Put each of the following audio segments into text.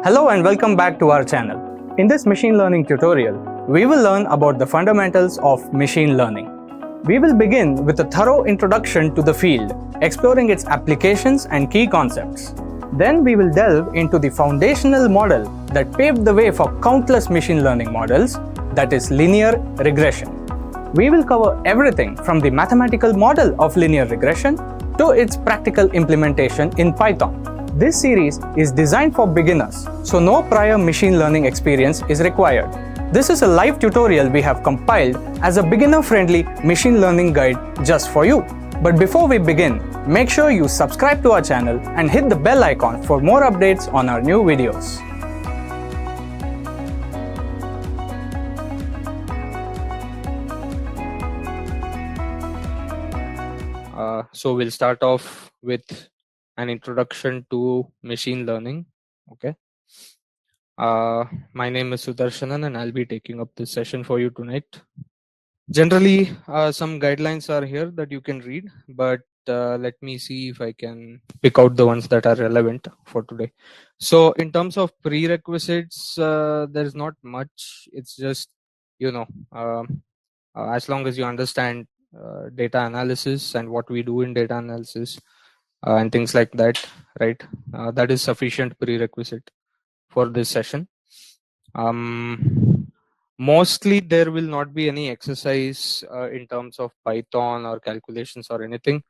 Hello and welcome back to our channel. In this machine learning tutorial, we will learn about the fundamentals of machine learning. We will begin with a thorough introduction to the field, exploring its applications and key concepts. Then we will delve into the foundational model that paved the way for countless machine learning models, that is linear regression. We will cover everything from the mathematical model of linear regression to its practical implementation in Python. This series is designed for beginners, so no prior machine learning experience is required. This is a live tutorial we have compiled as a beginner-friendly machine learning guide just for you. But before we begin, make sure you subscribe to our channel and hit the bell icon for more updates on our new videos. So we'll start off with an introduction to machine learning. Okay. My name is Sudarshanan and I'll be taking up this session for you tonight. Generally, some guidelines are here that you can read, but let me see if I can pick out the ones that are relevant for today. So in terms of prerequisites, there's not much. It's just, as long as you understand data analysis and what we do in data analysis and things like that, right? That is sufficient prerequisite for this session. Mostly there will not be any exercise in terms of Python or calculations or anything.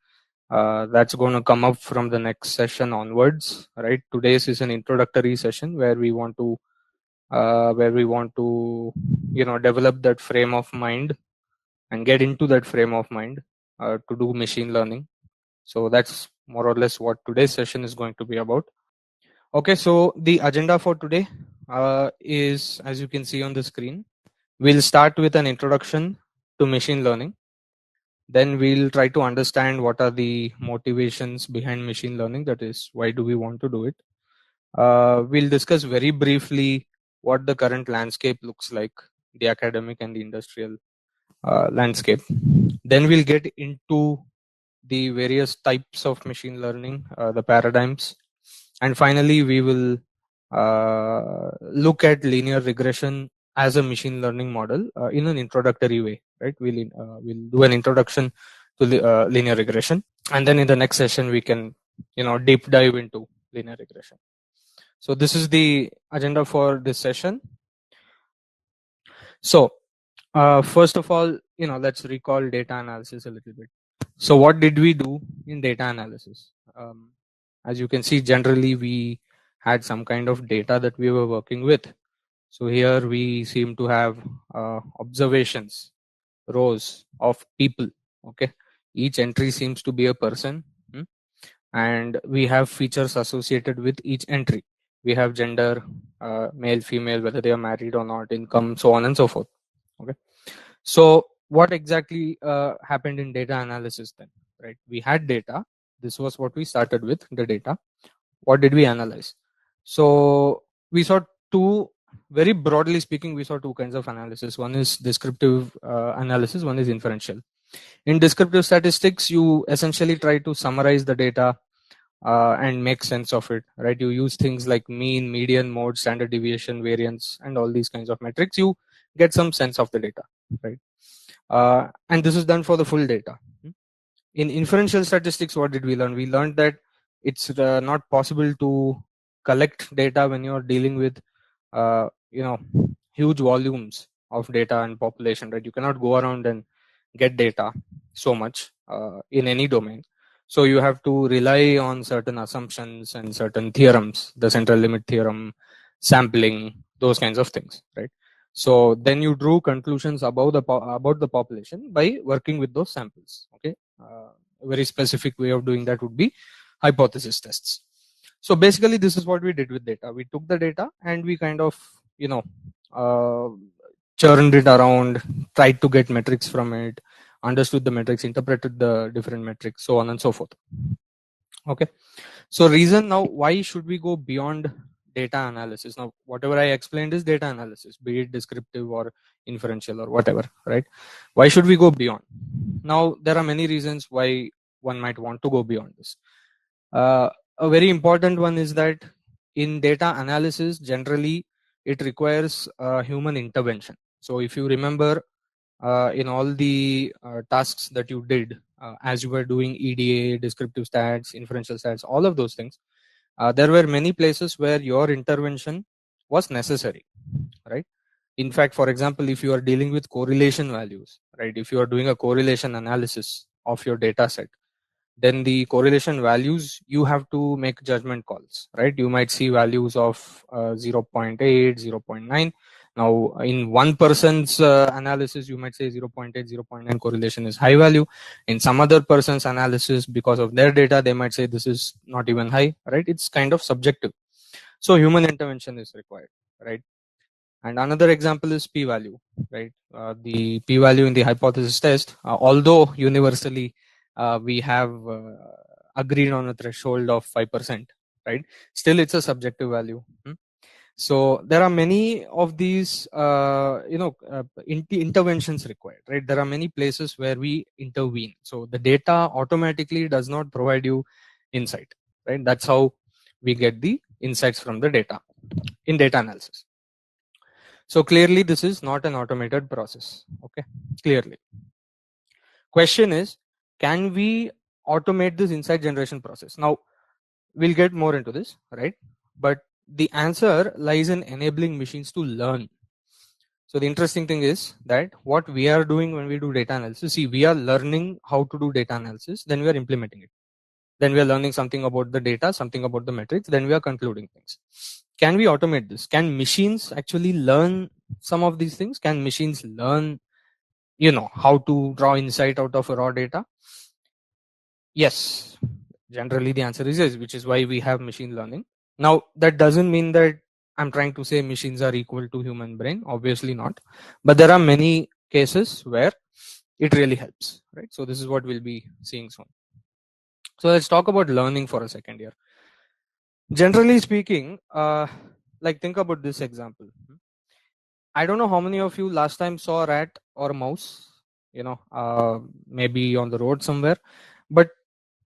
That's going to come up from the next session onwards, right? Today's is an introductory session where we want to develop that frame of mind and get into that frame of mind to do machine learning. So that's more or less what today's session is going to be about. Okay, so the agenda for today is, as you can see on the screen, we'll start with an introduction to machine learning. Then we'll try to understand what are the motivations behind machine learning, that is, why do we want to do it. We'll discuss very briefly what the current landscape looks like, the academic and the industrial landscape. Then we'll get into the various types of machine learning, the paradigms. And finally, we will look at linear regression as a machine learning model in an introductory way, right? We'll do an introduction to the linear regression, and then in the next session we can, deep dive into linear regression. So this is the agenda for this session. So first of all, let's recall data analysis a little bit. So what did we do in data analysis? As you can see, generally we had some kind of data that we were working with. So here we seem to have observations, rows of people. Okay, each entry seems to be a person, and we have features associated with each entry. We have gender, male, female, whether they are married or not, income, so on and so forth. Okay, so what exactly happened in data analysis then? Right, we had data. This was what we started with, the data. What did we analyze? So we saw two, very broadly speaking, we saw two kinds of analysis. One is descriptive analysis, one is inferential. In descriptive statistics, you essentially try to summarize the data and make sense of it, right? You use things like mean, median, mode, standard deviation, variance, and all these kinds of metrics. You get some sense of the data, right? And this is done for the full data. In inferential statistics, what did we learn? We learned that it's not possible to collect data when you're dealing with huge volumes of data and population, right? You cannot go around and get data so much in any domain. So you have to rely on certain assumptions and certain theorems, the central limit theorem, sampling, those kinds of things, right? So then you drew conclusions about the population by working with those samples. Okay, a very specific way of doing that would be hypothesis tests. So basically, this is what we did with data. We took the data and we kind of, churned it around, tried to get metrics from it, understood the metrics, interpreted the different metrics, so on and so forth. Okay, so reason now, why should we go beyond data analysis? Now, whatever I explained is data analysis, be it descriptive or inferential or whatever, right? Why should we go beyond? Now, there are many reasons why one might want to go beyond this. A very important one is that in data analysis, generally it requires human intervention. So if you remember, in all the tasks that you did as you were doing EDA, descriptive stats, inferential stats, all of those things, there were many places where your intervention was necessary, right? In fact, for example, if you are dealing with correlation values, right, if you are doing a correlation analysis of your data set, then the correlation values, you have to make judgment calls, right? You might see values of 0. 0.8, 0.9. Now in one person's analysis, you might say 0.8, 0.9 correlation is high value. In some other person's analysis, because of their data, they might say this is not even high, right? It's kind of subjective. So human intervention is required, right? And another example is p-value, right? The p-value in the hypothesis test, although universally we have agreed on a threshold of 5%, right? Still, it's a subjective value. So there are many of these, interventions required, right? There are many places where we intervene. So the data automatically does not provide you insight, right? That's how we get the insights from the data in data analysis. So clearly this is not an automated process. Okay, clearly. Question is, can we automate this insight generation process? Now, we'll get more into this, right? But the answer lies in enabling machines to learn. So the interesting thing is that what we are doing when we do data analysis, see, we are learning how to do data analysis, then we are implementing it. Then we are learning something about the data, something about the metrics, then we are concluding things. Can we automate this? Can machines actually learn some of these things? Can machines learn, how to draw insight out of raw data? Yes, generally the answer is yes, which is why we have machine learning. Now that doesn't mean that I'm trying to say machines are equal to human brain, obviously not, but there are many cases where it really helps, right? So this is what we'll be seeing soon. So let's talk about learning for a second here. Generally speaking, like think about this example. I don't know how many of you last time saw a rat or a mouse, maybe on the road somewhere. But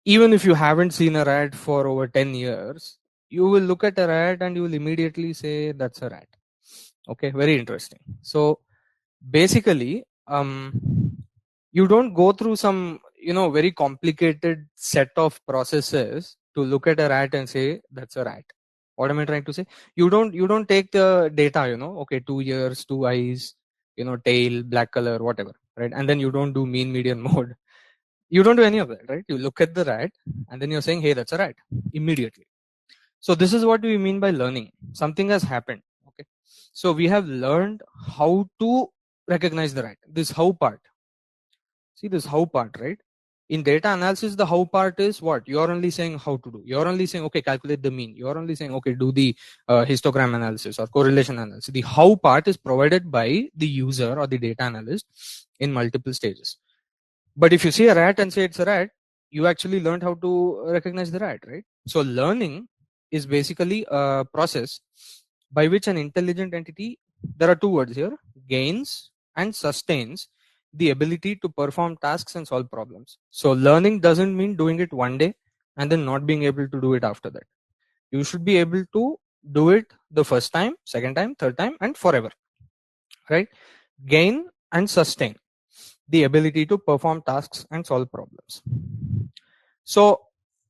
even if you haven't seen a rat for over 10 years, you will look at a rat and you will immediately say that's a rat. Okay, very interesting. So basically, you don't go through some, very complicated set of processes to look at a rat and say that's a rat. What am I trying to say? You don't take the data, okay, 2 ears, 2 eyes, tail, black color, whatever, right? And then you don't do mean, median, mode. You don't do any of that, right? You look at the rat and then you're saying, hey, that's a rat, immediately. So this is what we mean by learning. Something has happened. Okay. So we have learned how to recognize the rat. This how part. See this how part, right? In data analysis, the how part is what? You're only saying how to do. You're only saying, okay, calculate the mean. You're only saying, okay, do the histogram analysis or correlation analysis. The how part is provided by the user or the data analyst in multiple stages. But if you see a rat and say it's a rat, you actually learned how to recognize the rat, right? So learning is basically a process by which an intelligent entity, there are two words here, gains and sustains the ability to perform tasks and solve problems. So learning doesn't mean doing it one day and then not being able to do it after that. You should be able to do it the first time, second time, third time, and forever, right? Gain and sustain the ability to perform tasks and solve problems. So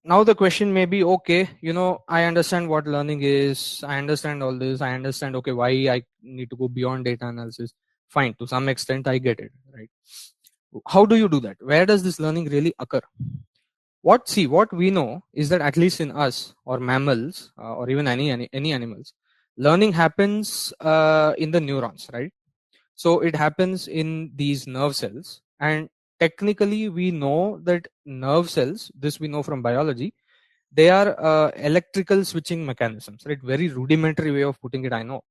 now the question may be, okay, I understand what learning is. I understand all this. I understand, okay, why I need to go beyond data analysis. Fine, to some extent, I get it, right? How do you do that? Where does this learning really occur? What we know is that at least in us or mammals or even any animals, learning happens in the neurons, right? So it happens in these nerve cells, and technically we know that nerve cells, this we know from biology, they are electrical switching mechanisms, right? Very rudimentary way of putting it, I know,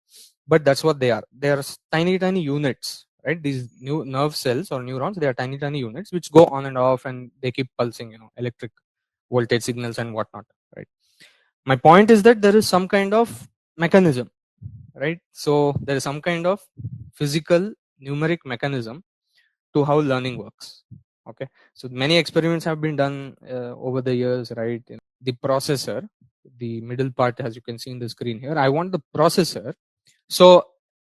but that's what they are. They are tiny units, right? These new nerve cells or neurons, they are tiny units which go on and off and they keep pulsing, electric voltage signals and whatnot, right? My point is that there is some kind of mechanism, right? So there is some kind of physical numeric mechanism to how learning works. Okay, so many experiments have been done over the years, right? The processor, the middle part, as you can see in the screen here. I want the processor. So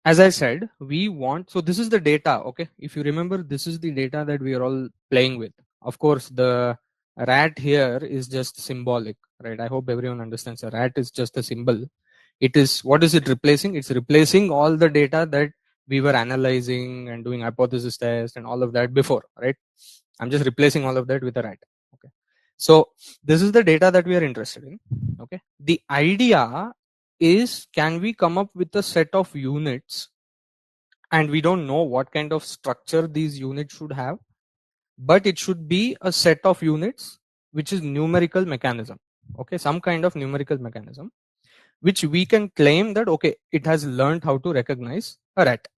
as I said, we want, so this is the data. Okay, if you remember, this is the data that we are all playing with. Of course, the rat here is just symbolic, right? I hope everyone understands. A rat is just a symbol. It is, what is it replacing? It's replacing all the data that we were analyzing and doing hypothesis test and all of that before, right? I'm just replacing all of that with a rat. Okay, so this is the data that we are interested in. Okay, the idea is, can we come up with a set of units, and we don't know what kind of structure these units should have, but it should be a set of units which is numerical mechanism. Okay, some kind of numerical mechanism which we can claim that, okay, it has learned how to recognize a rat.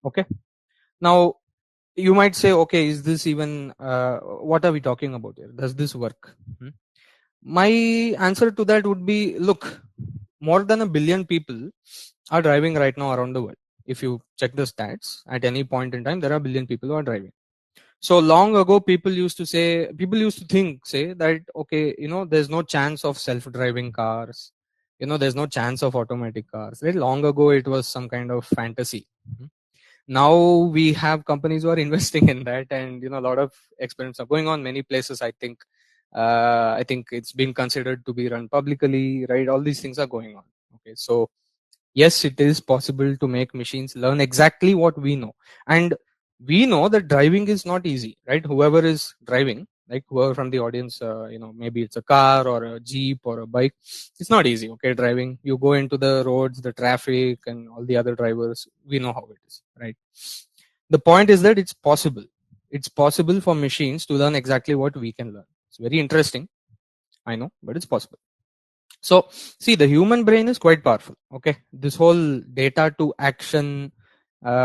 Okay, now you might say, okay, is this even what are we talking about here? Does this work? My answer to that would be, look, more than 1 billion people are driving right now around the world. If you check the stats, at any point in time, there are 1 billion people who are driving. So long ago, people used to say that, okay, there's no chance of self-driving cars. There's no chance of automatic cars. Very long ago, it was some kind of fantasy. Now we have companies who are investing in that, and a lot of experiments are going on many places. I think it's being considered to be run publicly, right? All these things are going on. Okay, so yes, it is possible to make machines learn exactly what we know. And we know that driving is not easy, right? Whoever is driving, like whoever from the audience, maybe it's a car or a jeep or a bike, it's not easy. Okay, driving, you go into the roads, the traffic and all the other drivers, we know how it is, right? The point is that it's possible for machines to learn exactly what we can learn. It's very interesting, I know, but it's possible. So see, the human brain is quite powerful. Okay, this whole data to action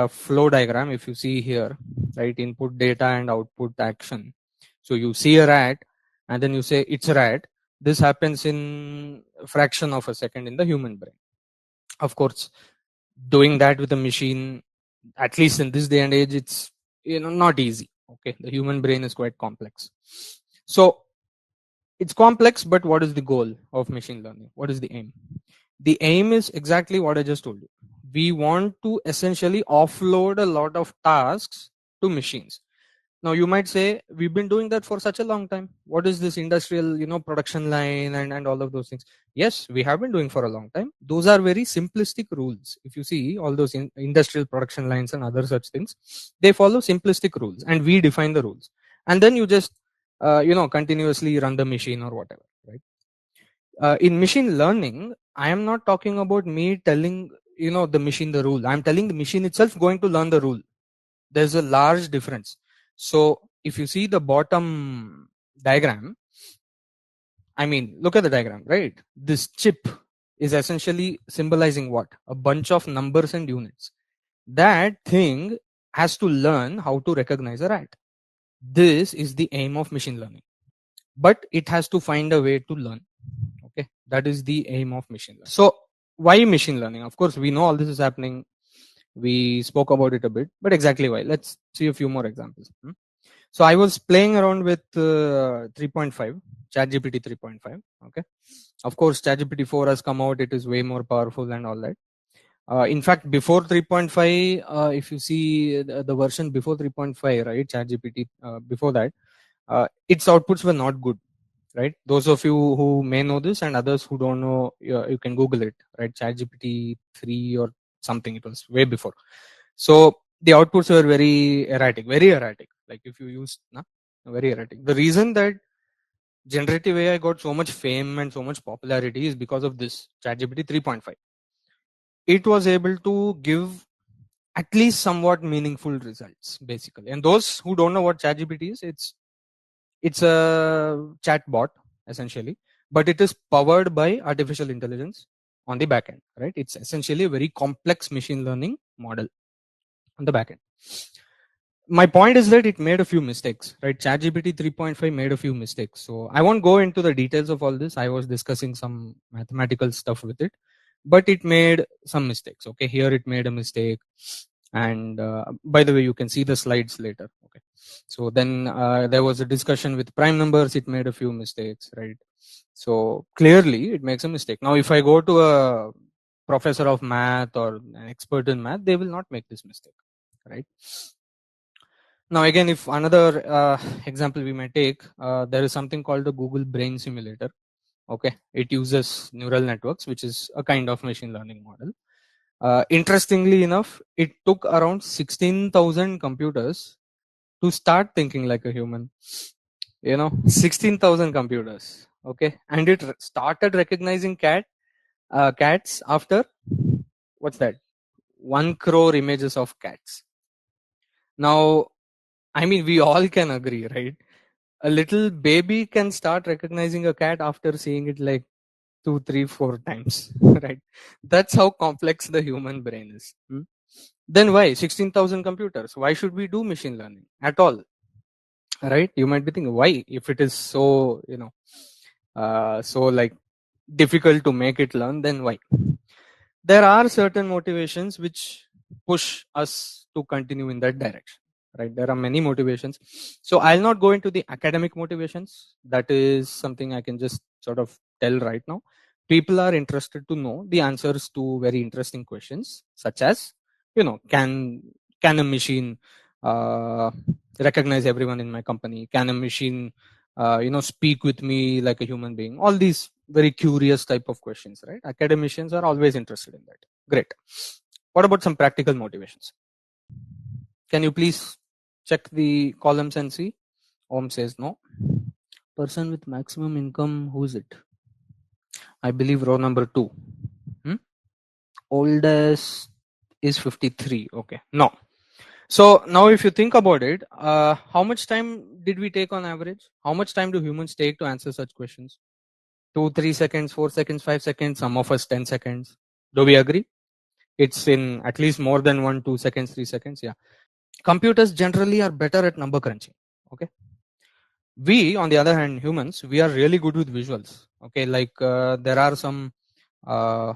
flow diagram, if you see here, right? Input data and output action. So you see a rat and then you say it's a rat. This happens in a fraction of a second in the human brain. Of course, doing that with a machine, at least in this day and age, it's not easy. Okay, the human brain is quite complex. So it's complex, but what is the goal of machine learning? What is the aim? The aim is exactly what I just told you. We want to essentially offload a lot of tasks to machines. Now you might say, we've been doing that for such a long time. What is this industrial production line and all of those things? Yes, we have been doing for a long time. Those are very simplistic rules. If you see all those industrial production lines and other such things, they follow simplistic rules, and we define the rules, and then you just continuously run the machine or whatever, right? In machine learning, I am not talking about me telling the machine the rule. I'm telling the machine itself going to learn the rule. There's a large difference. So if you see the bottom diagram, I mean, look at the diagram, right? This chip is essentially symbolizing what? A bunch of numbers and units. That thing has to learn how to recognize a rat. This is the aim of machine learning, but it has to find a way to learn. Okay, that is the aim of machine learning. So why machine learning? Of course, we know all this is happening. We spoke about it a bit, but exactly why? Let's see a few more examples. So I was playing around with 3.5, ChatGPT 3.5. Okay, of course, ChatGPT 4 has come out. It is way more powerful and all that. In fact, before 3.5, if you see the version before 3.5, right, ChatGPT, before that, its outputs were not good, right? Those of you who may know this and others who don't know, you can Google it, right? ChatGPT 3 or something. It was way before. So the outputs were very erratic, very erratic. Like if you use, very erratic. The reason that generative AI got so much fame and so much popularity is because of this ChatGPT 3.5. It was able to give at least somewhat meaningful results, basically. And those who don't know what ChatGPT is, it's a chat bot essentially, but it is powered by artificial intelligence on the back end, right? It's essentially a very complex machine learning model on the back end. My point is that it made a few mistakes, right? ChatGPT 3.5 made a few mistakes. So I won't go into the details of all this. I was discussing some mathematical stuff with it, but it made some mistakes. Okay, here it made a mistake. And by the way, you can see the slides later. Okay. So then there was a discussion with prime numbers. It made a few mistakes, right? So clearly it makes a mistake. Now, if I go to a professor of math or an expert in math, they will not make this mistake, right? Now, again, if another example we may take, there is something called the Google Brain Simulator. Okay, it uses neural networks, which is a kind of machine learning model. Interestingly enough, it took around 16,000 computers to start thinking like a human. 16,000 computers. Okay, and it started recognizing cats after, what's that, 1 crore images of cats. Now, I mean, we all can agree, right? A little baby can start recognizing a cat after seeing it like 2, 3, 4 times, right? That's how complex the human brain is. Then why 16,000 computers? Why should we do machine learning at all? Right? You might be thinking, why? If it is so, so like difficult to make it learn, then why? There are certain motivations which push us to continue in that direction, right? There are many motivations. So I'll not go into the academic motivations. That is something I can just sort of tell right now. People are interested to know the answers to very interesting questions, such as, can a machine uh, recognize everyone in my company? Can a machine speak with me like a human being? All these very curious type of questions, right? Academicians are always interested in that. Great. What about some practical motivations? Can you please check the columns and see? Om says no. Person with maximum income, who is it? I believe row number 2. Oldest is 53. Okay, no. So now if you think about it, how much time did we take on average? How much time do humans take to answer such questions? 2, 3 seconds, 4 seconds, 5 seconds, some of us 10 seconds. Do we agree? It's in at least more than 1, 2 seconds, 3 seconds. Yeah. Computers generally are better at number crunching. Okay. We, on the other hand, humans, we are really good with visuals. Okay. Like there are some uh,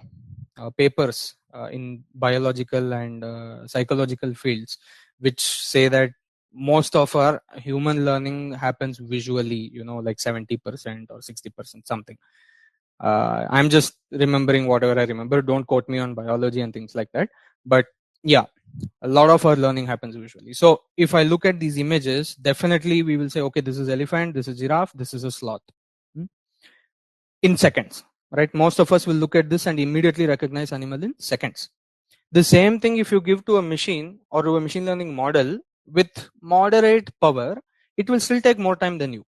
papers in biological and psychological fields which say that most of our human learning happens visually, like 70% or 60%, something. I'm just remembering whatever I remember. Don't quote me on biology and things like that. But yeah, a lot of our learning happens visually. So if I look at these images, definitely we will say, okay, this is elephant, this is giraffe, this is a sloth. In seconds, right? Most of us will look at this and immediately recognize animal in seconds. The same thing if you give to a machine or to a machine learning model with moderate power, it will still take more time than you.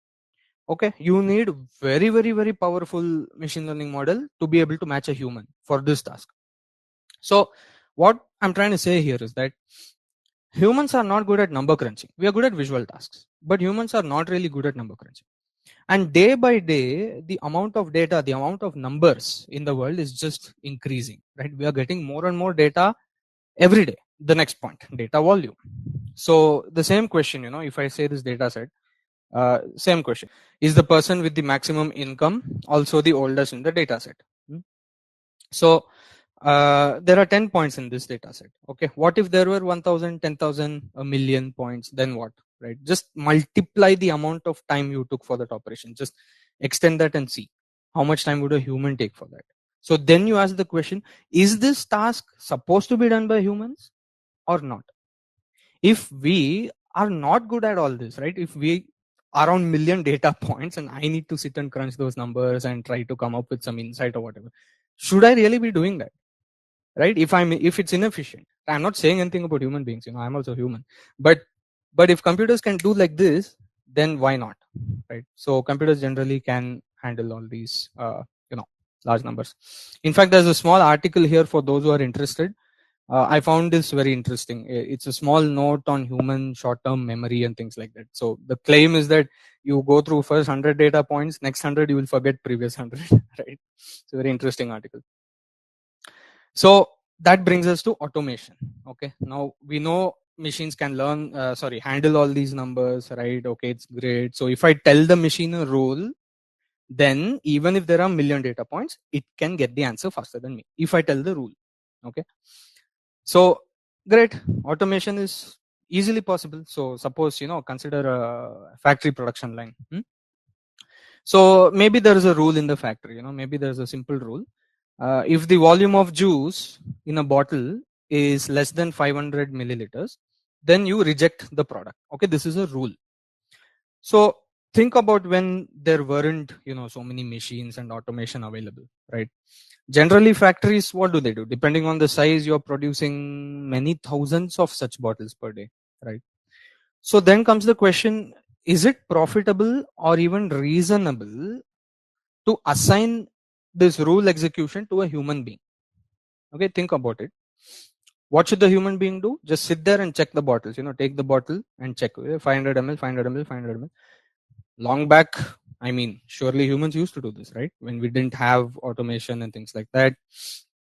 Okay, you need very, very, very powerful machine learning model to be able to match a human for this task. So what I'm trying to say here is that humans are not good at number crunching. We are good at visual tasks, but humans are not really good at number crunching. And day by day, the amount of data, the amount of numbers in the world is just increasing, right? We are getting more and more data every day. The next point, data volume. So the same question, if I say this data set, same question, is the person with the maximum income also the oldest in the data set? So there are 10 points in this data set. Okay, what if there were 1,000, 10,000, a million points? Then what? Right? Just multiply the amount of time you took for that operation. Just extend that and see how much time would a human take for that. So then you ask the question: is this task supposed to be done by humans or not? If we are not good at all this, right? If we are on million data points and I need to sit and crunch those numbers and try to come up with some insight or whatever, should I really be doing that? Right? If it's inefficient, I'm not saying anything about human beings, I'm also human, but if computers can do like this, then why not? Right? So computers generally can handle all these large numbers. In fact, there's a small article here for those who are interested. I found this very interesting. It's a small note on human short-term memory and things like that. So the claim is that you go through first 100 data points, next 100 you will forget previous 100. Right? It's a very interesting article. So that brings us to automation. Okay, now we know machines can learn, handle all these numbers, right? Okay, it's great. So if I tell the machine a rule, then even if there are million data points, it can get the answer faster than me if I tell the rule. Okay, so Great. Automation is easily possible. So suppose, consider a factory production line. So maybe there is a rule in the factory, maybe there's a simple rule. If the volume of juice in a bottle is less than 500 milliliters, then you reject the product. Okay, this is a rule. So think about when there weren't, so many machines and automation available, right? Generally, factories, what do they do? Depending on the size, you're producing many thousands of such bottles per day, right? So then comes the question, is it profitable or even reasonable to assign this rule execution to a human being? Okay, think about it. What should the human being do? Just sit there and check the bottles, take the bottle and check 500 ml, 500 ml, 500 ml. Long back, I mean, surely humans used to do this, right? When we didn't have automation and things like that.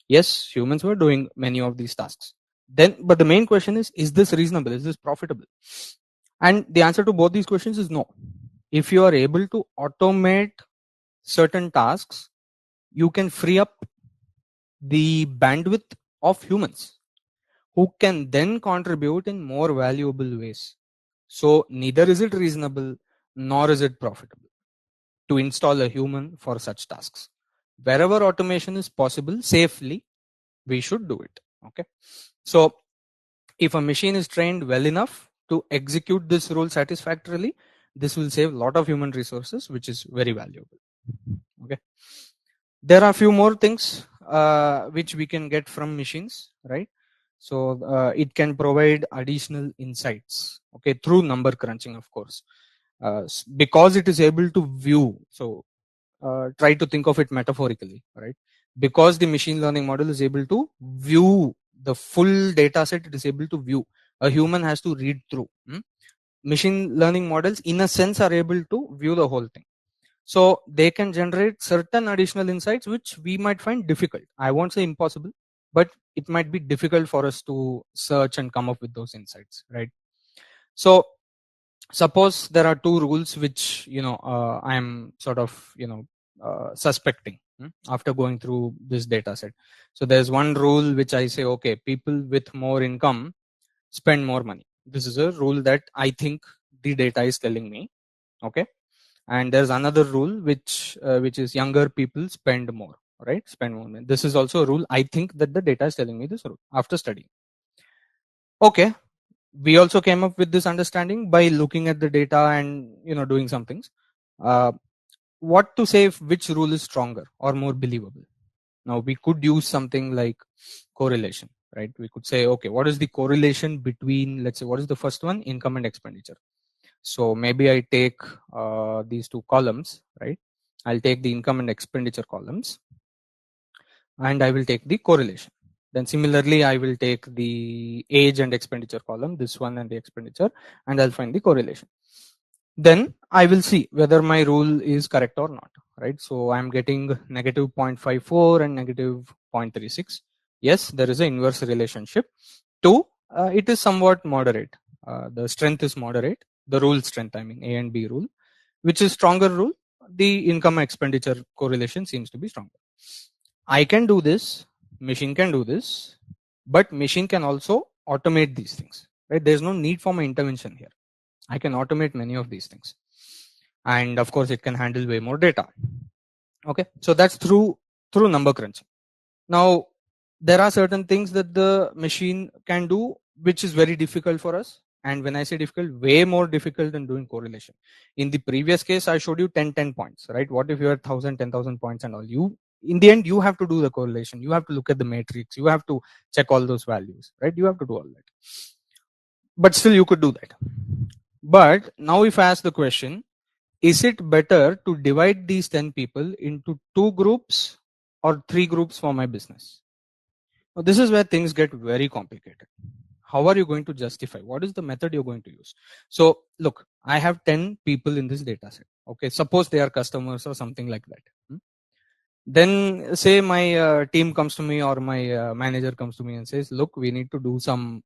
Yes, humans were doing many of these tasks. Then, but the main question is this reasonable? Is this profitable? And the answer to both these questions is no. If you are able to automate certain tasks, you can free up the bandwidth of humans who can then contribute in more valuable ways. So neither is it reasonable nor is it profitable to install a human for such tasks. Wherever automation is possible safely, we should do it. Okay. So if a machine is trained well enough to execute this rule satisfactorily, this will save a lot of human resources, which is very valuable. Okay. There are a few more things which we can get from machines, right? So it can provide additional insights, okay, through number crunching, of course, because it is able to view. So try to think of it metaphorically, right? Because the machine learning model is able to view the full data set, it is able to view. A human has to read through. Machine learning models, in a sense, are able to view the whole thing. So they can generate certain additional insights which we might find difficult. I won't say impossible, but it might be difficult for us to search and come up with those insights, right? So suppose there are two rules which I am sort of suspecting after going through this data set. So there's one rule which I say, okay, people with more income spend more money. This is a rule that I think the data is telling me. Okay. And there's another rule which is younger people spend more, right? Spend more money. This is also a rule I think that the data is telling me this rule after studying. Okay, we also came up with this understanding by looking at the data and doing some things. What to say if which rule is stronger or more believable? Now we could use something like correlation, right? We could say, okay, what is the correlation between, let's say, what is the first one? Income and expenditure. So maybe I take these two columns, right? I'll take the income and expenditure columns and I will take the correlation. Then similarly, I will take the age and expenditure column, this one and the expenditure, and I'll find the correlation. Then I will see whether my rule is correct or not, right? So I'm getting negative 0.54 and negative 0.36. Yes, there is an inverse relationship. Two, it is somewhat moderate. The strength is moderate. The rule strength, I mean A and B rule, which is stronger rule. The income expenditure correlation seems to be stronger. I can do this, machine can do this, but machine can also automate these things, right? There's no need for my intervention here. I can automate many of these things. And of course, it can handle way more data. Okay, so that's through number crunching. Now, there are certain things that the machine can do, which is very difficult for us. And when I say difficult, way more difficult than doing correlation. In the previous case, I showed you 10 points, right? What if you had 1,000, 10,000 points and all? In the end, you have to do the correlation. You have to look at the matrix. You have to check all those values, right? You have to do all that. But still, you could do that. But now if I ask the question, is it better to divide these 10 people into two groups or three groups for my business? Now, this is where things get very complicated. How are you going to justify? What is the method you're going to use? So look, I have 10 people in this data set. Okay, suppose they are customers or something like that. Then say my team comes to me or my manager comes to me and says, look, we need to do some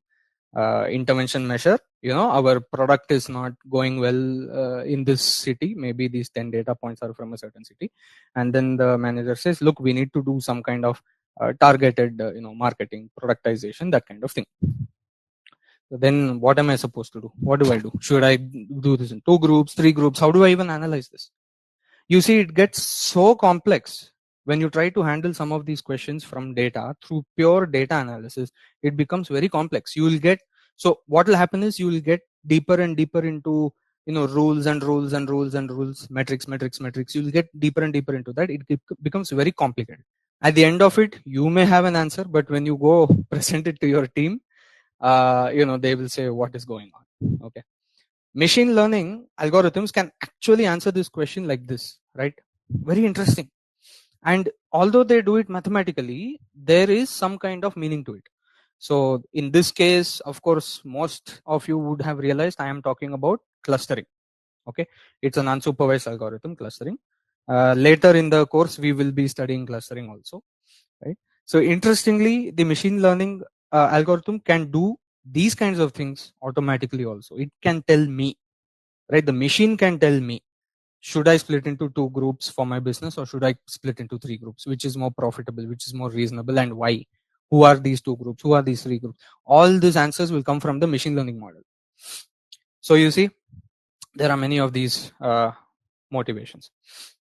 intervention measure. Our product is not going well in this city. Maybe these 10 data points are from a certain city. And then the manager says, look, we need to do some kind of targeted marketing, productization, that kind of thing. Then what am I supposed to do? What do I do? Should I do this in 2 groups, 3 groups? How do I even analyze this? You see, it gets so complex when you try to handle some of these questions from data through pure data analysis. It becomes very complex. You will get, so what will happen is you will get deeper and deeper into, rules and rules and rules and rules, metrics. You will get deeper and deeper into that. It becomes very complicated. At the end of it, you may have an answer, but when you go present it to your team, they will say, what is going on? Okay. Machine learning algorithms can actually answer this question like this, right? Very interesting. And although they do it mathematically, there is some kind of meaning to it. So in this case, of course, most of you would have realized I am talking about clustering. Okay. It's an unsupervised algorithm, clustering. Later in the course, we will be studying clustering also, right? So interestingly, the machine learning algorithm can do these kinds of things automatically also. It can tell me, right? The machine can tell me, should I split into 2 groups for my business, or should I split into 3 groups? Which is more profitable, which is more reasonable, and why? Who are these 2 groups? Who are these 3 groups? All these answers will come from the machine learning model. So you see, there are many of these motivations.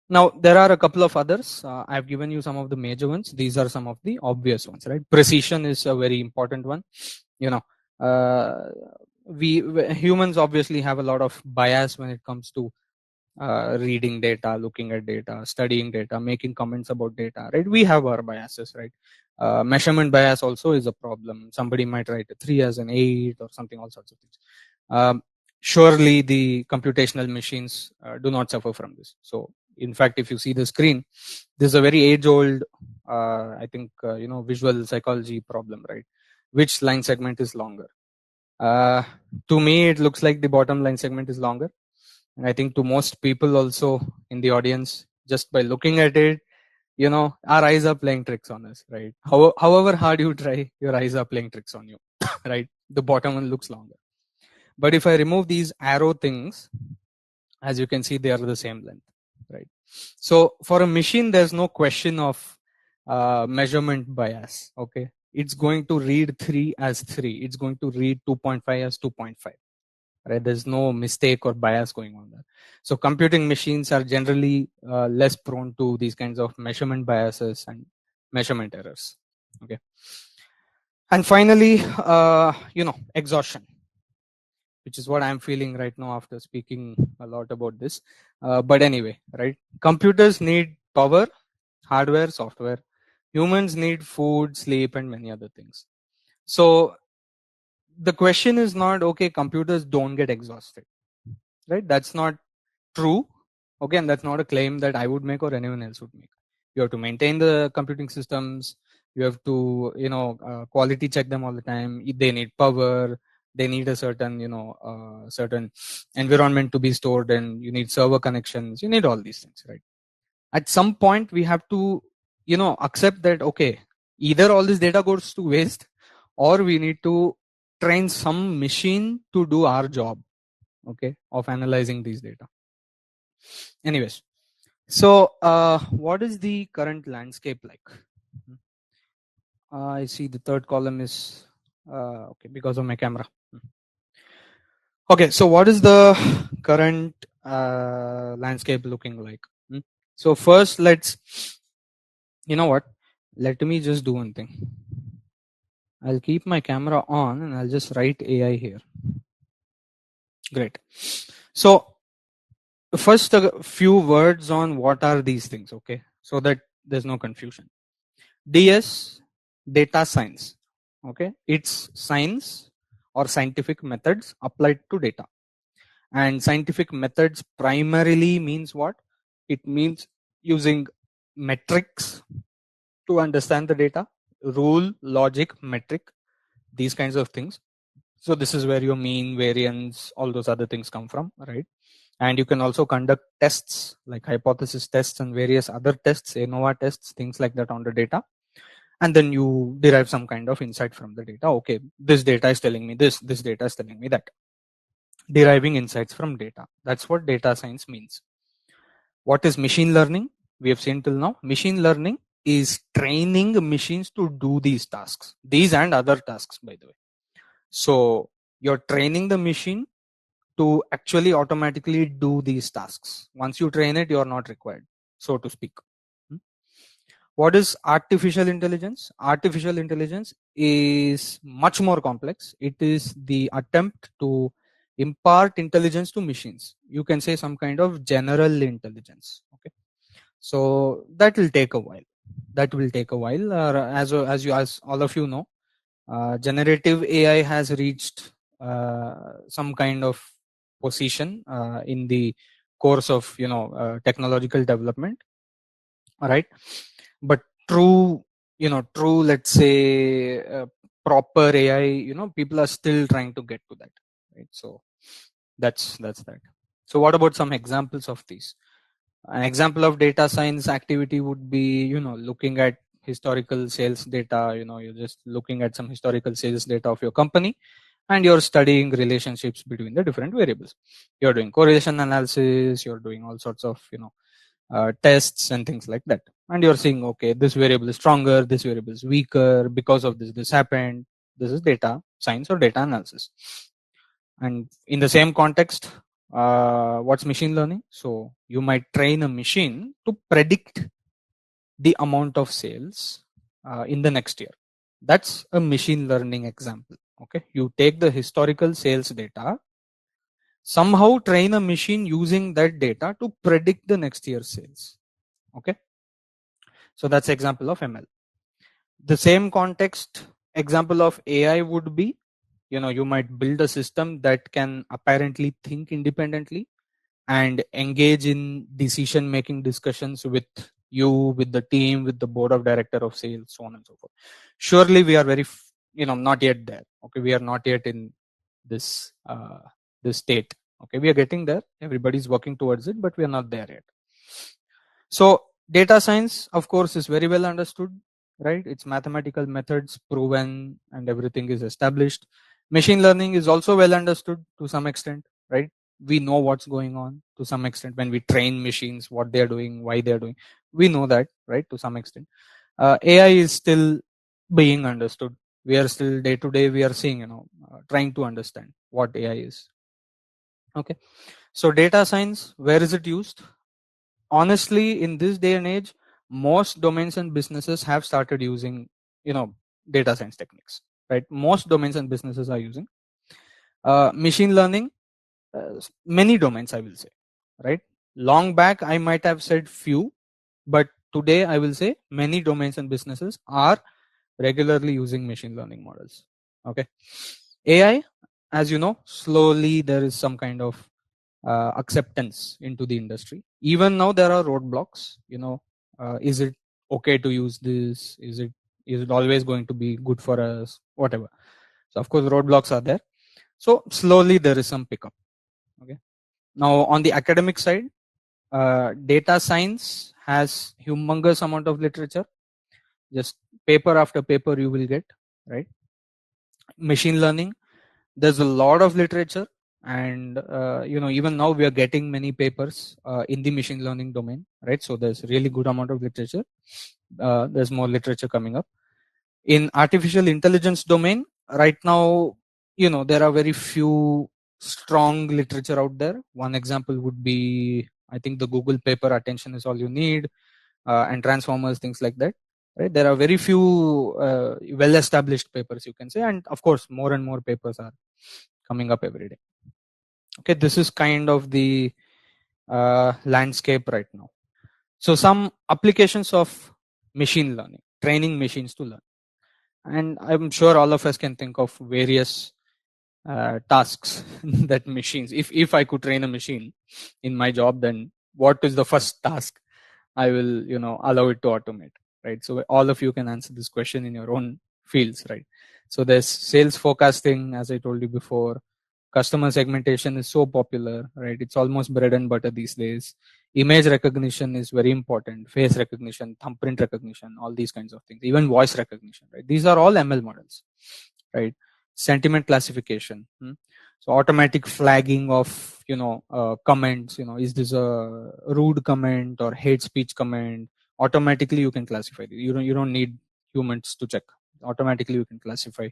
Now, there are a couple of others. I've given you some of the major ones. These are some of the obvious ones, right? Precision is a very important one. We humans obviously have a lot of bias when it comes to reading data, looking at data, studying data, making comments about data, right? We have our biases, right? Measurement bias also is a problem. Somebody might write a 3 as an 8 or something, all sorts of things. Surely the computational machines do not suffer from this. So in fact, if you see the screen, this is a very age-old, I think, visual psychology problem, right? Which line segment is longer? To me, it looks like the bottom line segment is longer. And I think to most people also in the audience, just by looking at it, our eyes are playing tricks on us, right? However hard you try, your eyes are playing tricks on you, right? The bottom one looks longer. But if I remove these arrow things, as you can see, they are the same length, right? So for a machine, there's no question of measurement bias, okay? It's going to read 3 as 3. It's going to read 2.5 as 2.5. Right? There's no mistake or bias going on there. So computing machines are generally less prone to these kinds of measurement biases and measurement errors. Okay. And finally, exhaustion, which is what I'm feeling right now after speaking a lot about this. But anyway, right? Computers need power, hardware, software. Humans need food, sleep, and many other things. So the question is not, okay, computers don't get exhausted, right? That's not true. Okay, and that's not a claim that I would make or anyone else would make. You have to maintain the computing systems. You have to, quality check them all the time. They need power. They need a certain, certain environment to be stored in. You need server connections. You need all these things, right? At some point, we have to, accept that, okay, either all this data goes to waste, or we need to train some machine to do our job, okay, of analyzing these data. Anyways, so what is the current landscape like? I see the third column is okay because of my camera. Okay, so what is the current landscape looking like? So first, let's, let me just do one thing. I'll keep my camera on and I'll just write AI here. Great. So first, a few words on what are these things, okay, so that there's no confusion. DS, data science, okay, it's science or scientific methods applied to data. And scientific methods primarily means what? It means using metrics to understand the data, rule, logic, metric, these kinds of things. So this is where your mean, variance, all those other things come from, right? And you can also conduct tests like hypothesis tests and various other tests, ANOVA tests, things like that on the data. And then you derive some kind of insight from the data. Okay, this data is telling me this data is telling me that. Deriving insights from data. That's what data science means. What is machine learning? We have seen till now. Machine learning is training machines to do these tasks. These and other tasks, by the way. So you're training the machine to actually automatically do these tasks. Once you train it, you're not required, so to speak. Hmm. What is artificial intelligence? Artificial intelligence is much more complex. It is the attempt to impart intelligence to machines. You can say some kind of general intelligence. Okay, so that will take a while. That will take a while. As all of you know, generative AI has reached some kind of position in the course of technological development, right? But true, true, let's say proper AI, people are still trying to get to that, right? So that's that. So what about some examples of these? An example of data science activity would be, looking at historical sales data. You're just looking at some historical sales data of your company, and you're studying relationships between the different variables. You're doing correlation analysis, you're doing all sorts of tests and things like that, and you're seeing, okay, this variable is stronger, this variable is weaker, because of this happened. This is data science or data analysis. And in the same context, what's machine learning? So you might train a machine to predict the amount of sales in the next year. That's a machine learning example. Okay, you take the historical sales data, somehow train a machine using that data to predict the next year's sales. Okay, so that's example of ML. The same context example of AI would be, you might build a system that can apparently think independently and engage in decision making discussions with you, with the team, with the board of director of sales, so on and so forth. Surely we are very not yet there. Okay, we are not yet in this state. Okay, we are getting there, everybody's working towards it, but we are not there yet. So data science, of course, is very well understood, right? It's mathematical methods proven and everything is established. Machine learning is also well understood to some extent, right? We know what's going on to some extent when we train machines, what they're doing, why they're doing. We know that, right? To some extent. AI is still being understood. We are still day to day, we are seeing, trying to understand what AI is. Okay. So data science, where is it used? Honestly, in this day and age, most domains and businesses have started using data science techniques, right? Most domains and businesses are using machine learning. Many domains, I will say, right? Long back I might have said few, but today I will say many domains and businesses are regularly using machine learning models. Okay. AI, as you know, slowly there is some kind of acceptance into the industry. Even now there are roadblocks. Is it okay to use this? Is it always going to be good for us? Whatever. So of course roadblocks are there. So slowly there is some pickup. Okay. Now on the academic side, data science has humongous amount of literature. Just paper after paper you will get, right? Machine learning, there's a lot of literature, and even now we are getting many papers in the machine learning domain, right? So there's really good amount of literature. There's more literature coming up in artificial intelligence domain right now. There are very few strong literature out there. One example would be, I think, the Google paper, attention is all you need, and transformers, things like that, right? There are very few well established papers, you can say, and of course more and more papers are coming up every day. Okay, this is kind of the landscape right now. So some applications of machine learning, training machines to learn, and I'm sure all of us can think of various tasks that machines, if I could train a machine in my job, then what is the first task I will allow it to automate, right? So all of you can answer this question in your own fields, right? So there's sales forecasting, as I told you before. Customer segmentation is so popular, right? It's almost bread and butter these days. Image recognition is very important. Face recognition, thumbprint recognition, all these kinds of things. Even voice recognition, right? These are all ML models, right? Sentiment classification. So automatic flagging of comments. Is this a rude comment or hate speech comment? Automatically you can classify it. You don't need humans to check. Automatically you can classify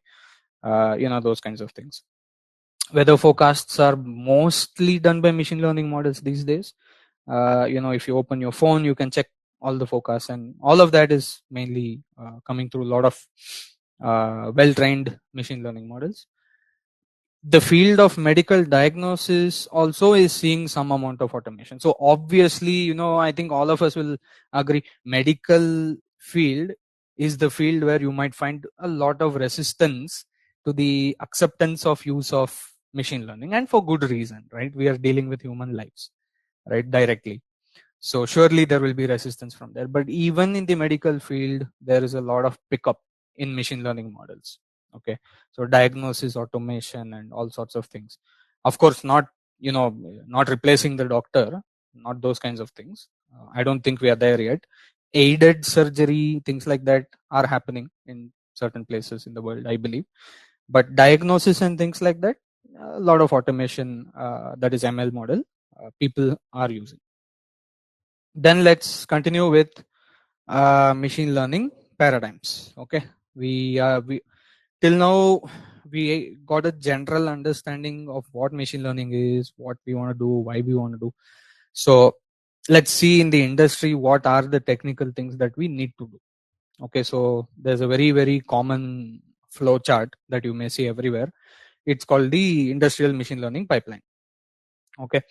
those kinds of things. Weather forecasts are mostly done by machine learning models these days. If you open your phone, you can check all the forecasts, and all of that is mainly coming through a lot of well-trained machine learning models. The field of medical diagnosis also is seeing some amount of automation. So obviously, I think all of us will agree, medical field is the field where you might find a lot of resistance to the acceptance of use of machine learning, and for good reason, right? We are dealing with human lives, right, directly. So surely there will be resistance from there. But even in the medical field, there is a lot of pickup in machine learning models. Okay, so diagnosis, automation, and all sorts of things. Of course, not replacing the doctor, not those kinds of things. I don't think we are there yet. Aided surgery, things like that are happening in certain places in the world, I believe. But diagnosis and things like that, a lot of automation, that is ML model, people are using. Then let's continue with machine learning paradigms. Okay, we till now we got a general understanding of what machine learning is, what we want to do, why we want to do. So let's see in the industry what are the technical things that we need to do. Okay, so there's a very common flow chart that you may see everywhere. It's called the industrial machine learning pipeline. Okay,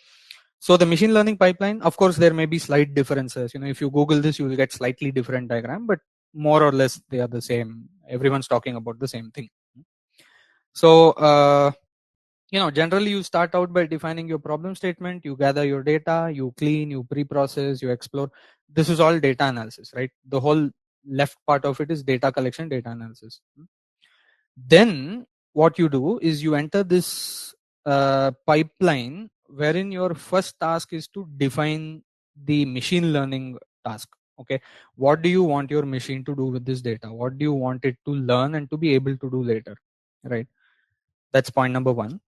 so the machine learning pipeline, of course, there may be slight differences. If you Google this, you will get slightly different diagram, but more or less they are the same. Everyone's talking about the same thing. So, generally you start out by defining your problem statement, you gather your data, you clean, you pre-process, you explore. This is all data analysis, right? The whole left part of it is data collection, data analysis. Then what you do is you enter this pipeline wherein your first task is to define the machine learning task. Okay, what do you want your machine to do with this data? What do you want it to learn and to be able to do later, right? That's point number one.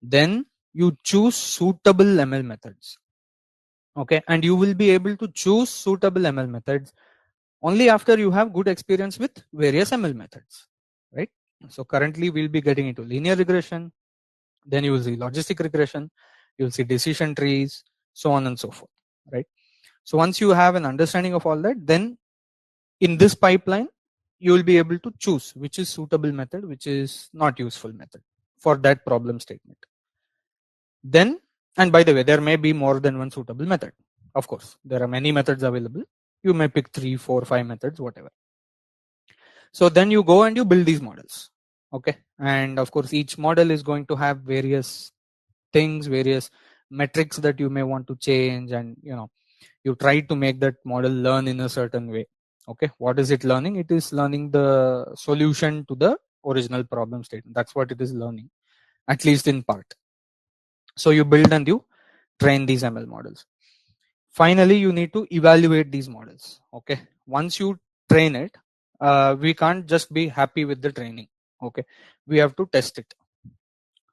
Then you choose suitable ML methods. Okay, and you will be able to choose suitable ML methods only after you have good experience with various ML methods, right? So currently we'll be getting into linear regression, then you will see logistic regression, you'll see decision trees, so on and so forth, right? So once you have an understanding of all that, then in this pipeline, you will be able to choose which is suitable method, which is not useful method for that problem statement. Then, and by the way, there may be more than one suitable method. Of course, there are many methods available. You may pick 3, 4, 5 methods, whatever. So then you go and you build these models. Okay, and of course each model is going to have various things, various metrics that you may want to change, and you try to make that model learn in a certain way. Okay, what is it learning? It is learning the solution to the original problem statement. That's what it is learning, at least in part. So you build and you train these ML models. Finally, you need to evaluate these models. Okay, once you train it, we can't just be happy with the training. Okay, we have to test it.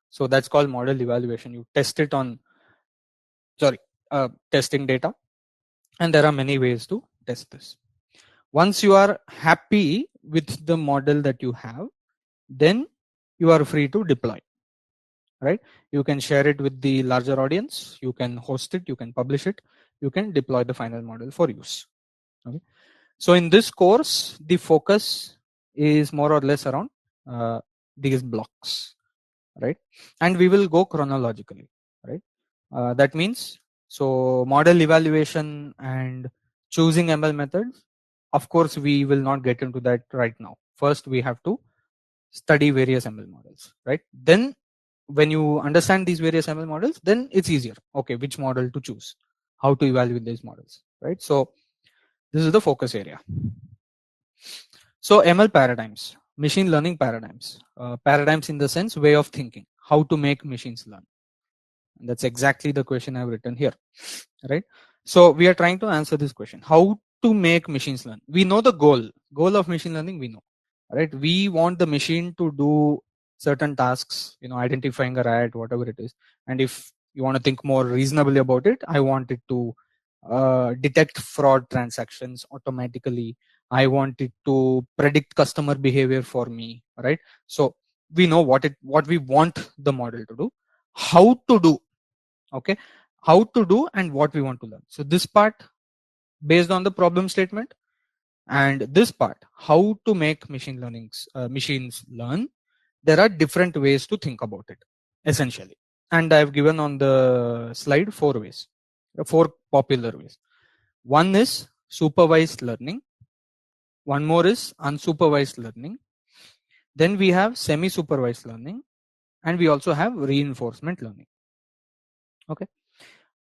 So that's called model evaluation. You test it on testing data, and there are many ways to test this. Once you are happy with the model that you have, then you are free to deploy, right? You can share it with the larger audience, you can host it, you can publish it, you can deploy the final model for use. Okay, so in this course the focus is more or less around these blocks, right? And we will go chronologically, right? That means, so model evaluation and choosing ML methods, of course we will not get into that right now. First we have to study various ML models, right? Then when you understand these various ML models, then it's easier. Okay, which model to choose, how to evaluate these models, right? So this is the focus area. So ML paradigms, machine learning paradigms, paradigms in the sense way of thinking, how to make machines learn. And that's exactly the question I've written here, right? So we are trying to answer this question: how to make machines learn. We know the goal of machine learning. We know, right? We want the machine to do certain tasks, identifying a rat, whatever it is. And if you want to think more reasonably about it, I want it to detect fraud transactions automatically. I want it to predict customer behavior for me, right? So we know what we want the model to do, how to do, okay, how to do and what we want to learn. So this part based on the problem statement, and this part how to make machines learn. There are different ways to think about it essentially, and I've given on the slide 4 ways, 4 popular ways. One is supervised learning, one more is unsupervised learning, then we have semi-supervised learning, and we also have reinforcement learning. Okay,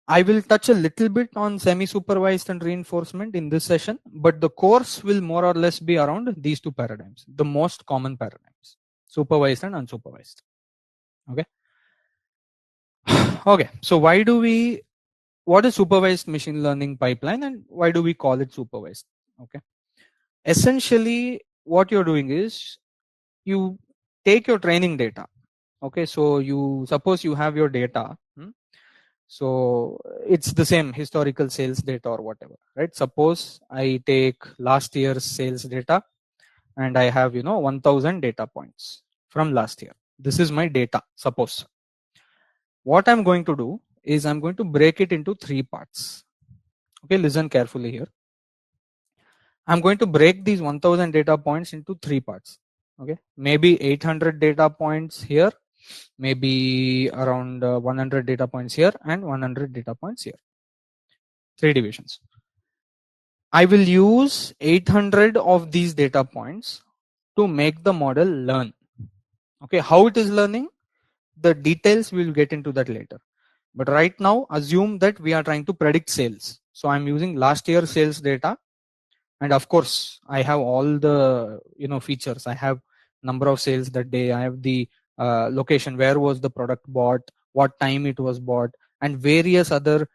I will touch a little bit on semi-supervised and reinforcement in this session, but the course will more or less be around these two paradigms, the most common paradigms, supervised and unsupervised. Okay. Okay, so what is supervised machine learning pipeline and why do we call it supervised? Okay, essentially what you're doing is you take your training data. Okay, so you suppose you have your data. So it's the same historical sales data or whatever, right? Suppose I take last year's sales data and I have 1000 data points from last year. This is my data. Suppose what I'm going to do is I'm going to break it into 3 parts. Okay, listen carefully here. I'm going to break these 1000 data points into 3 parts. Okay, maybe 800 data points here, maybe around 100 data points here, and 100 data points here. 3 divisions. I will use 800 of these data points to make the model learn. Okay, how it is learning, the details we'll get into that later. But right now, assume that we are trying to predict sales. So I'm using last year's sales data, and of course, I have all the features. I have number of sales that day. I have the location, where was the product bought, what time it was bought, and various other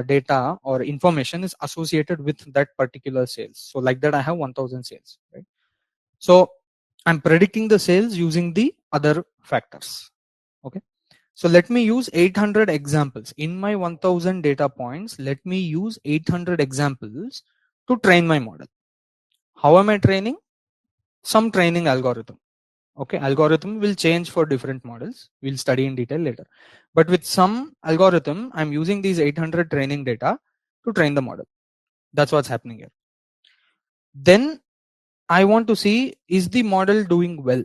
data or information is associated with that particular sales. So like that, I have 1000 sales, right? So I'm predicting the sales using the other factors. Okay. So let me use 800 examples in my 1000 data points. Let me use 800 examples to train my model. How am I training? Some training algorithm. Okay, algorithm will change for different models. We'll study in detail later. But with some algorithm, I'm using these 800 training data to train the model. That's what's happening here. Then I want to see, is the model doing well?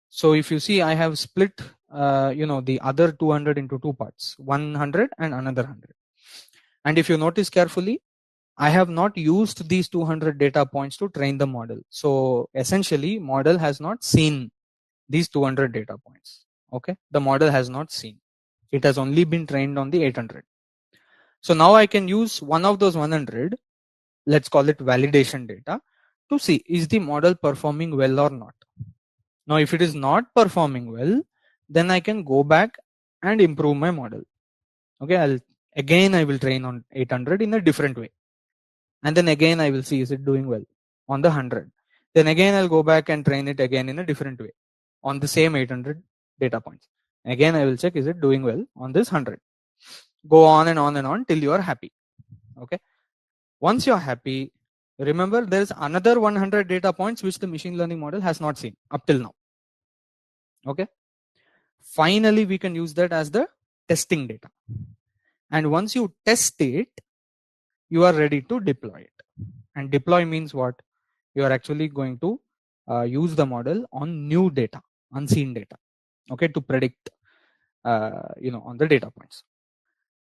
So if you see, I have split the other 200 into 2 parts, 100 and another 100. And if you notice carefully, I have not used these 200 data points to train the model. So essentially, model has not seen these 200 data points. Okay, the model has not seen. It has only been trained on the 800. So now I can use one of those 100, let's call it validation data, to see, is the model performing well or not. Now, if it is not performing well, then I can go back and improve my model. Okay, I will train on 800 in a different way. And then again, I will see, is it doing well on the 100. Then again, I'll go back and train it again in a different way on the same 800 data points. Again, I will check, is it doing well on this 100. Go on and on and on till you are happy. Okay. Once you're happy, remember there's another 100 data points which the machine learning model has not seen up till now. Okay. Finally, we can use that as the testing data. And once you test it, you are ready to deploy it. And deploy means what? You are actually going to use the model on new data, unseen data, okay, to predict on the data points.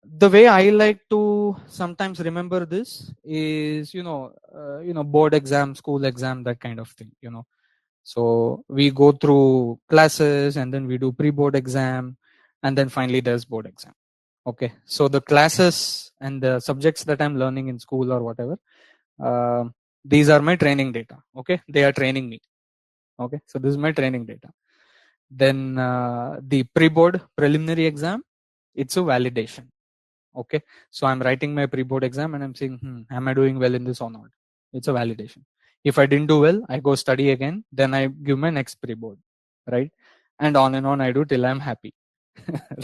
The way I like to sometimes remember this is board exam, school exam, that kind of thing. So we go through classes and then we do pre-board exam, and then finally there's board exam. Okay, so the classes and the subjects that I'm learning in school or whatever, these are my training data. Okay, they are training me. Okay, so this is my training data. Then the pre-board preliminary exam, it's a validation. Okay, so I'm writing my pre-board exam and I'm saying, am I doing well in this or not? It's a validation. If I didn't do well, I go study again, then I give my next pre-board, right? And on I do till I'm happy.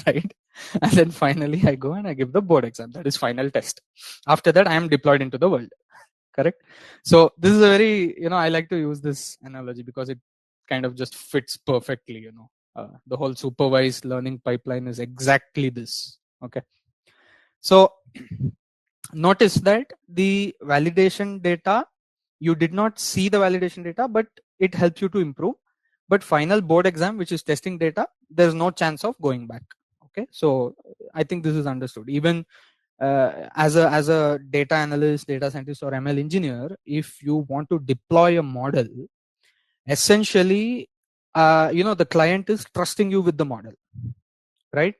Right? And then finally I go and I give the board exam. That is final test. After that, I am deployed into the world. Correct? So this is a very, I like to use this analogy because it kind of just fits perfectly, The whole supervised learning pipeline is exactly this. Okay. So notice that the validation data, you did not see the validation data, but it helps you to improve. But final board exam, which is testing data, there's no chance of going back. Okay. So I think this is understood. Even as a data analyst, data scientist, or ML engineer, if you want to deploy a model, essentially, the client is trusting you with the model, right?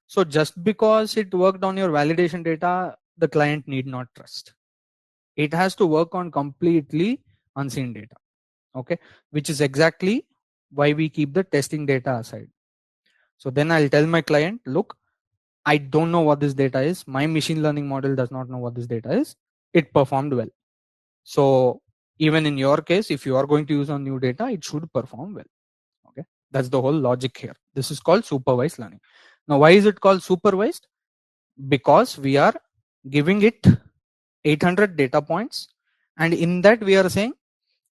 So just because it worked on your validation data, the client need not trust. It has to work on completely unseen data. Okay, which is exactly why we keep the testing data aside. So then I'll tell my client, look, I don't know what this data is. My machine learning model does not know what this data is. It performed well. So even in your case, if you are going to use on new data, it should perform well. Okay, that's the whole logic here. This is called supervised learning. Now, why is it called supervised? Because we are giving it 800 data points, and in that we are saying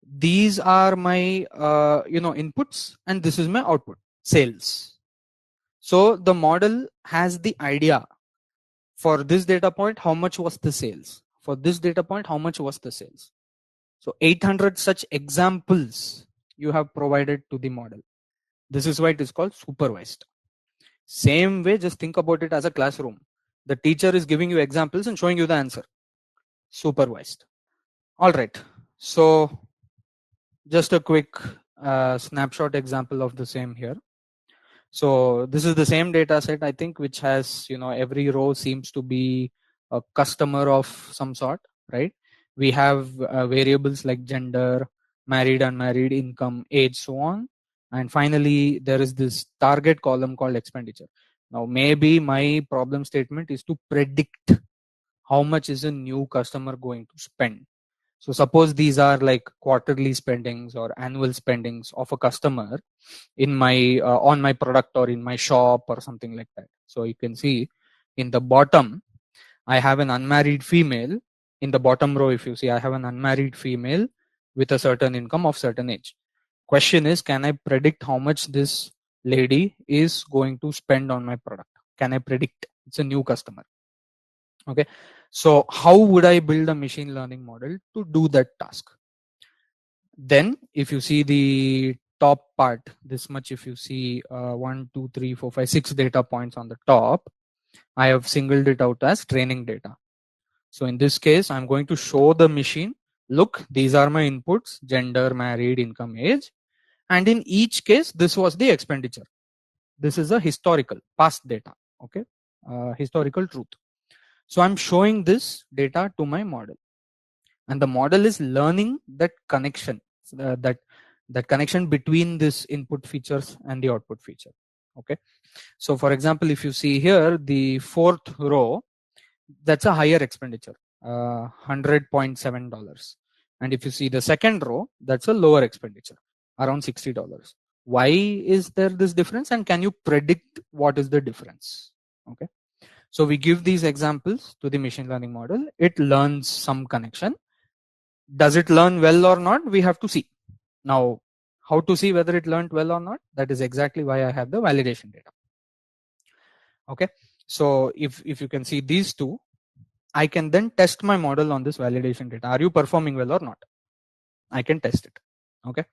these are my inputs and this is my output, sales. So the model has the idea, for this data point how much was the sales, for this data point how much was the sales. So 800 such examples you have provided to the model. This is why it is called supervised. Same way, just think about it as a classroom. The teacher is giving you examples and showing you the answer. Supervised. All right. So just a quick snapshot example of the same here. So this is the same data set, I think, which has, every row seems to be a customer of some sort, right? We have variables like gender, married, unmarried, income, age, so on. And finally, there is this target column called expenditure. Now, maybe my problem statement is to predict how much is a new customer going to spend. So suppose these are like quarterly spendings or annual spendings of a customer in my on my product or in my shop or something like that. So you can see in the bottom, I have an unmarried female. In the bottom row, if you see, I have an unmarried female with a certain income of certain age. Question is, can I predict how much this lady is going to spend on my product? Can I predict? It's a new customer. Okay. So how would I build a machine learning model to do that task? Then if you see the top part, this much, if you see 1 2 3 4 5 6 data points on the top, I have singled it out as training data. So in this case, I'm going to show the machine, look, these are my inputs, gender, married, income, age, and in each case this was the expenditure. This is a historical past data. Okay, historical truth. So I'm showing this data to my model, and the model is learning that connection, that connection between this input features and the output feature. Okay, so for example, if you see here the fourth row, that's a higher expenditure, $100.7, and if you see the second row, that's a lower expenditure, around $60. Why is there this difference, and can you predict what is the difference? Okay, so we give these examples to the machine learning model. It learns some connection. Does it learn well or not? We have to see. Now, how to see whether it learned well or not? That is exactly why I have the validation data. Okay, so if you can see these two, I can then test my model on this validation data. Are you performing well or not? I can test it. Okay,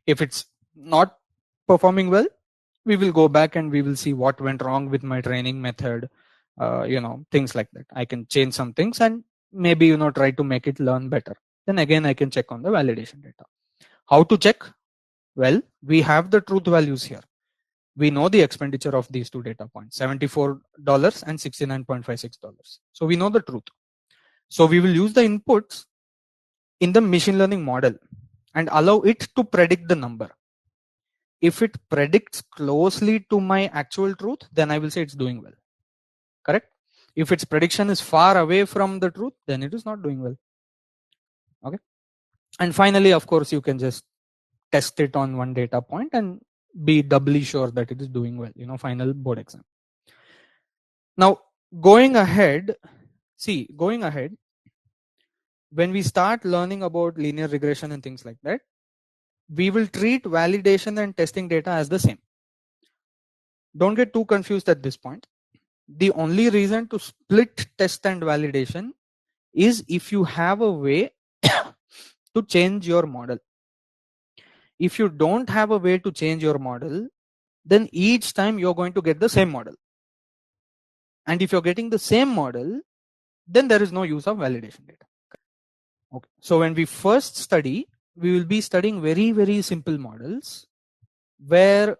if it's not performing well, we will go back and we will see what went wrong with my training method, things like that. I can change some things and maybe try to make it learn better. Then again I can check on the validation data. How to check? Well, we have the truth values here. We know the expenditure of these two data points, $74 and $69.56. So we know the truth. So we will use the inputs in the machine learning model and allow it to predict the number. If it predicts closely to my actual truth, then I will say it's doing well. Correct? If its prediction is far away from the truth, then it is not doing well. Okay. And finally, of course, you can just test it on one data point and be doubly sure that it is doing well, final board exam. Now, going ahead, when we start learning about linear regression and things like that, we will treat validation and testing data as the same. Don't get too confused at this point. The only reason to split test and validation is if you have a way to change your model. If you don't have a way to change your model, then each time you're going to get the same model. And if you're getting the same model, then there is no use of validation data. Okay. So when we first study, we will be studying very, very simple models where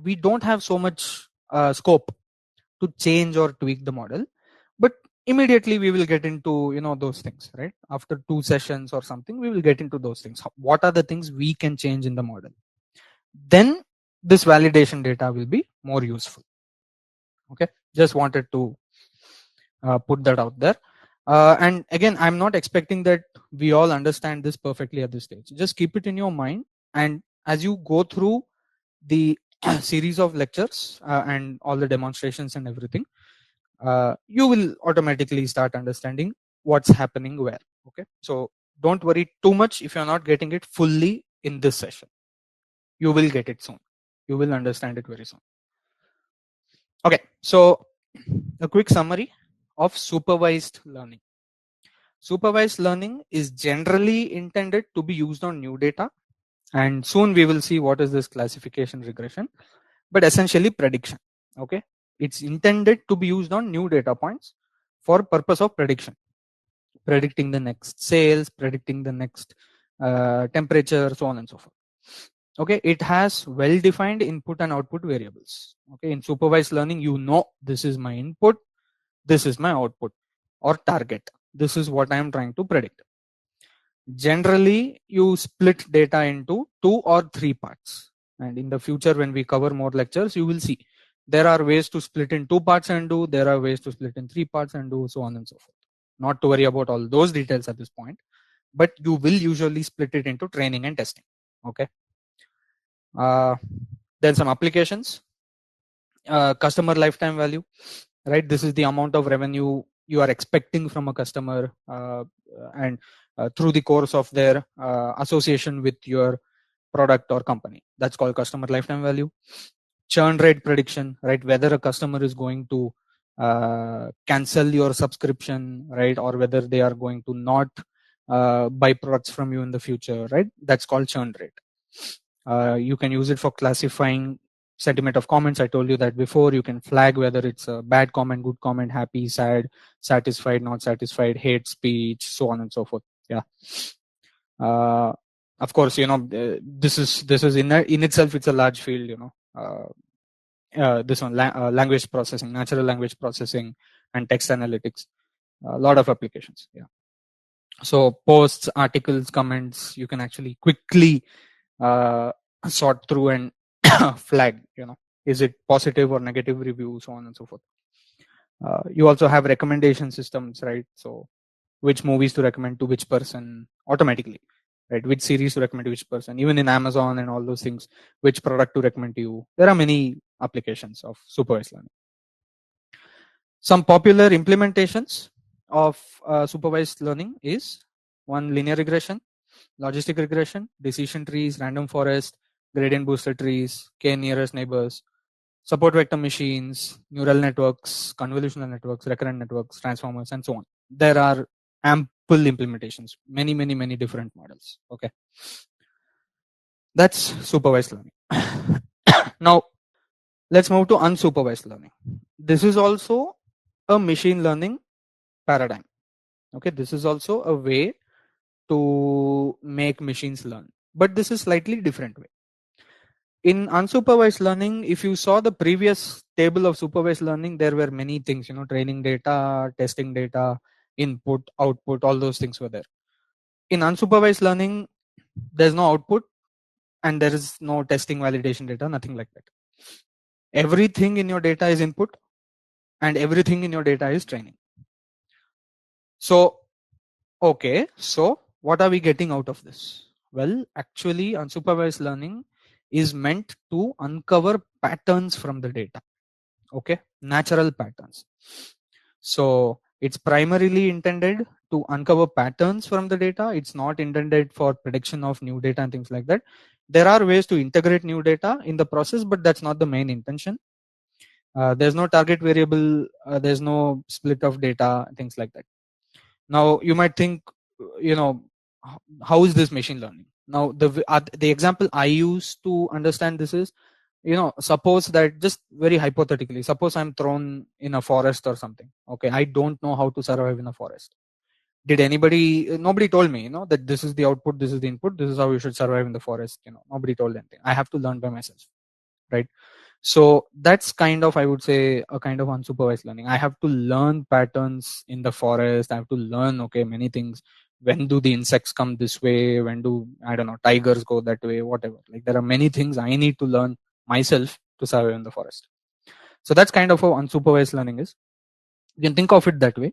we don't have so much scope to change or tweak the model, but immediately we will get into those things, right? After 2 sessions or something, we will get into those things. What are the things we can change in the model? Then this validation data will be more useful. Okay, just wanted to put that out there. And again, I'm not expecting that we all understand this perfectly at this stage. Just keep it in your mind, and as you go through the series of lectures and all the demonstrations and everything, you will automatically start understanding what's happening where. Okay, so don't worry too much if you're not getting it fully in this session. You will get it soon. You will understand it very soon. Okay, so a quick summary of supervised learning. Supervised learning is generally intended to be used on new data, and soon we will see what is this classification regression, but essentially prediction. Okay, it's intended to be used on new data points for purpose of prediction, predicting the next sales, predicting the next temperature, so on and so forth. Okay, it has well-defined input and output variables. Okay, in supervised learning, this is my input, this is my output or target. This is what I am trying to predict. Generally, you split data into 2 or 3 parts. And in the future, when we cover more lectures, you will see there are ways to split in 2 parts and do, there are ways to split in 3 parts and do, so on and so forth. Not to worry about all those details at this point, but you will usually split it into training and testing. Okay. Then some applications. Customer lifetime value, right? This is the amount of revenue you are expecting from a customer and through the course of their association with your product or company. That's called customer lifetime value. Churn rate prediction, right? Whether a customer is going to cancel your subscription, right? Or whether they are going to not buy products from you in the future, right? That's called churn rate. You can use it for classifying sentiment of comments. I told you that before. You can flag whether it's a bad comment, good comment, happy, sad, satisfied, not satisfied, hate speech, so on and so forth. Yeah. Of course, this is in itself, it's a large field. This one, language processing, natural language processing, and text analytics. A lot of applications. Yeah. So posts, articles, comments, you can actually quickly sort through and flag, is it positive or negative review, so on and so forth. You also have recommendation systems, right? So which movies to recommend to which person automatically, right? Which series to recommend to which person, even in Amazon and all those things, which product to recommend to you. There are many applications of supervised learning. Some popular implementations of supervised learning is one, linear regression, logistic regression, decision trees, random forest, gradient booster trees, k nearest neighbors, support vector machines, neural networks, convolutional networks, recurrent networks, transformers, and so on. There are ample implementations, many different models. Okay, that's supervised learning. Now let's move to unsupervised learning. This is also a machine learning paradigm. Okay, this is also a way to make machines learn, but this is slightly different way. In unsupervised learning, if you saw the previous table of supervised learning, there were many things, training data, testing data, input, output, all those things were there. In unsupervised learning, there's no output and there is no testing, validation data, nothing like that. Everything in your data is input and everything in your data is training. So, okay, so what are we getting out of this? Well, actually, unsupervised learning is meant to uncover patterns from the data. Okay, natural patterns. So it's primarily intended to uncover patterns from the data. It's not intended for prediction of new data and things like that. There are ways to integrate new data in the process, but that's not the main intention. There's no target variable, there's no split of data, things like that. Now you might think, you know, how is this machine learning? Now the example I use to understand this is, you know, suppose that, just very hypothetically, suppose I'm thrown in a forest or something. Okay, I don't know how to survive in a forest. Did anybody, nobody told me, you know, that this is the output, this is the input, this is how you should survive in the forest. You know, nobody told anything. I have to learn by myself, right? So that's kind of, I would say, a kind of unsupervised learning. I have to learn patterns in the forest. I have to learn, okay, many things. When do the insects come this way? When do, I don't know, tigers go that way? Whatever. Like, there are many things I need to learn myself to survive in the forest. So that's kind of how unsupervised learning is. You can think of it that way.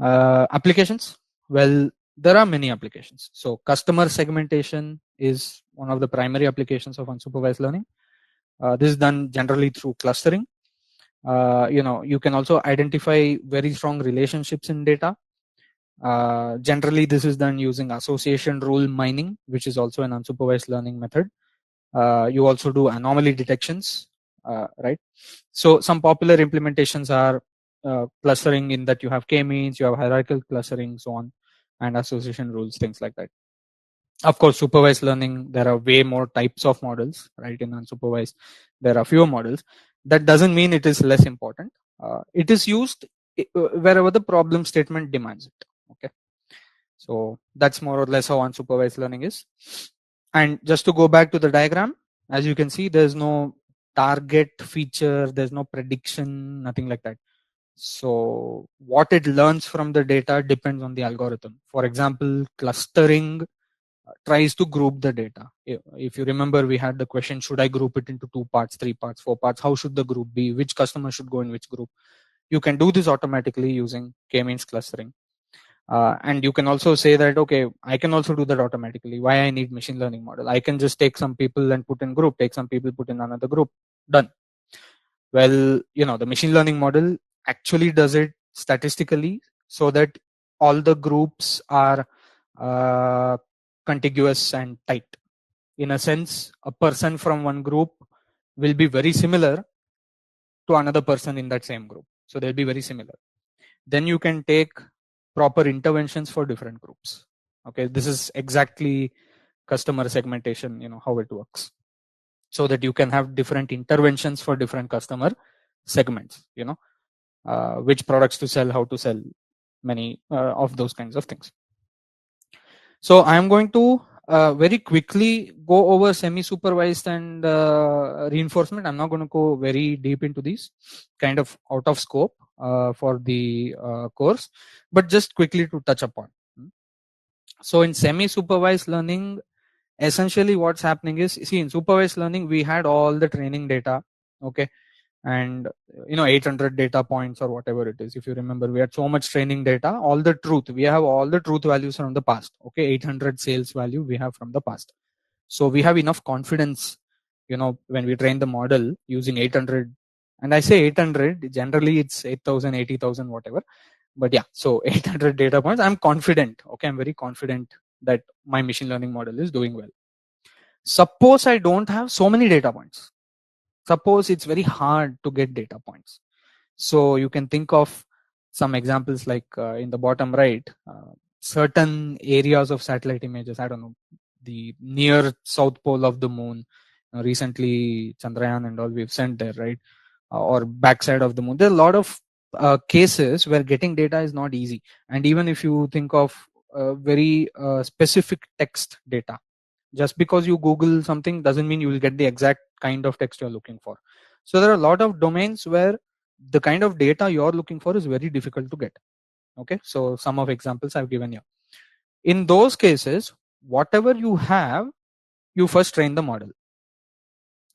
Applications, well, there are many applications. So customer segmentation is one of the primary applications of unsupervised learning. This is done generally through clustering. You know, you can also identify very strong relationships in data. Generally, this is done using association rule mining, which is also an unsupervised learning method. You also do anomaly detections, right? So some popular implementations are clustering, in that you have k-means, you have hierarchical clustering, so on, and association rules, things like that. Of course, supervised learning, there are way more types of models, right? In unsupervised, there are fewer models. That doesn't mean it is less important. It is used wherever the problem statement demands it. Okay, so that's more or less how unsupervised learning is. And just to go back to the diagram, as you can see, there's no target feature, there's no prediction, nothing like that. So what it learns from the data depends on the algorithm. For example, clustering tries to group the data. If you remember, we had the question, should I group it into 2 parts, 3 parts, 4 parts? How should the group be? Which customer should go in which group? You can do this automatically using k-means clustering. And you can also say that, okay, I can also do that automatically. Why I need machine learning model? I can just take some people and put in group, take some people, put in another group, done. Well, you know, the machine learning model actually does it statistically, so that all the groups are uh, contiguous and tight. In a sense, a person from one group will be very similar to another person in that same group. So they'll be very similar. Then you can take proper interventions for different groups. Okay, this is exactly customer segmentation, you know, how it works. So that you can have different interventions for different customer segments, you know, which products to sell, how to sell, many of those kinds of things. So I am going to very quickly go over semi-supervised and reinforcement. I'm not going to go very deep into these, kind of out of scope for the course, but just quickly to touch upon. So in semi-supervised learning, essentially what's happening is, see, in supervised learning, we had all the training data, okay, and you know, 800 data points or whatever it is. If you remember, we had so much training data, all the truth, we have all the truth values from the past. Okay, 800 sales value we have from the past. So we have enough confidence, you know, when we train the model using 800. And I say 800, generally it's 8,000, 80,000, whatever. But yeah, so 800 data points, I'm confident. Okay, I'm very confident that my machine learning model is doing well. Suppose I don't have so many data points. Suppose it's very hard to get data points. So you can think of some examples like in the bottom right, certain areas of satellite images. I don't know, the near south pole of the moon. Recently, Chandrayaan and all we've sent there, right? Or backside of the moon. There are a lot of cases where getting data is not easy. And even if you think of very specific text data, just because you Google something doesn't mean you will get the exact kind of text you're looking for. So there are a lot of domains where the kind of data you're looking for is very difficult to get. Okay, so some of examples I've given you. In those cases, whatever you have, you first train the model.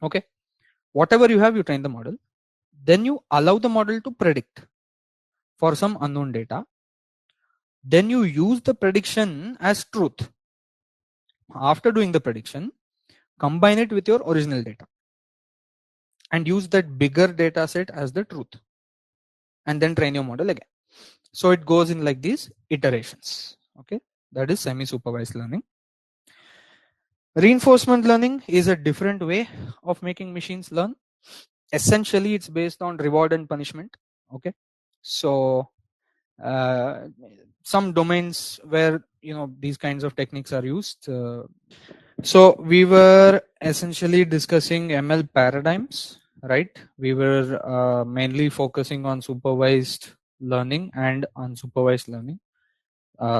Okay, whatever you have, you train the model. Then you allow the model to predict for some unknown data. Then you use the prediction as truth. After doing the prediction, combine it with your original data and use that bigger data set as the truth, and then train your model again. So it goes in like these iterations. Okay, that is semi-supervised learning. Reinforcement learning is a different way of making machines learn. essentially it's based on reward and punishment. Okay, so uh, some domains where these kinds of techniques are used. So we were essentially discussing ML paradigms, right? We were mainly focusing on supervised learning and unsupervised learning.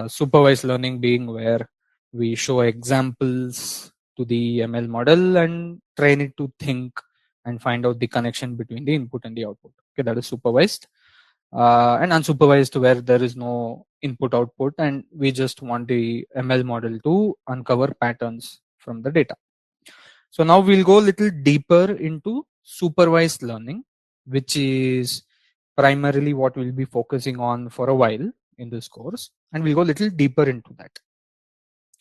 Supervised learning being where we show examples to the ML model and train it to think and find out the connection between the input and the output. Okay, that is supervised. And unsupervised where there is no input output and we just want the ML model to uncover patterns from the data. So now we'll go a little deeper into supervised learning, which is primarily what we'll be focusing on for a while in this course, and we'll go a little deeper into that.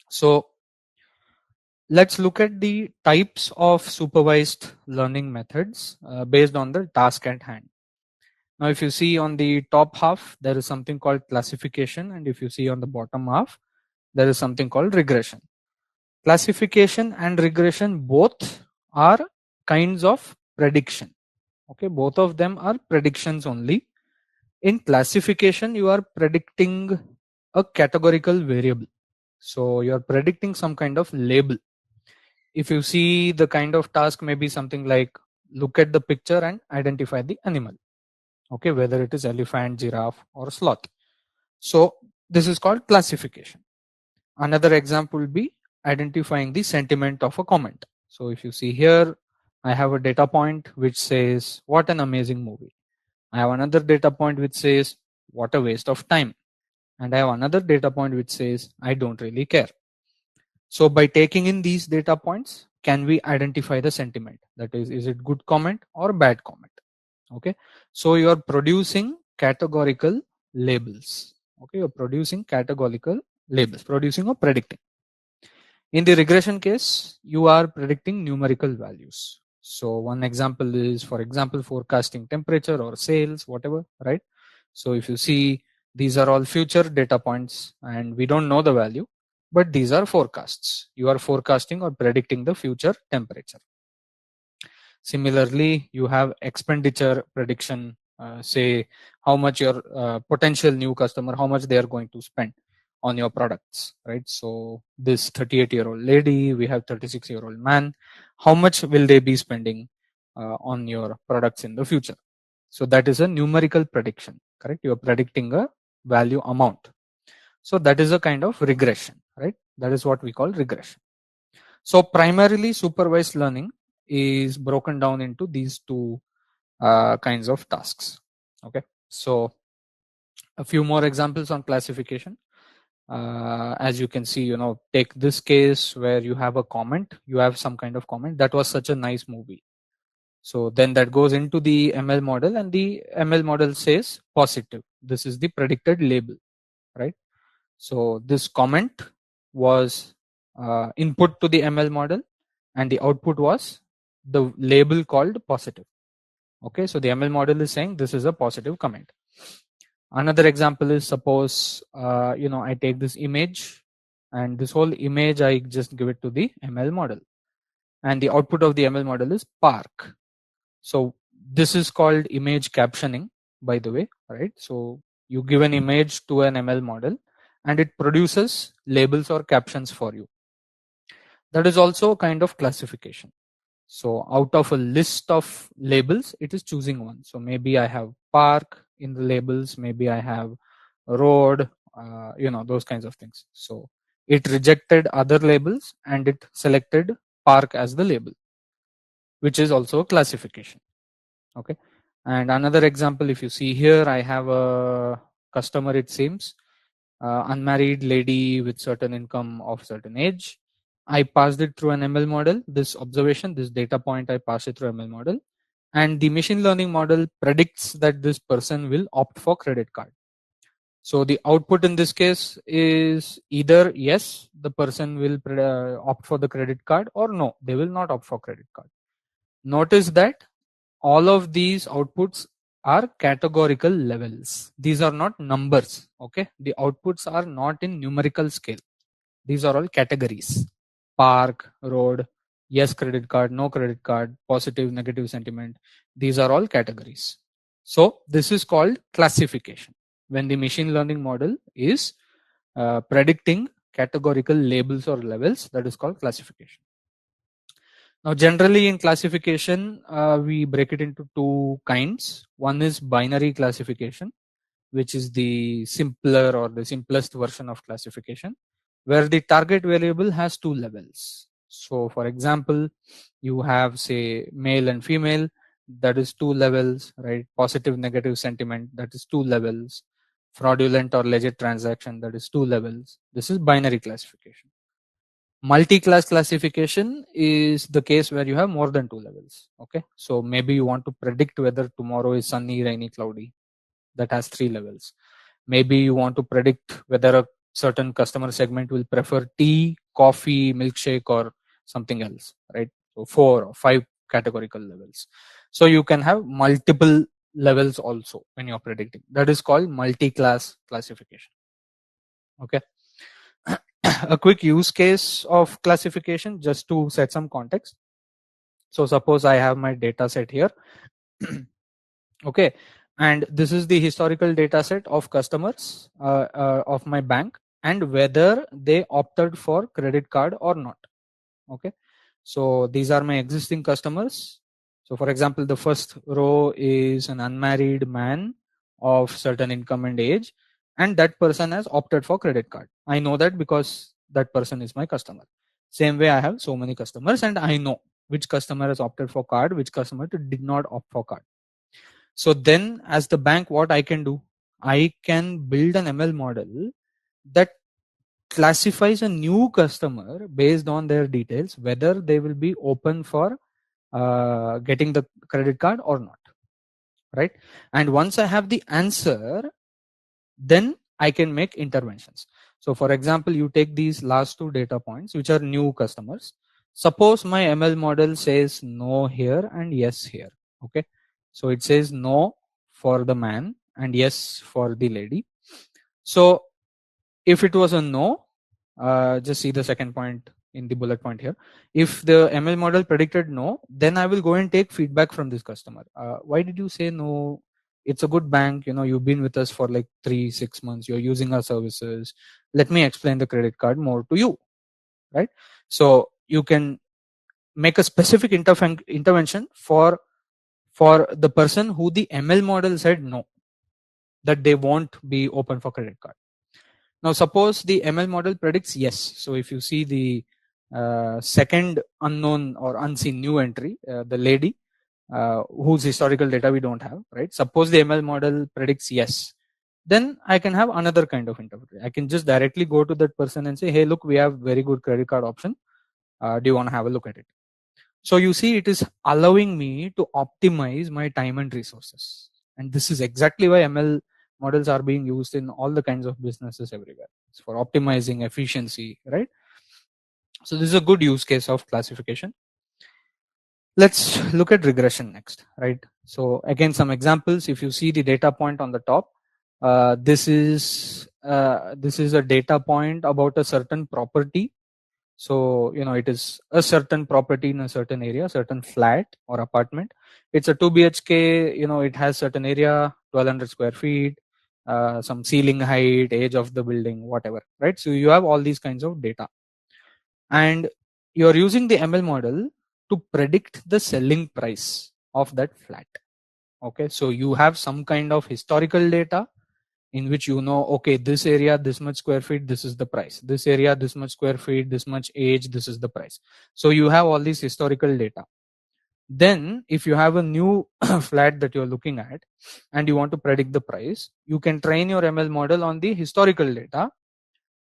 So let's look at the types of supervised learning methods based on the task at hand. Now, if you see on the top half, there is something called classification, and if you see on the bottom half, there is something called regression. Classification and regression both are kinds of prediction. Okay, both of them are predictions only. In classification, you are predicting a categorical variable. So you are predicting some kind of label. If you see the kind of task, maybe something like look at the picture and identify the animal. Okay, whether it is elephant, giraffe, or sloth. So this is called classification. Another example will be identifying the sentiment of a comment. So if you see here, I have a data point which says, what an amazing movie. I have another data point which says, what a waste of time. And I have another data point which says, I don't really care. So by taking in these data points, can we identify the sentiment? That is it good comment or bad comment? Okay. So you are producing categorical labels. Okay. You're producing categorical labels, producing or predicting. In the regression case, you are predicting numerical values. So one example is, for example, forecasting temperature or sales, whatever, right? So if you see, these are all future data points and we don't know the value, but these are forecasts. You are forecasting or predicting the future temperature. Similarly, you have expenditure prediction, say how much your potential new customer, how much they are going to spend on your products, right? So this 38-year-old lady, we have 36-year-old man, how much will they be spending on your products in the future? So that is a numerical prediction, correct? You are predicting a value amount. So that is a kind of regression, right? That is what we call regression. So primarily supervised learning is broken down into these two kinds of tasks. Okay, so a few more examples on classification. As you can see, take this case where you have a comment, you have some kind of comment, that was such a nice movie. So then that goes into the ML model and the ML model says positive. This is the predicted label, right? So this comment was input to the ML model and the output was the label called positive. Okay, so the ML model is saying this is a positive comment. Another example is, suppose I take this image and this whole image I just give it to the ML model and the output of the ML model is park. So this is called image captioning, by the way, right? So you give an image to an ML model and it produces labels or captions for you. That is also a kind of classification. So out of a list of labels, it is choosing one. So maybe I have park in the labels, maybe I have road, those kinds of things. So it rejected other labels and it selected park as the label, which is also a classification. Okay. And another example, if you see here, I have a customer, it seems, unmarried lady with certain income of certain age. I passed it through an ML model, this observation, this data point, I passed it through ML model. And the machine learning model predicts that this person will opt for credit card. So the output in this case is either yes, the person will opt for the credit card, or no, they will not opt for credit card. Notice that all of these outputs are categorical levels. These are not numbers. Okay, the outputs are not in numerical scale. These are all categories: park, road, yes credit card, no credit card, positive, negative sentiment. These are all categories. So this is called classification. When the machine learning model is predicting categorical labels or levels, that is called classification. Now, generally in classification, we break it into two kinds. One is binary classification, which is the simpler or the simplest version of classification, where the target variable has two levels. So for example, you have say male and female, that is two levels, right? Positive, negative sentiment, that is two levels. Fraudulent or legit transaction, that is two levels. This is binary classification. Multi-class classification is the case where you have more than two levels. Okay, so maybe you want to predict whether tomorrow is sunny, rainy, cloudy. That has three levels. Maybe you want to predict whether a certain customer segment will prefer tea, coffee, milkshake, or something else, right? So 4 or 5 categorical levels. So you can have multiple levels also when you're predicting. That is called multi-class classification. Okay. A quick use case of classification just to set some context. So suppose I have my data set here. Okay, and this is the historical data set of customers of my bank and whether they opted for credit card or not. Okay, so these are my existing customers. So for example, the first row is an unmarried man of certain income and age, and that person has opted for credit card. I know that because that person is my customer. Same way, I have so many customers and I know which customer has opted for card, which customer did not opt for card. So then as the bank, what I can do, I can build an ML model that classifies a new customer based on their details, whether they will be open for getting the credit card or not, right? And once I have the answer, then I can make interventions. So for example, you take these last two data points, which are new customers. Suppose my ML model says no here and yes here. Okay, so it says no for the man and yes for the lady. So if it was a no, just see the second point in the bullet point here. If the ML model predicted no, then I will go and take feedback from this customer. Why did you say no? It's a good bank, you've been with us for like 3-6 months, you're using our services. Let me explain the credit card more to you, right? So you can make a specific intervention for the person who the ML model said no, that they won't be open for credit card. Now suppose the ML model predicts yes. So if you see the second unknown or unseen new entry, the lady whose historical data we don't have, right? Suppose the ML model predicts yes, then I can have another kind of interpretation. I can just directly go to that person and say, hey, look, we have very good credit card option. Do you want to have a look at it? So you see, it is allowing me to optimize my time and resources. And this is exactly why ML models are being used in all the kinds of businesses everywhere. It's for optimizing efficiency, right? So this is a good use case of classification. Let's look at regression next, right? So again, some examples. If you see the data point on the top, this is a data point about a certain property. So it is a certain property in a certain area, certain flat or apartment. It's a 2 BHK. It has certain area, 1200 square feet, some ceiling height, age of the building, whatever, right? So you have all these kinds of data, and you're using the ML model to predict the selling price of that flat. Okay, so you have some kind of historical data in which okay, this area this much square feet, this is the price. This area this much square feet, this much age, this is the price. So you have all these historical data. Then if you have a new flat that you're looking at and you want to predict the price, you can train your ML model on the historical data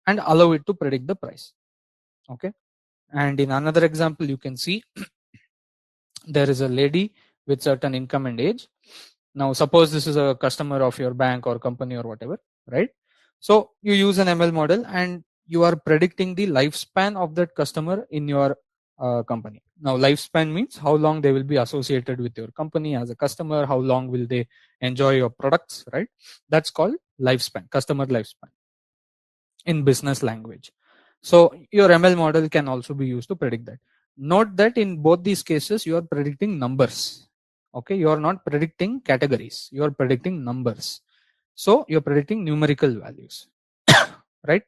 and allow it to predict the price. Okay, and in another example, you can see there is a lady with certain income and age. Now suppose this is a customer of your bank or company or whatever, right? So you use an ML model and you are predicting the lifespan of that customer in your company. Now lifespan means how long they will be associated with your company as a customer, how long will they enjoy your products, right? That's called lifespan, customer lifespan in business language. So your ML model can also be used to predict that. Note that in both these cases, you are predicting numbers. Okay, you are not predicting categories. You are predicting numbers. So you're predicting numerical values, right?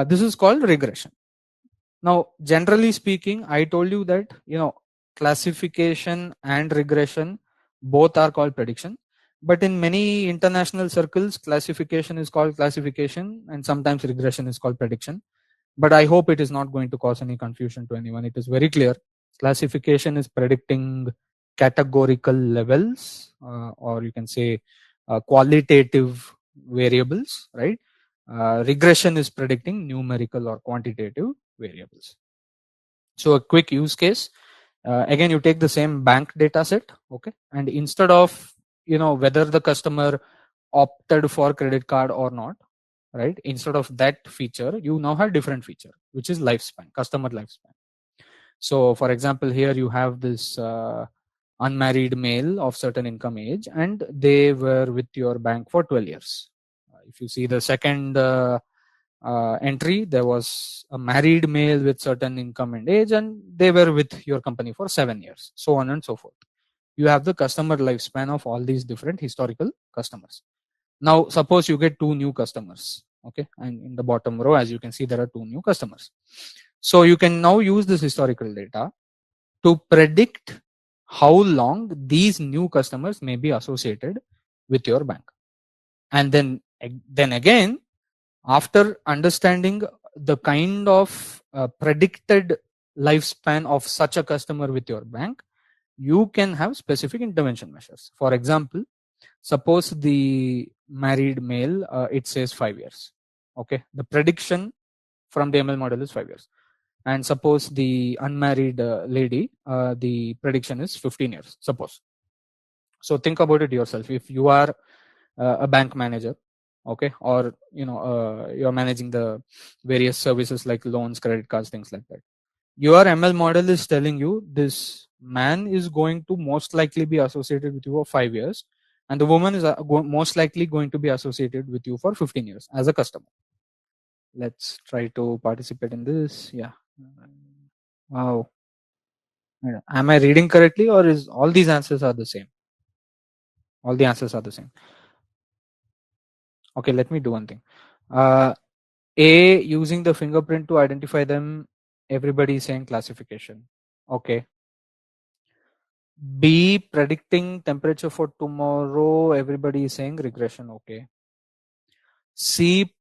This is called regression. Now, generally speaking, I told you that, classification and regression both are called prediction. But in many international circles, classification is called classification and sometimes regression is called prediction. But I hope it is not going to cause any confusion to anyone. It is very clear. Classification is predicting categorical levels, or you can say qualitative variables, right? Regression is predicting numerical or quantitative variables. So a quick use case, again, you take the same bank data set, okay, and instead of whether the customer opted for credit card or not, right, instead of that feature, you now have different feature, which is lifespan, customer lifespan. So for example, here you have this unmarried male of certain income age, and they were with your bank for 12 years. If you see the second entry, there was a married male with certain income and age, and they were with your company for 7 years, so on and so forth. You have the customer lifespan of all these different historical customers. Now suppose you get two new customers, okay, and in the bottom row, as you can see, there are two new customers. So you can now use this historical data to predict how long these new customers may be associated with your bank. And then again, after understanding the kind of predicted lifespan of such a customer with your bank, you can have specific intervention measures. For example, suppose the married male, it says 5 years, okay, the prediction from the ML model is 5 years. And suppose the unmarried lady, the prediction is 15 years, suppose. So think about it yourself. If you are a bank manager, okay, or you're managing the various services like loans, credit cards, things like that, your ML model is telling you this man is going to most likely be associated with you for 5 years, and the woman is most likely going to be associated with you for 15 years as a customer. Let's try to participate in this. Yeah. Wow. Am I reading correctly, or is all these answers are the same? All the answers are the same. Okay, let me do one thing. A, using the fingerprint to identify them, everybody is saying classification. Okay. B, predicting temperature for tomorrow, everybody is saying regression. Okay. C,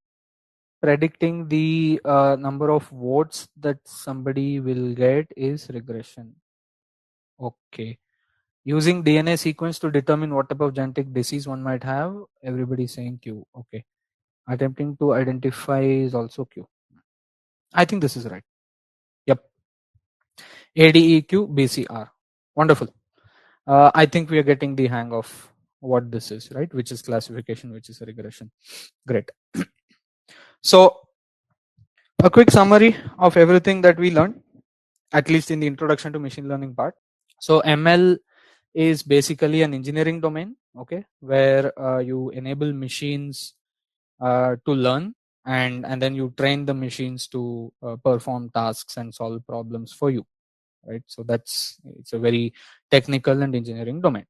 predicting the number of votes that somebody will get is regression. Okay. Using DNA sequence to determine what type of genetic disease one might have, everybody is saying Q. Okay. Attempting to identify is also Q. I think this is right. Yep. ADEQ, BCR. Wonderful. I think we are getting the hang of what this is, right? Which is classification, which is regression. Great. So a quick summary of everything that we learned, at least in the introduction to machine learning part. So ML is basically an engineering domain, okay, where you enable machines to learn, and then you train the machines to perform tasks and solve problems for you, right? So it's a very technical and engineering domain.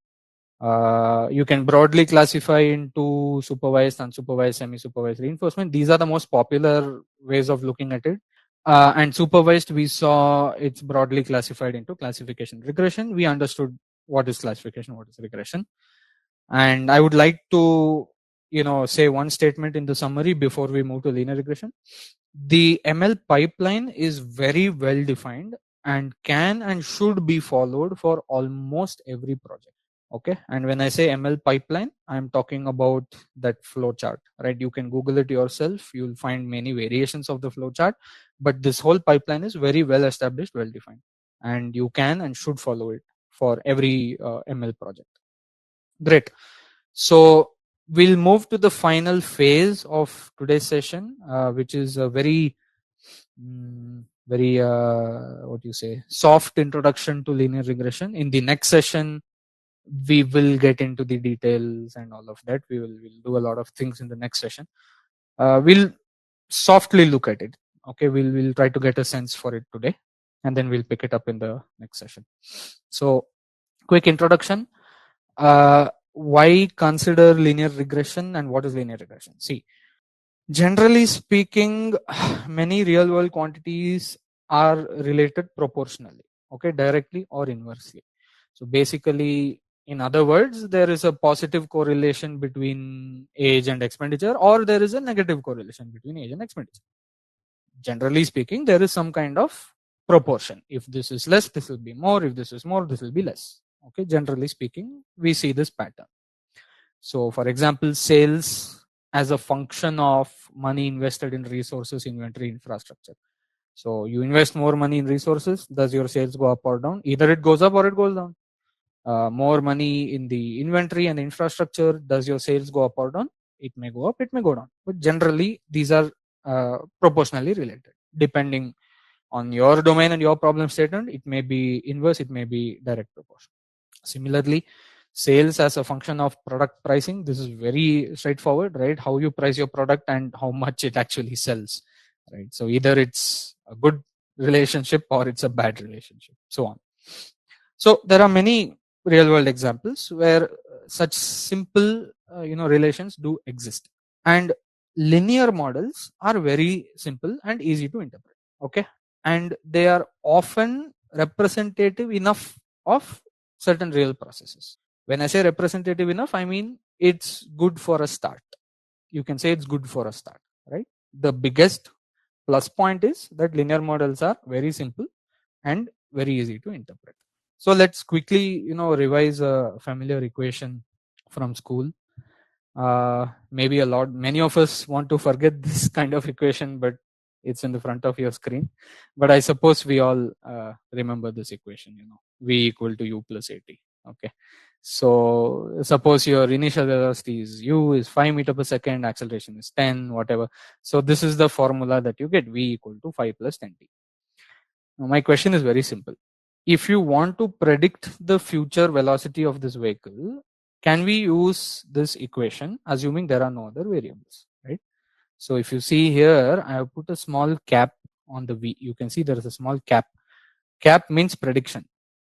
You can broadly classify into supervised, unsupervised, semi-supervised reinforcement. These are the most popular ways of looking at it. And supervised, we saw it's broadly classified into classification. Regression, we understood what is classification, what is regression. And I would like to say one statement in the summary before we move to linear regression. The ML pipeline is very well defined and can and should be followed for almost every project. Okay, and when I say ML pipeline, I'm talking about that flow chart, right? You can Google it yourself. You'll find many variations of the flow chart, but this whole pipeline is very well established, well defined, and you can and should follow it for every ML project. Great. So we'll move to the final phase of today's session, which is a very what do you say, soft introduction to linear regression. In the next session, we will get into the details and all of that. We'll do a lot of things in the next session. We'll softly look at it. Okay, we'll try to get a sense for it today. and then we'll pick it up in the next session. So, quick introduction. Why consider linear regression and what is linear regression? See, generally speaking, many real world quantities are related proportionally, okay, directly or inversely. So basically, in other words, there is a positive correlation between age and expenditure, or there is a negative correlation between age and expenditure. Generally speaking, there is some kind of proportion. If this is less, this will be more. If this is more, this will be less. Okay, generally speaking, we see this pattern. So, for example, sales as a function of money invested in resources, inventory, infrastructure. So, you invest more money in resources, does your sales go up or down? Either it goes up or it goes down. More money in the inventory and infrastructure, does your sales go up or down? It may go up, it may go down. But generally, these are proportionally related. Depending on your domain and your problem statement, it may be inverse, it may be direct proportion. Similarly, sales as a function of product pricing, this is very straightforward, right? How you price your product and how much it actually sells, right? So either it's a good relationship or it's a bad relationship, so on. So there are many real world examples where such simple relations do exist, and linear models are very simple and easy to interpret, okay, and they are often representative enough of certain real processes. When I say representative enough, I mean it's good for a start. You can say it's good for a start, right? The biggest plus point is that linear models are very simple and very easy to interpret. So let's quickly, revise a familiar equation from school. Maybe many of us want to forget this kind of equation, but it's in the front of your screen. But I suppose we all remember this equation, v equal to u plus at. Okay. So suppose your initial velocity is u is 5 meter per second, acceleration is 10, whatever. So this is the formula that you get, v equal to 5 plus 10t. Now my question is very simple. If you want to predict the future velocity of this vehicle, can we use this equation assuming there are no other variables, right? So if you see here, I have put a small cap on the v. You can see there is a small cap. Cap means prediction.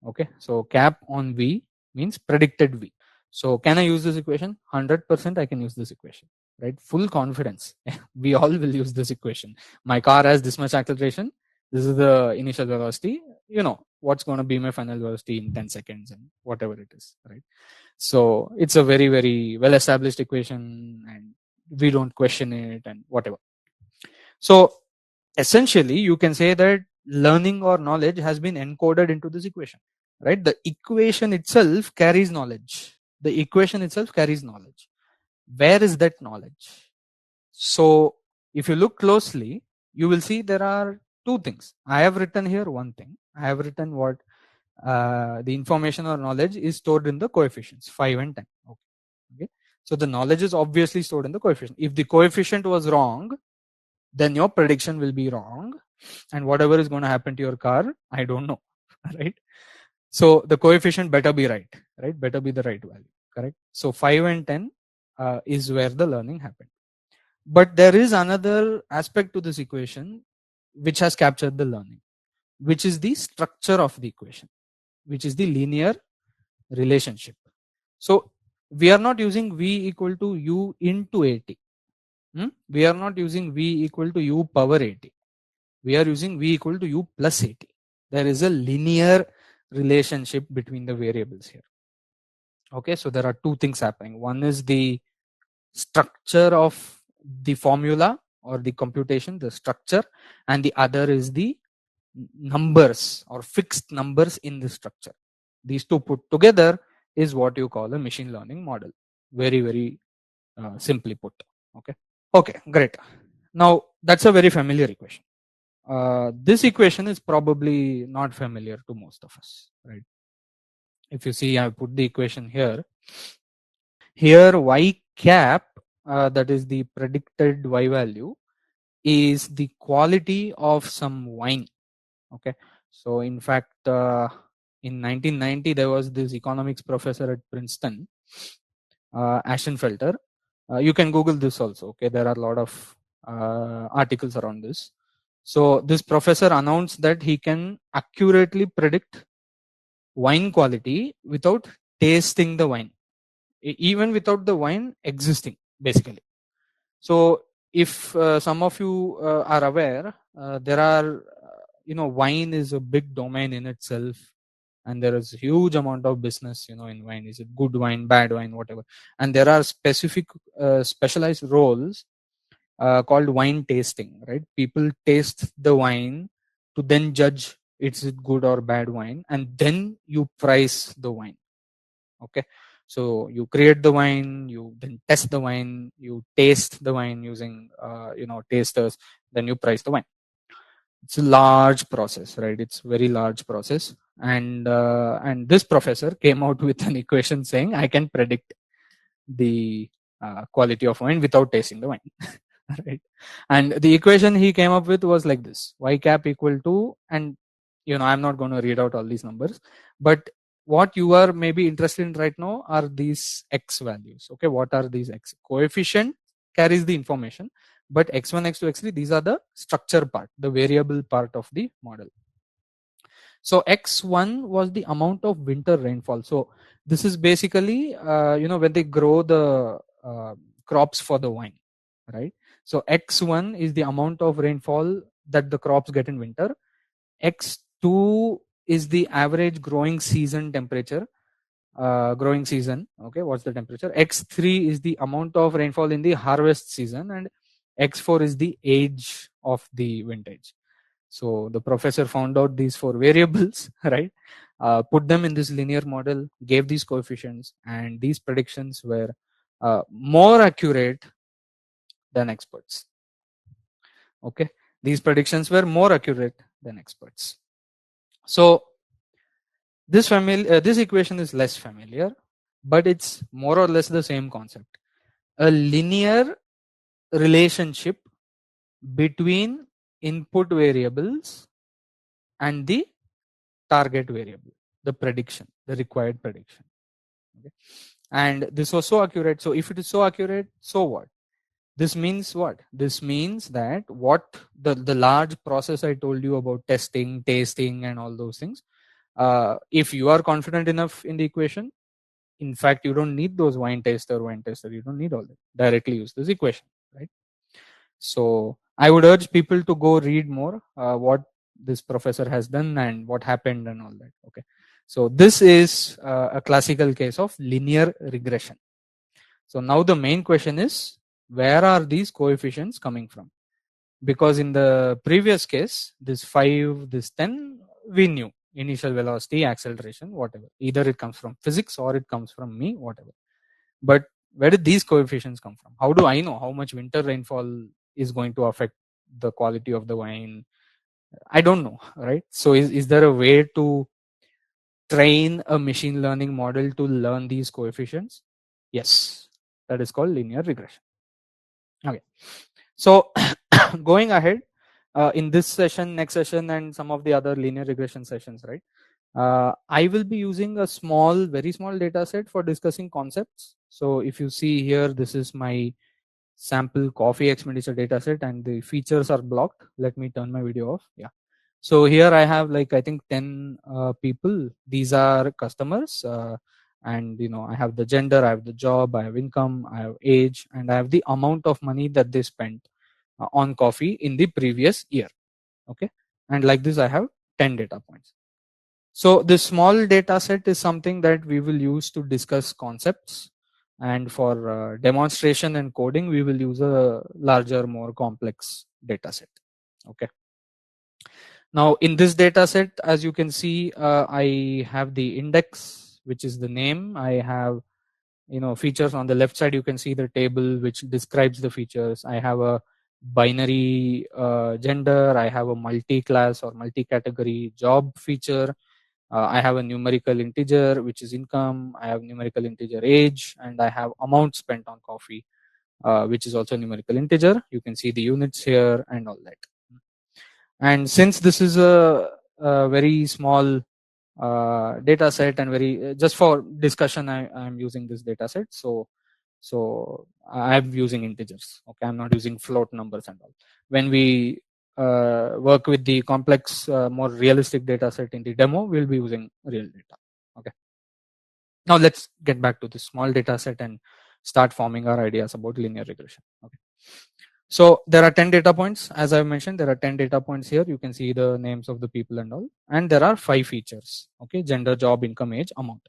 Okay, so cap on v means predicted v. So can I use this equation? 100% I can use this equation, right? Full confidence. We all will use this equation. My car has this much acceleration. This is the initial velocity. You know what's going to be my final velocity in 10 seconds and whatever it is, right? So it's a very, very well established equation and we don't question it and whatever. So essentially, you can say that learning or knowledge has been encoded into this equation, right? The equation itself carries knowledge. The equation itself carries knowledge. Where is that knowledge? So if you look closely, you will see there are two things. I have written here one thing. I have written what the information or knowledge is stored in the coefficients 5 and 10. Okay. So the knowledge is obviously stored in the coefficient. If the coefficient was wrong, then your prediction will be wrong, and whatever is going to happen to your car, I don't know. Right? So the coefficient better be right? Better be the right value. Correct? So 5 and 10 is where the learning happened. But there is another aspect to this equation which has captured the learning, which is the structure of the equation, which is the linear relationship. So we are not using v equal to u into at. We are not using v equal to u power at. We are using v equal to u plus at. There is a linear relationship between the variables here. Okay, so there are two things happening. One is the structure of the formula or the computation, the structure, and the other is the numbers or fixed numbers in the structure. These two put together is what you call a machine learning model. Very, very simply put. Okay, great. Now that's a very familiar equation. This equation is probably not familiar to most of us, right? If you see, I put the equation here. Here, y cap, that is the predicted y value, is the quality of some wine. Okay, so in fact, in 1990, there was this economics professor at Princeton, Ashenfelter. You can Google this also. Okay, there are a lot of articles around this. So this professor announced that he can accurately predict wine quality without tasting the wine, even without the wine existing, basically. So if some of you are aware, there are, wine is a big domain in itself, and there is a huge amount of business, in wine. Is it good wine, bad wine, whatever? And there are specific, specialized roles called wine tasting, right? People taste the wine to then judge it's it good or bad wine, and then you price the wine. Okay, so you create the wine, you then test the wine, you taste the wine using tasters, then you price the wine. It's a large process, right? It's very large process. And this professor came out with an equation saying I can predict the quality of wine without tasting the wine. Right? And the equation he came up with was like this: y cap equal to, and I'm not going to read out all these numbers, but what you are maybe interested in right now are these x values. Okay, what are these x? Coefficient carries the information, but x1, x2, x3, these are the structure part, the variable part of the model. So x1 was the amount of winter rainfall. So this is basically when they grow the crops for the wine, right? So x1 is the amount of rainfall that the crops get in winter. X2 is the average growing season temperature. Growing season, okay, what's the temperature? X3 is the amount of rainfall in the harvest season, and x4 is the age of the vintage. So the professor found out these four variables, right? Put them in this linear model, gave these coefficients, and these predictions were more accurate than experts. Okay, these predictions were more accurate than experts. So this equation is less familiar, but it's more or less the same concept. A linear relationship between input variables and the target variable, the prediction, the required prediction. Okay? And this was so accurate. So if it is so accurate, so what? This means what? This means that what the large process I told you about, testing, tasting, and all those things, if you are confident enough in the equation, in fact, you don't need those wine taster, you don't need all that. Directly use this equation, right? So I would urge people to go read more what this professor has done and what happened and all that. Okay, so this is a classical case of linear regression. So now the main question is, where are these coefficients coming from? Because in the previous case, this 5, this 10, we knew initial velocity, acceleration, whatever. Either it comes from physics or it comes from me, whatever. But where did these coefficients come from? How do I know how much winter rainfall is going to affect the quality of the wine? I don't know, right? So is there a way to train a machine learning model to learn these coefficients? Yes, that is called linear regression. Okay, so going ahead in this session, next session, and some of the other linear regression sessions, right? I will be using a small, very small data set for discussing concepts. So if you see here, this is my sample coffee expenditure data set, and the features are blocked. Let me turn my video off. Yeah. So here I have, like, I think 10 people. These are customers. And I have the gender, I have the job, I have income, I have age, and I have the amount of money that they spent on coffee in the previous year. Okay. And like this, I have 10 data points. So this small data set is something that we will use to discuss concepts, and for demonstration and coding, we will use a larger, more complex data set. Okay. Now in this data set, as you can see, I have the index, which is the name. I have features on the left side. You can see the table which describes the features. I have a binary gender. I have a multi-class or multi-category job feature. I have a numerical integer, which is income. I have numerical integer age, and I have amount spent on coffee, which is also numerical integer. You can see the units here and all that. And since this is a very small data set and very just for discussion, I'm using this data set. So I'm using integers. Okay, I'm not using float numbers and all. When we work with the complex, more realistic data set in the demo, we'll be using real data. Okay. Now let's get back to this small data set and start forming our ideas about linear regression. Okay. So there are 10 data points. As I mentioned, there are 10 data points here. You can see the names of the people and all. And there are 5 features. Okay. Gender, job, income, age, amount.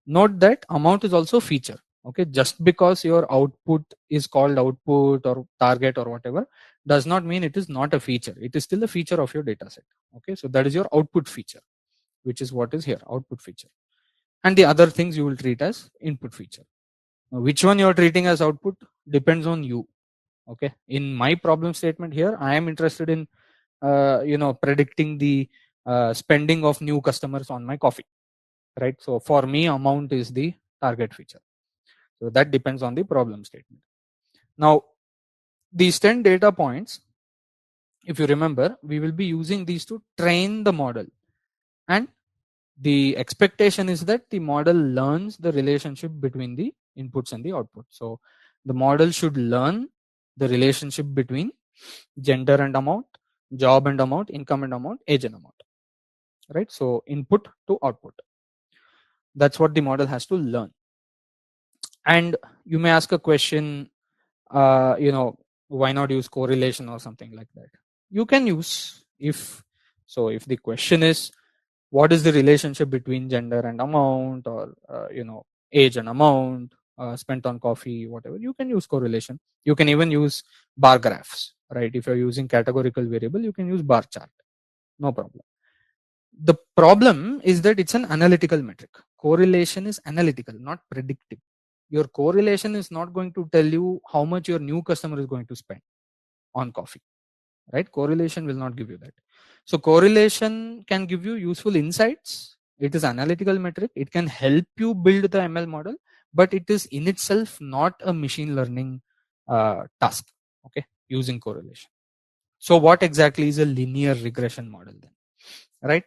Note that amount is also feature. Okay. Just because your output is called output or target or whatever does not mean it is not a feature. It is still a feature of your data set. Okay. So that is your output feature, which is what is here, output feature. And the other things you will treat as input feature. Now, which one you are treating as output depends on you. Okay. In my problem statement here, I am interested in predicting the spending of new customers on my coffee, right? So for me, amount is the target feature. So that depends on the problem statement. Now these 10 data points, if you remember, we will be using these to train the model, and the expectation is that the model learns the relationship between the inputs and the output. So the model should learn the relationship between gender and amount, job and amount, income and amount, age and amount, right? So input to output, that's what the model has to learn. And you may ask a question, why not use correlation or something like that? You can use, if the question is what is the relationship between gender and amount, or age and amount, spent on coffee, whatever, you can use correlation. You can even use bar graphs, right? If you're using categorical variable, you can use bar chart, no problem. The problem is that it's an analytical metric. Correlation is analytical, not predictive. Your correlation is not going to tell you how much your new customer is going to spend on coffee, right? Correlation will not give you that. So correlation can give you useful insights. It is analytical metric. It can help you build the ML model, but it is in itself not a machine learning task, okay, using correlation. So what exactly is a linear regression model then, right?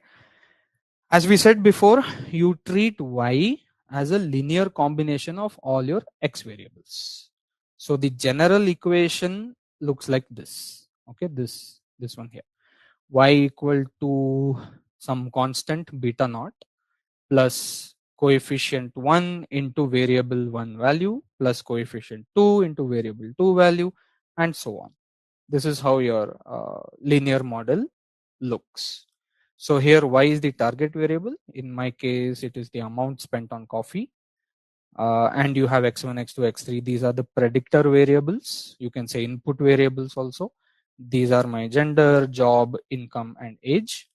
As we said before, you treat y as a linear combination of all your x variables. So the general equation looks like this. Okay, this one here. Y equal to some constant beta naught plus coefficient 1 into variable 1 value plus coefficient 2 into variable 2 value, and so on. This is how your linear model looks. So here y is the target variable. In my case, it is the amount spent on coffee. And you have x1, x2, x3. These are the predictor variables. You can say input variables also. These are my gender, job, income, and age.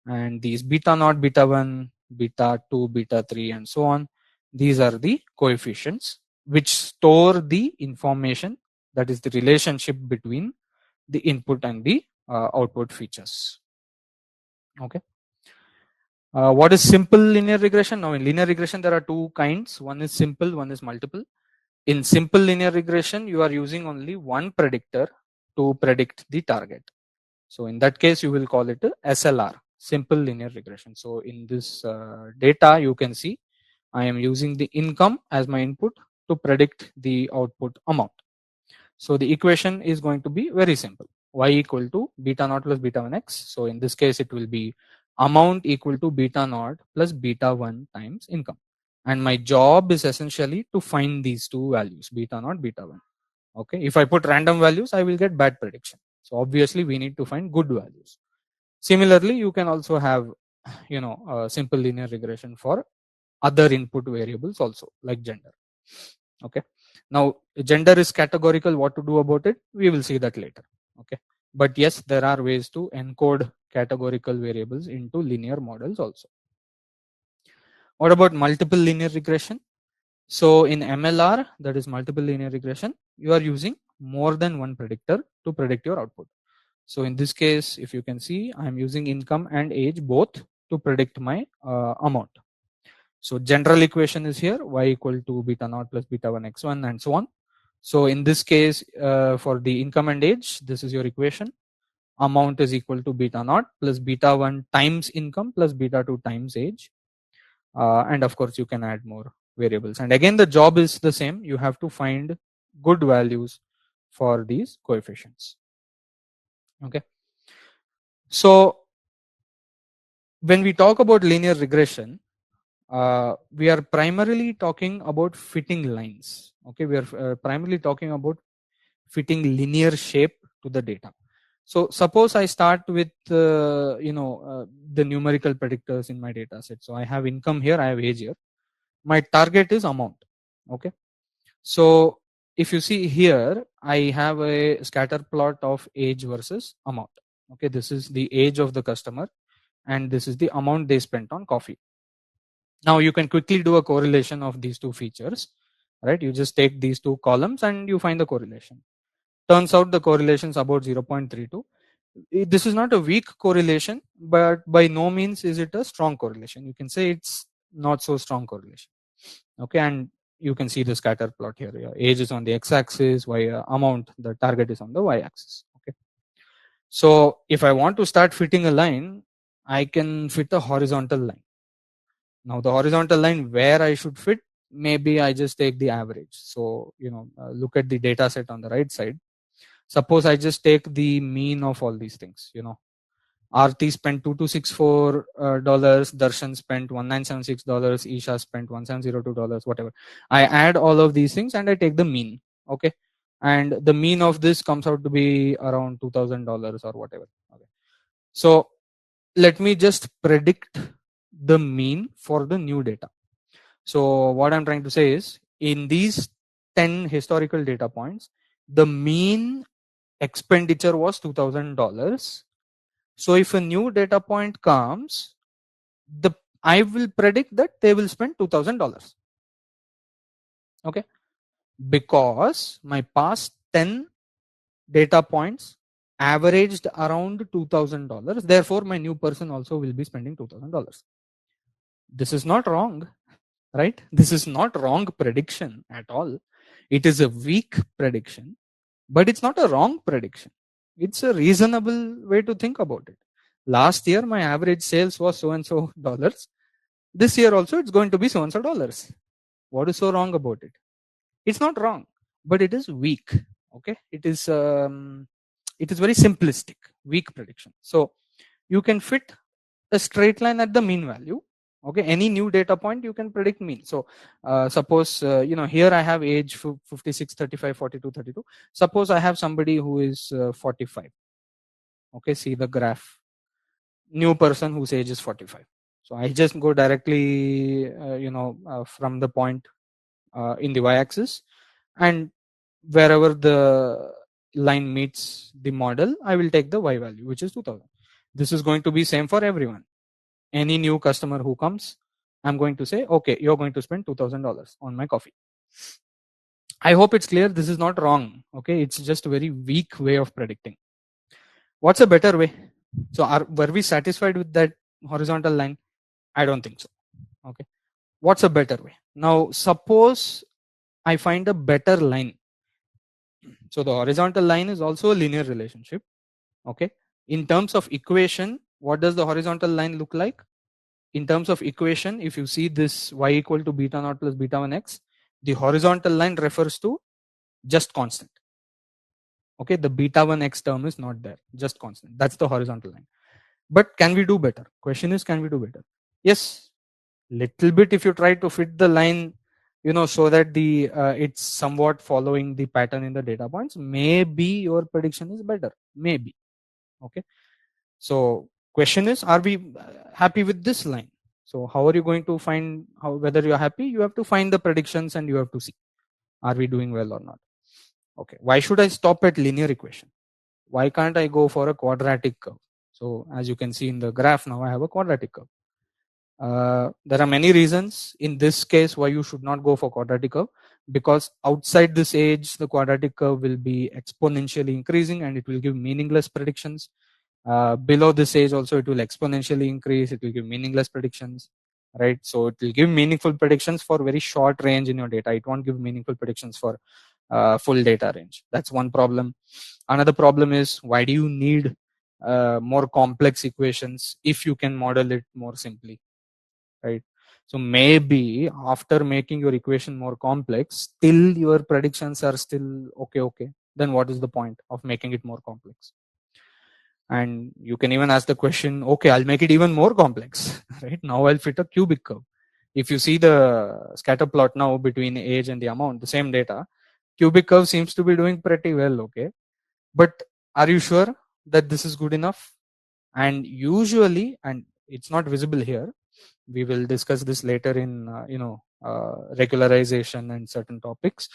And these beta naught, beta 1, beta 2, beta 3, and so on. These are the coefficients which store the information, that is the relationship between the input and the output features. Okay. What is simple linear regression? Now in linear regression, there are two kinds. One is simple, one is multiple. In simple linear regression, you are using only one predictor to predict the target. So in that case, you will call it a SLR, simple linear regression. So in this data, you can see I am using the income as my input to predict the output amount. So the equation is going to be very simple. Y equal to beta naught plus beta 1 x. So in this case, it will be amount equal to beta naught plus beta 1 times income. And my job is essentially to find these two values, beta naught, beta 1. Okay. If I put random values, I will get bad prediction. So obviously we need to find good values. Similarly, you can also have, a simple linear regression for other input variables also, like gender. Okay. Now gender is categorical. What to do about it? We will see that later. Okay. But yes, there are ways to encode categorical variables into linear models also. What about multiple linear regression? So in MLR, that is multiple linear regression, you are using more than one predictor to predict your output. So in this case, if you can see, I'm using income and age both to predict my amount. So general equation is here, y equal to beta naught plus beta 1 x1, and so on. So in this case, for the income and age, this is your equation. Amount is equal to beta naught plus beta 1 times income plus beta 2 times age. And of course, you can add more variables. And again, the job is the same. You have to find good values for these coefficients. Okay. So when we talk about linear regression, we are primarily talking about fitting lines. Okay, we are primarily talking about fitting linear shape to the data. So suppose I start with the numerical predictors in my data set. So I have income here, I have age here. My target is amount. Okay, so if you see here, I have a scatter plot of age versus amount. Okay, this is the age of the customer and this is the amount they spent on coffee. Now you can quickly do a correlation of these two features, right? You just take these two columns and you find the correlation. Turns out the correlation is about 0.32. This is not a weak correlation, but by no means is it a strong correlation. You can say it's not so strong correlation. Okay, and you can see the scatter plot here. Yeah, age is on the x-axis, amount, the target is on the y-axis. Okay, so if I want to start fitting a line, I can fit a horizontal line. Now the horizontal line where I should fit, maybe I just take the average. So look at the data set on the right side. Suppose I just take the mean of all these things. Aarti spent $2264, Darshan spent $1976, Isha spent $1702, whatever. I add all of these things and I take the mean. Okay, and the mean of this comes out to be around $2000 or whatever. Okay, so let me just predict the mean for the new data. So what I'm trying to say is, in these 10 historical data points, the mean expenditure was $2000. So if a new data point comes, I will predict that they will spend $2000. Okay, because my past 10 data points averaged around $2000. Therefore, my new person also will be spending $2000. This is not wrong, right? This is not wrong prediction at all. It is a weak prediction, but it's not a wrong prediction. It's a reasonable way to think about it. Last year, my average sales was so and so dollars. This year also, it's going to be so and so dollars. What is so wrong about it? It's not wrong, but it is weak. Okay, it is very simplistic, weak prediction. So you can fit a straight line at the mean value. Okay, any new data point you can predict mean. So suppose here I have age 56, 35, 42, 32. Suppose I have somebody who is 45. Okay, see the graph. New person whose age is 45. So I just go directly from the point in the y-axis, and wherever the line meets the model, I will take the y value, which is 2000. This is going to be same for everyone. Any new customer who comes, I'm going to say, okay, you're going to spend $2000 on my coffee. I hope it's clear. This is not wrong. Okay, it's just a very weak way of predicting. What's a better way? So were we satisfied with that horizontal line? I don't think so. Okay, what's a better way? Now suppose I find a better line. So the horizontal line is also a linear relationship. Okay, in terms of equation, what does the horizontal line look like? In terms of equation, if you see this y equal to beta naught plus beta 1x, the horizontal line refers to just constant. Okay, the beta 1x term is not there, just constant. That's the horizontal line. But can we do better? Question is, can we do better? Yes, little bit. If you try to fit the line, so that the it's somewhat following the pattern in the data points, maybe your prediction is better. Maybe. Okay, so question is, are we happy with this line? So how are you going to find whether you're happy? You have to find the predictions and you have to see, are we doing well or not? Okay, why should I stop at linear equation? Why can't I go for a quadratic curve? So as you can see in the graph, now I have a quadratic curve. There are many reasons in this case why you should not go for quadratic curve, because outside this age the quadratic curve will be exponentially increasing and it will give meaningless predictions. Below this age also it will exponentially increase, it will give meaningless predictions, right? So it will give meaningful predictions for very short range in your data. It won't give meaningful predictions for full data range. That's one problem. Another problem is, why do you need more complex equations if you can model it more simply, right? So maybe after making your equation more complex, still your predictions are still okay, then what is the point of making it more complex? And you can even ask the question, okay, I'll make it even more complex, right? Now I'll fit a cubic curve. If you see the scatter plot now between age and the amount, the same data, cubic curve seems to be doing pretty well, okay? But are you sure that this is good enough? And usually, and it's not visible here, we will discuss this later in regularization and certain topics.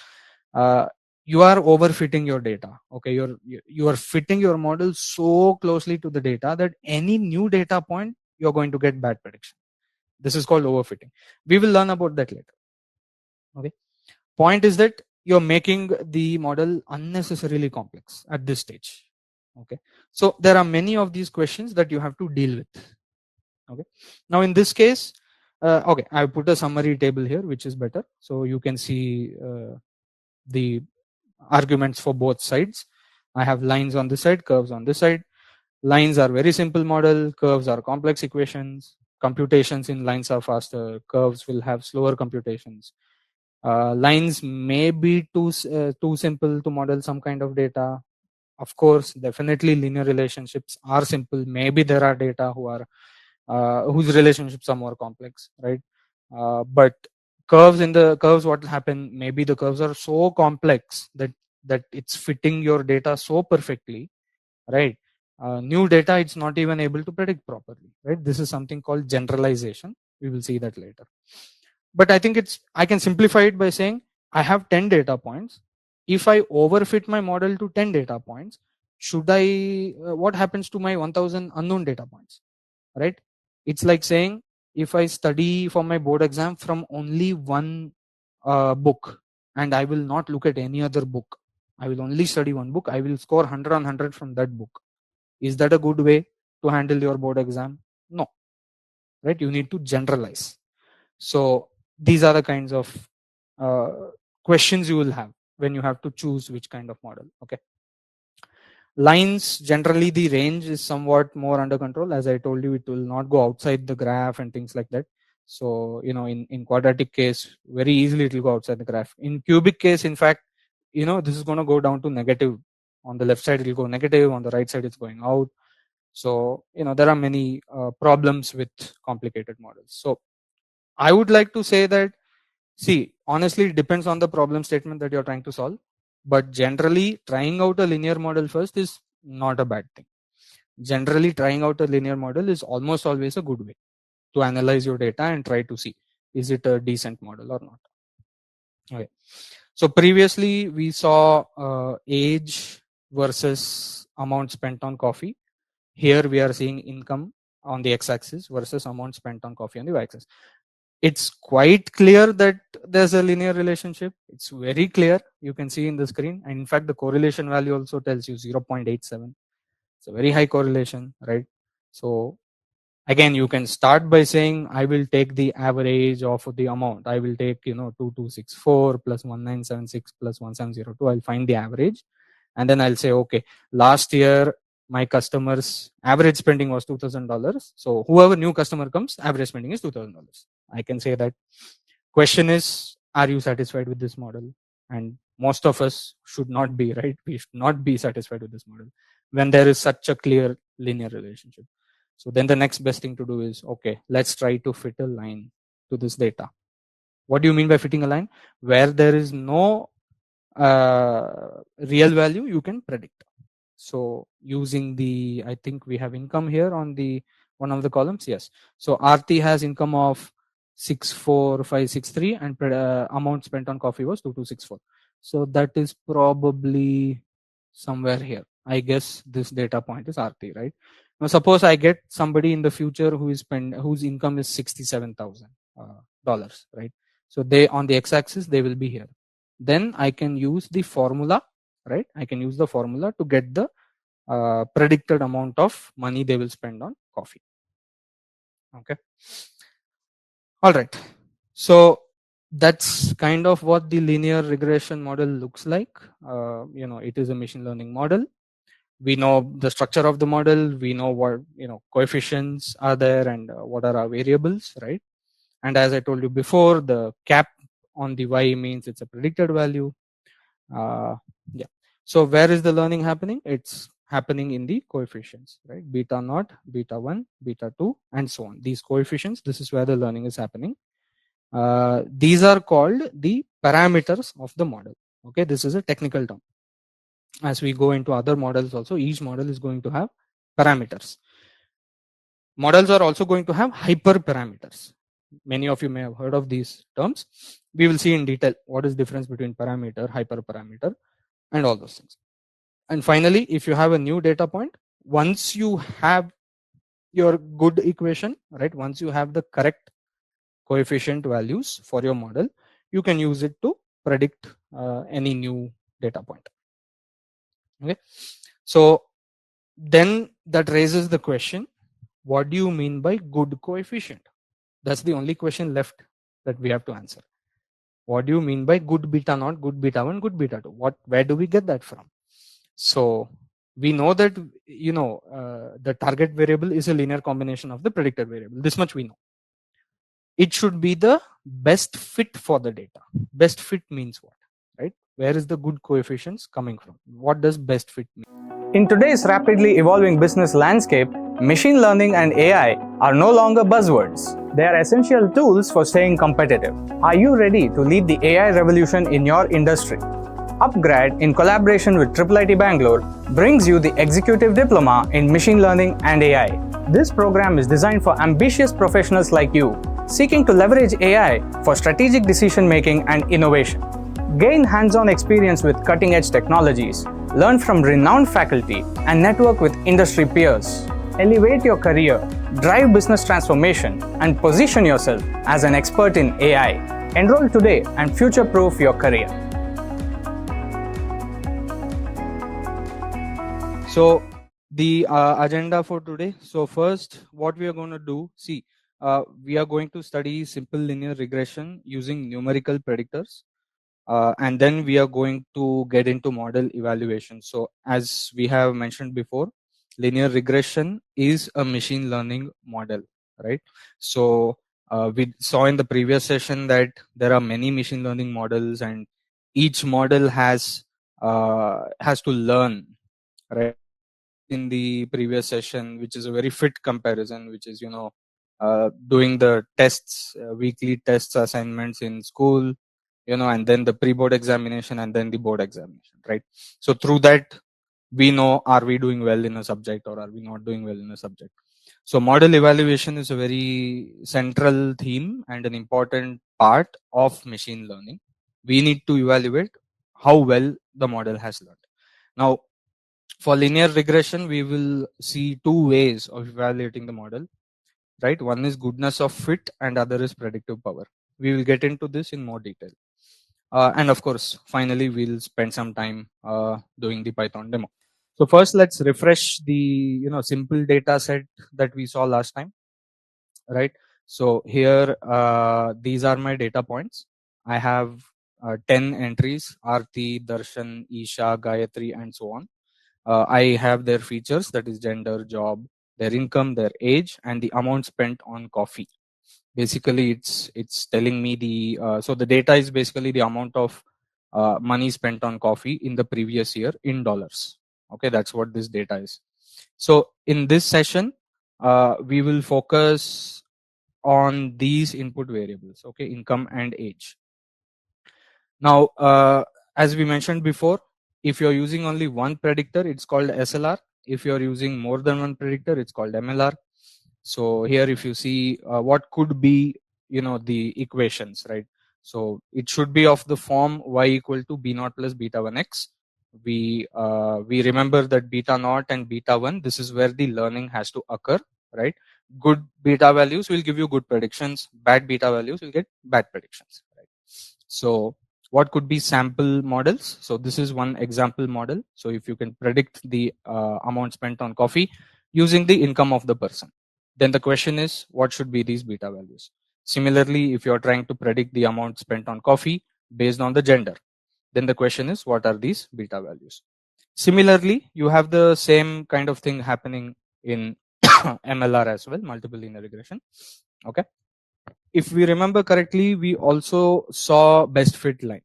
You are overfitting your data, okay? You are fitting your model so closely to the data that any new data point you're going to get bad prediction. This is called overfitting. We will learn about that later, okay? Point is that you're making the model unnecessarily complex at this stage, okay? So there are many of these questions that you have to deal with, okay? Now in this case, okay, I put a summary table here, which is better, so you can see the arguments for both sides. I have lines on this side, curves on this side. Lines are very simple model, curves are complex equations. Computations in lines are faster, curves will have slower computations. Lines may be too simple to model some kind of data. Of course, definitely linear relationships are simple. Maybe there are data whose relationships are more complex, right? But curves, what will happen? Maybe the curves are so complex that it's fitting your data so perfectly, right? New data, it's not even able to predict properly, right? This is something called generalization. We will see that later. But I think I can simplify it by saying I have 10 data points. If I overfit my model to 10 data points, what happens to my 1000 unknown data points, right? It's like saying if I study for my board exam from only one book and I will not look at any other book, I will only study one book, I will score 100 on 100 from that book. Is that a good way to handle your board exam? No, right? You need to generalize. So these are the kinds of uh, questions you will have when you have to choose which kind of model, okay? Lines, generally the range is somewhat more under control. As I told you, it will not go outside the graph and things like that. So in quadratic case, very easily it will go outside the graph. In cubic case, in fact, this is going to go down to negative. On the left side it will go negative, on the right side it's going out. So there are many problems with complicated models. So I would like to say that, see, honestly, it depends on the problem statement that you're trying to solve. But generally, trying out a linear model first is not a bad thing. Generally, trying out a linear model is almost always a good way to analyze your data and try to see, is it a decent model or not. Okay. So previously, we saw age versus amount spent on coffee. Here we are seeing income on the x-axis versus amount spent on coffee on the y-axis. It's quite clear that there's a linear relationship. It's very clear. You can see in the screen. And in fact, the correlation value also tells you 0.87. It's a very high correlation, right? So again, you can start by saying, I will take the average of the amount. I will take, 2264 plus 1976 plus 1702. I'll find the average. And then I'll say, okay, last year, my customers average spending was $2,000. So whoever new customer comes, average spending is $2,000. I can say that. Question is, are you satisfied with this model? And most of us should not be, right? We should not be satisfied with this model when there is such a clear linear relationship. So then the next best thing to do is, okay, let's try to fit a line to this data. What do you mean by fitting a line? Where there is no real value you can predict. So using I think we have income here on the one of the columns. Yes. So RT has income of 64563 and amount spent on coffee was 2264. So that is probably somewhere here. I guess this data point is RT, right? Now suppose I get somebody in the future whose income is $67,000, right? So they on the x-axis they will be here. Then I can use the formula, right? I can use the formula to get the predicted amount of money they will spend on coffee. Okay. All right. So that's kind of what the linear regression model looks like. It is a machine learning model. We know the structure of the model. We know what coefficients are there and what are our variables, right? And as I told you before, the cap on the y means it's a predicted value. Yeah. So where is the learning happening? It's happening in the coefficients, right? Beta naught, beta 1, beta 2, and so on. These coefficients, this is where the learning is happening. These are called the parameters of the model. Okay, this is a technical term. As we go into other models also, each model is going to have parameters. Models are also going to have hyperparameters. Many of you may have heard of these terms. We will see in detail what is difference between parameter, hyperparameter, and all those things. And finally, if you have a new data point, once you have your good equation, right, once you have the correct coefficient values for your model, you can use it to predict any new data point. Okay, so then that raises the question, what do you mean by good coefficient? That's the only question left that we have to answer. What do you mean by good beta naught, good beta 1, good beta 2? Where do we get that from? So we know that the target variable is a linear combination of the predicted variable. This much we know. It should be the best fit for the data. Best fit means what, right? Where is the good coefficients coming from? What does best fit mean? In today's rapidly evolving business landscape, machine learning and AI are no longer buzzwords. They are essential tools for staying competitive. Are you ready to lead the AI revolution in your industry? upGrad, in collaboration with IIIT Bangalore, brings you the Executive Diploma in Machine Learning and AI. This program is designed for ambitious professionals like you, seeking to leverage AI for strategic decision-making and innovation. Gain hands-on experience with cutting-edge technologies, learn from renowned faculty, and network with industry peers. Elevate your career, drive business transformation, and position yourself as an expert in AI. Enroll today and future-proof your career. So the agenda for today. So first, what we are going to do, we are going to study simple linear regression using numerical predictors. And then we are going to get into model evaluation. So as we have mentioned before, linear regression is a machine learning model, right? So we saw in the previous session that there are many machine learning models, and each model has to learn, right? In the previous session, which is a very fit comparison, which is doing the tests, weekly tests, assignments in school, and then the pre-board examination, and then the board examination, right? So through that, we know, are we doing well in a subject or are we not doing well in a subject? So model evaluation is a very central theme and an important part of machine learning. We need to evaluate how well the model has learned. Now, for linear regression, we will see two ways of evaluating the model, right? One is goodness of fit and other is predictive power. We will get into this in more detail. And of course, finally, we'll spend some time doing the Python demo. So first, let's refresh the simple data set that we saw last time, right? So here, these are my data points. I have 10 entries: Arti, Darshan, Isha, Gayatri, and so on. I have their features, that is gender, job, their income, their age, and the amount spent on coffee. Basically, it's telling me so the data is basically the amount of money spent on coffee in the previous year in dollars. Okay, that's what this data is. So in this session, we will focus on these input variables, okay, income and age. Now, as we mentioned before, if you're using only one predictor, it's called SLR. If you're using more than one predictor, it's called MLR. So here, if you see what could be, the equations, right? So it should be of the form y equal to b naught plus beta 1x. We remember that beta naught and beta 1, this is where the learning has to occur, right? Good beta values will give you good predictions. Bad beta values will get bad predictions, right? So what could be sample models? So this is one example model. So if you can predict the amount spent on coffee using the income of the person, then the question is, what should be these beta values? Similarly, if you're trying to predict the amount spent on coffee based on the gender, then the question is, what are these beta values? Similarly, you have the same kind of thing happening in MLR as well, multiple linear regression. Okay. If we remember correctly, we also saw best fit line,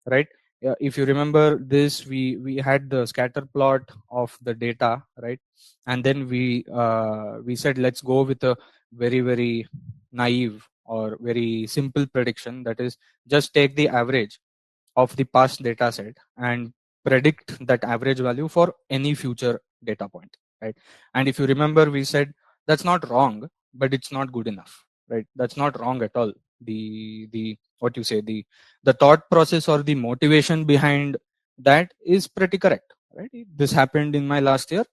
right? if you remember this, we had the scatter plot of the data, right? And then we said let's go with a very naive or very simple prediction, that is just take the average of the past data set and predict that average value for any future data point, right? And if you remember, we said that's not wrong, but it's not good enough, right? That's not wrong at all. The what you say, the thought process or the motivation behind that is pretty correct, right? This happened in my last year,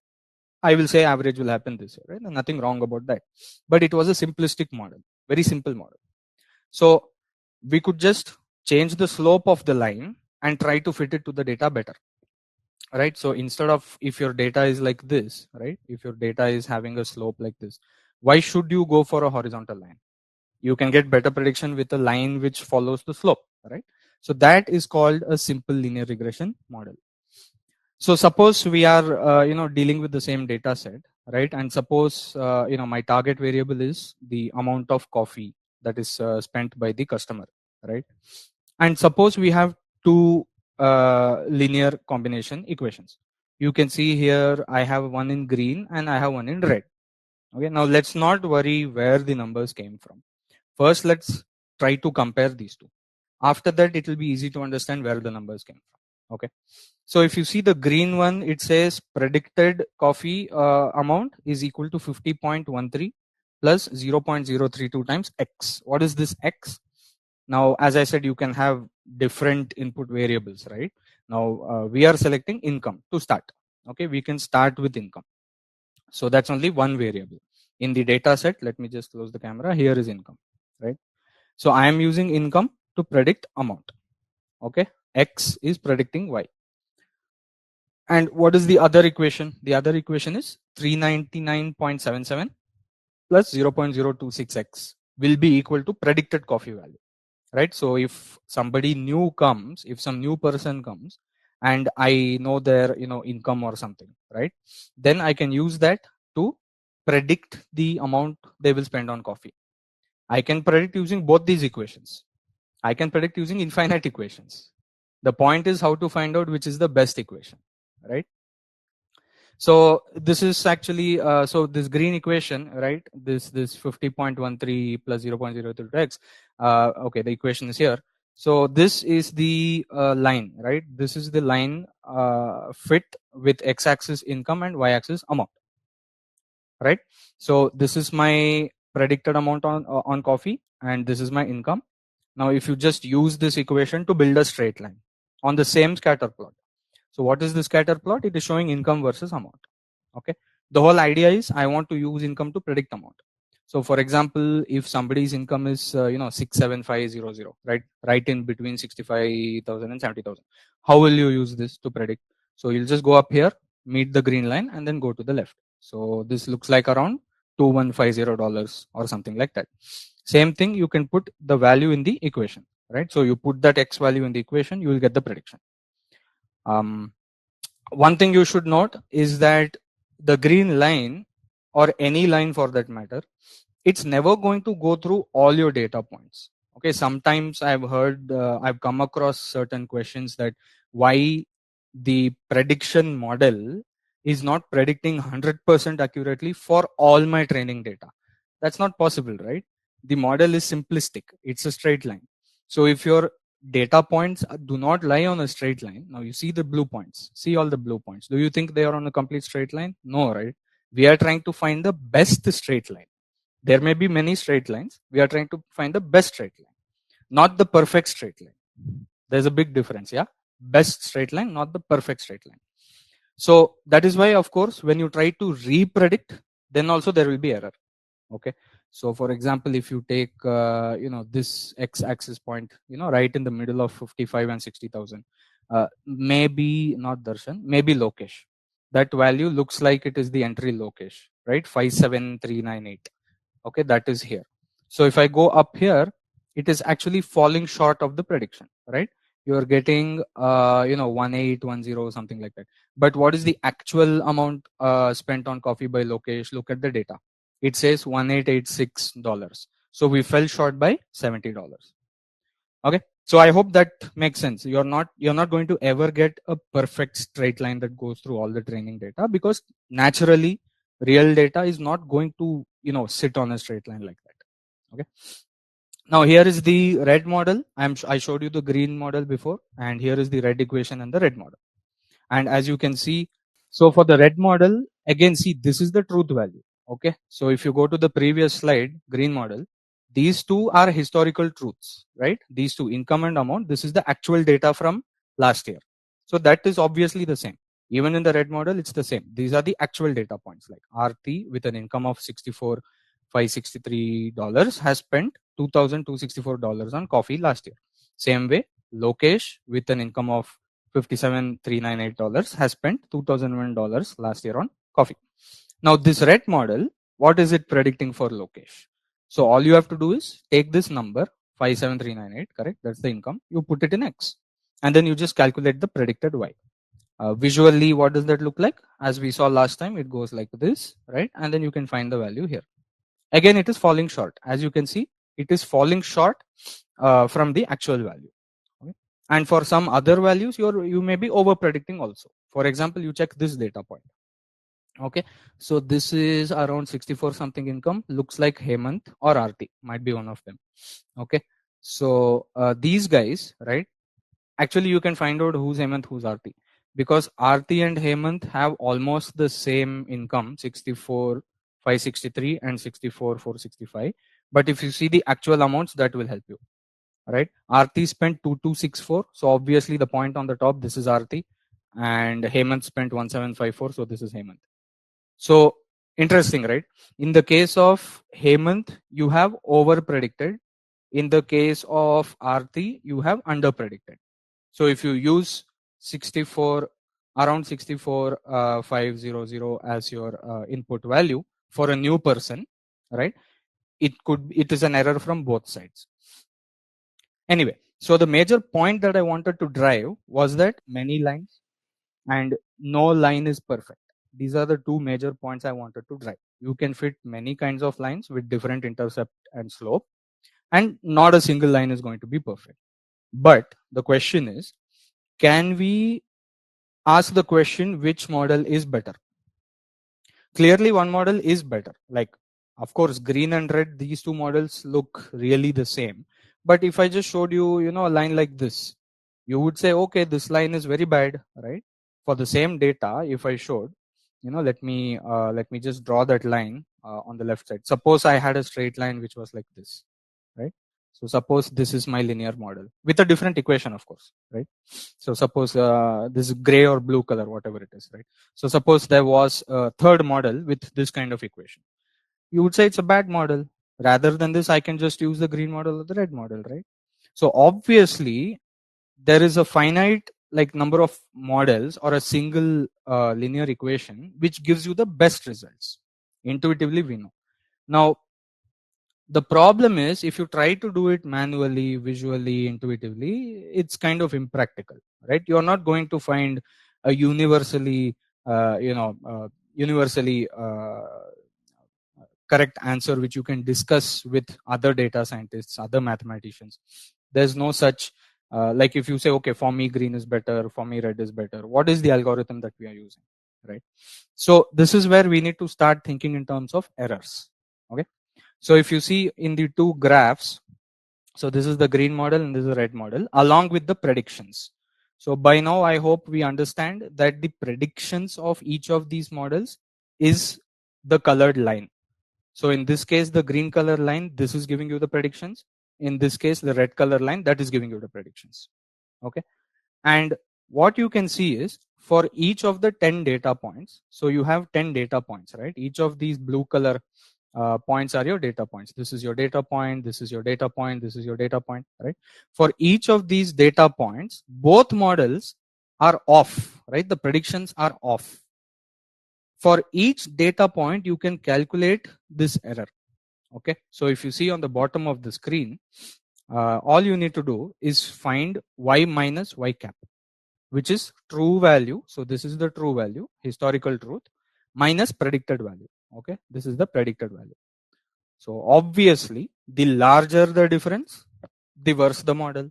I will say average will happen this year, right? Nothing wrong about that. But it was a simplistic model, very simple model. So we could just change the slope of the line and try to fit it to the data better, right? So instead of, if your data is like this, right, if your data is having a slope like this, why should you go for a horizontal line? You can get better prediction with a line which follows the slope, right? So that is called a simple linear regression model. So suppose we are dealing with the same data set, right? And suppose my target variable is the amount of coffee that is spent by the customer, right? And suppose we have two linear combination equations. You can see here I have one in green and I have one in red. Okay, now let's not worry where the numbers came from. First, let's try to compare these two. After that, it will be easy to understand where the numbers came from. Okay. So if you see the green one, it says predicted coffee amount is equal to 50.13 plus 0.032 times X. What is this X? Now, as I said, you can have different input variables, right? Now, we are selecting income to start. Okay, we can start with income. So that's only one variable. In the data set, let me just close the camera. Here is income, right? So I am using income to predict amount. Okay, X is predicting Y. And what is the other equation? The other equation is 399.77 plus 0.026x will be equal to predicted coffee value, right? So if somebody new comes, if some new person comes and I know their income or something, right, then I can use that to predict the amount they will spend on coffee. I can predict using both these equations. I can predict using infinite equations. The point is how to find out which is the best equation, right? So this is actually so this green equation, right? This 50.13 plus 0.032x. Okay, the equation is here. So this is the line, right? This is the line fit with x-axis income and y-axis amount, right? So this is my predicted amount on coffee, and this is my income. Now, if you just use this equation to build a straight line on the same scatter plot. So what is the scatter plot? It is showing income versus amount. Okay, the whole idea is I want to use income to predict amount. So for example, if somebody's income is 67500, right in between 65,000 and 70,000, how will you use this to predict? So you'll just go up here, meet the green line, and then go to the left. So this looks like around $2150 or something like that. Same thing, you can put the value in the equation, right? So you put that x value in the equation, you will get the prediction. One thing you should note is that the green line, or any line for that matter, it's never going to go through all your data points. Okay, sometimes I've come across certain questions that why the prediction model is not predicting 100% accurately for all my training data. That's not possible, right? The model is simplistic, it's a straight line. So if your data points do not lie on a straight line, now you see the blue points, see all the blue points, do you think they are on a complete straight line? No, right? We are trying to find the best straight line. There may be many straight lines, we are trying to find the best straight line, not the perfect straight line. There's a big difference. Yeah, best straight line, not the perfect straight line. So that is why, of course, when you try to re-predict, then also there will be error. Okay, so for example, if you take this x-axis point, right in the middle of 55 and 60,000, maybe not Darshan, maybe Lokesh, that value looks like it is the entry Lokesh, right? 57398. Okay, that is here. So if I go up here, it is actually falling short of the prediction, right? You are getting 1810, something like that. But what is the actual amount spent on coffee by Lokesh? Look at the data. It says $1886. So we fell short by $70. Okay, So I hope that makes sense. You're not going to ever get a perfect straight line that goes through all the training data, because naturally real data is not going to sit on a straight line like that. Okay. Now here is the red model. I showed you the green model before, and here is the red equation and the red model. And as you can see, so for the red model, again, see, this is the truth value. Okay, so if you go to the previous slide, green model, these two are historical truths, right? These two, income and amount, this is the actual data from last year. So that is obviously the same. Even in the red model, it's the same. These are the actual data points. Like RT with an income of $64,563 has spent $2,264 on coffee last year. Same way, Lokesh with an income of $57,398 has spent $2,001 last year on coffee. Now this red model, what is it predicting for Lokesh? So all you have to do is take this number 57398, correct? That's the income. You put it in X, and then you just calculate the predicted Y. Visually, what does that look like? As we saw last time, it goes like this, right? And then you can find the value here. Again, it is falling short. As you can see, it is falling short from the actual value. Okay? And for some other values, you may be over predicting also. For example, you check this data point. Okay, so this is around 64 something income. Looks like Hemant or Arti, might be one of them. Okay, so these guys, right? Actually, you can find out who's Hemant, who's Arti, because Arti and Hemant have almost the same income, 64,563 and 64,465. But if you see the actual amounts, that will help you, right? Arti spent 2264, so obviously the point on the top, this is Arti, and Hemant spent 1754, so this is Hemant. So interesting, right? In the case of Hemant, you have over predicted. In the case of Arti, you have under predicted. So if you use 64, around 64,500 as your input value for a new person, right? It is an error from both sides. Anyway, so the major point that I wanted to drive was that many lines and no line is perfect. These are the two major points I wanted to drive. You can fit many kinds of lines with different intercept and slope, and not a single line is going to be perfect. But the question is, can we ask the question which model is better? Clearly one model is better. Like, of course, green and red, these two models look really the same. But if I just showed you, a line like this, you would say, okay, this line is very bad, right? For the same data, if I showed, let me just draw that line on the left side. Suppose I had a straight line which was like this, right? So suppose this is my linear model with a different equation, of course, right? So suppose this is gray or blue color, whatever it is, right? So suppose there was a third model with this kind of equation. You would say it's a bad model. Rather than this, I can just use the green model or the red model, right? So obviously, there is a finite like number of models or a single linear equation which gives you the best results. Intuitively, we know. Now, the problem is if you try to do it manually, visually, intuitively, it's kind of impractical, right? You're not going to find a universally universally correct answer which you can discuss with other data scientists, other mathematicians. There's no such like if you say, okay, for me green is better, for me red is better, what is the algorithm that we are using, right? So this is where we need to start thinking in terms of errors. Okay, so if you see in the two graphs, so this is the green model and this is the red model along with the predictions. So by now I hope we understand that the predictions of each of these models is the colored line. So in this case, the green color line, this is giving you the predictions. In this case, the red color line, that is giving you the predictions. Okay. And what you can see is for each of the 10 data points, so you have 10 data points, right? Each of these blue color points are your data points. This is your data point, this is your data point, this is your data point, right? For each of these data points, both models are off, right? The predictions are off. For each data point, you can calculate this error. Okay, so if you see on the bottom of the screen, all you need to do is find y minus y cap, which is true value. So this is the true value, historical truth, minus predicted value. Okay, this is the predicted value. So obviously, the larger the difference, the worse the model.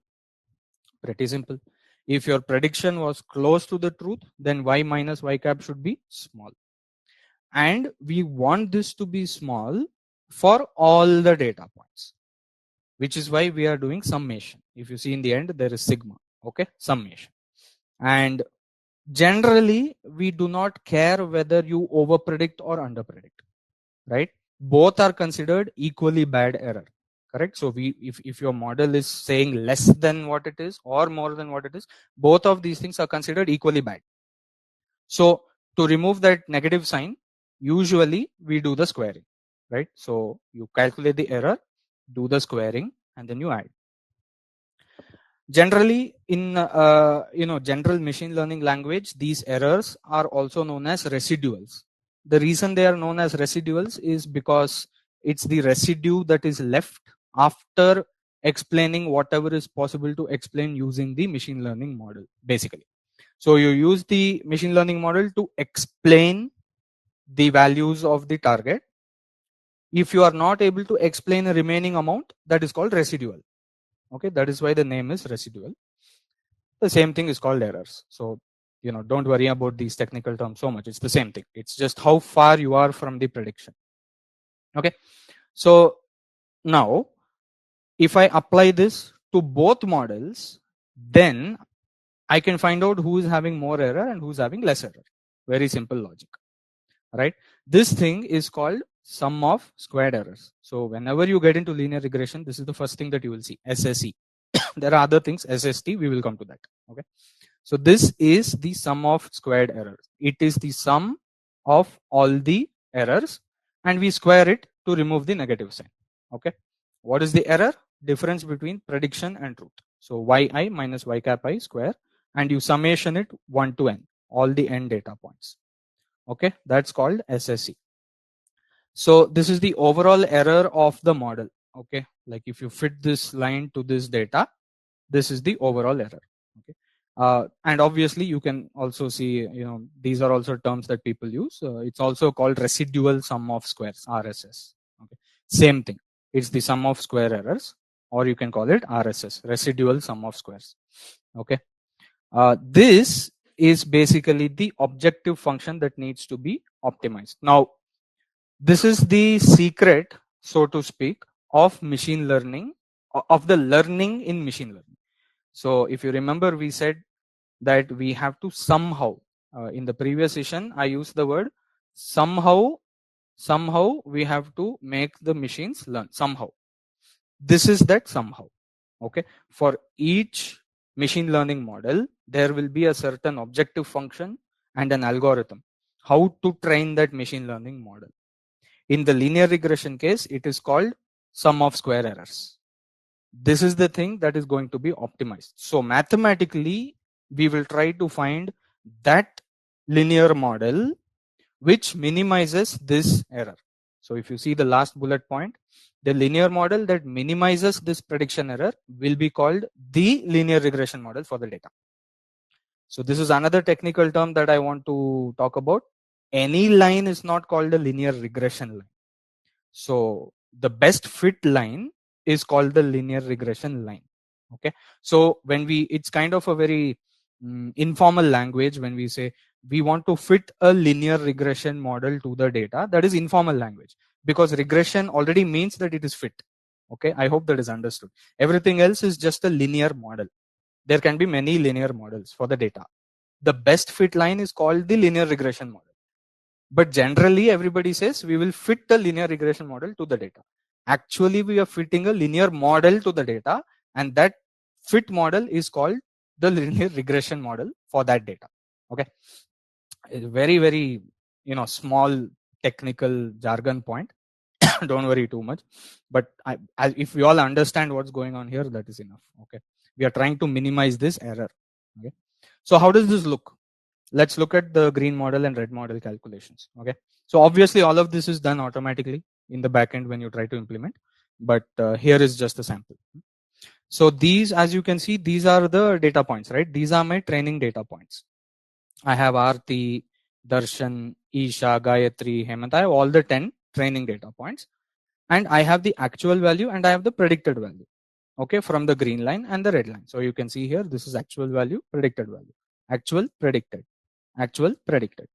Pretty simple. If your prediction was close to the truth, then y minus y cap should be small. And we want this to be small for all the data points, which is why we are doing summation. If you see in the end, there is sigma, okay, summation. And generally, we do not care whether you over predict or under predict, right? Both are considered equally bad error, correct? So if your model is saying less than what it is or more than what it is, both of these things are considered equally bad. So to remove that negative sign, usually we do the squaring, right? So you calculate the error, do the squaring, and then you add. Generally, in general machine learning language, these errors are also known as residuals. The reason they are known as residuals is because it's the residue that is left after explaining whatever is possible to explain using the machine learning model, basically. So you use the machine learning model to explain the values of the target. If you are not able to explain a remaining amount, that is called residual. Okay, that is why the name is residual. The same thing is called errors. So, don't worry about these technical terms so much. It's the same thing. It's just how far you are from the prediction. Okay. So now, if I apply this to both models, then I can find out who is having more error and who's having less error. Very simple logic, right? This thing is called sum of squared errors. So whenever you get into linear regression, this is the first thing that you will see, SSE. There are other things, SST, we will come to that. Okay. So this is the sum of squared errors. It is the sum of all the errors and we square it to remove the negative sign. Okay. What is the error? Difference between prediction and truth. So yi minus y cap I square, and you summation it 1 to n, all the n data points. Okay. That's called SSE. So this is the overall error of the model. Okay. Like if you fit this line to this data, this is the overall error. Okay. And obviously you can also see, these are also terms that people use. It's also called residual sum of squares, RSS. Okay. Same thing. It's the sum of square errors, or you can call it RSS, residual sum of squares. Okay. This is basically the objective function that needs to be optimized. Now, this is the secret, so to speak, of machine learning, of the learning in machine learning. So if you remember, we said that we have to somehow, in the previous session, I used the word somehow we have to make the machines learn somehow. This is that somehow. Okay. For each machine learning model, there will be a certain objective function and an algorithm, how to train that machine learning model. In the linear regression case, it is called sum of square errors. This is the thing that is going to be optimized. So mathematically, we will try to find that linear model which minimizes this error. So if you see the last bullet point, the linear model that minimizes this prediction error will be called the linear regression model for the data. So this is another technical term that I want to talk about. Any line is not called a linear regression line. So the best fit line is called the linear regression line. Okay. So when it's kind of a very informal language when we say we want to fit a linear regression model to the data, that is informal language, because regression already means that it is fit. Okay. I hope that is understood. Everything else is just a linear model. There can be many linear models for the data. The best fit line is called the linear regression model. But generally, everybody says we will fit the linear regression model to the data. Actually, we are fitting a linear model to the data, and that fit model is called the linear regression model for that data. Okay. It's very, very, small technical jargon point. Don't worry too much. But if we all understand what's going on here, that is enough. Okay. We are trying to minimize this error. Okay. So how does this look? Let's look at the green model and red model calculations. Okay. So obviously all of this is done automatically in the backend when you try to implement, but here is just a sample. So these, as you can see, these are the data points, right? These are my training data points. I have Aarti, Darshan, Isha, Gayatri, Hemant. I have all the 10 training data points, and I have the actual value and I have the predicted value. okay, from the green line and the red line. So you can see here, this is actual value, predicted value, actual, predicted, actual, predicted.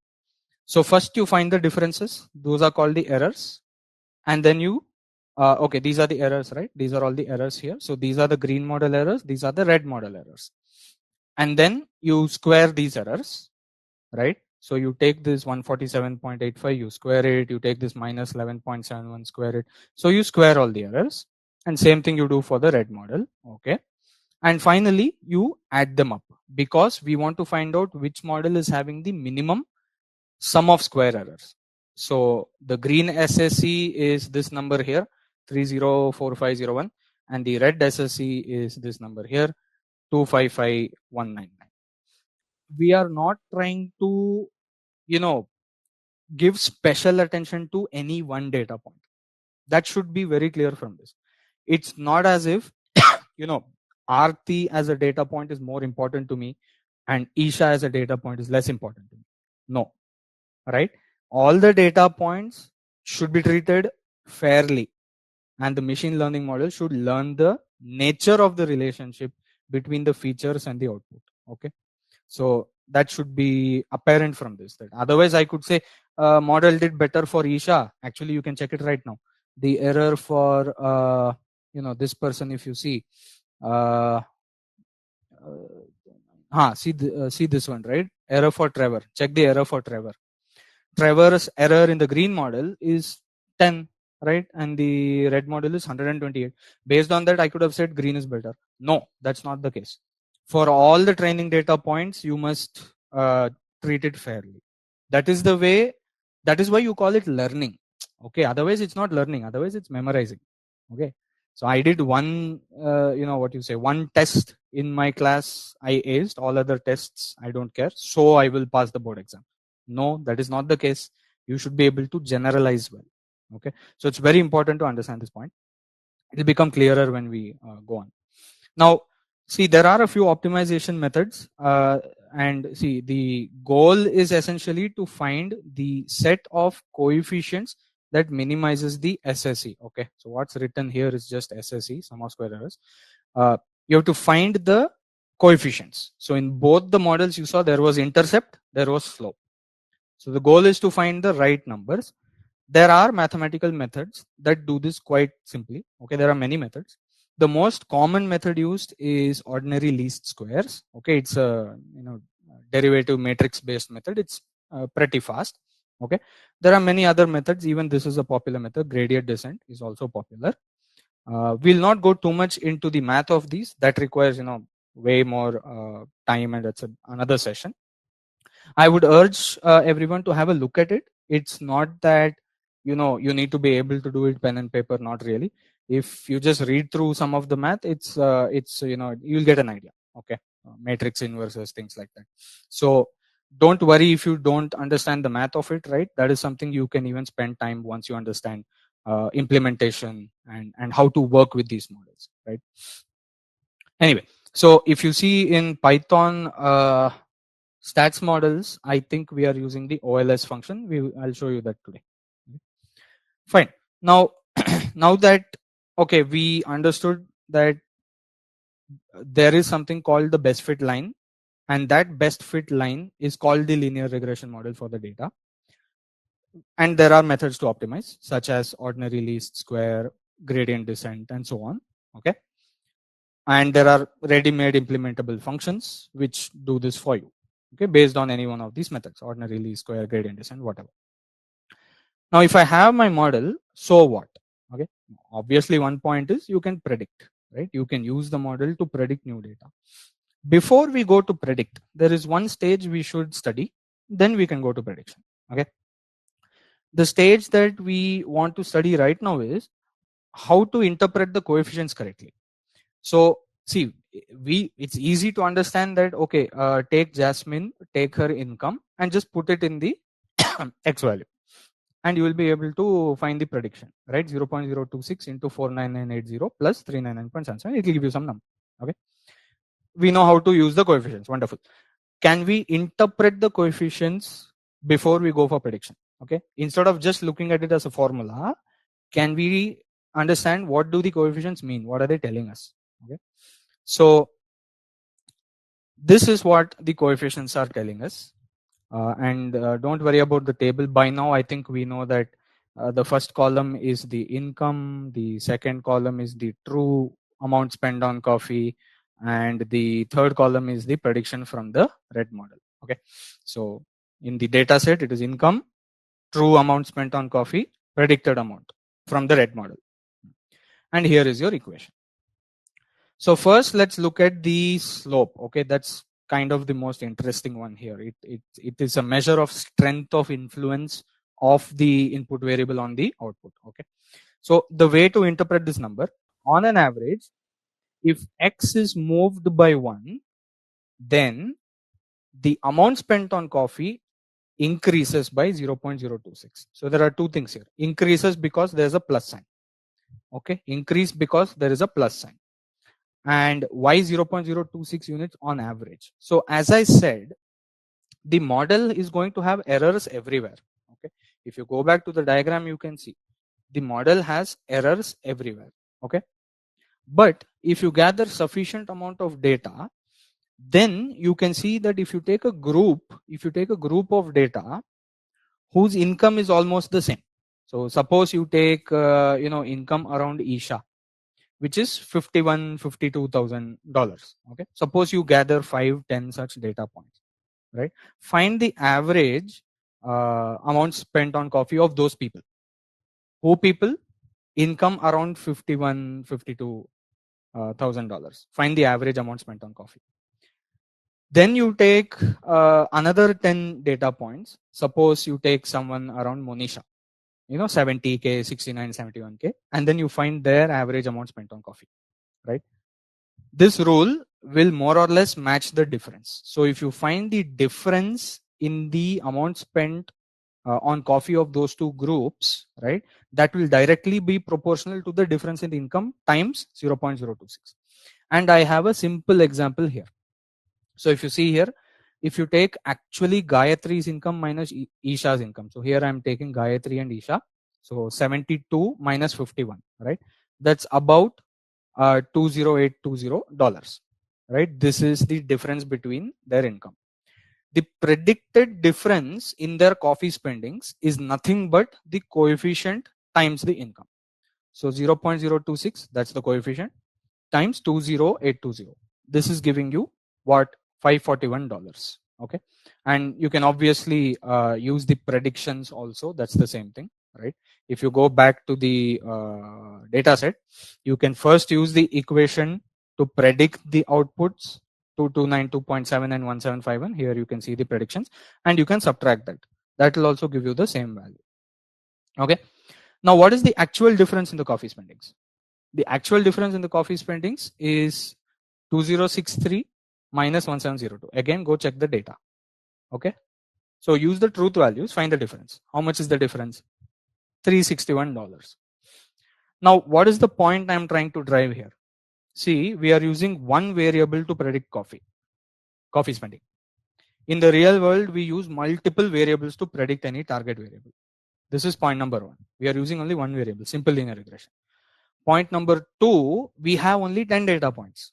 So first you find the differences. Those are called the errors. And then you, okay, these are the errors, right? These are all the errors here. So these are the green model errors. These are the red model errors. And then you square these errors, right? So you take this 147.85, you square it, you take this minus 11.71, square it. So you square all the errors, and same thing you do for the red model, okay? And finally, you add them up because we want to find out which model is having the minimum sum of square errors. So the green SSE is this number here, 304501, and the red SSE is this number here, 255199. We are not trying to, give special attention to any one data point. That should be very clear from this. It's not as if, Aarti as a data point is more important to me and Isha as a data point is less important to me. No, right? All the data points should be treated fairly, and the machine learning model should learn the nature of the relationship between the features and the output. Okay, so that should be apparent from this. That otherwise, I could say model did better for Isha. Actually, you can check it right now. The error for this person, if you see, see this one, right? Error for Trevor. Check the error for Trevor. Trevor's error in the green model is 10, right? And the red model is 128. Based on that, I could have said green is better. No, that's not the case. For all the training data points, you must treat it fairly. That is the way, that is why you call it learning. Okay, otherwise it's not learning, otherwise it's memorizing. Okay, so I did one, one test in my class, I aced, all other tests I don't care, so I will pass the board exam. No, that is not the case. You should be able to generalize well. Okay, so it's very important to understand this point. It will become clearer when we go on. Now, see, there are a few optimization methods, and see, the goal is essentially to find the set of coefficients that minimizes the SSE. Okay, so what's written here is just SSE, sum of square errors. You have to find the coefficients. So in both the models you saw, there was intercept, there was slope. So the goal is to find the right numbers. There are mathematical methods that do this quite simply. Okay, there are many methods. The most common method used is ordinary least squares. Okay, it's a derivative matrix based method. It's pretty fast. Okay, there are many other methods. Even this is a popular method. Gradient descent is also popular. We'll not go too much into the math of these. That requires way more time, and that's another session. I would urge everyone to have a look at it. It's not that you need to be able to do it pen and paper. Not really. If you just read through some of the math, it's you'll get an idea. Okay, matrix inverses, things like that. So don't worry if you don't understand the math of it. Right, that is something you can even spend time once you understand implementation and how to work with these models. Right. Anyway, so if you see in Python. Stats models, I think we are using the OLS function. I'll show you that today. Fine. Now, now that, okay, we understood that there is something called the best fit line, and that best fit line is called the linear regression model for the data. And there are methods to optimize, such as ordinary least square, gradient descent, and so on. Okay. And there are ready-made implementable functions which do this for you. Okay, based on any one of these methods, ordinary least square, gradient descent, whatever. Now, if I have my model, so what? Okay, obviously one point is you can predict, right? You can use the model to predict new data. Before we go to predict, there is one stage we should study, then we can go to prediction. Okay, the stage that we want to study right now is how to interpret the coefficients correctly. So see, it's easy to understand that, okay, take Jasmine, take her income and just put it in the X value, and you will be able to find the prediction, right? 0.026 into 49980 plus 399.77, it will give you some number. Okay, we know how to use the coefficients. Wonderful. Can we interpret the coefficients before we go for prediction? Okay, instead of just looking at it as a formula, can we understand what do the coefficients mean? What are they telling us? Okay, so this is what the coefficients are telling us. And don't worry about the table. By now, I think we know that the first column is the income, the second column is the true amount spent on coffee, and the third column is the prediction from the red model. Okay, so in the data set, it is income, true amount spent on coffee, predicted amount from the red model. And here is your equation. So first, let's look at the slope. Okay, that's kind of the most interesting one here. It is a measure of strength of influence of the input variable on the output. Okay, so the way to interpret this number, on an average, if x is moved by 1, then the amount spent on coffee increases by 0.026. So there are two things here. Increases because there's a plus sign. Okay, increase because there is a plus sign. And why 0.026 units on average? So as I said, the model is going to have errors everywhere. Okay, if you go back to the diagram, you can see the model has errors everywhere. Okay, but if you gather sufficient amount of data, then you can see that if you take a group of data whose income is almost the same. So suppose you take income around Isha, which is $52,000. Okay, suppose you gather 5-10 such data points, right? Find the average amount spent on coffee of those people. Who people? Income around $52,000. Find the average amount spent on coffee. Then you take another 10 data points. Suppose you take someone around Monisha, 70K, 69, 71K, and then you find their average amount spent on coffee, right? This rule will more or less match the difference. So if you find the difference in the amount spent on coffee of those two groups, right, that will directly be proportional to the difference in income times 0.026. And I have a simple example here. So if you see here, if you take actually Gayatri's income minus Isha's income. So here I'm taking Gayatri and Isha. So 72 minus 51, right? That's about $20820, right? This is the difference between their income. The predicted difference in their coffee spendings is nothing but the coefficient times the income. So 0.026, that's the coefficient, times 20820. This is giving you what? $541. Okay, and you can obviously use the predictions also. That's the same thing, right? If you go back to the data set, you can first use the equation to predict the outputs 2292.7 and 1751. Here you can see the predictions, and you can subtract that. That will also give you the same value. Okay, now what is the actual difference in the coffee spendings? The actual difference in the coffee spendings is 2063 minus 1702. Again, go check the data. Okay, so use the truth values, find the difference. How much is the difference? $361. Now, what is the point I'm trying to drive here? See, we are using one variable to predict coffee spending. In the real world, we use multiple variables to predict any target variable. This is point number one. We are using only one variable, simple linear regression. Point number two, we have only 10 data points.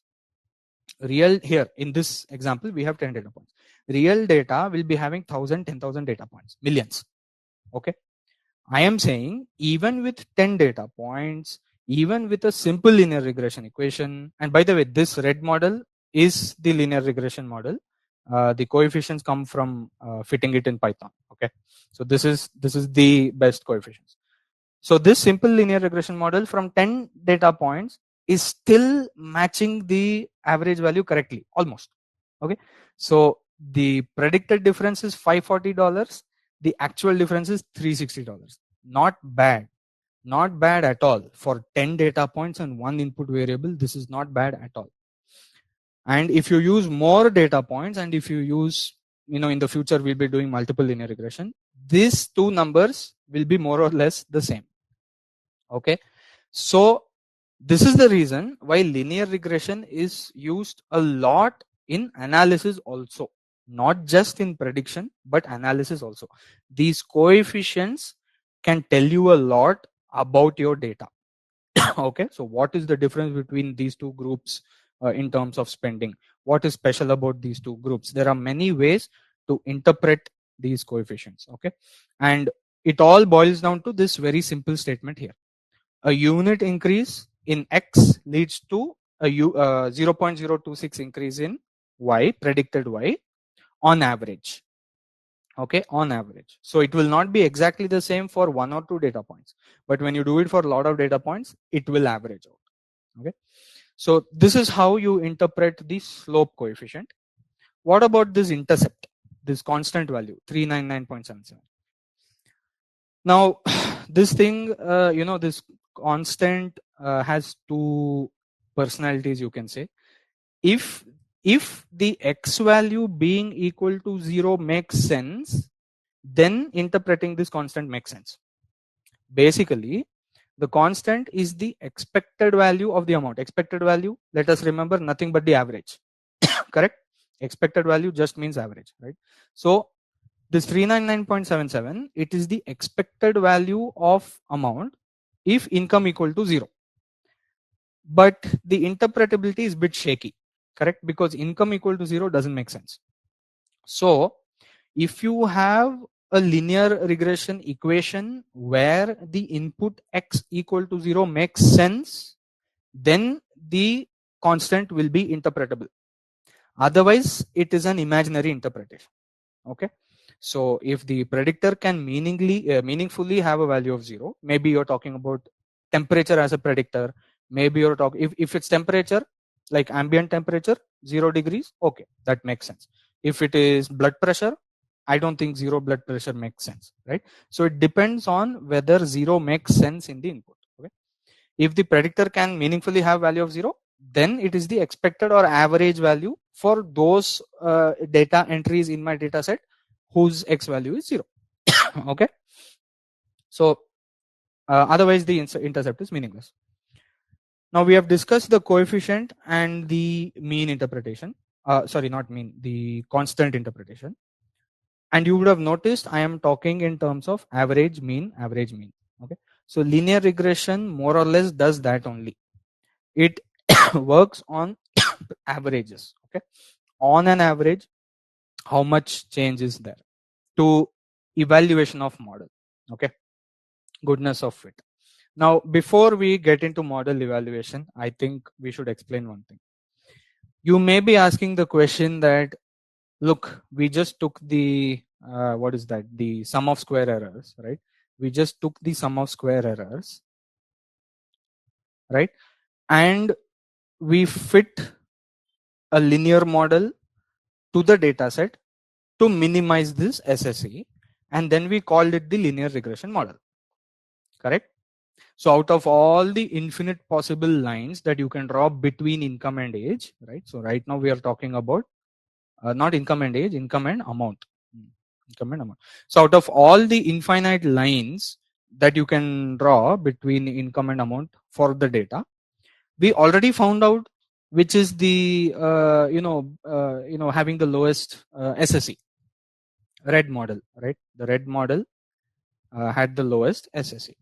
Real, here in this example, we have 10 data points. Real data will be having 1,000, 10,000 data points, millions. Okay. I am saying even with 10 data points, even with a simple linear regression equation, and by the way, this red model is the linear regression model. The coefficients come from fitting it in Python. Okay, so this is the best coefficients. So this simple linear regression model from 10 data points is still matching the average value correctly, almost. Okay, so the predicted difference is $540. The actual difference is $360. Not bad. Not bad at all. For 10 data points and one input variable, this is not bad at all. And if you use more data points, and if you use, in the future, we'll be doing multiple linear regression, these two numbers will be more or less the same. Okay, so this is the reason why linear regression is used a lot in analysis also, not just in prediction, but analysis also. These coefficients can tell you a lot about your data. Okay, so what is the difference between these two groups in terms of spending? What is special about these two groups? There are many ways to interpret these coefficients. Okay, and it all boils down to this very simple statement here: a unit increase in x leads to a 0.026 increase in y, predicted y, on average. Okay, on average. So it will not be exactly the same for 1 or 2 data points, but when you do it for a lot of data points, it will average out. Okay, so this is how you interpret the slope coefficient. What about this intercept, this constant value 399.77? Now this thing, this constant has two personalities, you can say. If the x value being equal to 0 makes sense, then interpreting this constant makes sense. Basically, the constant is the expected value of the amount. Expected value, let us remember, nothing but the average. Correct? Expected value just means average, right? So this 399.77, it is the expected value of amount if income equal to 0. But the interpretability is a bit shaky, correct? Because income equal to 0 doesn't make sense. So if you have a linear regression equation where the input x equal to 0 makes sense, then the constant will be interpretable. Otherwise, it is an imaginary interpretation. Okay, so if the predictor can meaningfully have a value of 0, maybe you're talking about temperature as a predictor. Maybe you're talking, if it's temperature, like ambient temperature 0 degrees, okay, that makes sense. If it is blood pressure, I don't think 0 blood pressure makes sense, right? So it depends on whether 0 makes sense in the input. Okay, if the predictor can meaningfully have value of 0, then it is the expected or average value for those data entries in my data set whose x value is 0. Okay, so otherwise the intercept is meaningless. Now we have discussed the coefficient and the mean interpretation. Sorry, not mean, the constant interpretation. And you would have noticed I am talking in terms of average, mean, average, mean. Okay, so linear regression more or less does that only. It works on averages. Okay, on an average, how much change is there, to evaluation of model. Okay, goodness of fit. Now before we get into model evaluation, I think we should explain one thing. You may be asking the question that, look, we just took the what is that, the sum of square errors, right? We just took the sum of square errors, right? And we fit a linear model to the data set to minimize this SSE, and then we called it the linear regression model. Correct? So out of all the infinite possible lines that you can draw between income and age, right? So right now we are talking about not income and age, income and amount. Income and amount. So out of all the infinite lines that you can draw between income and amount for the data, we already found out which is the having the lowest SSE. Red model, right? The red model had the lowest SSE.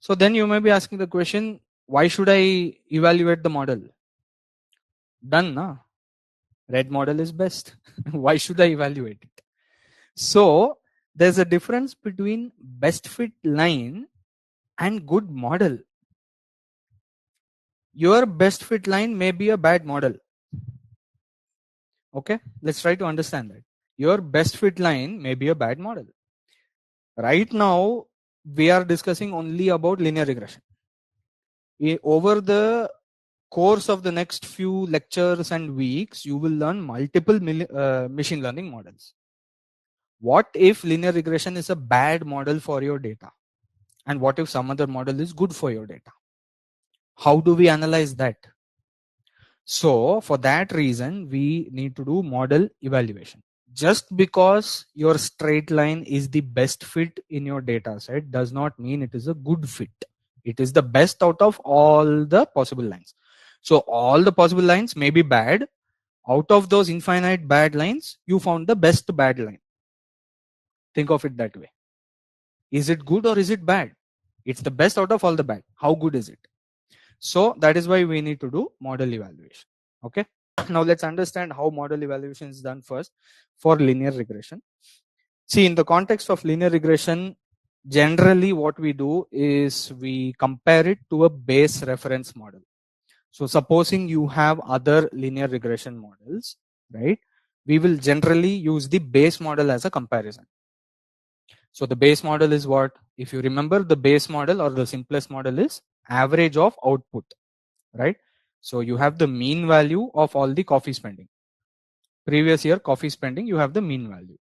So then you may be asking the question, why should I evaluate the model? Done, na? Red model is best. Why should I evaluate it? So there's a difference between best fit line and good model. Your best fit line may be a bad model. Okay, let's try to understand that. Your best fit line may be a bad model. Right now, we are discussing only about linear regression. Over the course of the next few lectures and weeks, you will learn multiple machine learning models. What if linear regression is a bad model for your data? And what if some other model is good for your data? How do we analyze that? So for that reason, we need to do model evaluation. Just because your straight line is the best fit in your data set does not mean it is a good fit. It is the best out of all the possible lines. So all the possible lines may be bad. Out of those infinite bad lines, you found the best bad line. Think of it that way. Is it good or is it bad? It's the best out of all the bad. How good is it? So that is why we need to do model evaluation. Okay. Now let's understand how model evaluation is done first for linear regression. See, in the context of linear regression, generally what we do is we compare it to a base reference model. So supposing you have other linear regression models, right? We will generally use the base model as a comparison. So the base model is what? If you remember, the base model or the simplest model is average of output, right? So you have the mean value of all the coffee spending. Previous year coffee spending, you have the mean value,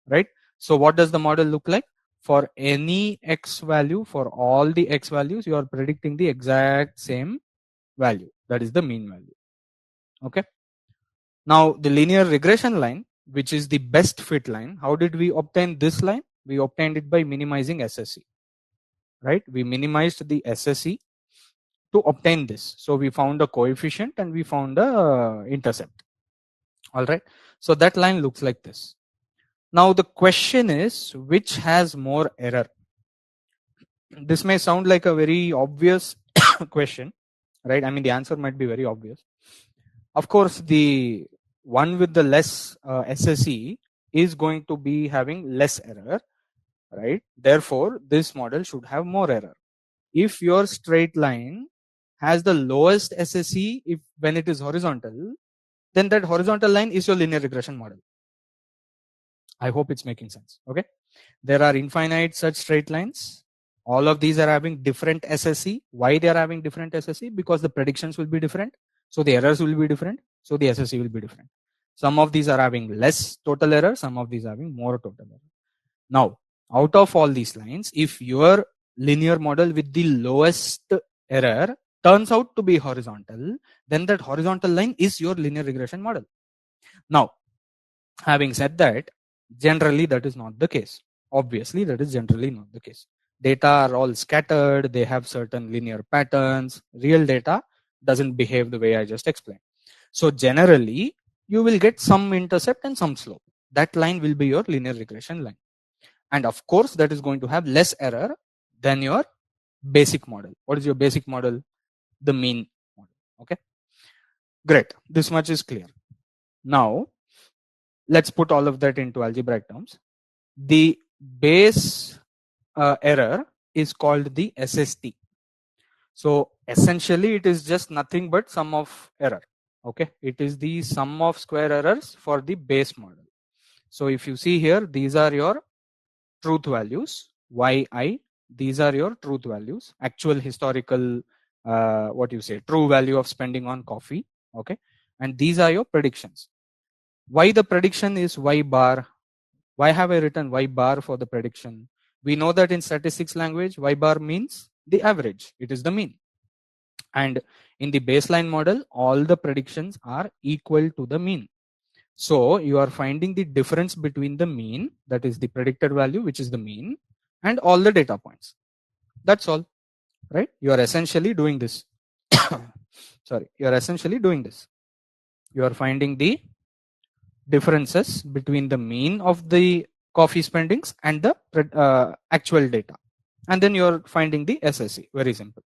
right? So what does the model look like? For any x value, for all the x values, you are predicting the exact same value. That is the mean value. Okay. Now the linear regression line, which is the best fit line, how did we obtain this line? We obtained it by minimizing SSE, right? We minimized the SSE to obtain this. So we found a coefficient and we found a intercept. All right. So that line looks like this. Now the question is, which has more error? This may sound like a very obvious question, right? I mean, the answer might be very obvious. Of course, the one with the less SSE is going to be having less error, right? Therefore, this model should have more error. If your straight line has the lowest SSE, if when it is horizontal, then that horizontal line is your linear regression model. I hope it's making sense. Okay. There are infinite such straight lines. All of these are having different SSE. Why they are having different SSE? Because the predictions will be different. So the errors will be different. So the SSE will be different. Some of these are having less total error. Some of these are having more total error. Now, out of all these lines, if your linear model with the lowest error turns out to be horizontal, then that horizontal line is your linear regression model. Now, having said that, generally that is not the case. Obviously, that is generally not the case. Data are all scattered. They have certain linear patterns. Real data doesn't behave the way I just explained. So generally, you will get some intercept and some slope. That line will be your linear regression line. And of course, that is going to have less error than your basic model. What is your basic model? The mean model. Okay. Great. This much is clear. Now, let's put all of that into algebraic terms. The base error is called the SST. So essentially, it is just nothing but sum of error. Okay. It is the sum of square errors for the base model. So if you see here, these are your truth values, yi. These are your truth values, actual historical, true value of spending on coffee. Okay. And these are your predictions. Why the prediction is y bar? Why have I written y bar for the prediction? We know that in statistics language, y bar means the average. It is the mean. And in the baseline model, all the predictions are equal to the mean. So you are finding the difference between the mean, that is the predicted value, which is the mean, and all the data points. That's all, right? You are essentially doing this. Sorry, you are essentially doing this. You are finding the differences between the mean of the coffee spendings and the actual data. And then you're finding the SSE. Very simple.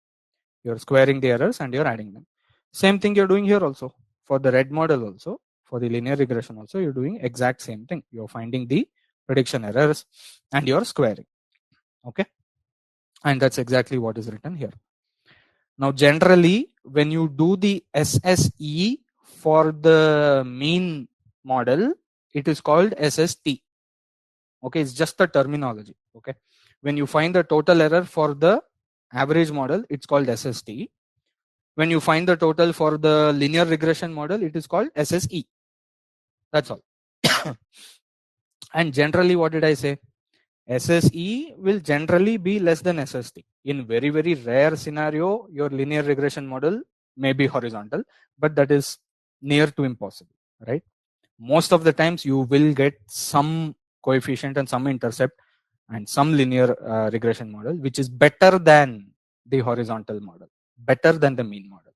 You're squaring the errors and you're adding them. Same thing you're doing here also. For the red model also, for the linear regression also, you're doing exact same thing. You're finding the prediction errors and you're squaring. Okay. And that's exactly what is written here. Now, generally, when you do the SSE for the mean model, it is called SST. Okay, it's just the terminology. Okay, when you find the total error for the average model, it's called SST. When you find the total for the linear regression model, it is called SSE. That's all. And generally, what did I say? SSE will generally be less than SST. In very, very rare scenario, your linear regression model may be horizontal, but that is near to impossible, right? Most of the times you will get some coefficient and some intercept and some linear regression model, which is better than the horizontal model, better than the mean model.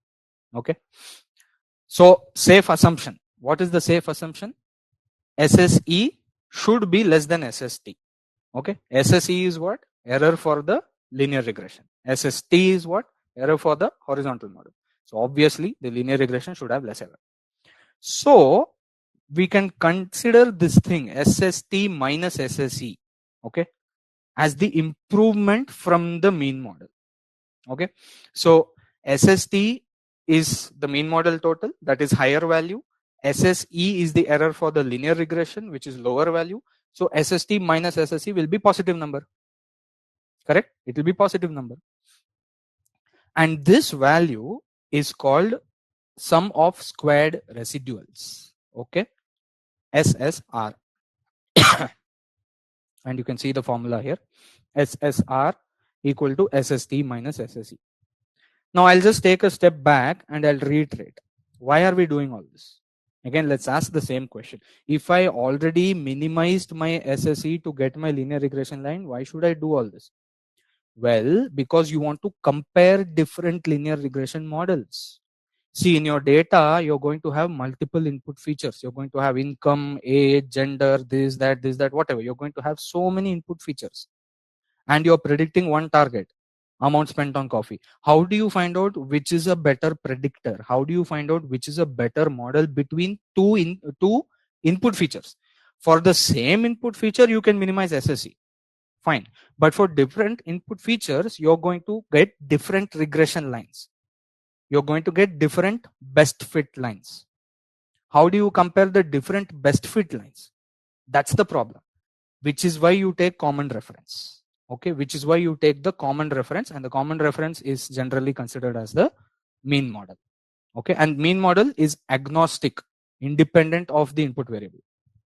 Okay. So safe assumption. What is the safe assumption? SSE should be less than SST. Okay. SSE is what? Error for the linear regression. SST is what? Error for the horizontal model. So obviously the linear regression should have less error. So we can consider this thing SST minus SSE, okay, as the improvement from the mean model. Okay, so SST is the mean model total, that is higher value. SSE is the error for the linear regression, which is lower value. So SST minus SSE will be positive number. Correct? It will be positive number. And this value is called sum of squared residuals. Okay, SSR. And you can see the formula here. SSR equal to SST minus SSE. Now I'll just take a step back and I'll reiterate. Why are we doing all this? Again, let's ask the same question. If I already minimized my SSE to get my linear regression line, why should I do all this? Well, because you want to compare different linear regression models. See, in your data, you're going to have multiple input features. You're going to have income, age, gender, this, that, whatever. You're going to have so many input features. And you're predicting one target, amount spent on coffee. How do you find out which is a better predictor? How do you find out which is a better model between two input features? For the same input feature, you can minimize SSE. Fine. But for different input features, you're going to get different regression lines. You're going to get different best fit lines. How do you compare the different best fit lines? That's the problem, which is why you take common reference. Okay, which is why you take the common reference, and the common reference is generally considered as the mean model. Okay, and mean model is agnostic, independent of the input variable,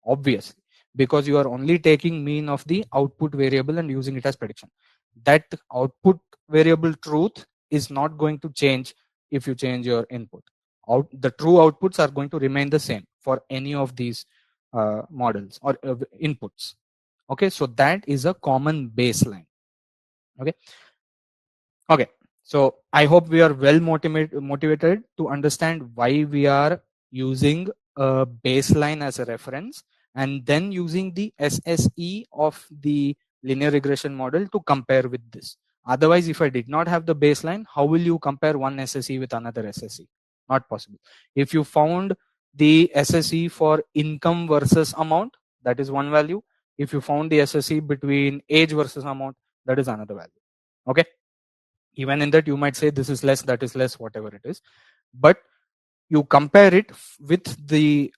obviously, because you are only taking mean of the output variable and using it as prediction. That output variable truth is not going to change if you change your input. The true outputs are going to remain the same for any of these models or inputs. Okay, so that is a common baseline. Okay, so I hope we are well motivated to understand why we are using a baseline as a reference and then using the SSE of the linear regression model to compare with this. Otherwise, if I did not have the baseline, how will you compare one SSE with another SSE? Not possible. If you found the SSE for income versus amount, that is one value. If you found the SSE between age versus amount, that is another value. Okay, even in that you might say this is less, that is less, whatever it is, but you compare it with the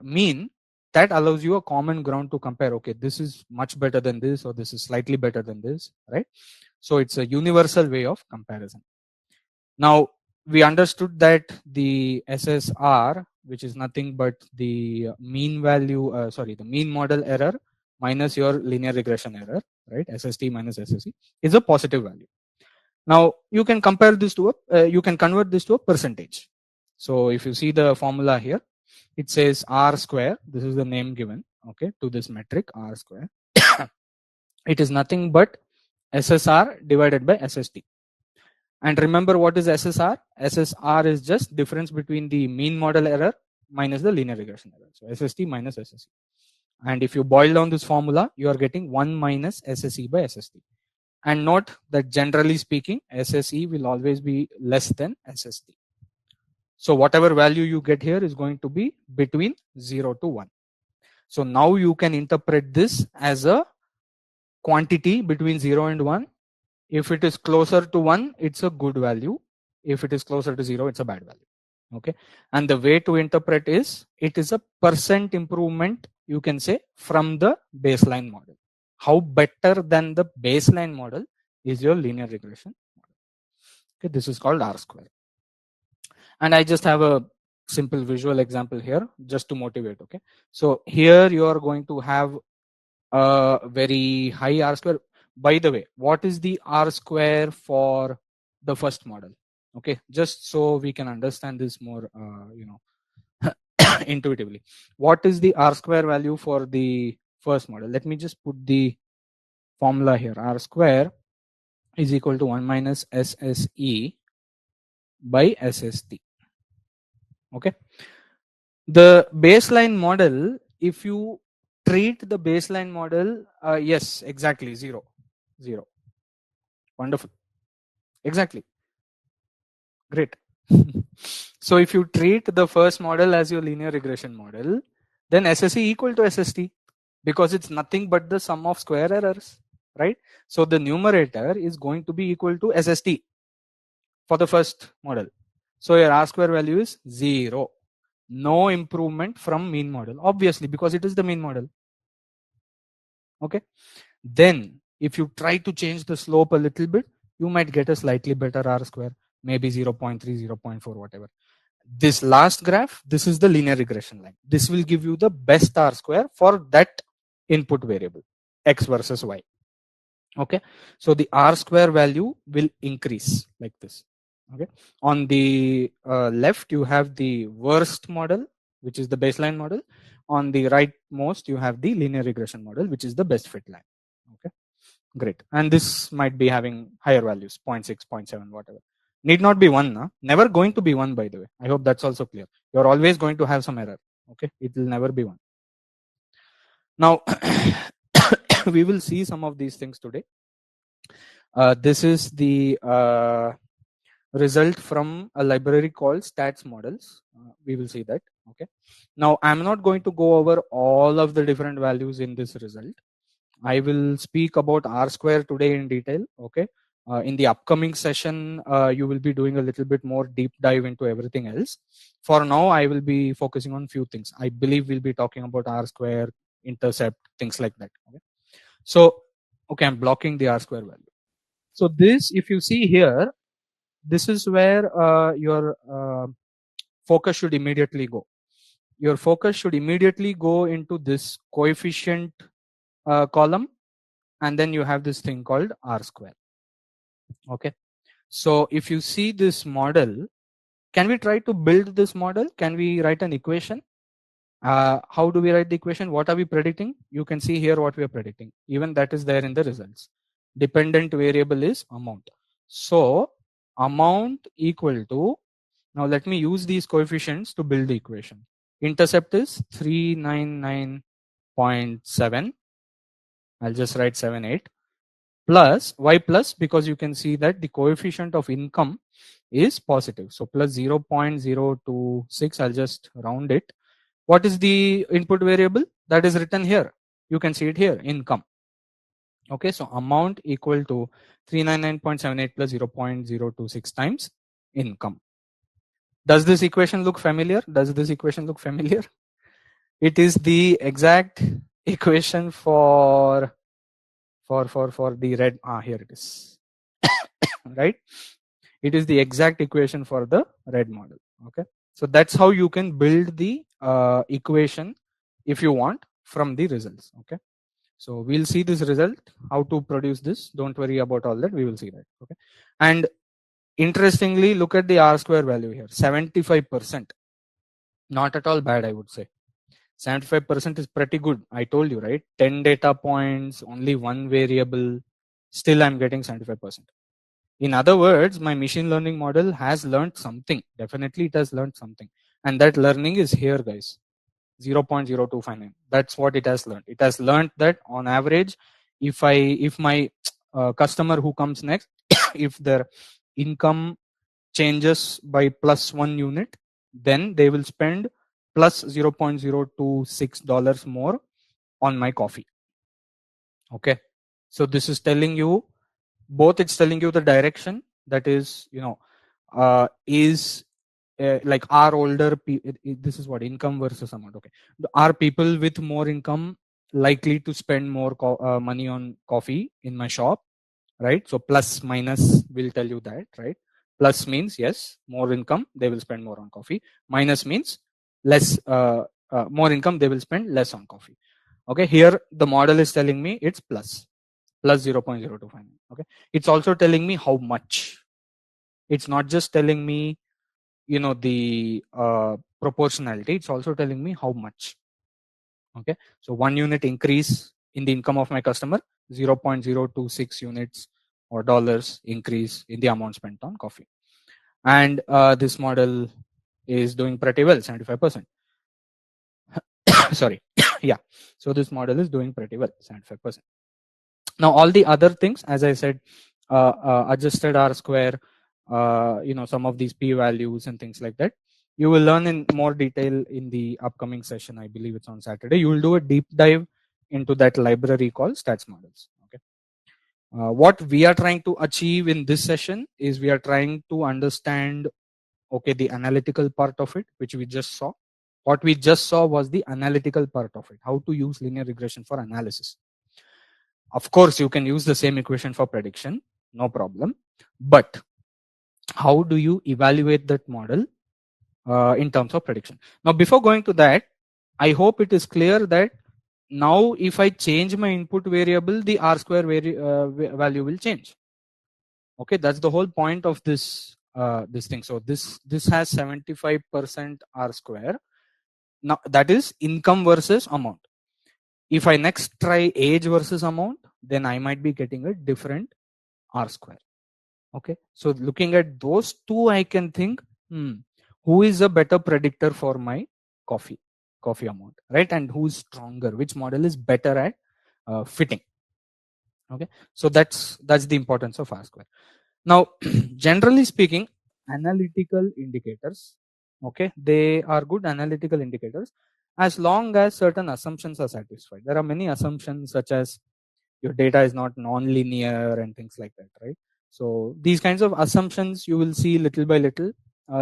mean. That allows you a common ground to compare. Okay, this is much better than this, or this is slightly better than this, right? So it's a universal way of comparison. Now we understood that the SSR, which is nothing but the mean value, the mean model error minus your linear regression error, right? SST minus SSE is a positive value. Now you can compare this to you can convert this to a percentage. So if you see the formula here, it says R square. This is the name given, okay, to this metric R square. It is nothing but SSR divided by SST. And remember what is SSR? SSR is just difference between the mean model error minus the linear regression error. So SST minus SSE. And if you boil down this formula, you are getting 1 minus SSE by SST. And note that generally speaking, SSE will always be less than SST. So whatever value you get here is going to be between 0 to 1. So now you can interpret this as a quantity between 0 and 1. If it is closer to 1, it's a good value. If it is closer to 0, it's a bad value. Okay. And the way to interpret is, it is a percent improvement, you can say, from the baseline model. How better than the baseline model is your linear regression model. Okay, this is called R square. And I just have a simple visual example here just to motivate. Okay, so here you are going to have a very high R square. By the way, what is the R square for the first model? Okay, just so we can understand this more, intuitively. What is the R square value for the first model? Let me just put the formula here. R square is equal to 1 minus SSE by SST. Okay. The baseline model, if you treat the baseline model, yes, exactly, 0. Wonderful. Exactly. Great. So if you treat the first model as your linear regression model, then SSE equal to SST, because it's nothing but the sum of square errors, right? So the numerator is going to be equal to SST for the first model. So your R square value is 0. No improvement from mean model, obviously, because it is the mean model. Okay. Then if you try to change the slope a little bit, you might get a slightly better R square, maybe 0.3, 0.4, whatever. This last graph, this is the linear regression line. This will give you the best R square for that input variable, X versus Y. Okay. So the R square value will increase like this. Okay. On the left, you have the worst model, which is the baseline model. On the right most, you have the linear regression model, which is the best fit line. Okay. Great. And this might be having higher values, 0.6, 0.7, whatever. Need not be 1. Huh? Never going to be 1, by the way. I hope that's also clear. You're always going to have some error. Okay. It will never be 1. Now, we will see some of these things today. This is the result from a library called stats models. We will see that. Okay. Now, I'm not going to go over all of the different values in this result. I will speak about R square today in detail. Okay. In the upcoming session, you will be doing a little bit more deep dive into everything else. For now, I will be focusing on few things. I believe we'll be talking about R square, intercept, things like that. Okay. So, okay, I'm blocking the R square value. So this, if you see here, this is where your focus should immediately go. Your focus should immediately go into this coefficient column, and then you have this thing called R square. Okay. So if you see this model, can we try to build this model? Can we write an equation? How do we write the equation? What are we predicting? You can see here what we are predicting. Even that is there in the results. Dependent variable is amount. So amount equal to, now let me use these coefficients to build the equation. Intercept is 399.7. I'll just write 78 plus y plus, because you can see that the coefficient of income is positive. So plus 0.026. I'll just round it. What is the input variable that is written here? You can see it here, income. Okay, so amount equal to 399.78 plus 0.026 times income. Does this equation look familiar? Does this equation look familiar? It is the exact equation for the red. Here it is. Right? It is the exact equation for the red model. Okay, so that's how you can build the equation if you want from the results. Okay, so we'll see this result, how to produce this. Don't worry about all that, we will see that. Okay, and interestingly, look at the R square value here, 75%. Not at all bad, I would say. 75% is pretty good. I told you, right? 10 data points, only one variable, still I'm getting 75%. In other words, my machine learning model has learned something. Definitely it has learned something. And that learning is here, guys. 0.0259. That's what it has learned. It has learned that on average, if my customer who comes next, if their income changes by plus 1 unit, then they will spend plus $0.026 more on my coffee. Okay. So this is telling you both, it's telling you the direction, that is, is like are older this is what income versus amount. Okay, are people with more income likely to spend more money on coffee in my shop, right? So plus minus will tell you that, right? Plus means yes, more income, they will spend more on coffee. Minus means less, more income, they will spend less on coffee. Okay, here the model is telling me it's plus 0.0259. Okay, it's also telling me how much. It's not just telling me the proportionality, it's also telling me how much. Okay, so 1 unit increase in the income of my customer, 0.026 units or dollars increase in the amount spent on coffee. And this model is doing pretty well, 75%. Sorry. Yeah, so this model is doing pretty well, 75%. Now all the other things, as I said, adjusted R square, some of these p values and things like that. You will learn in more detail in the upcoming session. I believe it's on Saturday. You will do a deep dive into that library called stats models. Okay. What we are trying to achieve in this session is we are trying to understand, okay, the analytical part of it, which we just saw. What we just saw was the analytical part of it, how to use linear regression for analysis. Of course, you can use the same equation for prediction, no problem. But how do you evaluate that model in terms of prediction? Now, before going to that, I hope it is clear that now if I change my input variable, the R square value will change. Okay, that's the whole point of this this thing. So this has 75% R square. Now that is income versus amount. If I next try age versus amount, then I might be getting a different R square. Okay, so looking at those two, I can think, who is a better predictor for my coffee amount, right? And who's stronger? Which model is better at fitting? Okay, so that's the importance of R square. Now, generally speaking, analytical indicators, okay, they are good analytical indicators as long as certain assumptions are satisfied. There are many assumptions such as your data is not non-linear and things like that, right? So these kinds of assumptions you will see little by little.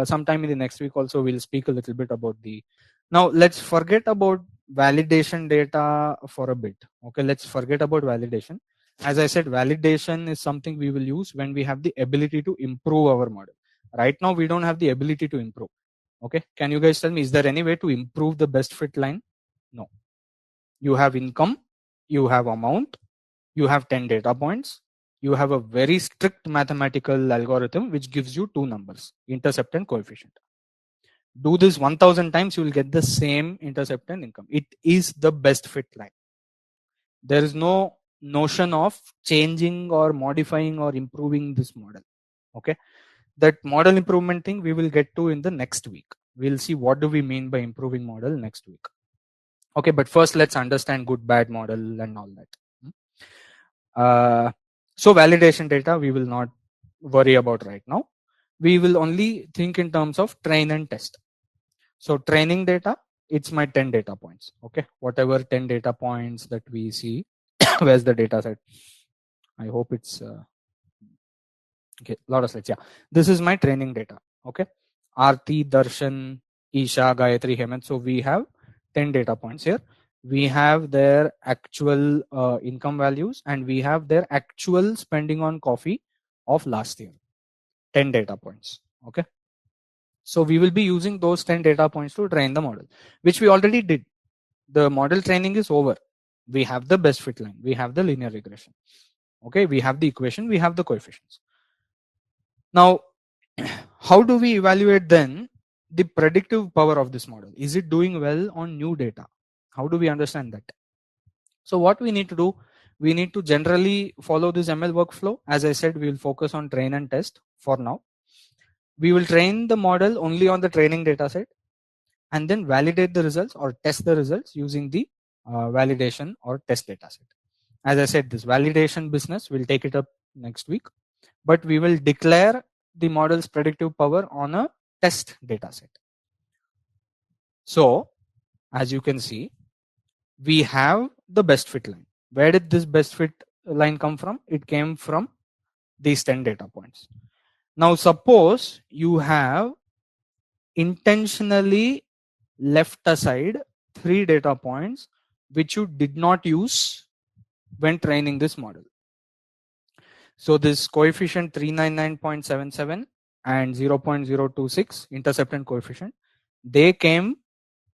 Sometime in the next week also we'll speak a little bit about the. Now let's forget about validation data for a bit. Okay, let's forget about validation. As I said, validation is something we will use when we have the ability to improve our model. Right now we don't have the ability to improve. Okay, can you guys tell me, is there any way to improve the best fit line? No. You have income, you have amount, you have 10 data points, you have a very strict mathematical algorithm which gives you two numbers, intercept and coefficient. Do this 1000 times, you will get the same intercept and income. It is the best fit line. There is no notion of changing or modifying or improving this model. Okay, that model improvement thing we will get to in the next week. We'll see what do we mean by improving model next week. Okay, but first let's understand good bad model and all that. So validation data we will not worry about right now. We will only think in terms of train and test. So training data, it's my 10 data points. Okay, whatever 10 data points that we see. Where's the data set? I hope it's okay, lot of slides. Yeah, this is my training data. Okay, Aarti, Darshan, Isha, Gayatri, Hemant. So we have 10 data points here. We have their actual income values and we have their actual spending on coffee of last year. 10 data points. Okay, so we will be using those 10 data points to train the model, which we already did. The model training is over. We have the best fit line, we have the linear regression. Okay, we have the equation, we have the coefficients. Now, how do we evaluate then the predictive power of this model? Is it doing well on new data? How do we understand that? So what we need to do, we need to generally follow this ML workflow. As I said, we will focus on train and test for now. We will train the model only on the training data set and then validate the results or test the results using the validation or test data set. As I said, this validation business, we'll take it up next week, but we will declare the model's predictive power on a test data set. So as you can see, we have the best fit line. Where did this best fit line come from? It came from these 10 data points. Now suppose you have intentionally left aside 3 data points which you did not use when training this model. So this coefficient 399.77 and 0.026 intercept and coefficient, they came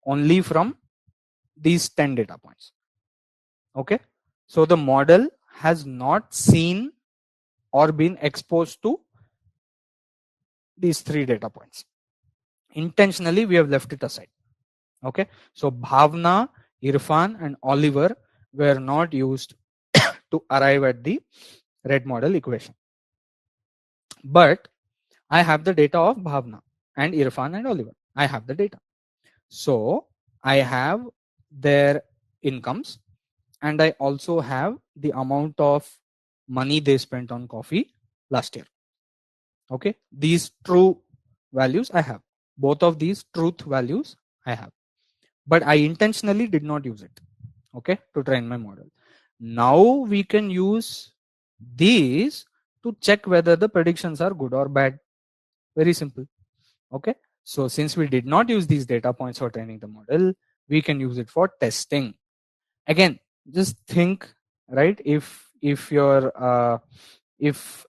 only from these 10 data points. Okay, so the model has not seen or been exposed to these 3 data points. Intentionally we have left it aside. Okay, so Bhavna, Irfan and Oliver were not used to arrive at the red model equation. But I have the data of Bhavna and Irfan and Oliver. I have the data. So I have their incomes and I also have the amount of money they spent on coffee last year. Okay, these true values I have, both of these truth values I have, but I intentionally did not use it, okay, to train my model. Now we can use these to check whether the predictions are good or bad. Very simple. Okay, so since we did not use these data points for training the model, we can use it for testing. Again, just think, right, if your if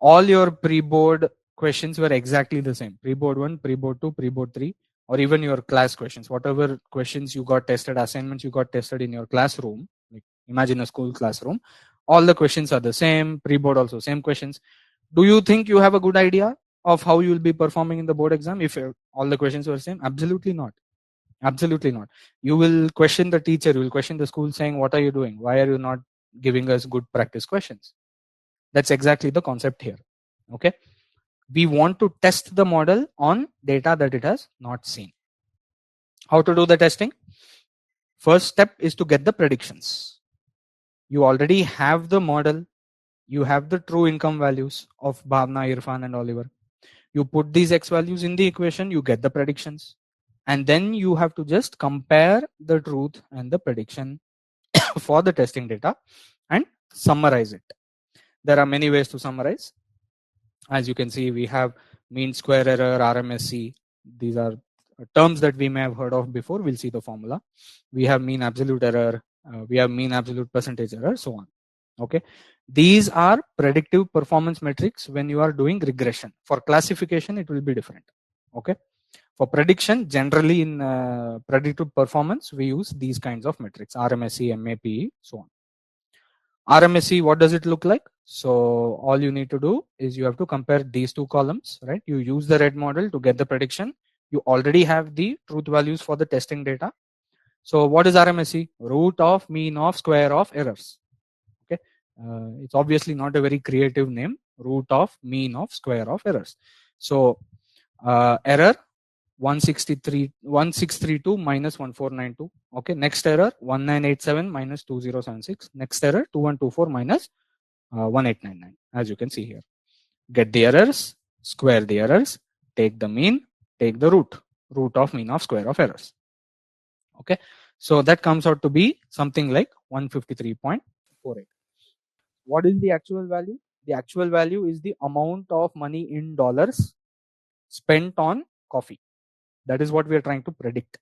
all your pre-board questions were exactly the same, pre-board 1, pre-board 2, pre-board 3, or even your class questions, whatever questions you got tested, assignments you got tested in your classroom, like imagine a school classroom, all the questions are the same, pre-board also same questions. Do you think you have a good idea of how you will be performing in the board exam if all the questions were same? Absolutely not. Absolutely not. You will question the teacher, you will question the school, saying, what are you doing? Why are you not giving us good practice questions? That's exactly the concept here. Okay, we want to test the model on data that it has not seen. How to do the testing? First step is to get the predictions. You already have the model, you have the true income values of Bhavna, Irfan and Oliver. You put these x values in the equation, you get the predictions, and then you have to just compare the truth and the prediction for the testing data and summarize it. There are many ways to summarize. As you can see, we have mean square error, RMSE. These are terms that we may have heard of before. We'll see the formula. We have mean absolute error, we have mean absolute percentage error, so on. Okay, these are predictive performance metrics when you are doing regression. For classification it will be different. Okay, for prediction, generally in predictive performance we use these kinds of metrics: RMSE, MAPE, so on. RMSE, what does it look like? So all you need to do is you have to compare these two columns, right? You use the red model to get the prediction. You already have the truth values for the testing data. So what is RMSE? Root of mean of square of errors. Okay, it's obviously not a very creative name. Root of mean of square of errors. So error 1632 minus 1492. Okay, next error 1987 minus 2076. Next error 2124 minus 1899, as you can see here. Get the errors, square the errors, take the mean, take the root of mean of square of errors. Okay, so that comes out to be something like 153.48. What is the actual value? The actual value is the amount of money in dollars spent on coffee. That is what we are trying to predict.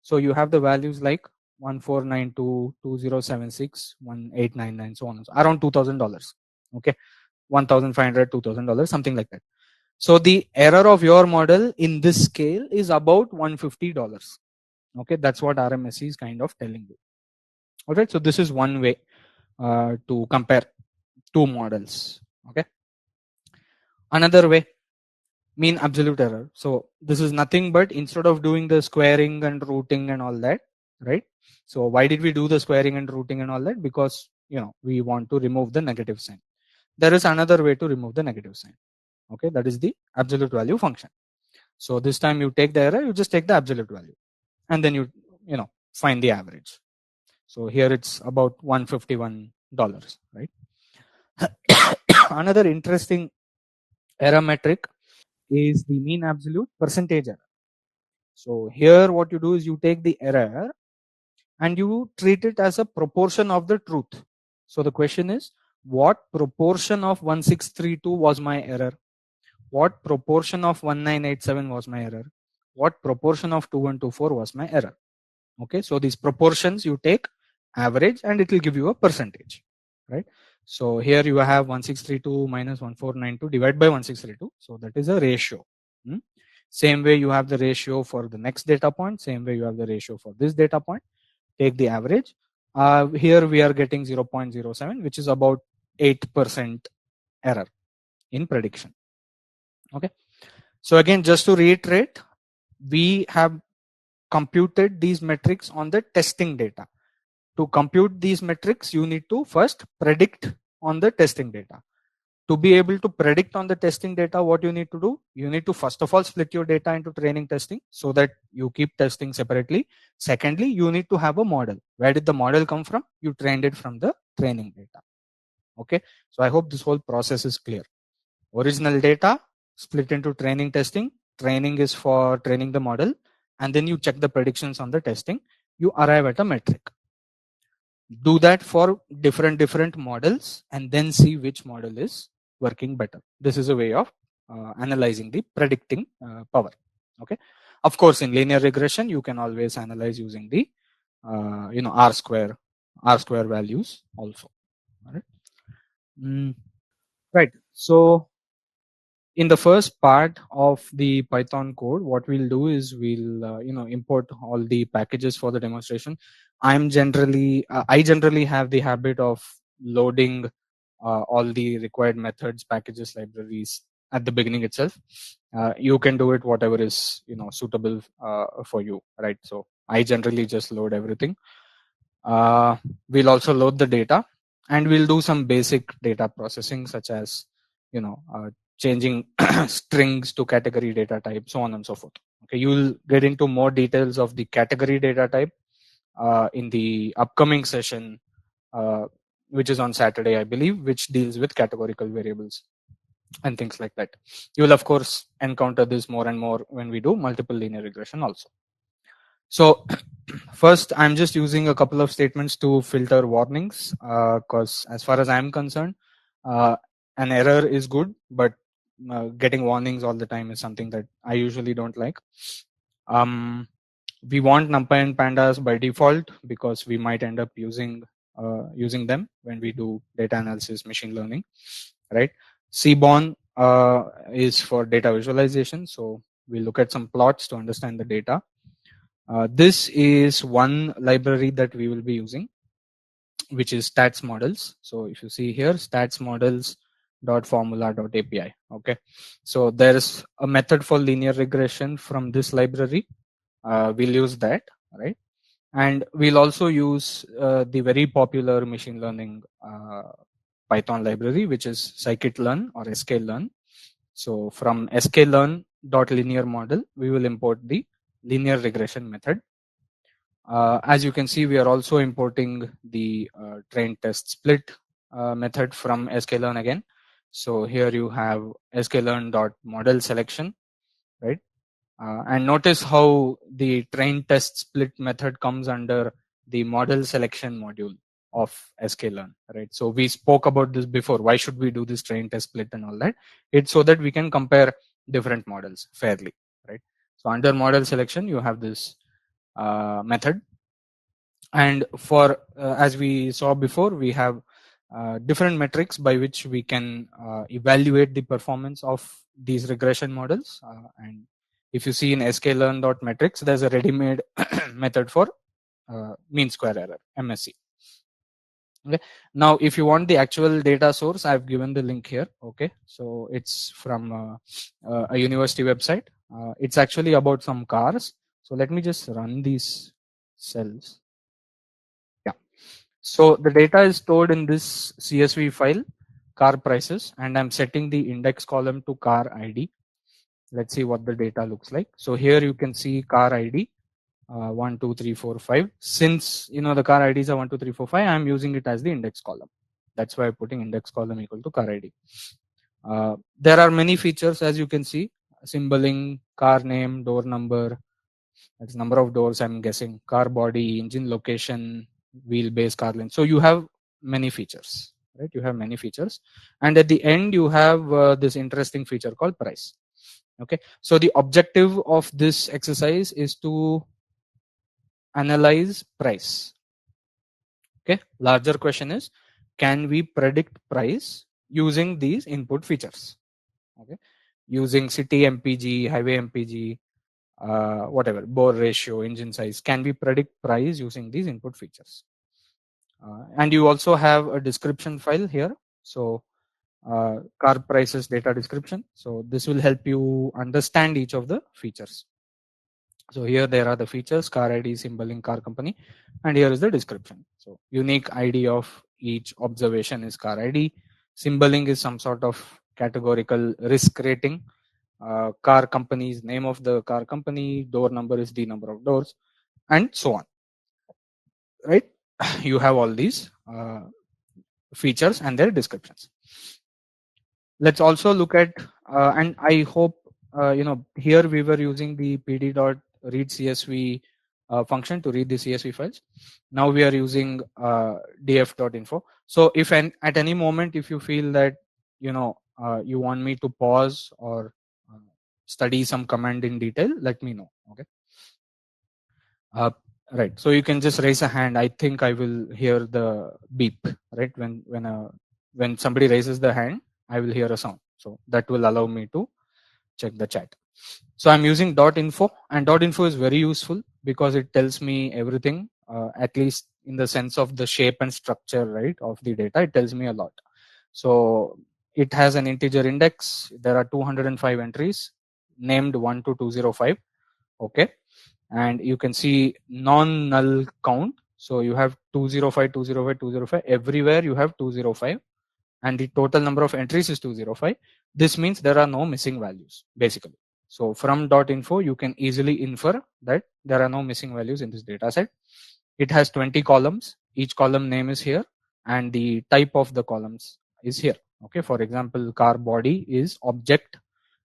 So you have the values like 1492, 2076, 1899, so on, around $2,000. Okay, $1,500, $2,000, something like that. So the error of your model in this scale is about $150. Okay, that's what RMSE is kind of telling you. All right, so this is one way to compare two models. Okay, another way, mean absolute error. So this is nothing but, instead of doing the squaring and rooting and all that, right? So why did we do the squaring and rooting and all that? Because we want to remove the negative sign. There is another way to remove the negative sign. Okay, that is the absolute value function. So this time you take the error, you just take the absolute value, and then you find the average. So here it's about $151, right? Another interesting error metric is the mean absolute percentage error. So here what you do is you take the error and you treat it as a proportion of the truth. So the question is, what proportion of 1632 was my error? What proportion of 1987 was my error? What proportion of 2124 was my error? Okay, so these proportions you take average and it will give you a percentage, right? So here you have 1632 minus 1492 divided by 1632. So that is a ratio. Same way you have the ratio for the next data point. Same way you have the ratio for this data point. Take the average. Here we are getting 0.07, which is about 8% error in prediction. Okay. So again, just to reiterate, we have computed these metrics on the testing data. To compute these metrics, you need to first predict on the testing data. To be able to predict on the testing data, what you need to do? You need to first of all split your data into training testing so that you keep testing separately. Secondly, you need to have a model. Where did the model come from? You trained it from the training data. Okay, so I hope this whole process is clear. Original data split into training, testing. Training is for training the model, and then you check the predictions on the testing. You arrive at a metric. Do that for different models and then see which model is working better. This is a way of analyzing the predicting power. Okay, of course in linear regression you can always analyze using the r square values also. All right. Right, so in the first part of the Python code, what we'll do is we'll import all the packages for the demonstration. I generally have the habit of loading all the required methods, packages, libraries at the beginning itself. You can do it whatever is suitable for you, right? So I generally just load everything. We'll also load the data, and we'll do some basic data processing, such as changing strings to category data type, so on and so forth. Okay, you'll get into more details of the category data type in the upcoming session, which is on Saturday, I believe, which deals with categorical variables and things like that. You will of course encounter this more and more when we do multiple linear regression also. So first, I'm just using a couple of statements to filter warnings, because as far as I'm concerned, an error is good, but getting warnings all the time is something that I usually don't like. We want NumPy and pandas by default because we might end up using them when we do data analysis, machine learning, right? Seaborn is for data visualization, so we look at some plots to understand the data. This is one library that we will be using, which is stats models. So if you see here, stats models .formula.api. Okay, so there's a method for linear regression from this library. We'll use that, right? And we'll also use the very popular machine learning Python library, which is scikit-learn or sklearn. So from sklearn.linear model, we will import the linear regression method. As you can see, we are also importing the train test split method from sklearn again. So here you have sklearn.model selection, right? And notice how the train test split method comes under the model selection module of sklearn, right? So we spoke about this before. Why should we do this train test split and all that? It's so that we can compare different models fairly, right? So under model selection, you have this method. And for as we saw before, we have different metrics by which we can evaluate the performance of these regression models. And if you see in sklearn.metrics, there's a ready-made method for mean square error, MSE. Okay, now if you want the actual data source, I've given the link here. Okay, so it's from a university website. It's actually about some cars. So let me just run these cells. Yeah, so the data is stored in this CSV file, car prices, and I'm setting the index column to car ID. Let's see what the data looks like. So here you can see car ID 1 2 3 4 5. Since the car IDs are 1 2 3 4 5, I'm using it as the index column. That's why I'm putting index column equal to car ID. There are many features, as you can see: symboling, car name, door number, that's number of doors, I'm guessing, car body, engine location, wheelbase, car length. So you have many features, right? You have many features, and at the end you have this interesting feature called price. Okay, so the objective of this exercise is to analyze price. Okay, larger question is, can we predict price using these input features? Okay, using city MPG, highway MPG, whatever, bore ratio, engine size, can we predict price using these input features? And you also have a description file here. So car prices data description. So this will help you understand each of the features. So here there are the features: car ID, symboling, car company, and here is the description. So unique ID of each observation is car ID. Symboling is some sort of categorical risk rating. Car company is name of the car company. Door number is the number of doors, and so on. Right? You have all these. features and their descriptions. Let's also look at, and I hope here we were using the pd.readcsv function to read the CSV files. Now we are using df.info. So if at any moment if you feel that you want me to pause or uh, study some command in detail, let me know. Okay. Right. So you can just raise a hand. I think I will hear the beep. Right. When somebody raises the hand, I will hear a sound. So that will allow me to check the chat. So I'm using .info, and .info is very useful because it tells me everything, at least in the sense of the shape and structure, right, of the data. It tells me a lot. So it has an integer index. There are 205 entries named 1 to 205. Okay. And you can see non-null count. So you have 205, 205, 205. Everywhere you have 205. And the total number of entries is 205. This means there are no missing values, basically. So from .info, you can easily infer that there are no missing values in this data set. It has 20 columns. Each column name is here, and the type of the columns is here. Okay, for example, car body is object,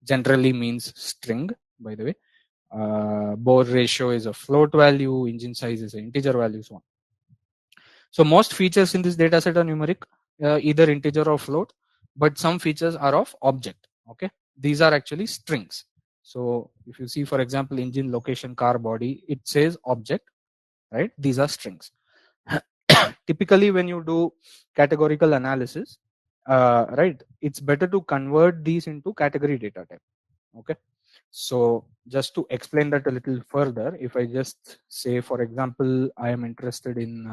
generally means string, by the way. Bore ratio is a float value, engine size is an integer value, so on. So most features in this data set are numeric, either integer or float, but some features are of object. Okay, these are actually strings. So if you see, for example, engine, location, car body, it says object, right? These are strings. Typically, when you do categorical analysis, right, it's better to convert these into category data type. Okay. So just to explain that a little further, if I just say, for example, I am interested in,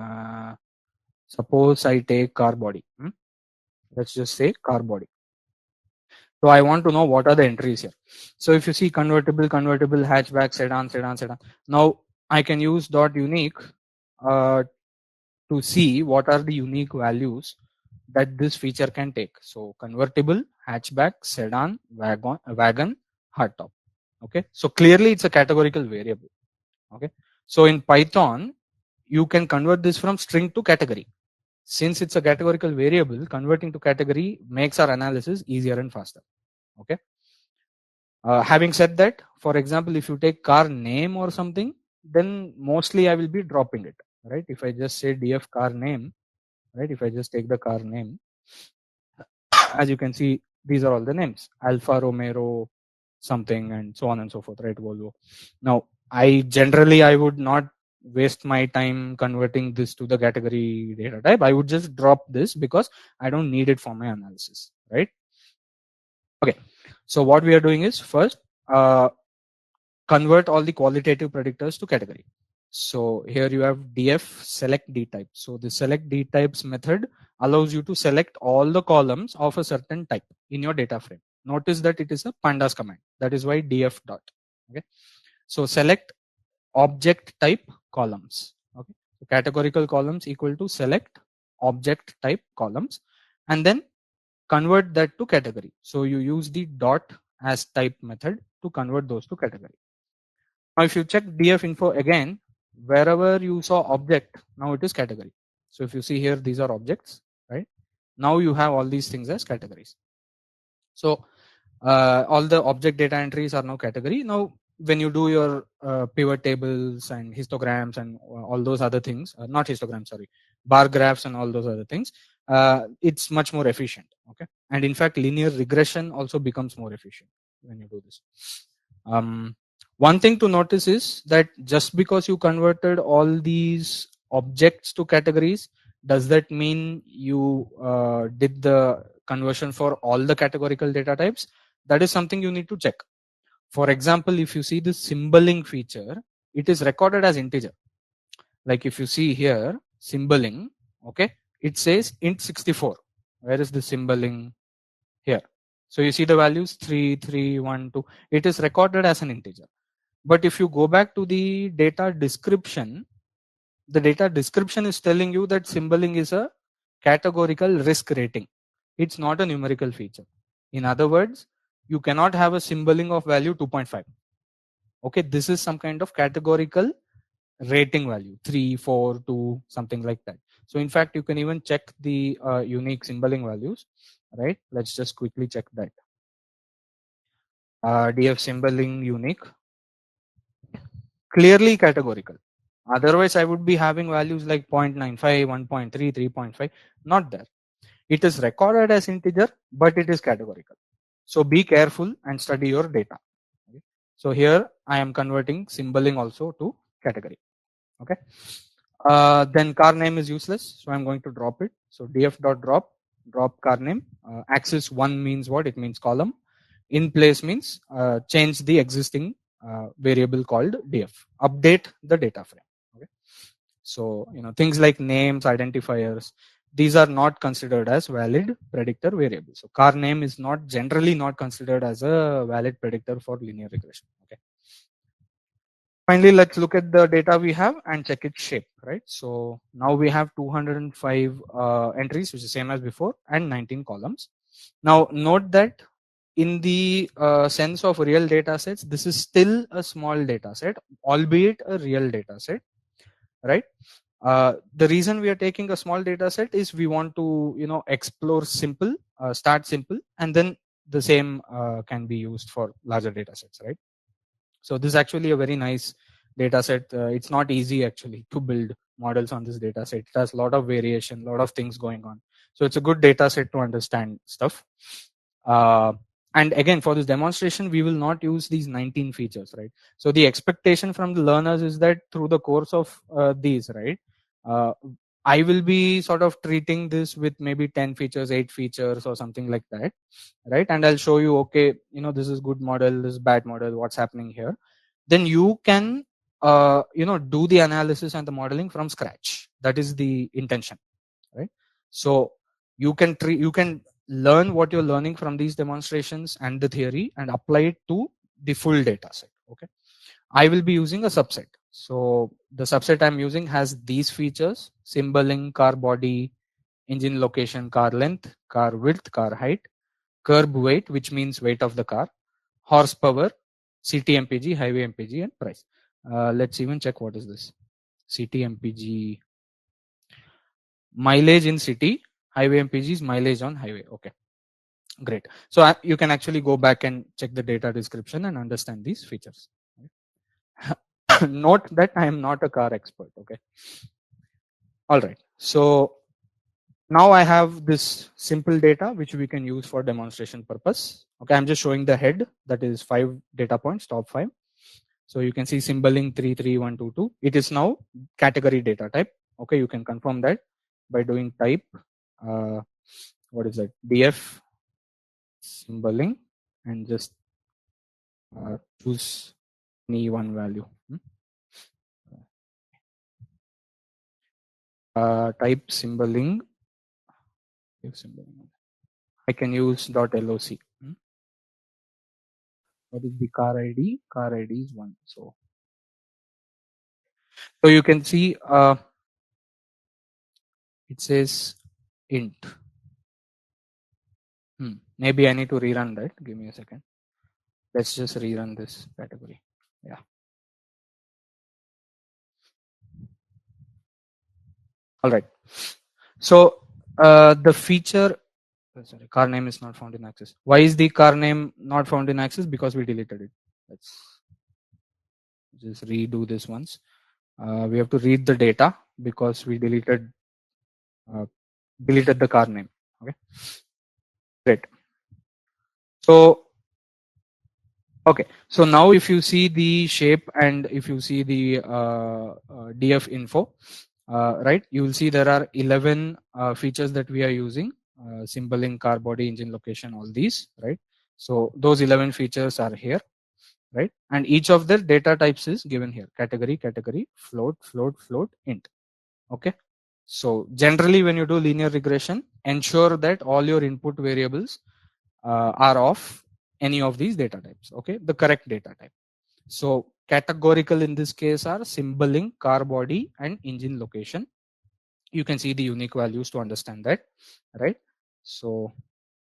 suppose I take car body. Let's just say car body. So I want to know what are the entries here. So if you see convertible, convertible, hatchback, sedan, sedan, sedan. Now I can use .unique to see what are the unique values that this feature can take. So convertible, hatchback, sedan, wagon, hardtop. Okay. So clearly it's a categorical variable. Okay. So in Python, you can convert this from string to category. Since it's a categorical variable, converting to category makes our analysis easier and faster. Okay. Having said that, for example, if you take car name or something, then mostly I will be dropping it, right? If I just say df car name, right? If I just take the car name, as you can see, these are all the names: Alfa Romeo, something, and so on and so forth, right? Volvo. Now, I would not waste my time converting this to the category data type. I would just drop this because I don't need it for my analysis, right? Okay. So what we are doing is first convert all the qualitative predictors to category. So here you have df select d type. So the select d types method allows you to select all the columns of a certain type in your data frame. Notice that it is a pandas command. That is why df dot. Okay. So select object type columns. Okay. So categorical columns equal to select object type columns, and then convert that to category. So you use the dot as type method to convert those to category. Now if you check df info again, wherever you saw object, now it is category. So if you see here, these are objects, right? Now you have all these things as categories. So all the object data entries are now category. Now when you do your pivot tables and histograms and all those other things, not histograms, sorry, bar graphs and all those other things, it's much more efficient. Okay. And in fact, linear regression also becomes more efficient when you do this. One thing to notice is that just because you converted all these objects to categories, does that mean you did the conversion for all the categorical data types? That is something you need to check. For example, if you see this symboling feature, it is recorded as integer. Like if you see here, symboling, okay, it says int 64. Where is the symboling? Here. So you see the values 3, 3, 1, 2. It is recorded as an integer. But if you go back to the data description, the data description is telling you that symboling is a categorical risk rating. It's not a numerical feature. In other words, you cannot have a symboling of value 2.5. Okay, this is some kind of categorical rating value, 3, 4, 2, something like that. So in fact, you can even check the unique symboling values, right? Let's just quickly check that. DF symboling unique, clearly categorical. Otherwise, I would be having values like 0.95, 1.3, 3.5, not there. It is recorded as integer, but it is categorical. So be careful and study your data. Okay. So here I am converting symboling also to category. Okay. Then car name is useless, so I'm going to drop it. So df.drop, drop car name. Axis 1 means what? It means column. In place means change the existing variable called df. Update the data frame. Okay. So things like names, identifiers, these are not considered as valid predictor variables. So car name is not generally not considered as a valid predictor for linear regression. Okay. Finally, let's look at the data we have and check its shape, right? So now we have 205 entries, which is same as before, and 19 columns. Now note that in the sense of real data sets, this is still a small data set, albeit a real data set, right? The reason we are taking a small data set is we want to explore simple, start simple, and then the same can be used for larger data sets, right? So this is actually a very nice data set. It's not easy actually to build models on this data set. It has a lot of variation, a lot of things going on. So it's a good data set to understand stuff. And again, for this demonstration, we will not use these 19 features, right? So the expectation from the learners is that through the course of these, right, I will be sort of treating this with maybe 10 features, 8 features or something like that, right? And I'll show you, okay, this is good model, this is bad model, what's happening here. Then you can do the analysis and the modeling from scratch. That is the intention, right? So you can learn what you're learning from these demonstrations and the theory and apply it to the full data set. Okay, I will be using a subset. So the subset I'm using has these features: symboling, car body, engine location, car length, car width, car height, curb weight, which means weight of the car, horsepower, CT/MPG, highway MPG, and price. Let's even check what is this. CT/MPG, mileage in city, highway MPG is mileage on highway. Okay, great. So you can actually go back and check the data description and understand these features. Note that I am not a car expert. Okay. All right. So now I have this simple data which we can use for demonstration purpose. Okay, I'm just showing the head, that is 5 data points, top 5. So you can see symboling 33122. It is now category data type. Okay, you can confirm that by doing type. What is that? DF symboling, and just choose any one value. Type symboling. I can use .loc. What is the car ID? Car ID is 1. So you can see it says int. Maybe I need to rerun that. Give me a second. Let's just rerun this category. Yeah. All right. So the feature, sorry, car name is not found in access. Why is the car name not found in access? Because we deleted it. Let's just redo this once. We have to read the data because we deleted the car name. Okay, great. So okay, so now if you see the shape and if you see the DF info, right, you will see there are 11 features that we are using: symboling, car body, engine location, all these, right? So those 11 features are here, right? And each of their data types is given here: category, category, float, float, float, int. Okay. So generally when you do linear regression, ensure that all your input variables are of any of these data types. Okay, the correct data type. So categorical in this case are symboling, car body, and engine location. You can see the unique values to understand that, right? So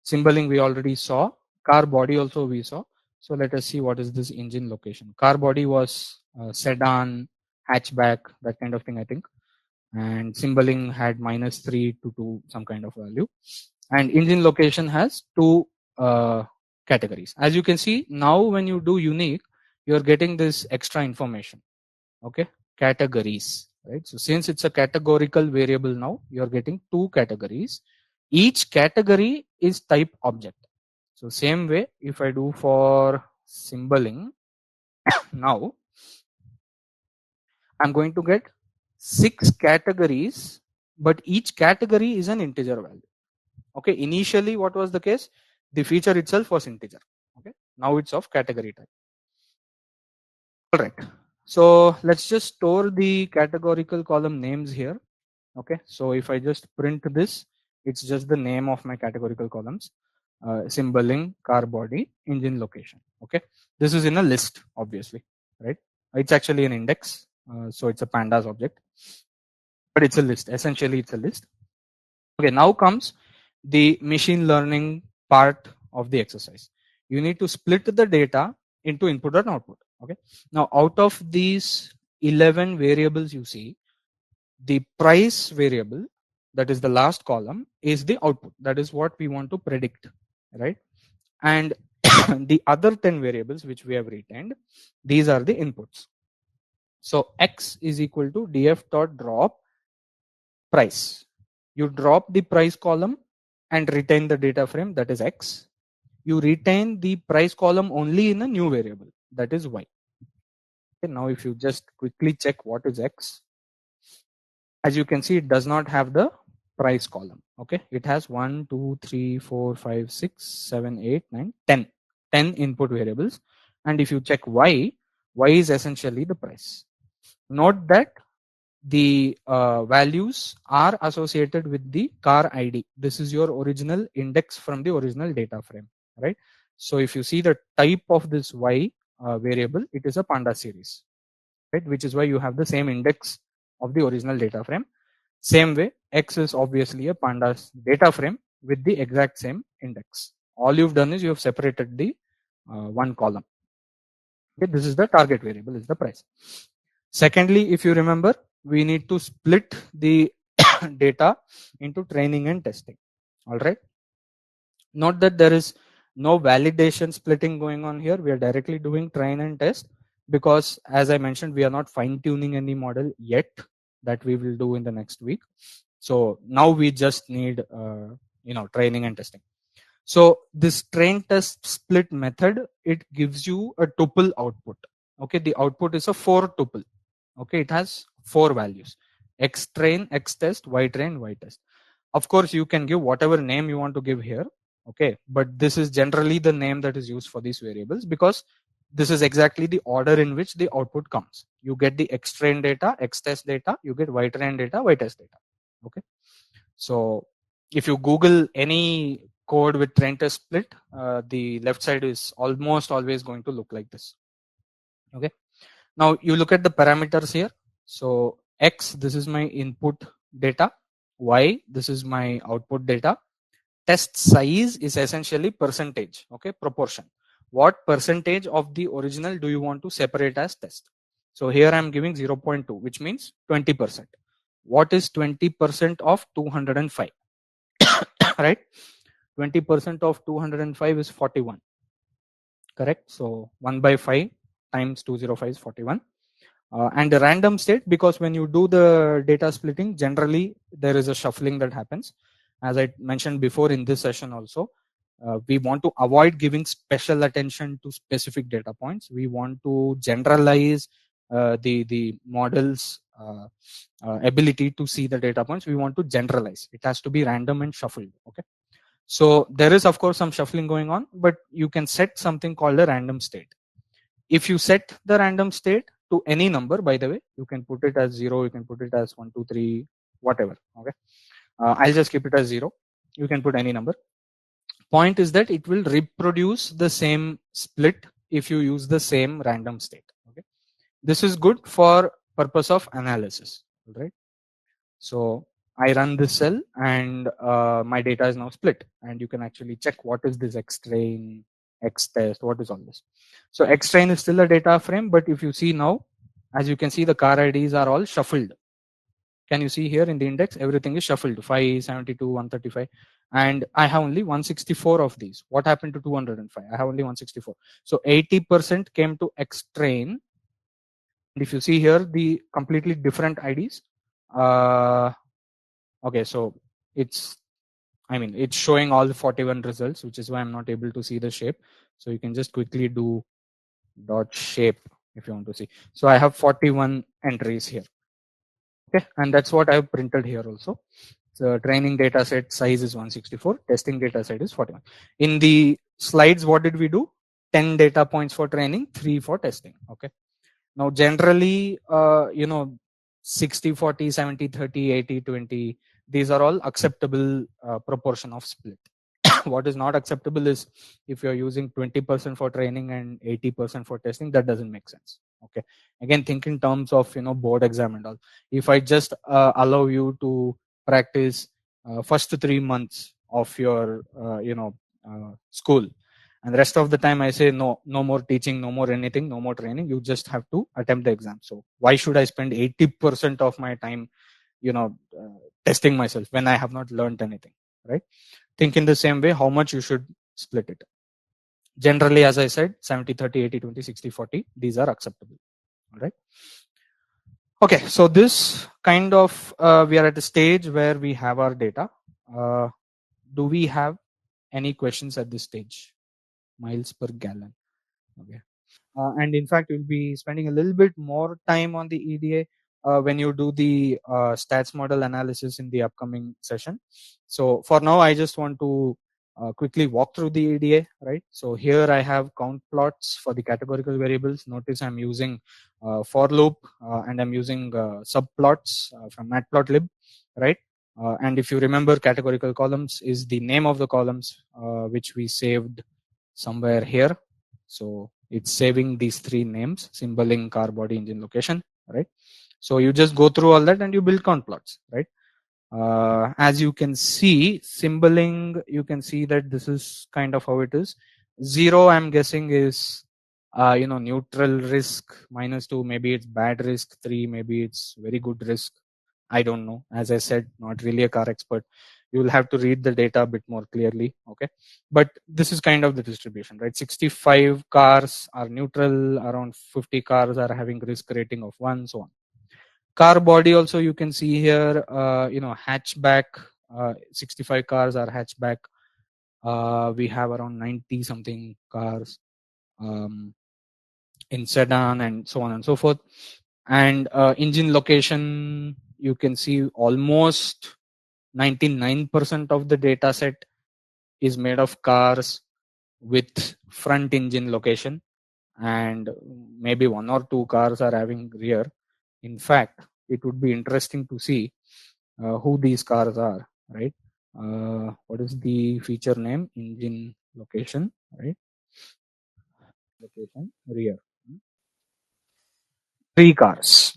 symboling we already saw, car body also we saw. So let us see what is this engine location. Car body was sedan, hatchback, that kind of thing, I think. and symboling had -3 to 2 some kind of value, and engine location has two categories. As you can see now, when you do unique, you're getting this extra information. Okay, categories, right? So since it's a categorical variable, now you're getting two categories. Each category is type object. So same way, if I do for symboling, now I'm going to get 6 categories, but each category is an integer value. Okay, initially what was the case? The feature itself was integer. Okay, now it's of category type. All right, so let's just store the categorical column names here. Okay, so if I just print this, it's just the name of my categorical columns, symboling, car body, engine location. Okay, this is in a list, obviously, right? It's actually an index, so it's a pandas object, but it's a list. Essentially, it's a list. Okay, now comes the machine learning part of the exercise. You need to split the data into input and output. Okay, now out of these 11 variables you see, the price variable, that is the last column, is the output. That is what we want to predict, right? And the other 10 variables which we have retained, these are the inputs. So x is equal to df dot drop price. You drop the price column and retain the data frame, that is x. You retain the price column only in a new variable, that is y. Okay, now if you just quickly check what is x, as you can see, it does not have the price column. Okay, it has 1 2 3 4 5 6 7 8 9 10 input variables. And if you check y is essentially the price. Note that the values are associated with the car id. This is your original index from the original data frame, right? So if you see the type of this y variable, it is a panda series, right? Which is why you have the same index of the original data frame. Same way, x is obviously a pandas data frame with the exact same index. All you've done is you have separated the one column. Okay, this is the target variable, is the price. Secondly, if you remember, we need to split the data into training and testing. All right. Note that there is no validation splitting going on here. We are directly doing train and test because, as I mentioned, we are not fine tuning any model yet. That we will do in the next week. So now we just need training and testing. So this train test split method, it gives you a tuple output. Okay, the output is a 4 tuple. Okay, it has 4 values: x train, x test, y train, y test. Of course, you can give whatever name you want to give here. Okay, but this is generally the name that is used for these variables because this is exactly the order in which the output comes. You get the x train data, x test data, you get y train data, y test data. Okay, so if you Google any code with train test split, the left side is almost always going to look like this. Okay, now you look at the parameters here. So x, this is my input data. Y, this is my output data. Test size is essentially percentage. Okay, proportion. What percentage of the original do you want to separate as test? So here I'm giving 0.2, which means 20%. What is 20% of 205? Right, 20% of 205 is 41. Correct. So 1 by 5 times 205 is 41. And a random state, because when you do the data splitting, generally there is a shuffling that happens. As I mentioned before in this session also, we want to avoid giving special attention to specific data points. We want to generalize the model's ability to see the data points. We want to generalize. It has to be random and shuffled. Okay. So there is of course some shuffling going on, but you can set something called a random state. If you set the random state to any number, by the way, you can put it as 0, you can put it as 1 2 3, whatever. Okay, I'll just keep it as 0. You can put any number. Point is that it will reproduce the same split if you use the same random state. Okay, this is good for purpose of analysis. All right, so I run this cell and my data is now split, and you can actually check what is this x train, x test, what is all this. So x train is still a data frame, but if you see now, as you can see, the car IDs are all shuffled. Can you see here in the index, everything is shuffled, 572, 135, and I have only 164 of these. What happened to 205? I have only 164. So 80% came to X-train. And if you see here, the completely different IDs. Okay, so it's showing all the 41 results, which is why I'm not able to see the shape. So you can just quickly do dot shape if you want to see. So I have 41 entries here. Okay, and that's what I've printed here also. So training data set size is 164, testing data set is 41. In the slides, what did we do? 10 data points for training, 3 for testing. Okay. Now, generally, 60, 40, 70, 30, 80, 20, these are all acceptable proportion of split. What is not acceptable is if you're using 20% for training and 80% for testing, that doesn't make sense. Okay. Again, think in terms of, board exam and all. If I just allow you to practice first 3 months of your, school, and the rest of the time I say no more teaching, no more anything, no more training, you just have to attempt the exam. So why should I spend 80% of my time testing myself when I have not learned anything, right? Think in the same way how much you should split it. Generally, as I said, 70 30 80 20 60 40, these are acceptable. All right. Okay, so this kind of we are at the stage where we have our data. Do we have any questions at this stage? Miles per gallon. Okay. And in fact, you'll be spending a little bit more time on the EDA when you do the stats model analysis in the upcoming session. So for now, I just want to quickly walk through the EDA, right? So here I have count plots for the categorical variables. Notice I'm using for loop and I'm using subplots from matplotlib, right? And if you remember, categorical columns is the name of the columns which we saved somewhere here. So it's saving these 3 names, symboling, car, body, engine, location, right? So you just go through all that and you build count plots, right? As you can see, symboling, you can see that this is kind of how it is. 0, I'm guessing, is neutral risk. -2, maybe it's bad risk. 3, maybe it's very good risk. I don't know. As I said, not really a car expert. You will have to read the data a bit more clearly. Okay. But this is kind of the distribution, right? 65 cars are neutral, around 50 cars are having risk rating of 1, so on. Car body also you can see here, hatchback, 65 cars are hatchback. We have around 90 something cars in sedan and so on and so forth. And engine location, you can see almost 99% of the data set is made of cars with front engine location, and maybe 1 or 2 cars are having rear. In fact, it would be interesting to see who these cars are, right? What is the feature name? Engine location, right? Location, rear. 3 cars.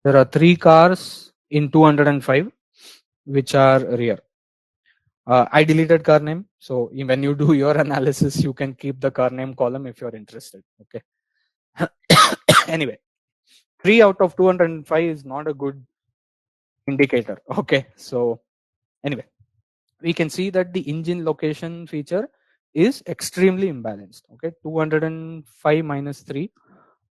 There are 3 cars in 205 which are rear. I deleted car name, so when you do your analysis, you can keep the car name column if you're interested. Okay. Anyway, 3 out of 205 is not a good indicator. Okay. So anyway, we can see that the engine location feature is extremely imbalanced. Okay. 205 minus 3.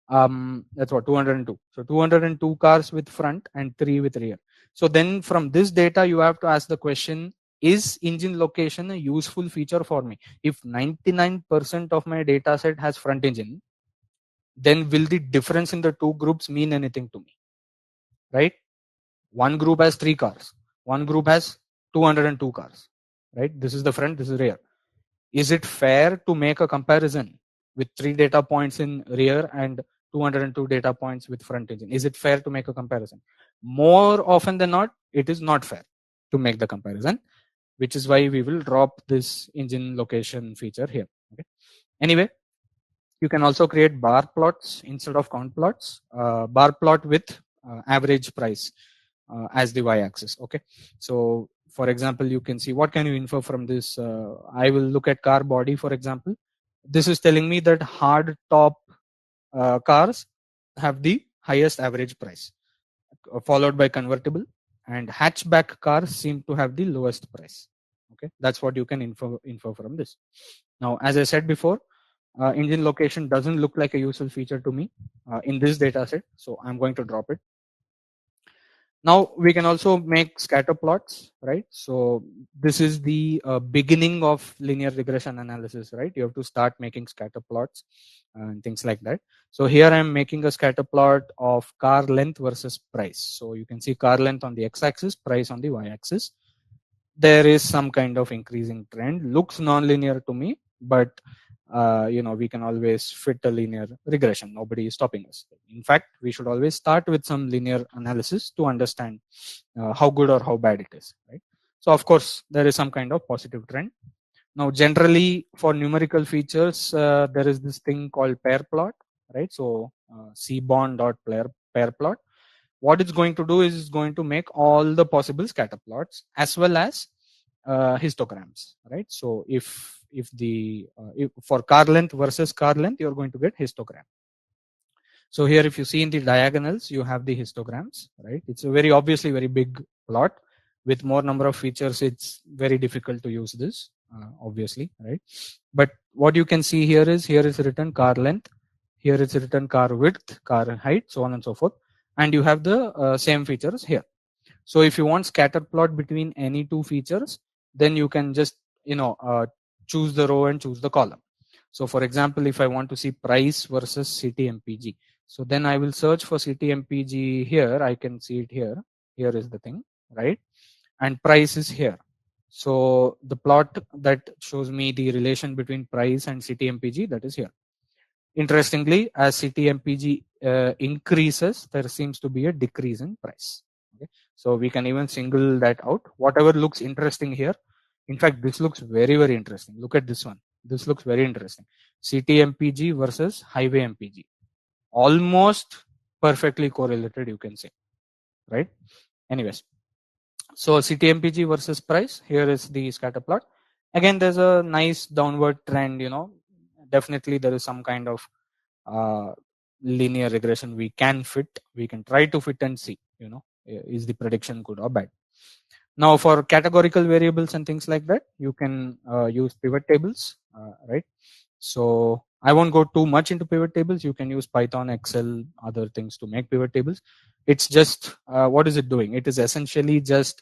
That's what, 202. So 202 cars with front and 3 with rear. So then from this data, you have to ask the question, is engine location a useful feature for me? If 99% of my data set has front engine, then will the difference in the 2 groups mean anything to me? Right? One group has 3 cars. One group has 202 cars. Right? This is the front, this is rear. Is it fair to make a comparison with 3 data points in rear and 202 data points with front engine? Is it fair to make a comparison? More often than not, it is not fair to make the comparison, which is why we will drop this engine location feature here. Okay. Anyway, you can also create bar plots instead of count plots. Bar plot with average price as the y-axis. Okay. So for example, you can see what can you infer from this. I will look at car body, for example. This is telling me that hard top cars have the highest average price. followed by convertible, and hatchback cars seem to have the lowest price. Okay, that's what you can infer from this. Now, as I said before, engine location doesn't look like a useful feature to me in this data set, so I'm going to drop it. Now we can also make scatter plots, right? So this is the beginning of linear regression analysis, right? You have to start making scatter plots and things like that. So here I'm making a scatter plot of car length versus price. So you can see car length on the x-axis, price on the y-axis. There is some kind of increasing trend. Looks non-linear to me, but we can always fit a linear regression. Nobody is stopping us. In fact, we should always start with some linear analysis to understand how good or how bad it is, right? So of course there is some kind of positive trend. Now generally for numerical features, there is this thing called pair plot, right? So cbond dot pair plot. What it's going to do is it's going to make all the possible scatter plots as well as histograms, right? So if for car length versus car length, you're going to get histogram. So here, if you see in the diagonals, you have the histograms, right? It's a very obviously very big plot with more number of features. It's very difficult to use this, obviously, right? But what you can see here is written car length, here is written car width, car height, so on and so forth, and you have the same features here. So if you want scatter plot between any two features, then you can just choose the row and choose the column. So for example, if I want to see price versus CTMPG, so then I will search for CTMPG here. I can see it here. Here is the thing, right? And price is here. So the plot that shows me the relation between price and CTMPG, that is here. Interestingly, as CTMPG increases, there seems to be a decrease in price. Okay? So we can even single that out. Whatever looks interesting here, in fact, this looks very, very interesting. Look at this one. This looks very interesting. CTMPG versus highway MPG. Almost perfectly correlated, you can say, right? Anyways, so CTMPG versus price, here is the scatter plot. Again, there's a nice downward trend, definitely there is some kind of linear regression we can try to fit and see, is the prediction good or bad. Now for categorical variables and things like that, you can use pivot tables, right? So I won't go too much into pivot tables. You can use Python, Excel, other things to make pivot tables. It's just what is it doing? It is essentially just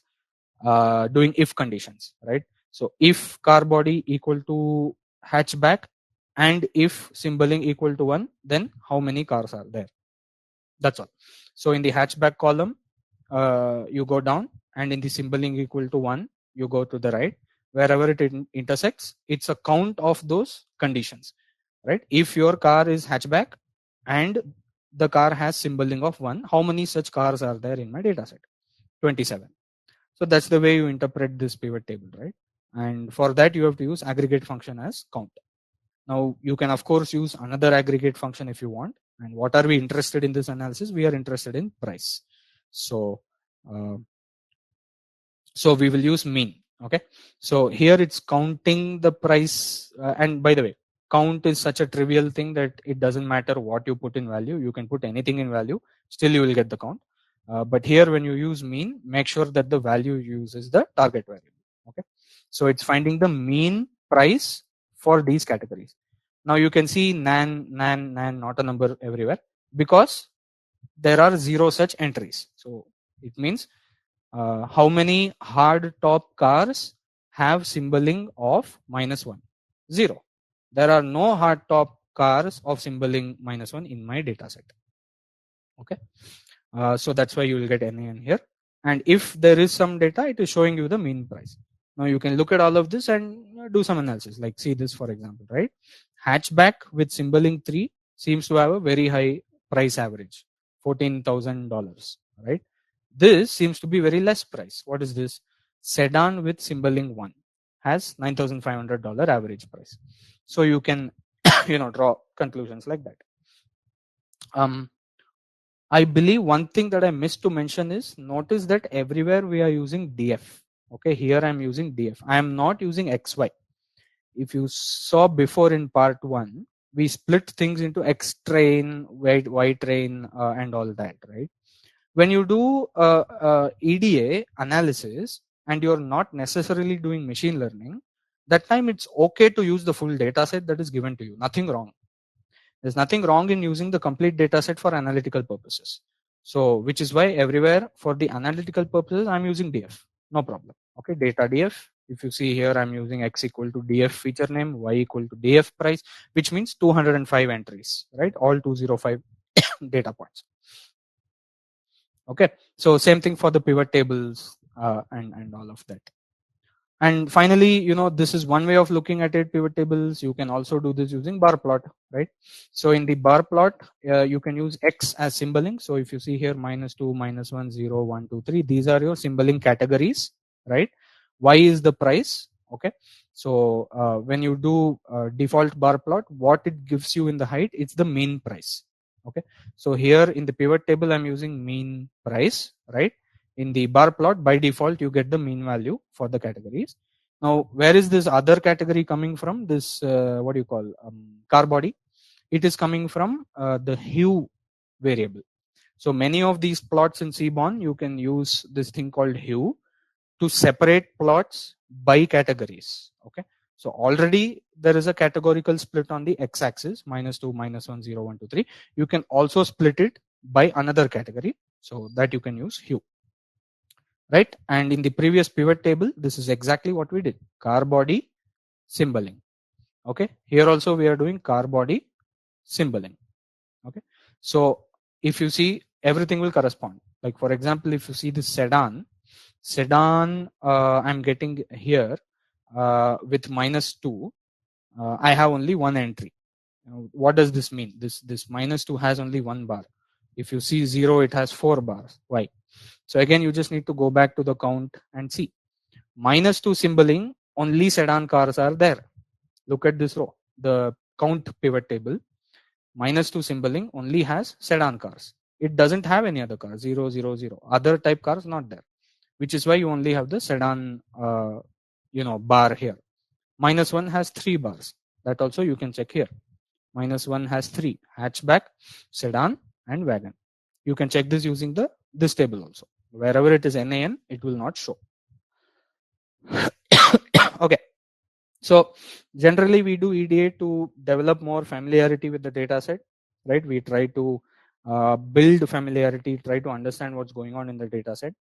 doing if conditions, right? So if car body equal to hatchback and if symboling equal to 1, then how many cars are there? That's all. So in the hatchback column, you go down, and in the symboling equal to 1, you go to the right. Wherever it intersects, it's a count of those conditions, right? If your car is hatchback and the car has symboling of 1, how many such cars are there in my data set? 27. So that's the way you interpret this pivot table, right? And for that, you have to use aggregate function as count. Now you can of course use another aggregate function if you want. And what are we interested in this analysis? We are interested in price. So we will use mean. Okay. So here it's counting the price. And by the way, count is such a trivial thing that it doesn't matter what you put in value. You can put anything in value, still you will get the count. But here when you use mean, make sure that the value you use is the target variable. Okay. So it's finding the mean price for these categories. Now you can see nan, not a number everywhere because there are 0 such entries. So it means how many hard top cars have symboling of -1? 0. There are no hard top cars of symboling -1 in my data set. Okay. So that's why you will get NaN here. And if there is some data, it is showing you the mean price. Now you can look at all of this and do some analysis. Like see this for example, right? Hatchback with symboling 3 seems to have a very high price average, $14,000, right? This seems to be very less price. What is this? Sedan with symboling 1 has $9,500 average price. So you can draw conclusions like that. I believe one thing that I missed to mention is notice that everywhere we are using DF. Okay, here I'm using DF. I am not using XY. If you saw before in part 1, we split things into X train, Y train, and all that, right? when you do EDA analysis and you're not necessarily doing machine learning, that time it's okay to use the full data set that is given to you. Nothing wrong. There's nothing wrong in using the complete data set for analytical purposes. So which is why everywhere for the analytical purposes, I'm using DF. No problem. Okay, data DF. If you see here, I'm using X equal to DF feature name, Y equal to DF price, which means 205 entries, right? All 205 data points. Okay, so same thing for the pivot tables and all of that. And finally, this is one way of looking at it, pivot tables. You can also do this using bar plot, right? So in the bar plot, you can use X as symboling. So if you see here, -2, -1, 0, 1, 2, 3, these are your symboling categories, right? Y is the price, okay? So when you do default bar plot, what it gives you in the height, it's the mean price, okay? So here in the pivot table, I'm using mean price, right? In the bar plot, by default, you get the mean value for the categories. Now, where is this other category coming from? This, what do you call, car body? It is coming from the hue variable. So many of these plots in Seaborn, you can use this thing called hue to separate plots by categories. Okay. So already there is a categorical split on the x-axis, -2, -1, 0, 1, 2, 3. You can also split it by another category, so that you can use hue. Right, and in the previous pivot table, this is exactly what we did. Car body symboling. Okay, here also we are doing car body symboling. Okay, so if you see, everything will correspond. Like for example, if you see this sedan, I'm getting here with -2. I have only one entry. What does this mean? This -2 has only one bar. If you see 0, it has 4 bars. Why? So again, you just need to go back to the count and see. -2 symboling, only sedan cars are there. Look at this row, the count pivot table. -2 symboling only has sedan cars. It doesn't have any other cars, 0, 0, 0. Other type cars not there, which is why you only have the sedan, bar here. -1 has 3 bars. That also you can check here. -1 has 3: hatchback, sedan, and wagon. You can check this using this table also. Wherever it is NaN, it will not show. Okay, so generally we do EDA to develop more familiarity with the data set, right? We try to build familiarity, try to understand what's going on in the data set.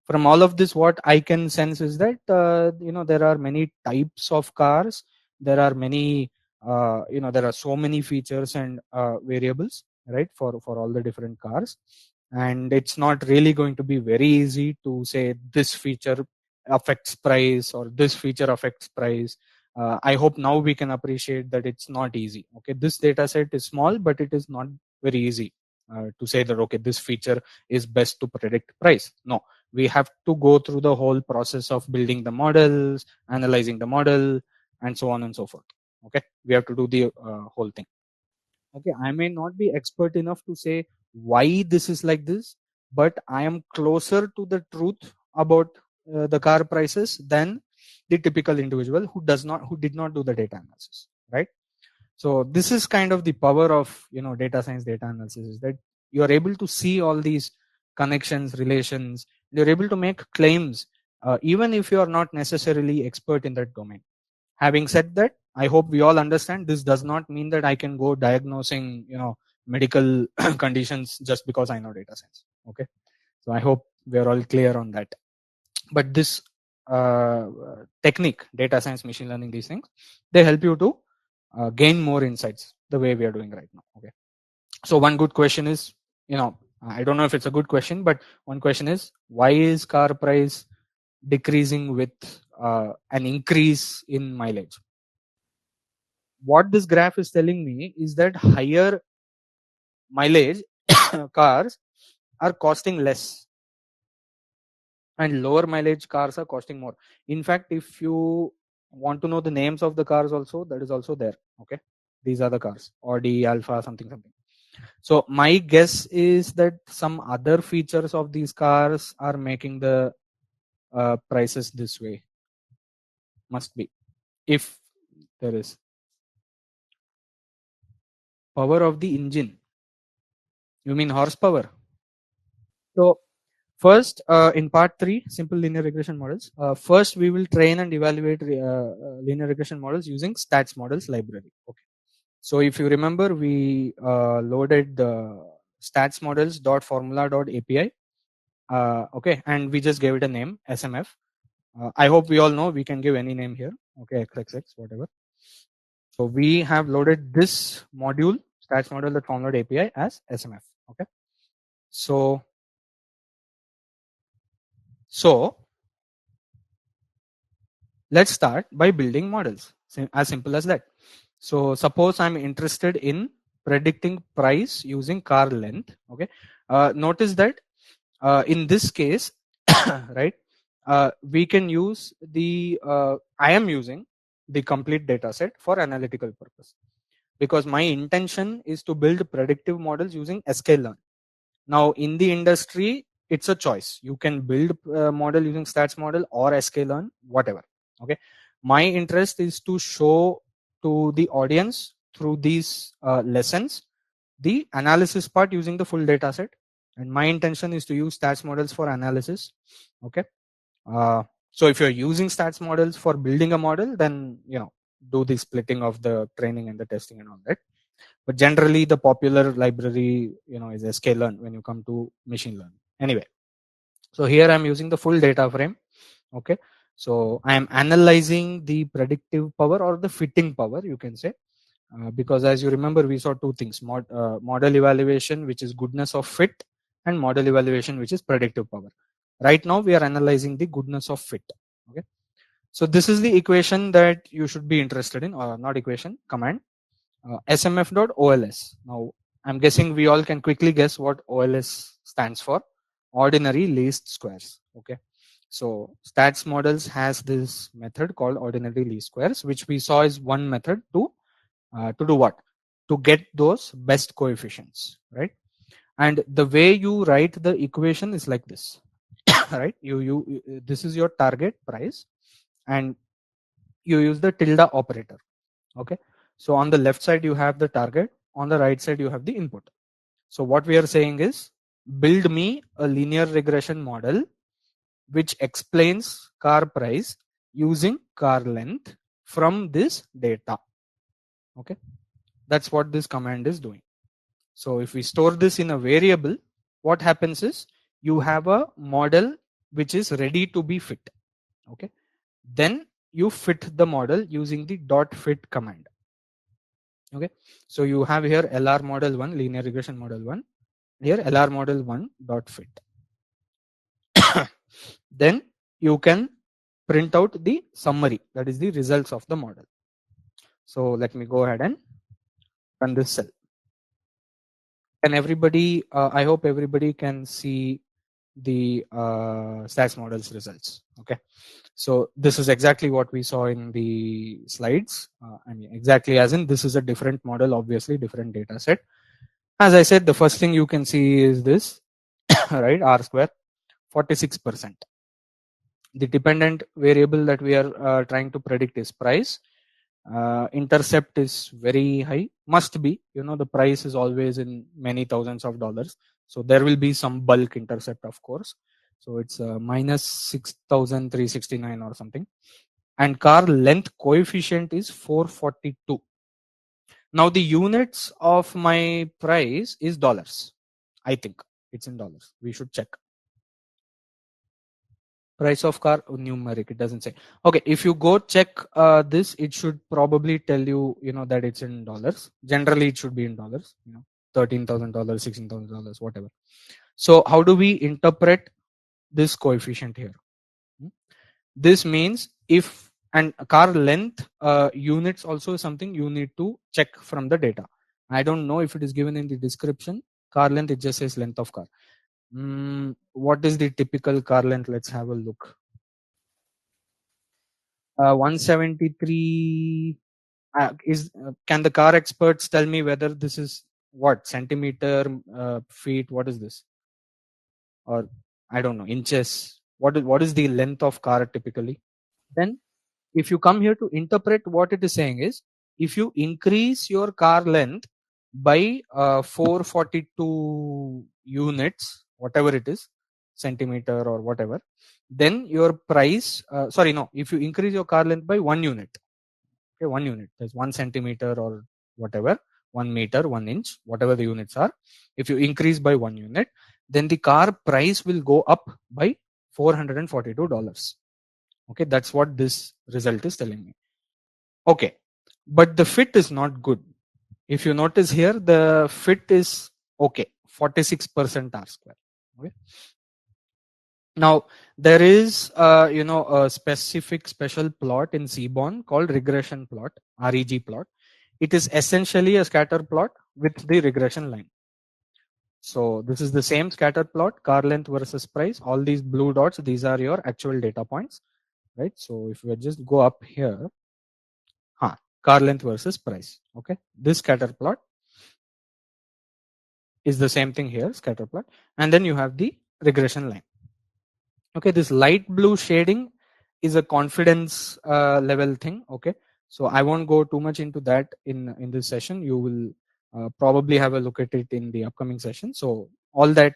From all of this, what I can sense is that there are many types of cars. There are many, there are so many features and variables, right, for all the different cars. And it's not really going to be very easy to say this feature affects price or this feature affects price. I hope now we can appreciate that it's not easy. Okay, this data set is small, but it is not very easy to say that, okay, this feature is best to predict price. No, we have to go through the whole process of building the models, analyzing the model, and so on and so forth. Okay, we have to do the whole thing. Okay, I may not be expert enough to say why this is like this, but I am closer to the truth about the car prices than the typical individual who did not do the data analysis, right? So this is kind of the power of data science, data analysis, is that you are able to see all these connections, relations. You're able to make claims even if you are not necessarily expert in that domain. Having said that, I hope we all understand this does not mean that I can go diagnosing medical conditions just because I know data science. Okay, so I hope we are all clear on that. But this technique, data science, machine learning, these things, they help you to gain more insights the way we are doing right now. Okay, so one good question is, I don't know if it's a good question, but one question is, why is car price decreasing with an increase in mileage? What this graph is telling me is that higher mileage cars are costing less and lower mileage cars are costing more. In fact, if you want to know the names of the cars also, that is also there. Okay, these are the cars, Audi, Alpha, something. So my guess is that some other features of these cars are making the prices this way. Must be, if there is power of the engine. You mean horsepower? So first, in part 3, simple linear regression models, first we will train and evaluate linear regression models using stats models library. Okay. So if you remember, we loaded the stats models dot formula dot API. Okay, and we just gave it a name, SMF. I hope we all know we can give any name here. Okay, XXX, whatever. So we have loaded this module, stats model dot formula dot API, as SMF. Okay. So let's start by building models. As simple as that. So suppose I'm interested in predicting price using car length. Okay. Notice that in this case, right, we can use the I am using the complete data set for analytical purpose, because my intention is to build predictive models using sklearn. Now in the industry, it's a choice. You can build a model using stats model or sklearn, whatever. Okay. My interest is to show to the audience through these lessons the analysis part using the full data set, and my intention is to use stats models for analysis. Okay. So if you're using stats models for building a model, then do the splitting of the training and the testing and all that. But generally the popular library is sklearn when you come to machine learning. Anyway, so here I'm using the full data frame. Okay. So I am analyzing the predictive power or the fitting power, you can say. Because as you remember, we saw two things: model evaluation, which is goodness of fit, and model evaluation, which is predictive power. Right now we are analyzing the goodness of fit. Okay. So this is the equation that you should be interested in, or not equation, command, smf.ols. Now I'm guessing we all can quickly guess what OLS stands for: ordinary least squares. Okay. So stats models has this method called ordinary least squares, which we saw is one method to do what? To get those best coefficients, right? And the way you write the equation is like this, right? This is your target price, and you use the tilde operator. Okay. So on the left side you have the target, on the right side you have the input. So what we are saying is, build me a linear regression model which explains car price using car length from this data. Okay. That's what this command is doing. So if we store this in a variable, what happens is you have a model which is ready to be fit. Okay. Then you fit the model using the dot fit command. Okay. So you have here LR model 1, linear regression model 1, here LR model 1 dot fit. Then you can print out the summary, that is the results of the model. So let me go ahead and run this cell. And everybody, I hope everybody can see the stats models results. Okay. So this is exactly what we saw in the slides. I mean, exactly as in this is a different model, obviously different data set. As I said, the first thing you can see is this, right? R square, 46%. The dependent variable that we are trying to predict is price. Intercept is very high, must be, the price is always in many thousands of dollars, so there will be some bulk intercept, of course. So it's minus 6,369 or something, and car length coefficient is 442. Now the units of my price is dollars. I think it's in dollars. We should check. Price of car, numeric, it doesn't say. Okay, if you go check this, it should probably tell you, that it's in dollars. Generally it should be in dollars, $13,000, $16,000, whatever. So how do we interpret this coefficient here? This means if, and car length units also is something you need to check from the data. I don't know if it is given in the description. Car length, it just says length of car. What is the typical car length? Let's have a look. 173 is. Can the car experts tell me whether this is what, centimeter, feet? What is this? Or I don't know, inches. What is the length of car typically? Then if you come here to interpret, what it is saying is, if you increase your car length by 442 units, whatever it is, centimeter or whatever, then your price, sorry, no, if you increase your car length by 1 unit, okay, 1 unit, that's 1 centimeter or whatever, 1 meter, 1 inch, whatever the units are, if you increase by 1 unit, then the car price will go up by $442. Okay, that's what this result is telling me. Okay, but the fit is not good. If you notice here, the fit is okay, 46% R square. Okay. Now there is a specific special plot in Seaborn called regression plot, REG plot. It is essentially a scatter plot with the regression line. So this is the same scatter plot, car length versus price. All these blue dots, these are your actual data points, right? So if we just go up here, car length versus price. Okay, this scatter plot is the same thing here, scatter plot, and then you have the regression line. Okay, this light blue shading is a confidence level thing. Okay, so I won't go too much into that in this session. You will probably have a look at it in the upcoming session. So all that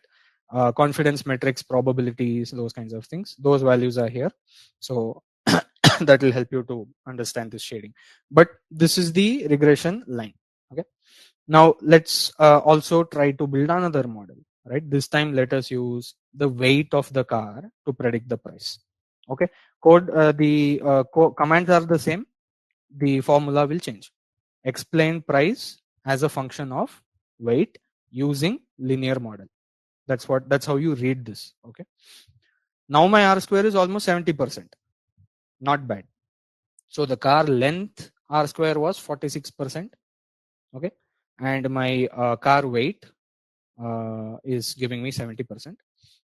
confidence metrics, probabilities, those kinds of things, those values are here. So that will help you to understand this shading. But this is the regression line. Okay, now let's also try to build another model, right? This time let us use the weight of the car to predict the price. Okay, commands are the same, the formula will change. Explain price as a function of weight using linear model. That's how you read this. Okay, now my R square is almost 70%, not bad. So the car length R square was 46%. Okay, and my car weight is giving me 70%.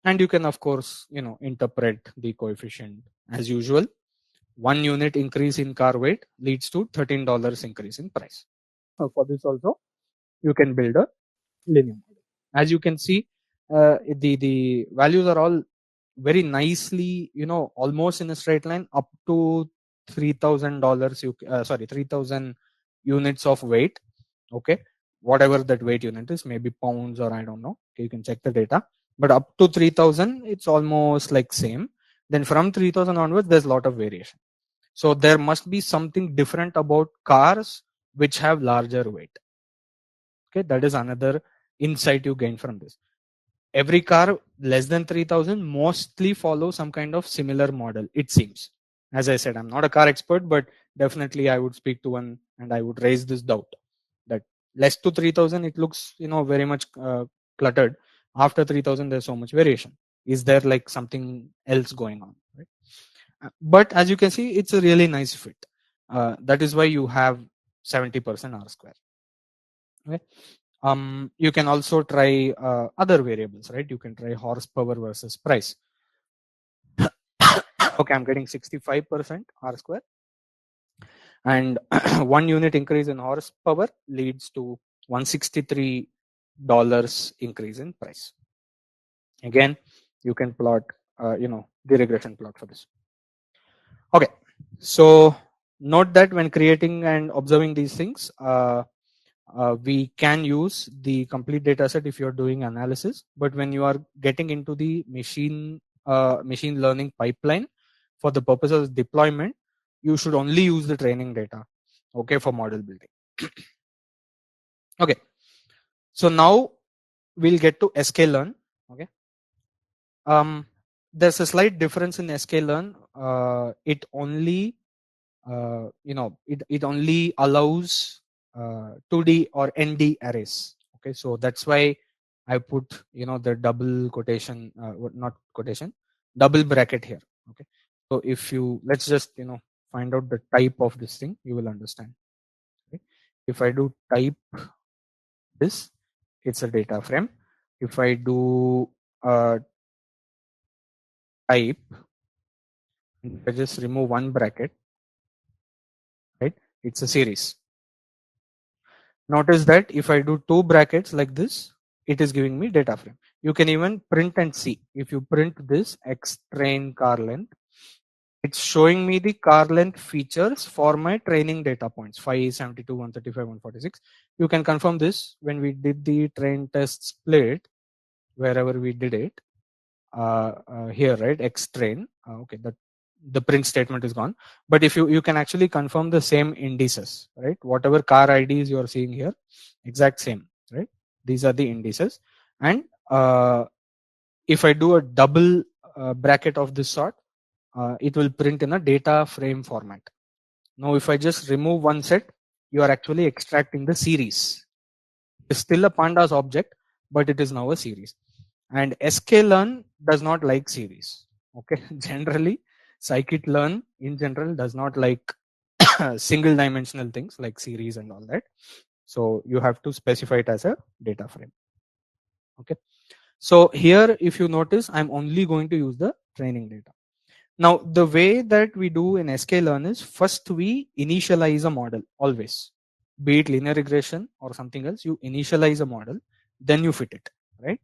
And you can of course interpret the coefficient as usual. 1 unit increase in car weight leads to $13 increase in price. So for this also you can build a linear model. As you can see, the values are all very nicely, almost in a straight line up to $3,000. 3,000 units of weight. Okay, whatever that weight unit is, maybe pounds or I don't know. Okay, you can check the data, but up to 3,000, it's almost like same. Then from 3,000 onwards, there's a lot of variation. So there must be something different about cars which have larger weight. Okay, that is another insight you gain from this. Every car less than 3,000 mostly follow some kind of similar model, it seems. As I said, I'm not a car expert, but definitely I would speak to one and I would raise this doubt that less to 3,000, it looks very much cluttered. After 3,000, there's so much variation. Is there like something else going on, right? But as you can see, it's a really nice fit. That is why you have 70% R square. Okay. You can also try other variables, right? You can try horsepower versus price. Okay, I'm getting 65% R square, and 1 unit increase in horsepower leads to $163 increase in price. Again, you can plot, the regression plot for this. Okay, so note that when creating and observing these things, we can use the complete data set if you're doing analysis, but when you are getting into the machine learning pipeline for the purpose of deployment, you should only use the training data, okay, for model building. Okay, so now we'll get to sklearn. Okay, there's a slight difference in sklearn. It only it only allows 2D or ND arrays. Okay, so that's why I put the double quotation, not quotation, double bracket here. Okay, so if you, let's just find out the type of this thing, you will understand. Okay, if I do type this, it's a data frame. If I do type, I just remove one bracket, right? It's a series. Notice that if I do two brackets like this, it is giving me data frame. You can even print and see. If you print this X train car length, it's showing me the car length features for my training data points 5, 72, 135, 146. You can confirm this when we did the train test split. wherever we did it. Here, right, X train. Okay, the print statement is gone. But if you can actually confirm the same indices, right? Whatever car IDs you are seeing here, exact same, right? These are the indices. And if I do a double bracket of this sort, it will print in a data frame format. Now, if I just remove one set, you are actually extracting the series. It's still a pandas object, but it is now a series. And sklearn does not like series. Okay, generally, scikit-learn in general does not like single dimensional things like series and all that. So you have to specify it as a data frame. Okay. So here, if you notice, I'm only going to use the training data. Now, the way that we do in sklearn is first we initialize a model always, be it linear regression or something else. You initialize a model, then you fit it, right?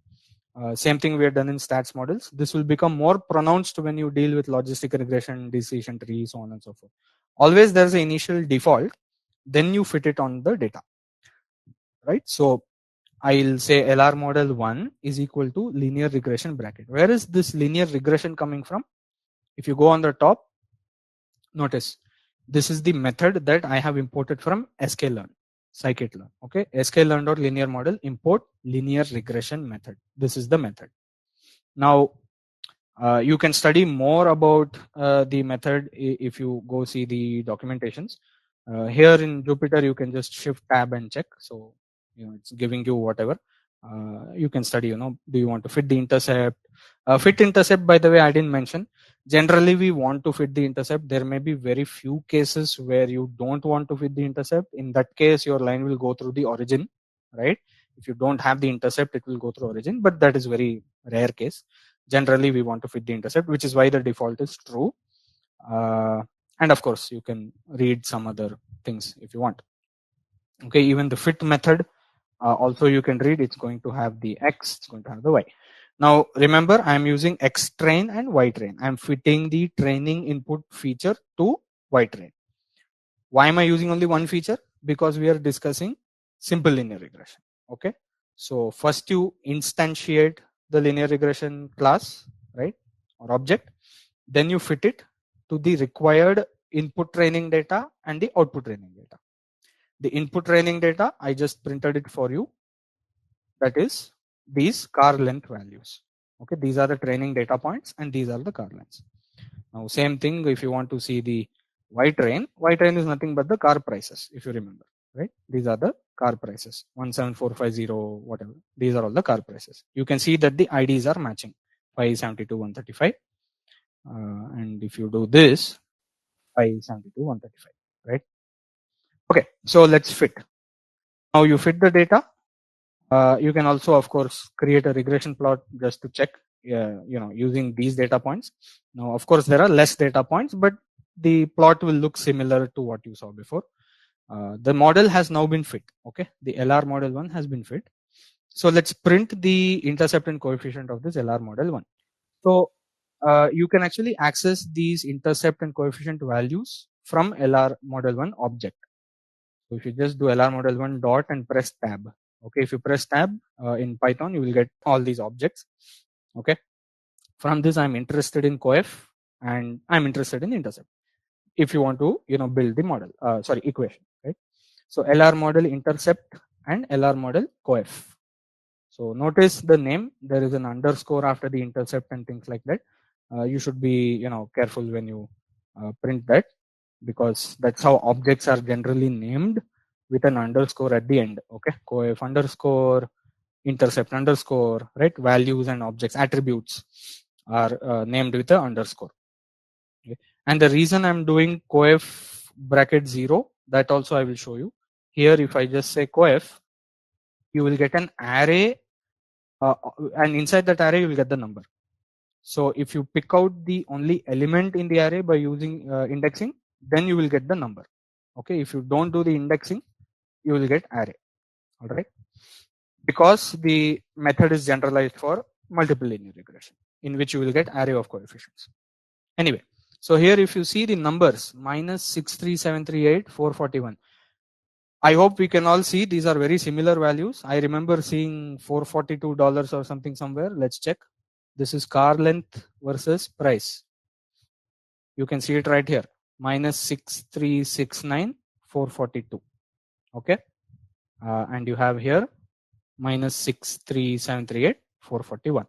Same thing we have done in stats models. This will become more pronounced when you deal with logistic regression, decision trees, so on and so forth. Always there's an initial default, then you fit it on the data, right? So I'll say LR model 1 is equal to linear regression bracket. Where is this linear regression coming from? If you go on the top, notice this is the method that I have imported from sklearn, scikit-learn. Okay, sklearn.linear model import linear regression method. This is the method. Now, you can study more about the method if you go see the documentations. Here in Jupyter, you can just shift tab and check. So, it's giving you whatever. You can study, do you want to fit the intercept? Fit intercept, by the way, I didn't mention. Generally, we want to fit the intercept. There may be very few cases where you don't want to fit the intercept. In that case, your line will go through the origin, right? If you don't have the intercept, it will go through origin, but that is very rare case. Generally, we want to fit the intercept, which is why the default is true. And of course, you can read some other things if you want. Okay, even the fit method, also you can read. It's going to have the X, it's going to have the Y. Now, remember, I'm using X train and Y train. I'm fitting the training input feature to Y train. Why am I using only one feature? Because we are discussing simple linear regression. Okay, so first you instantiate the linear regression class, right, or object, then you fit it to the required input training data and the output training data. The input training data, I just printed it for you. That is these car length values. Okay, these are the training data points and these are the car lengths. Now, same thing if you want to see the Y train is nothing but the car prices, if you remember, right? These are the car prices, 17450, whatever. These are all the car prices. You can see that the IDs are matching, 572, 135. And if you do this, 572, 135, right? Okay, so let's fit. Now you fit the data. You can also, of course, create a regression plot just to check, using these data points. Now, of course, there are less data points, but the plot will look similar to what you saw before. The model has now been fit. Okay, the LR model 1 has been fit. So let's print the intercept and coefficient of this LR model 1. So you can actually access these intercept and coefficient values from LR model 1 object. So if you just do LR model 1 dot and press tab. Okay, if you press tab in Python, you will get all these objects. Okay, from this I'm interested in coef and I'm interested in intercept. If you want to, build the model, equation, right? So LR model intercept and LR model coef. So notice the name, there is an underscore after the intercept and things like that. You should be, careful when you print that, because that's how objects are generally named, with an underscore at the end. Okay, coef underscore, intercept underscore, right? Values and objects, attributes are named with a underscore. Okay. And the reason I'm doing coef bracket 0, that also I will show you. Here, if I just say coef, you will get an array, and inside that array you will get the number. So if you pick out the only element in the array by using indexing, then you will get the number. Okay, if you don't do the indexing, you will get array. All right, because the method is generalized for multiple linear regression, in which you will get array of coefficients. Anyway, so here if you see the numbers, minus 63738, 441, I hope we can all see these are very similar values. I remember seeing $442 or something somewhere. Let's check. This is car length versus price. You can see it right here, minus 6369 442. Okay, and you have here minus 63738 441.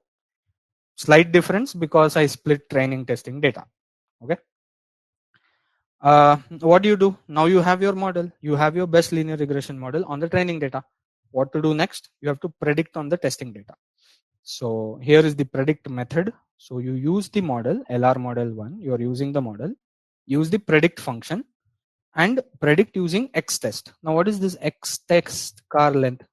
Slight difference because I split training testing data. Okay, what do? Now you have your model, you have your best linear regression model on the training data. What to do next? You have to predict on the testing data. So here is the predict method. So you use the model LR model 1, you are using the model, use the predict function and predict using X test. Now what is this X test car length?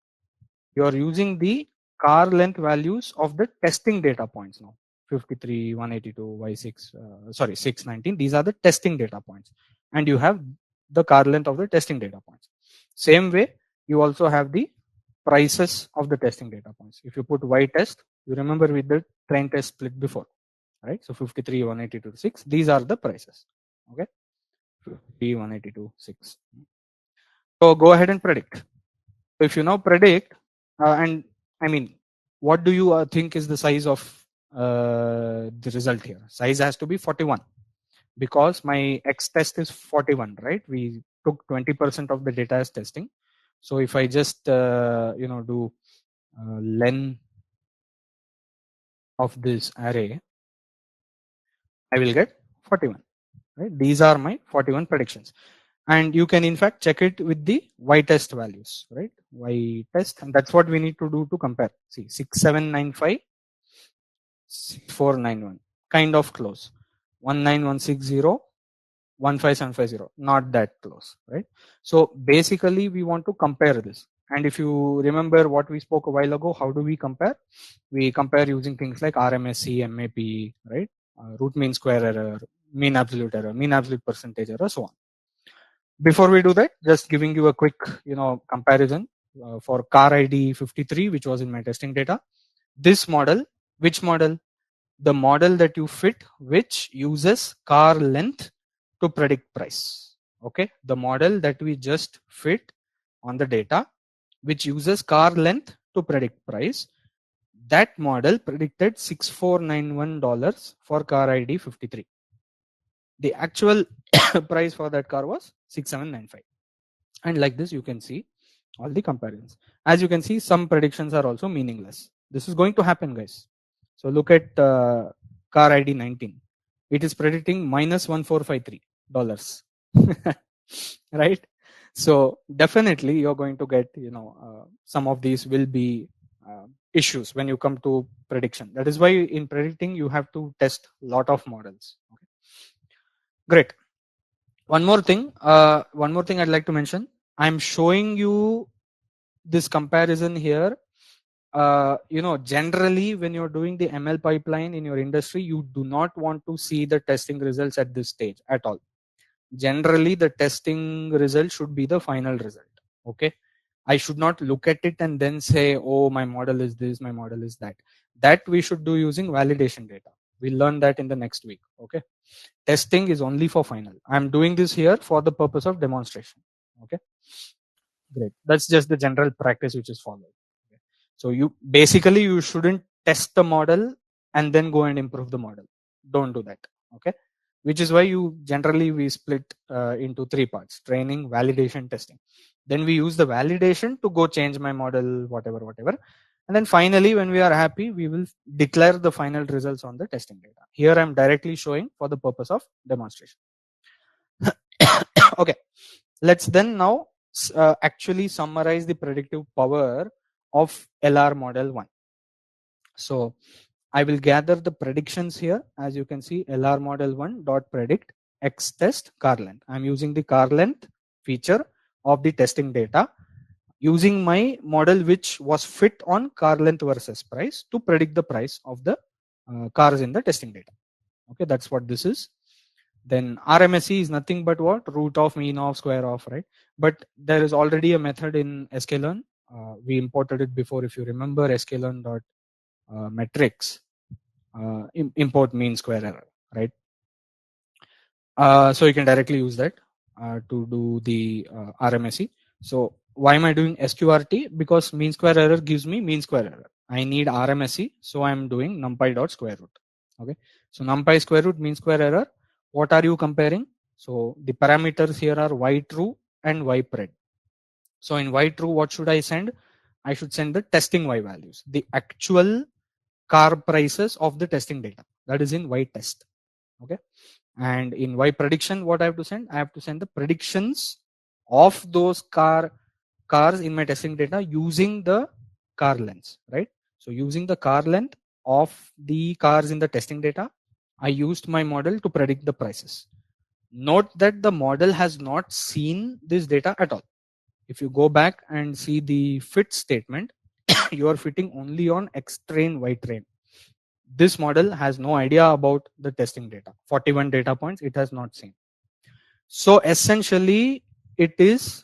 You are using the car length values of the testing data points now. 53, 182, Y6, 619. These are the testing data points. And you have the car length of the testing data points. Same way, you also have the prices of the testing data points. If you put Y test, you remember with the train test split before, right? So 53, 182, 6. These are the prices. Okay. 53, 182, 6. So go ahead and predict. So if you now predict, and I mean, what do you think is the size of the result here? Size has to be 41 because my X test is 41, right? We took 20% of the data as testing. So if I just do len of this array, I will get 41. Right? These are my 41 predictions. And you can in fact check it with the Y test values, right? Y test, and that's what we need to do to compare. See, 6795, 6491, kind of close. 19160, 15750, not that close, right? So basically we want to compare this. And if you remember what we spoke a while ago, how do we compare? We compare using things like RMSE, MAP, right? Root mean square error, mean absolute error, mean absolute percentage error, so on. Before we do that, just giving you a quick comparison for car ID 53, which was in my testing data. This model, which model? The model that you fit, which uses car length to predict price. Okay, the model that we just fit on the data, which uses car length to predict price, that model predicted $6491 for car ID 53. The actual price for that car was 6795. And like this, you can see all the comparisons. As you can see, some predictions are also meaningless. This is going to happen, guys. So look at car ID 19. It is predicting minus $1453. Right? So definitely you're going to get, some of these will be issues when you come to prediction. That is why in predicting, you have to test a lot of models. Okay. Great. One more thing I'd like to mention. I'm showing you this comparison here. Generally when you're doing the ML pipeline in your industry, you do not want to see the testing results at this stage at all. Generally the testing result should be the final result. Okay, I should not look at it and then say, oh, my model is this, my model is that. That we should do using validation data. We'll learn that in the next week. Okay, testing is only for final. I'm doing this here for the purpose of demonstration. Okay, great. That's just the general practice which is followed. Okay. So you shouldn't test the model and then go and improve the model. Don't do that. Okay, which is why we split into three parts: training, validation, testing. Then we use the validation to go change my model, whatever. And then finally, when we are happy, we will declare the final results on the testing data. Here I'm directly showing for the purpose of demonstration. Okay, let's then now actually summarize the predictive power of LR model 1. So I will gather the predictions here. As you can see, LR model 1 dot predict X test car length. I'm using the car length feature of the testing data using my model which was fit on car length versus price to predict the price of the cars in the testing data. Okay, that's what this is. Then RMSE is nothing but what? Root of, mean of, square of, right? But there is already a method in sklearn. We imported it before. If you remember, sklearn dot metrics import mean square error, right? So you can directly use that to do the RMSE. So why am I doing sqrt? Because mean square error gives me mean square error. I need RMSE, so I'm doing numpy dot square root. Okay, so numpy square root mean square error. What are you comparing? So the parameters here are y true and y pred. So in y true, what should I send? I should send the testing y values, the actual car prices of the testing data. That is in y test. Okay, and in y prediction, what I have to send? I have to send the predictions of those cars in my testing data using the car lengths, right? So using the car length of the cars in the testing data, I used my model to predict the prices. Note that the model has not seen this data at all. If you go back and see the fit statement, you are fitting only on X train, Y train. This model has no idea about the testing data. 41 data points it has not seen. So essentially, it is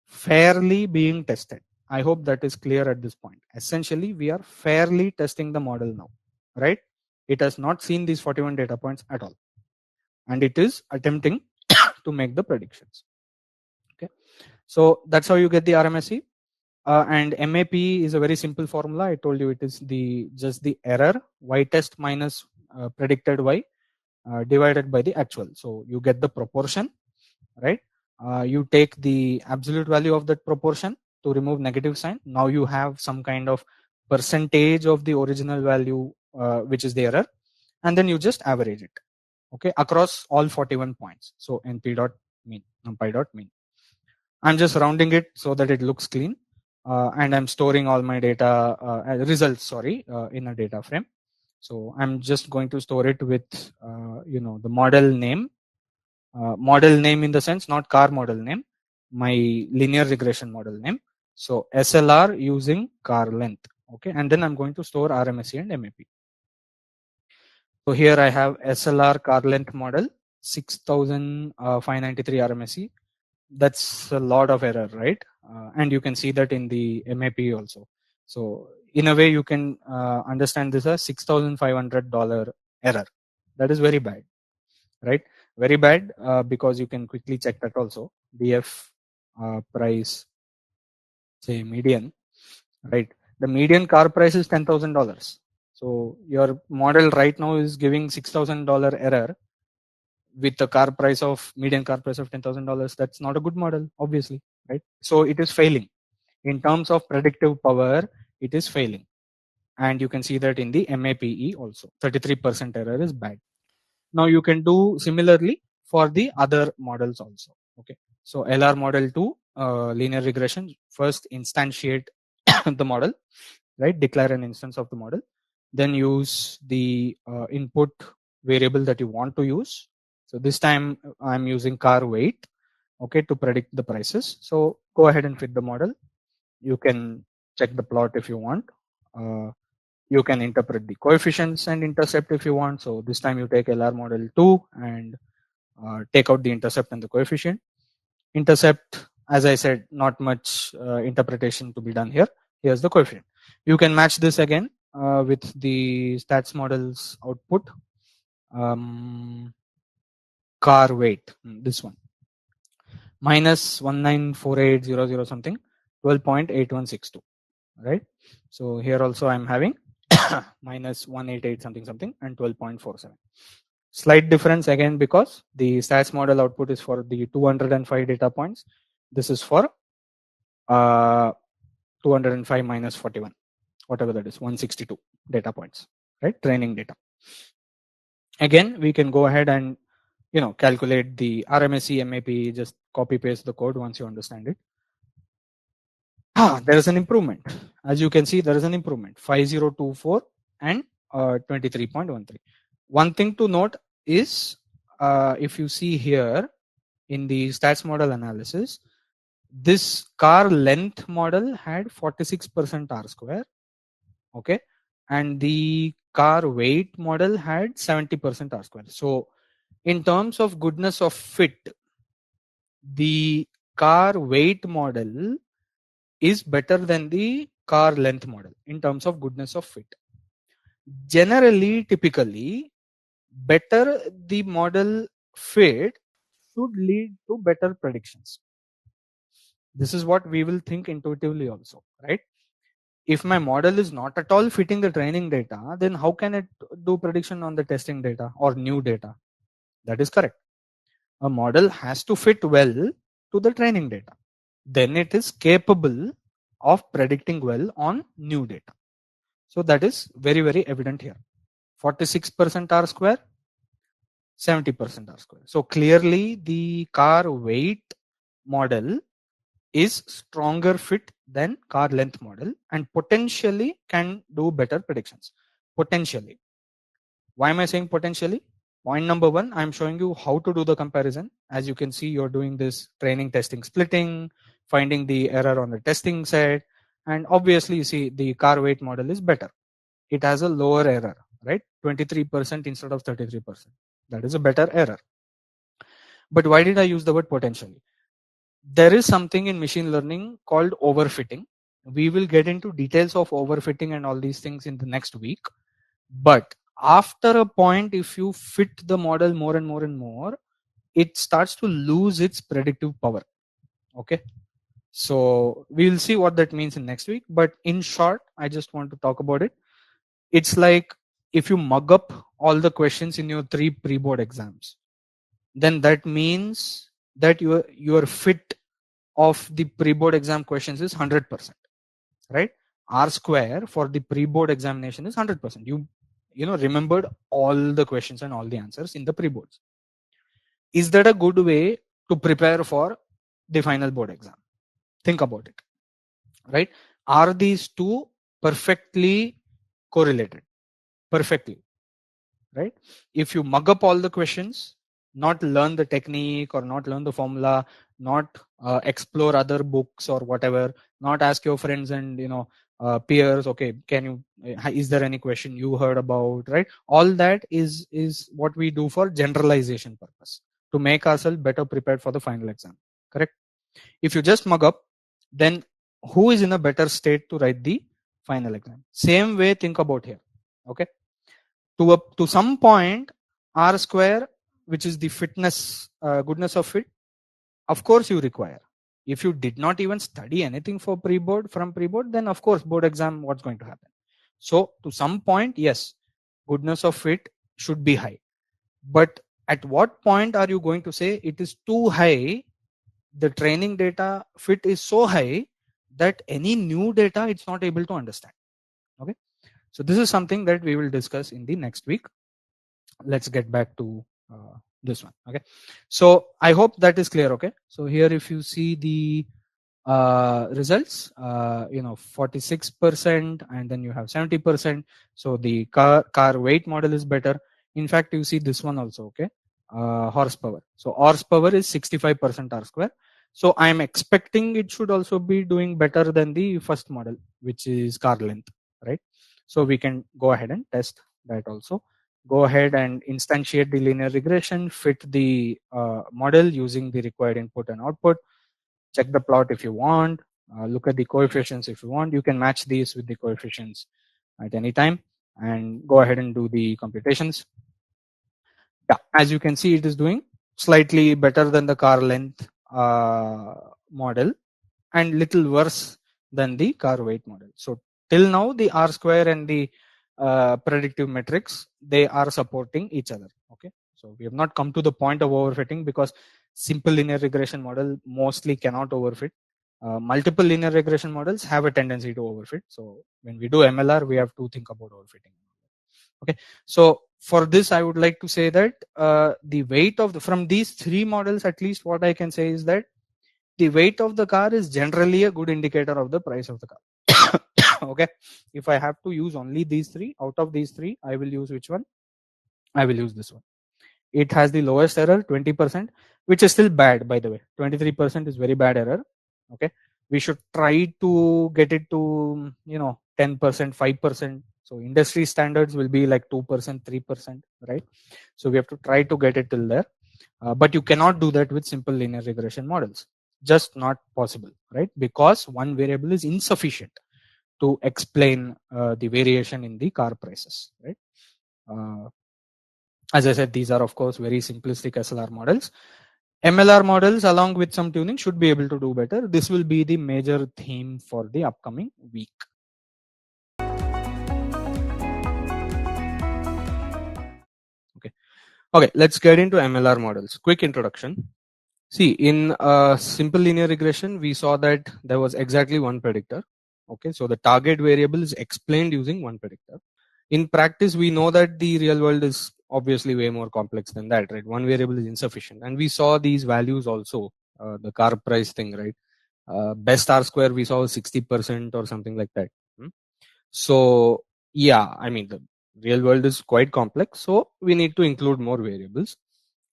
fairly being tested. I hope that is clear at this point. Essentially, we are fairly testing the model now, right? It has not seen these 41 data points at all, and it is attempting to make the predictions. Okay, so that's how you get the RMSE. And MAP is a very simple formula. I told you it is just the error y test minus predicted y divided by the actual. So you get the proportion, right? You take the absolute value of that proportion to remove negative sign. Now you have some kind of percentage of the original value, which is the error, and then you just average it, okay, across all 41 points. So np dot mean, numpy dot mean. I'm just rounding it so that it looks clean, and I'm storing all my data results, sorry, in a data frame. So I'm just going to store it with the model name in the sense, not car model name, my linear regression model name. So SLR using car length. Okay, and then I'm going to store RMSE and MAP. So here I have SLR car length model 6593 RMSE. That's a lot of error, right? And you can see that in the MAP also. So in a way, you can understand this as $6,500 error. That is very bad, right? Very bad, because you can quickly check that also. BF price, say median, right? The median car price is $10,000. So your model right now is giving $6,000 error with the car price of median car price of $10,000. That's not a good model, obviously, right? So it is failing in terms of predictive power. It is failing, and you can see that in the MAPE also. 33% error is bad. Now you can do similarly for the other models also. Okay, so LR model 2, linear regression. First instantiate the model, right? Declare an instance of the model, then use the input variable that you want to use. So this time I'm using car weight, okay, to predict the prices. So go ahead and fit the model. You can check the plot if you want. You can interpret the coefficients and intercept if you want. So this time you take LR model 2 and take out the intercept and the coefficient. Intercept, as I said, not much interpretation to be done here. Here's the coefficient. You can match this again with the stats model's output. Car weight, this one, minus 194800 something, 12.8162, right? So here also I'm having minus 188 something something and 12.47. Slight difference again because the stats model output is for the 205 data points. This is for 205 minus 41, whatever that is, 162 data points, right? Training data. Again, we can go ahead and calculate the RMSE, MAP, just copy paste the code once you understand it. There is an improvement. As you can see, there is an improvement, 5024 and 23.13. One thing to note is, if you see here in the stats model analysis, this car length model had 46% R square, okay, and the car weight model had 70% R square. So in terms of goodness of fit, the car weight model is better than the car length model in terms of goodness of fit. Generally, typically, better the model fit should lead to better predictions. This is what we will think intuitively also, right? If my model is not at all fitting the training data, then how can it do prediction on the testing data or new data? That is correct. A model has to fit well to the training data. Then it is capable of predicting well on new data. So that is very, very evident here. 46% R square, 70% R square. So clearly the car weight model is stronger fit than car length model and potentially can do better predictions. Potentially. Why am I saying potentially? Point number one, I'm showing you how to do the comparison. As you can see, you're doing this training, testing, splitting, finding the error on the testing set. And obviously, you see the car weight model is better. It has a lower error, right? 23% instead of 33%. That is a better error. But why did I use the word potentially? There is something in machine learning called overfitting. We will get into details of overfitting and all these things in the next week. But after a point, if you fit the model more and more and more, it starts to lose its predictive power. Okay. So we'll see what that means in next week. But in short, I just want to talk about it. It's like if you mug up all the questions in your 3 pre-board exams, then that means that your fit of the pre-board exam questions is 100%, right? R square for the pre-board examination is 100%. You know, remembered all the questions and all the answers in the pre-boards. Is that a good way to prepare for the final board exam? Think about it, right? Are these two perfectly correlated? Perfectly, right? If you mug up all the questions, not learn the technique or not learn the formula, not explore other books or whatever, not ask your friends and peers, okay, can you is there any question you heard about, right? All that is what we do for generalization purpose, to make ourselves better prepared for the final exam. Correct? If you just mug up, then who is in a better state to write the final exam? Same way, think about here. Okay, to some point, R square, which is the fitness, goodness of fit, of course you require. If you did not even study anything for pre-board, from pre-board, then of course board exam, what's going to happen? So to some point, yes, goodness of fit should be high. But at what point are you going to say it is too high? The training data fit is so high that any new data it's not able to understand. Okay, so this is something that we will discuss in the next week. Let's get back to this one. Okay, so I hope that is clear. Okay, so here if you see the results, 46% and then you have 70%. So the car weight model is better. In fact, you see this one also. Okay, horsepower. So horsepower is 65% R square. So I am expecting it should also be doing better than the first model, which is car length, right? So we can go ahead and test that also. Go ahead and instantiate the linear regression, fit the model using the required input and output. Check the plot if you want. Look at the coefficients if you want. You can match these with the coefficients at any time and go ahead and do the computations. Yeah, as you can see, it is doing slightly better than the car length model and little worse than the car weight model. So till now, the R square and the predictive metrics, they are supporting each other. Okay, so we have not come to the point of overfitting because simple linear regression model mostly cannot overfit. Multiple linear regression models have a tendency to overfit. So when we do MLR, we have to think about overfitting. Okay, so for this, I would like to say that the weight of from these 3 models, at least what I can say is that the weight of the car is generally a good indicator of the price of the car. Okay, if I have to use only these 3, out of these 3, I will use which one? I will use this one. It has the lowest error, 20%, which is still bad, by the way. 23% is very bad error. Okay, we should try to get it to 10%, 5%. So industry standards will be like 2%, 3%, right? So we have to try to get it till there. But you cannot do that with simple linear regression models. Just not possible, right? Because one variable is insufficient to explain the variation in the car prices, right? As I said, these are of course very simplistic SLR models. MLR models along with some tuning should be able to do better. This will be the major theme for the upcoming week. Okay, let's get into MLR models. Quick introduction. See, in simple linear regression, we saw that there was exactly one predictor. Okay, so the target variable is explained using one predictor. In practice, we know that the real world is obviously way more complex than that, right? One variable is insufficient. And we saw these values also, the car price thing, right? Best R square, we saw 60% or something like that. So, yeah, I mean, the real world is quite complex. So, we need to include more variables.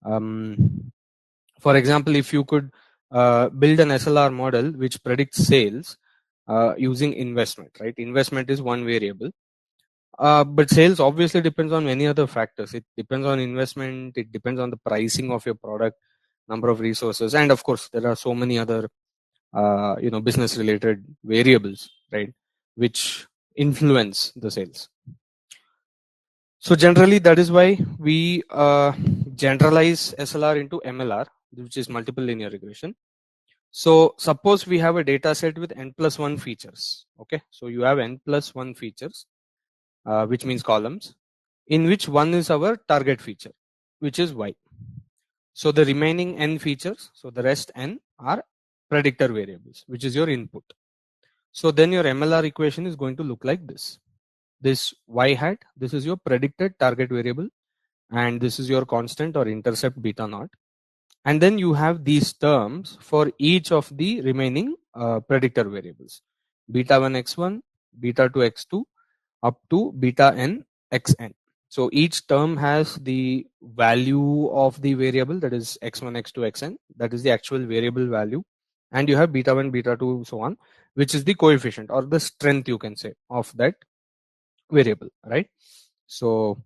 For example, if you could build an SLR model which predicts sales using investment, right? Investment is one variable. But sales obviously depends on many other factors. It depends on investment. It depends on the pricing of your product, number of resources, and of course, there are so many other, business related variables, right, which influence the sales. So generally, that is why we generalize SLR into MLR, which is multiple linear regression. So suppose we have a data set with n plus 1 features. Okay, so you have n plus 1 features, which means columns, in which one is our target feature, which is y. So the remaining n features, so the rest n are predictor variables, which is your input. So then your MLR equation is going to look like this. This y hat, this is your predicted target variable, and this is your constant or intercept beta naught. And then you have these terms for each of the remaining predictor variables: beta 1 x1, beta 2 x2, up to beta n xn. So each term has the value of the variable, that is x1, x2, xn, that is the actual variable value, and you have beta 1, beta 2, so on, which is the coefficient or the strength, you can say, of that variable, right? So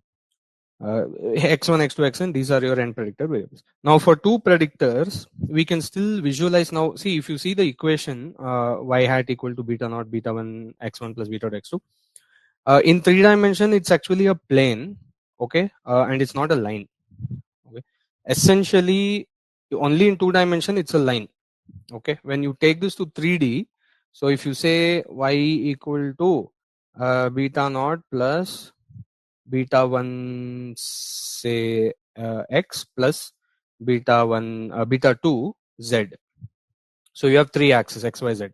x1, x2, xn, these are your n predictor variables. Now for two predictors, we can still visualize. Now see, if you see the equation, y hat equal to beta naught beta 1 x1 plus beta 2 x2, in 3 dimension it's actually a plane, okay, and it's not a line. Okay, essentially only in 2 dimension it's a line. Okay, when you take this to 3D, so if you say y equal to beta naught plus beta 1 say x plus beta 1 beta 2 z. So you have 3 axes x, y, z.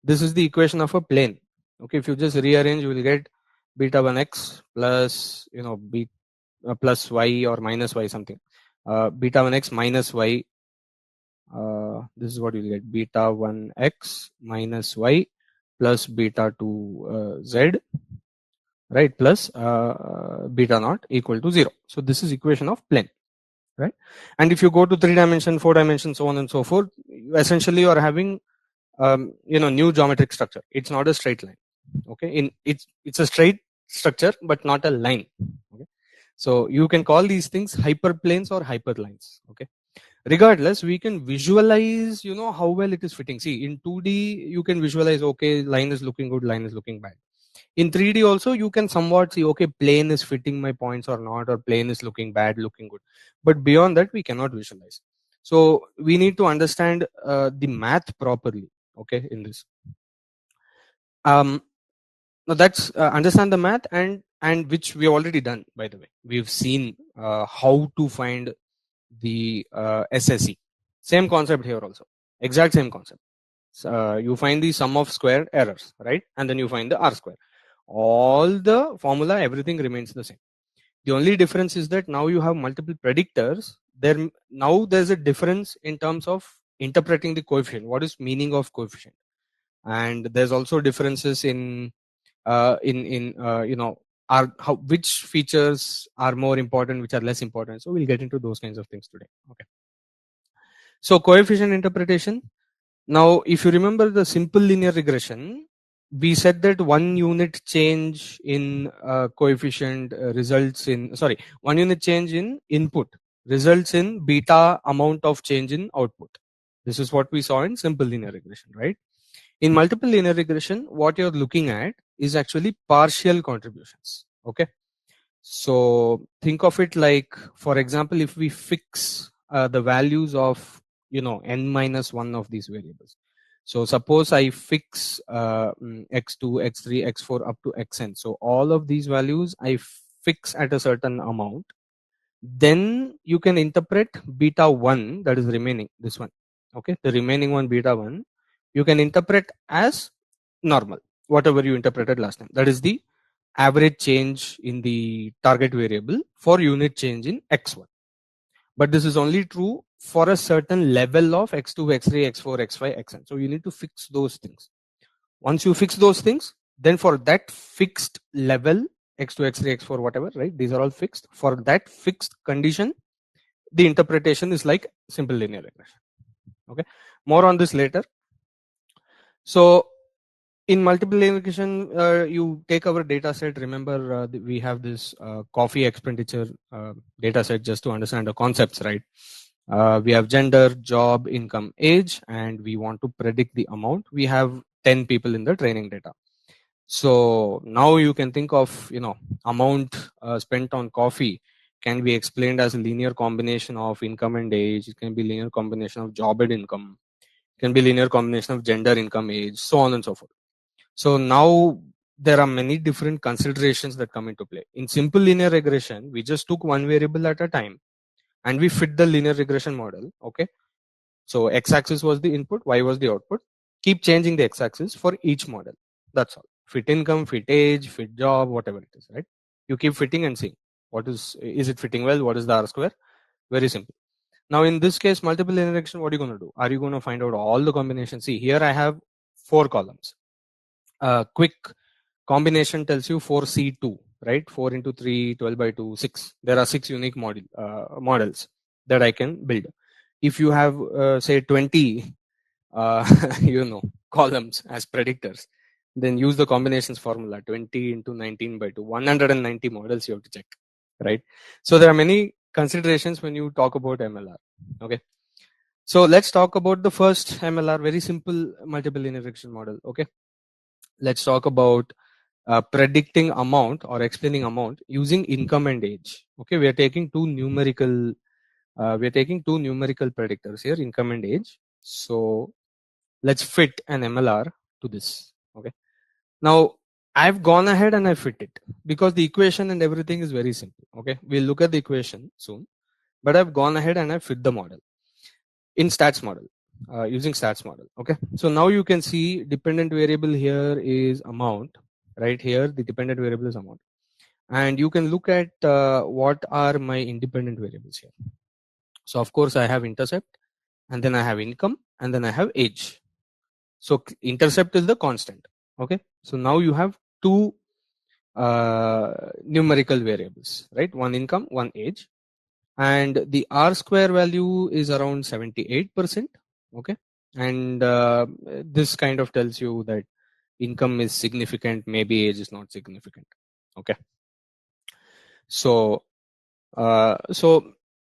This is the equation of a plane. Okay, if you just rearrange, you will get beta 1 x plus plus y or minus y something. Beta 1 x minus y. This is what you get: beta 1 x minus y plus beta 2 z, right, plus beta naught equal to 0. So this is equation of plane, right? And if you go to 3 dimension, 4 dimension, so on and so forth, essentially you are having new geometric structure. It's not a straight line. Okay, it's a straight structure but not a line. Okay, so you can call these things hyperplanes or hyperlines. Okay, regardless, we can visualize how well it is fitting. See, in 2D you can visualize, okay, line is looking good, line is looking bad. In 3D also you can somewhat see, okay, plane is fitting my points or not, or plane is looking bad, looking good. But beyond that we cannot visualize. So we need to understand the math properly, okay, in this. Now that's understand the math, and which we have already done, by the way. We've seen how to find the SSE. Same concept here also, exact same concept. You find the sum of square errors, right, and then you find the R square. All the formula, everything remains the same. The only difference is that now you have multiple predictors. Now there's a difference in terms of interpreting the coefficient. What is meaning of coefficient? And there's also differences in which features are more important, which are less important. So we'll get into those kinds of things today. Okay. So coefficient interpretation. Now, if you remember the simple linear regression, we said that one unit change in coefficient one unit change in input results in beta amount of change in output. This is what we saw in simple linear regression, right? In multiple linear regression, what you're looking at is actually partial contributions. Okay. So think of it like, for example, if we fix the values of n minus 1 of these variables. So suppose I fix x2, x3, x4 up to xn. So all of these values I fix at a certain amount. Then you can interpret beta 1, that is remaining, this one. Okay, the remaining one, beta 1, you can interpret as normal, whatever you interpreted last time. That is the average change in the target variable for unit change in x1. But this is only true for a certain level of x2, x3, x4, x5, xn. So you need to fix those things. Once you fix those things, then for that fixed level, x2, x3, x4, whatever, right? These are all fixed. For that fixed condition, the interpretation is like simple linear regression. Okay, more on this later. So in multiple linear regression, you take our data set. Remember, we have this coffee expenditure data set just to understand the concepts, right? We have gender, job, income, age, and we want to predict the amount. We have 10 people in the training data. So now you can think of, amount spent on coffee can be explained as a linear combination of income and age. It can be linear combination of job and income. It can be linear combination of gender, income, age, so on and so forth. So now there are many different considerations that come into play. In simple linear regression, we just took one variable at a time and we fit the linear regression model. Okay. So x-axis was the input, y was the output. Keep changing the x-axis for each model. That's all. Fit income, fit age, fit job, whatever it is, right? You keep fitting and seeing what is it fitting well? What is the R square? Very simple. Now in this case, multiple linear regression, what are you going to do? Are you going to find out all the combinations? See, here I have 4 columns. Quick combination tells you 4C2, right? 4 into 3, 12 by 2, 6. There are 6 unique models that I can build. If you have, say, 20, columns as predictors, then use the combinations formula, 20 into 19 by 2, 190 models you have to check, right? So there are many considerations when you talk about MLR. Okay. So let's talk about the first MLR, very simple multiple linear regression model. Okay. Let's talk about predicting amount or explaining amount using income and age. Okay, we are taking two numerical predictors here, income and age. So let's fit an MLR to this. Okay, now I've gone ahead and I fit it because the equation and everything is very simple. Okay, we'll look at the equation soon, but I've gone ahead and I fit the model in stats model. Using stats model. Okay, so now you can see dependent variable here is amount. Right here the dependent variable is amount, and you can look at what are my independent variables here. So of course I have intercept, and then I have income, and then I have age. So intercept is the constant. Okay, so now you have two numerical variables, right? One income, one age, and the R square value is around 78%. Okay, and this kind of tells you that income is significant, maybe age is not significant. Okay, so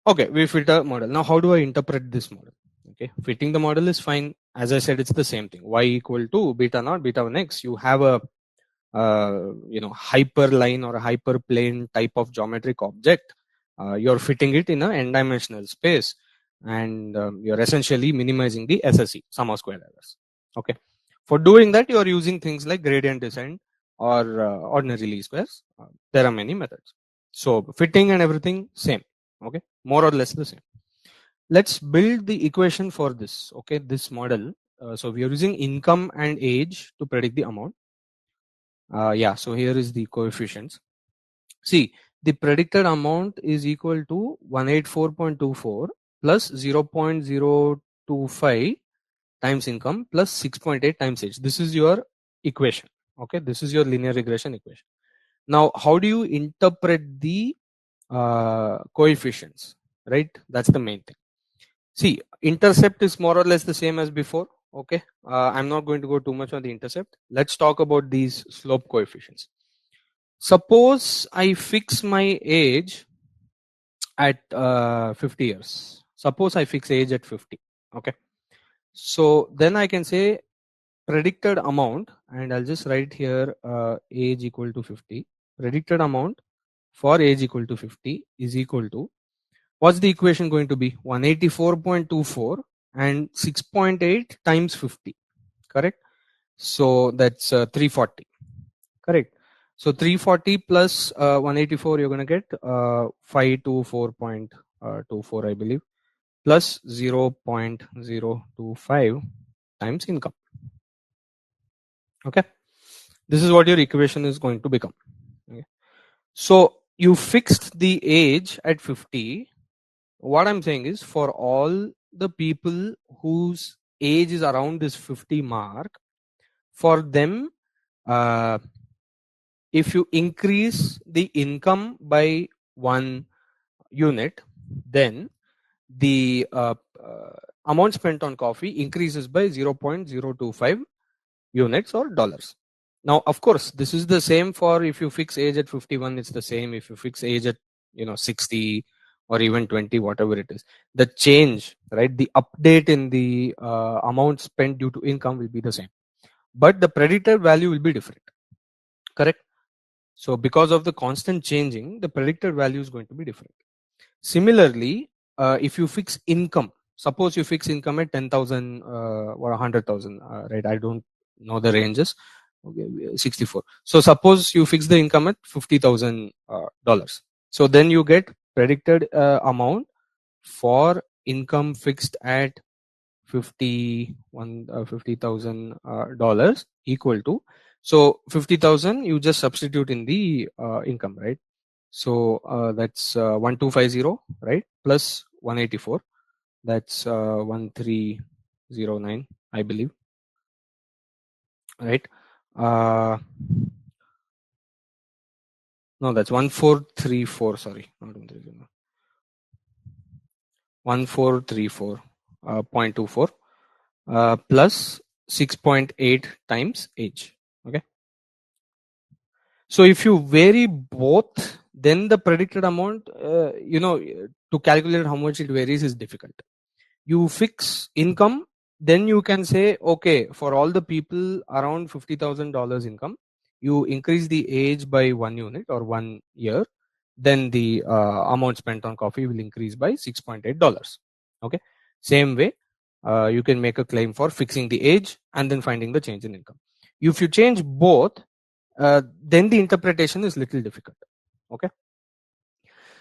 okay, we fit a model. Now how do I interpret this model? Okay, fitting the model is fine. As I said, it's the same thing. Y equal to beta naught beta 1x. You have a hyperline or a hyperplane type of geometric object. You're fitting it in an n-dimensional space, and you're essentially minimizing the SSE, sum of square errors. Okay, for doing that, you're using things like gradient descent or ordinary least squares. There are many methods. So fitting and everything same. Okay, more or less the same. Let's build the equation for this. Okay, this model. So we are using income and age to predict the amount. Yeah, so here is the coefficients. See, the predicted amount is equal to 184.24 plus 0.025 times income plus 6.8 times age. This is your equation. Okay, this is your linear regression equation. Now, how do you interpret the coefficients? Right, that's the main thing. See, intercept is more or less the same as before. Okay, I'm not going to go too much on the intercept. Let's talk about these slope coefficients. Suppose I fix my age at 50 years. Suppose I fix age at 50. Okay, so then I can say predicted amount, and I'll just write here age equal to 50. Predicted amount for age equal to 50 is equal to, what's the equation going to be? 184.24 and 6.8 times 50, correct? So that's 340, correct? So 340 plus 184, you're going to get 524.24, I believe, plus 0.025 times income. Okay, this is what your equation is going to become. Okay. So you fixed the age at 50. What I'm saying is, for all the people whose age is around this 50 mark, for them, if you increase the income by 1 unit, then the amount spent on coffee increases by 0.025 units or dollars. Now, of course, this is the same for if you fix age at 51, it's the same if you fix age at 60 or even 20, whatever it is. The change, right, the update in the amount spent due to income will be the same, but the predicted value will be different, correct? So because of the constant changing, the predicted value is going to be different. Similarly, if you fix income, suppose you fix income at 10,000 or 100,000, right? I don't know the ranges. Okay, 64. So suppose you fix the income at $50,000. So then you get predicted amount for income fixed at $50,000 equal to, so 50,000 you just substitute in the income, right? So that's 1250, right, plus 184, that's 1309, I believe, right? No, that's 1434, sorry, not 130, 1434.24 plus 6.8 times age. Okay, so if you vary both, then the predicted amount, to calculate how much it varies is difficult. You fix income, then you can say, okay, for all the people around $50,000 income, you increase the age by 1 unit or 1 year, then the amount spent on coffee will increase by $6.8. Okay, same way, you can make a claim for fixing the age and then finding the change in income. If you change both, then the interpretation is little difficult. Okay,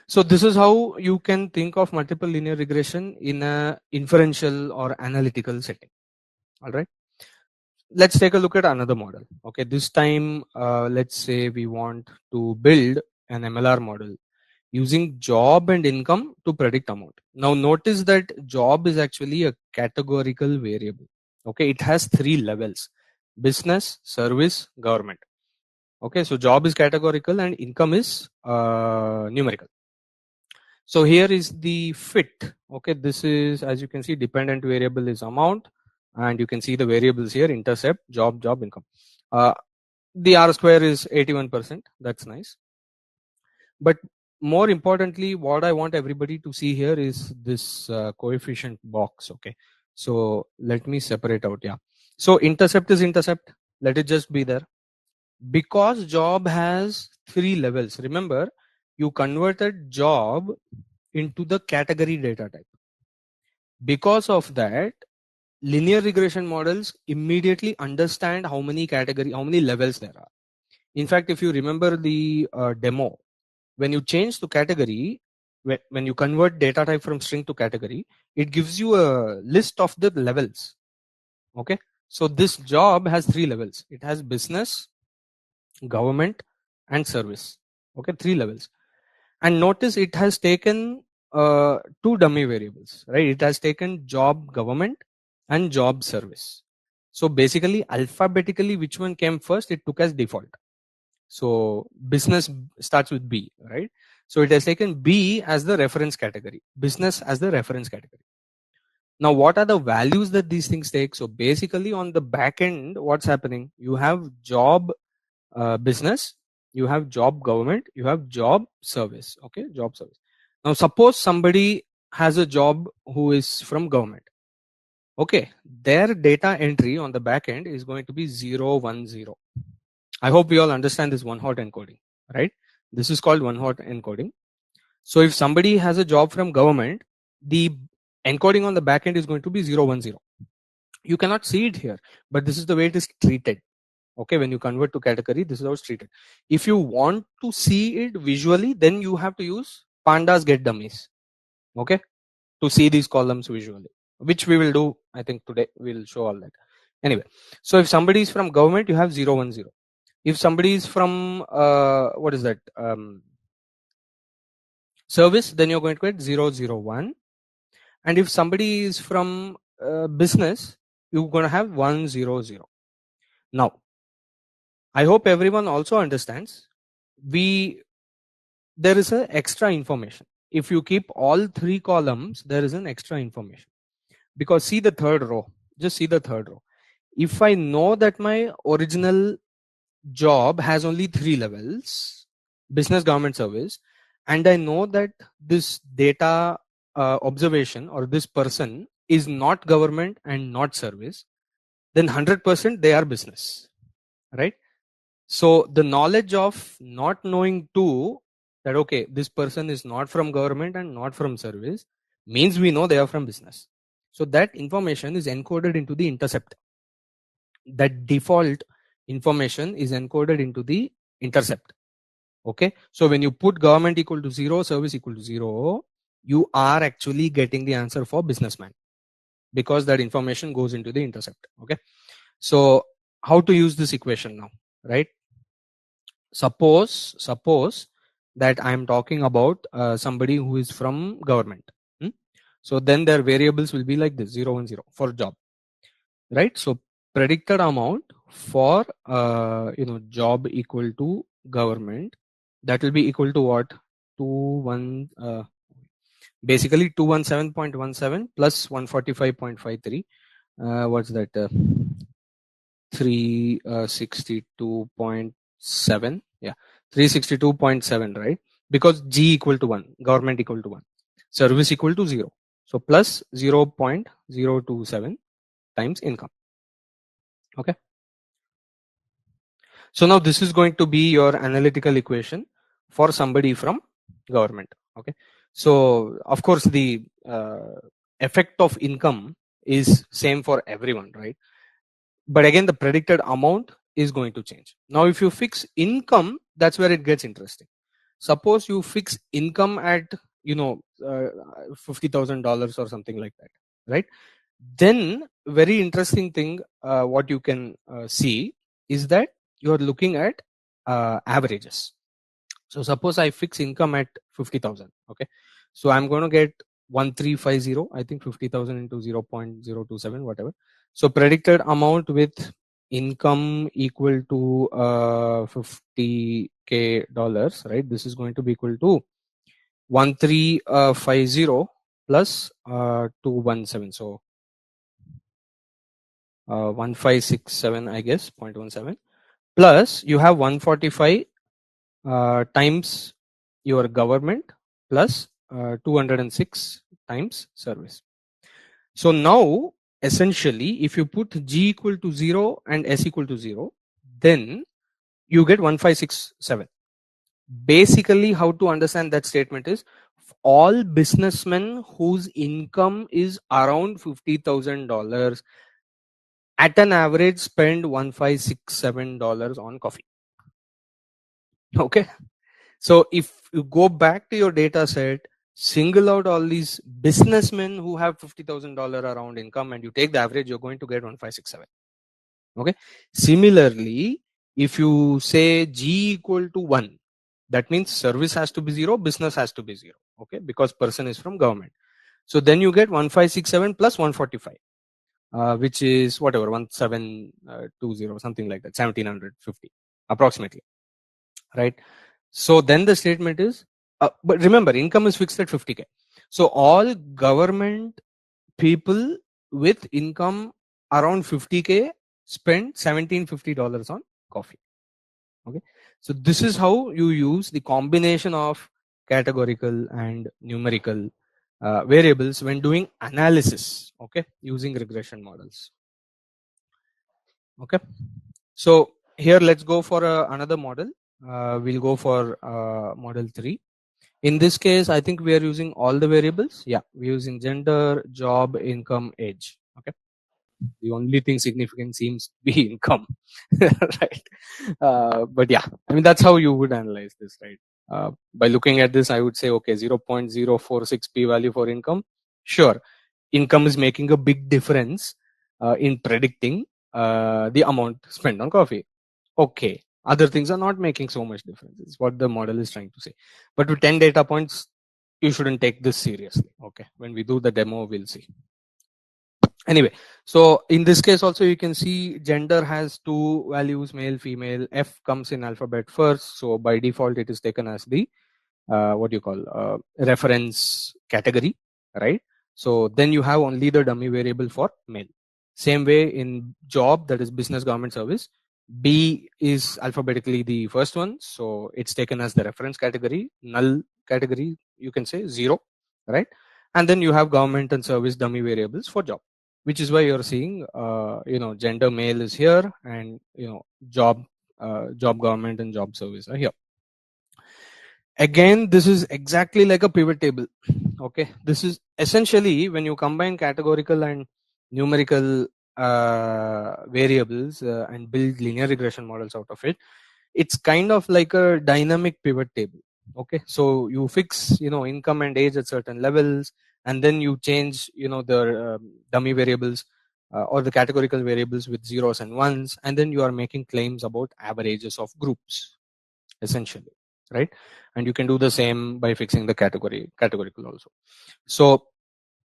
so this is how you can think of multiple linear regression in a inferential or analytical setting. All right, let's take a look at another model. Okay, this time let's say we want to build an MLR model using job and income to predict amount. Now notice that job is actually a categorical variable. Okay, it has 3 levels: business, service, government. Okay, so job is categorical and income is numerical. So here is the fit. Okay, this is, as you can see, dependent variable is amount, and you can see the variables here: intercept, job, income. The R square is 81%. That's nice. But more importantly, what I want everybody to see here is this coefficient box. Okay, so let me separate out. Yeah, so intercept is intercept. Let it just be there. Because job has 3 levels, remember, you converted job into the category data type. Because of that, linear regression models immediately understand how many levels there are. In fact, if you remember the demo, when you change to category, when you convert data type from string to category, it gives you a list of the levels. Okay, so this job has 3 levels. It has business, government, and service. Okay, 3 levels. And notice it has taken 2 dummy variables, right? It has taken job government and job service. So basically, alphabetically, which one came first, it took as default. So business starts with B, right? So it has taken B as the reference category, business as the reference category. Now, what are the values that these things take? So basically, on the back end, what's happening? You have job business, you have job government, you have job service. Okay, job service. Now suppose somebody has a job who is from government. Okay, their data entry on the back end is going to be 010. I hope we all understand this one hot encoding, right? This is called one hot encoding. So if somebody has a job from government, the encoding on the back end is going to be 010. You cannot see it here, but this is the way it is treated. Okay, when you convert to category, this is how it's treated. If you want to see it visually, then you have to use pandas get dummies, okay, to see these columns visually, which we will do. I think today we'll show all that. Anyway, so if somebody is from government, you have 010. If somebody is from what is that, service, then you're going to get 001. And if somebody is from business, you're going to have 100. Now, I hope everyone also understands, there is a extra information. If you keep all three columns, there is an extra information, because see the third row, just see the third row. If I know that my original job has only 3 levels, business, government, service, and I know that this data observation or this person is not government and not service, then 100% they are business, right? So the knowledge of not knowing too, that okay, this person is not from government and not from service, means we know they are from business. So that information is encoded into the intercept. That default information is encoded into the intercept. Okay, so when you put government equal to 0, service equal to 0, you are actually getting the answer for businessman, because that information goes into the intercept. Okay, so how to use this equation now, right? Suppose that I'm talking about somebody who is from government. So then their variables will be like this, 0 and 0 for job, right? So predicted amount for job equal to government, that will be equal to what? 21 basically 217.17 plus 145.53. What's that? 362.7. Yeah, 362.7, right? Because G equal to 1, government equal to 1, service equal to 0. So plus 0.027 times income. Okay. So now this is going to be your analytical equation for somebody from government. Okay. So of course the effect of income is same for everyone, right? But again, the predicted amount is going to change. Now, if you fix income, that's where it gets interesting. Suppose you fix income at, $50,000 or something like that, right? Then very interesting thing, what you can see is that you're looking at averages. So suppose I fix income at 50,000. Okay. So I'm going to get 1350, I think 50,000 into 0.027, whatever. So predicted amount with income equal to $50K, right? This is going to be equal to 1350 plus 217. So 1567, I guess, 0.17, plus you have 145 times your government plus 206 times service. So now essentially if you put G equal to 0 and S equal to 0, then you get 1567. Basically how to understand that statement is, all businessmen whose income is around $50,000 at an average spend $1567 on coffee. Okay. So if you go back to your data set, single out all these businessmen who have $50,000 around income and you take the average, you're going to get 1567. Okay. Similarly, if you say G equal to 1, that means service has to be 0, business has to be 0. Okay. Because person is from government. So then you get 1567 plus 145, which is whatever, 1720, something like that, 1750 approximately. Right. So then the statement is, but remember, income is fixed at 50K. So all government people with income around 50K spend $1750 on coffee. Okay. So this is how you use the combination of categorical and numerical variables when doing analysis. Okay. Using regression models. Okay. So here let's go for another model. We'll go for model 3. In this case, I think we are using all the variables. Yeah, we're using gender, job, income, age. Okay. The only thing significant seems to be income, right? But yeah, I mean, that's how you would analyze this, right? By looking at this, I would say, okay, 0.046 p value for income. Sure, income is making a big difference in predicting the amount spent on coffee. Okay, other things are not making so much difference. Is what the model is trying to say. But with 10 data points, you shouldn't take this seriously. Okay, when we do the demo, we'll see. Anyway, so in this case also you can see gender has two values, male, female. F comes in alphabet first, so by default it is taken as the what do you call reference category, right? So then you have only the dummy variable for male. Same way in job, that is business government service, B is alphabetically the first one, so it's taken as the reference category. Null category, you can say 0, right? And then you have government and service dummy variables for job, which is why you're seeing gender male is here, and job job government and job service are here. Again, this is exactly like a pivot table. Okay, this is essentially when you combine categorical and numerical variables and build linear regression models out of it. It's kind of like a dynamic pivot table. Okay, so you fix income and age at certain levels, and then you change the dummy variables or the categorical variables with zeros and ones, and then you are making claims about averages of groups, essentially, right? And you can do the same by fixing the categorical also. So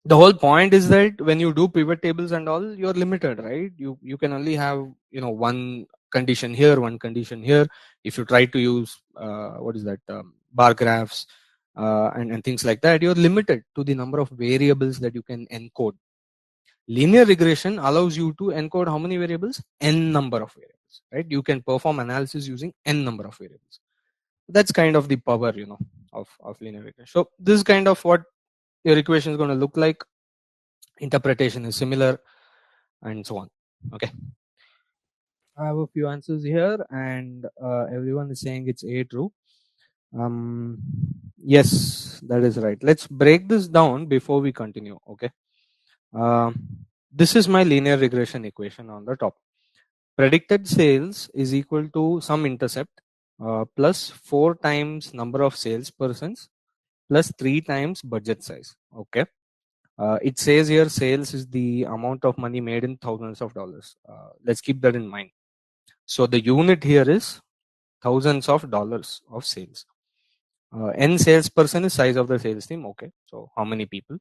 the whole point is that when you do pivot tables and all, you're limited, right? You can only have one condition here, one condition here. If you try to use what is that bar graphs and things like that, you're limited to the number of variables that you can encode. Linear regression allows you to encode how many variables? N number of variables, right? You can perform analysis using N number of variables. That's kind of the power of linear regression. So this is kind of what your equation is going to look like. Interpretation is similar, and so on. Okay, I have a few answers here, and everyone is saying it's A true. Yes, that is right. Let's break this down before we continue. Okay, um, this is my linear regression equation on the top. Predicted sales is equal to some intercept plus 4 times number of salespersons plus 3 times budget size. Okay, it says here sales is the amount of money made in thousands of dollars. Let's keep that in mind. So the unit here is thousands of dollars of sales. N salesperson is size of the sales team. Okay, so how many people?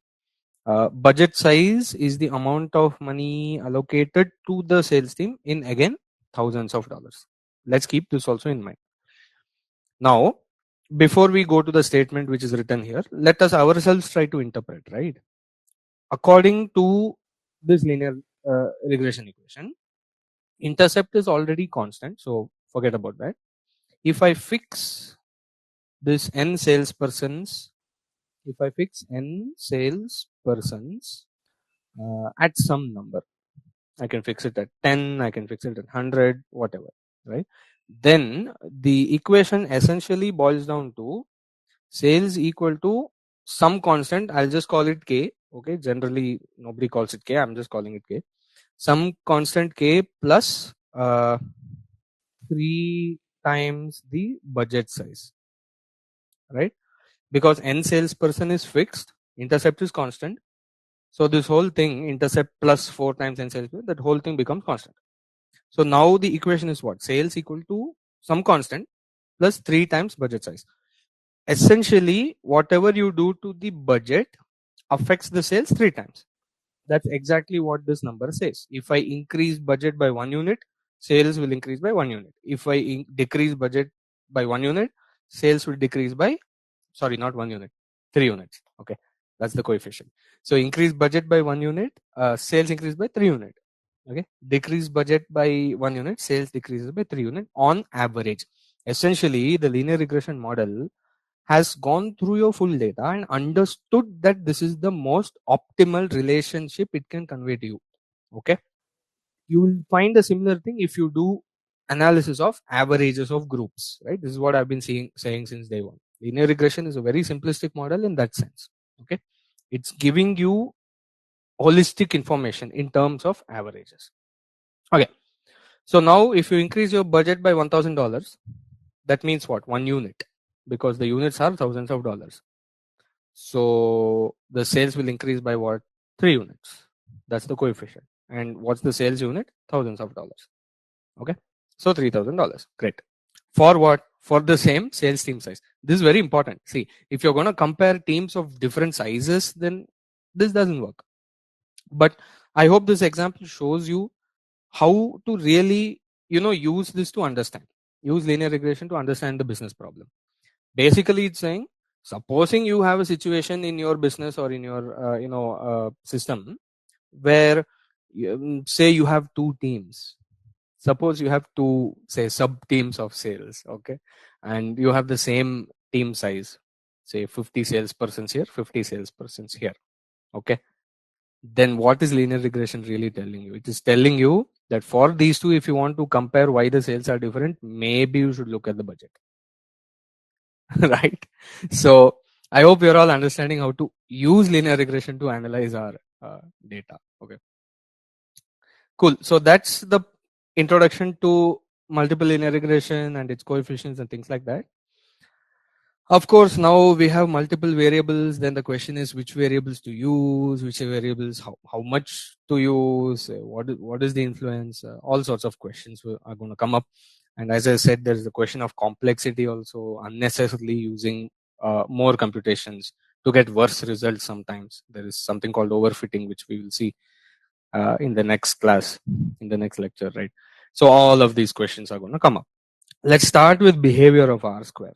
Budget size is the amount of money allocated to the sales team in, again, thousands of dollars. Let's keep this also in mind. Now, before we go to the statement which is written here, let us ourselves try to interpret, right? According to this linear regression equation, intercept is already constant, so forget about that. If I fix this n salespersons, if I fix n salespersons at some number, I can fix it at 10, I can fix it at 100, whatever, right? Then the equation essentially boils down to sales equal to some constant. I'll just call it k. Okay, generally nobody calls it k, I'm just calling it k. Some constant k plus 3 times the budget size, right? Because n salesperson is fixed, intercept is constant, so this whole thing, intercept plus 4 times n salesperson, that whole thing becomes constant. So now the equation is what? Sales equal to some constant plus 3 times budget size. Essentially, whatever you do to the budget affects the sales 3 times. That's exactly what this number says. If I increase budget by 1 unit, sales will increase by 1 unit. If I decrease budget by 1 unit, sales will decrease by, sorry, not 1 unit, 3 units. Okay, that's the coefficient. So increase budget by 1 unit, sales increase by 3 unit. Okay, decrease budget by 1 unit, sales decreases by 3 unit on average. Essentially, the linear regression model has gone through your full data and understood that this is the most optimal relationship it can convey to you. Okay, you will find a similar thing if you do analysis of averages of groups, right? This is what I've been saying since day one. Linear regression is a very simplistic model in that sense. Okay, it's giving you holistic information in terms of averages. Okay, so now if you increase your budget by $1,000, that means what? One unit, because the units are thousands of dollars. So the sales will increase by what? 3 units. That's the coefficient. And what's the sales unit? Thousands of dollars. Okay, so $3,000. Great. For what? For the same sales team size. This is very important. See, if you're going to compare teams of different sizes, then this doesn't work. But I hope this example shows you how to really, use this to understand. Use linear regression to understand the business problem. Basically, it's saying, supposing you have a situation in your business or in your, system where, say you have two teams. Suppose you have two, say, sub teams of sales, okay, and you have the same team size, say 50 salespersons here, 50 salespersons here, okay. Then what is linear regression really telling you? It is telling you that for these two, if you want to compare why the sales are different, maybe you should look at the budget. Right? So I hope you're all understanding how to use linear regression to analyze our data. Okay. Cool. So that's the introduction to multiple linear regression and its coefficients and things like that. Of course, now we have multiple variables. Then the question is which variables to use, which variables, how much to use, what is the influence, all sorts of questions are going to come up. And as I said, there is the question of complexity also, unnecessarily using more computations to get worse results sometimes. There is something called overfitting, which we will see in the next class, in the next lecture, right? So all of these questions are going to come up. Let's start with behavior of R square.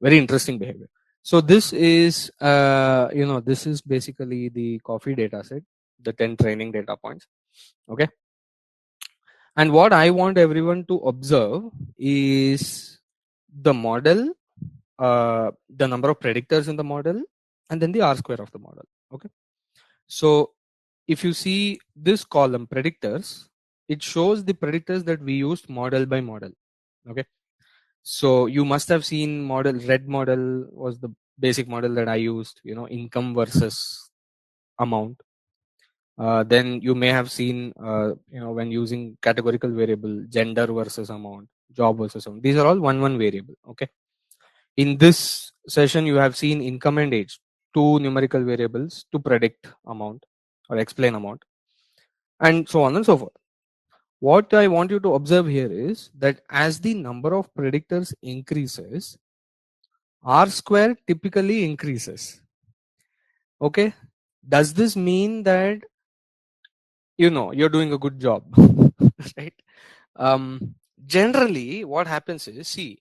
Very interesting behavior. So this is, this is basically the coffee data set, the 10 training data points. Okay. And what I want everyone to observe is the model, the number of predictors in the model, and then the R square of the model. Okay. So if you see this column predictors, it shows the predictors that we used model by model. Okay. So you must have seen model, red model was the basic model that I used, income versus amount. Then you may have seen, when using categorical variable, gender versus amount, job versus amount. These are all one variable. Okay. In this session, you have seen income and age, two numerical variables to predict amount or explain amount, and so on and so forth. What I want you to observe here is that as the number of predictors increases, R square typically increases. Okay. Does this mean that, you're doing a good job? Right. Generally, what happens is, see,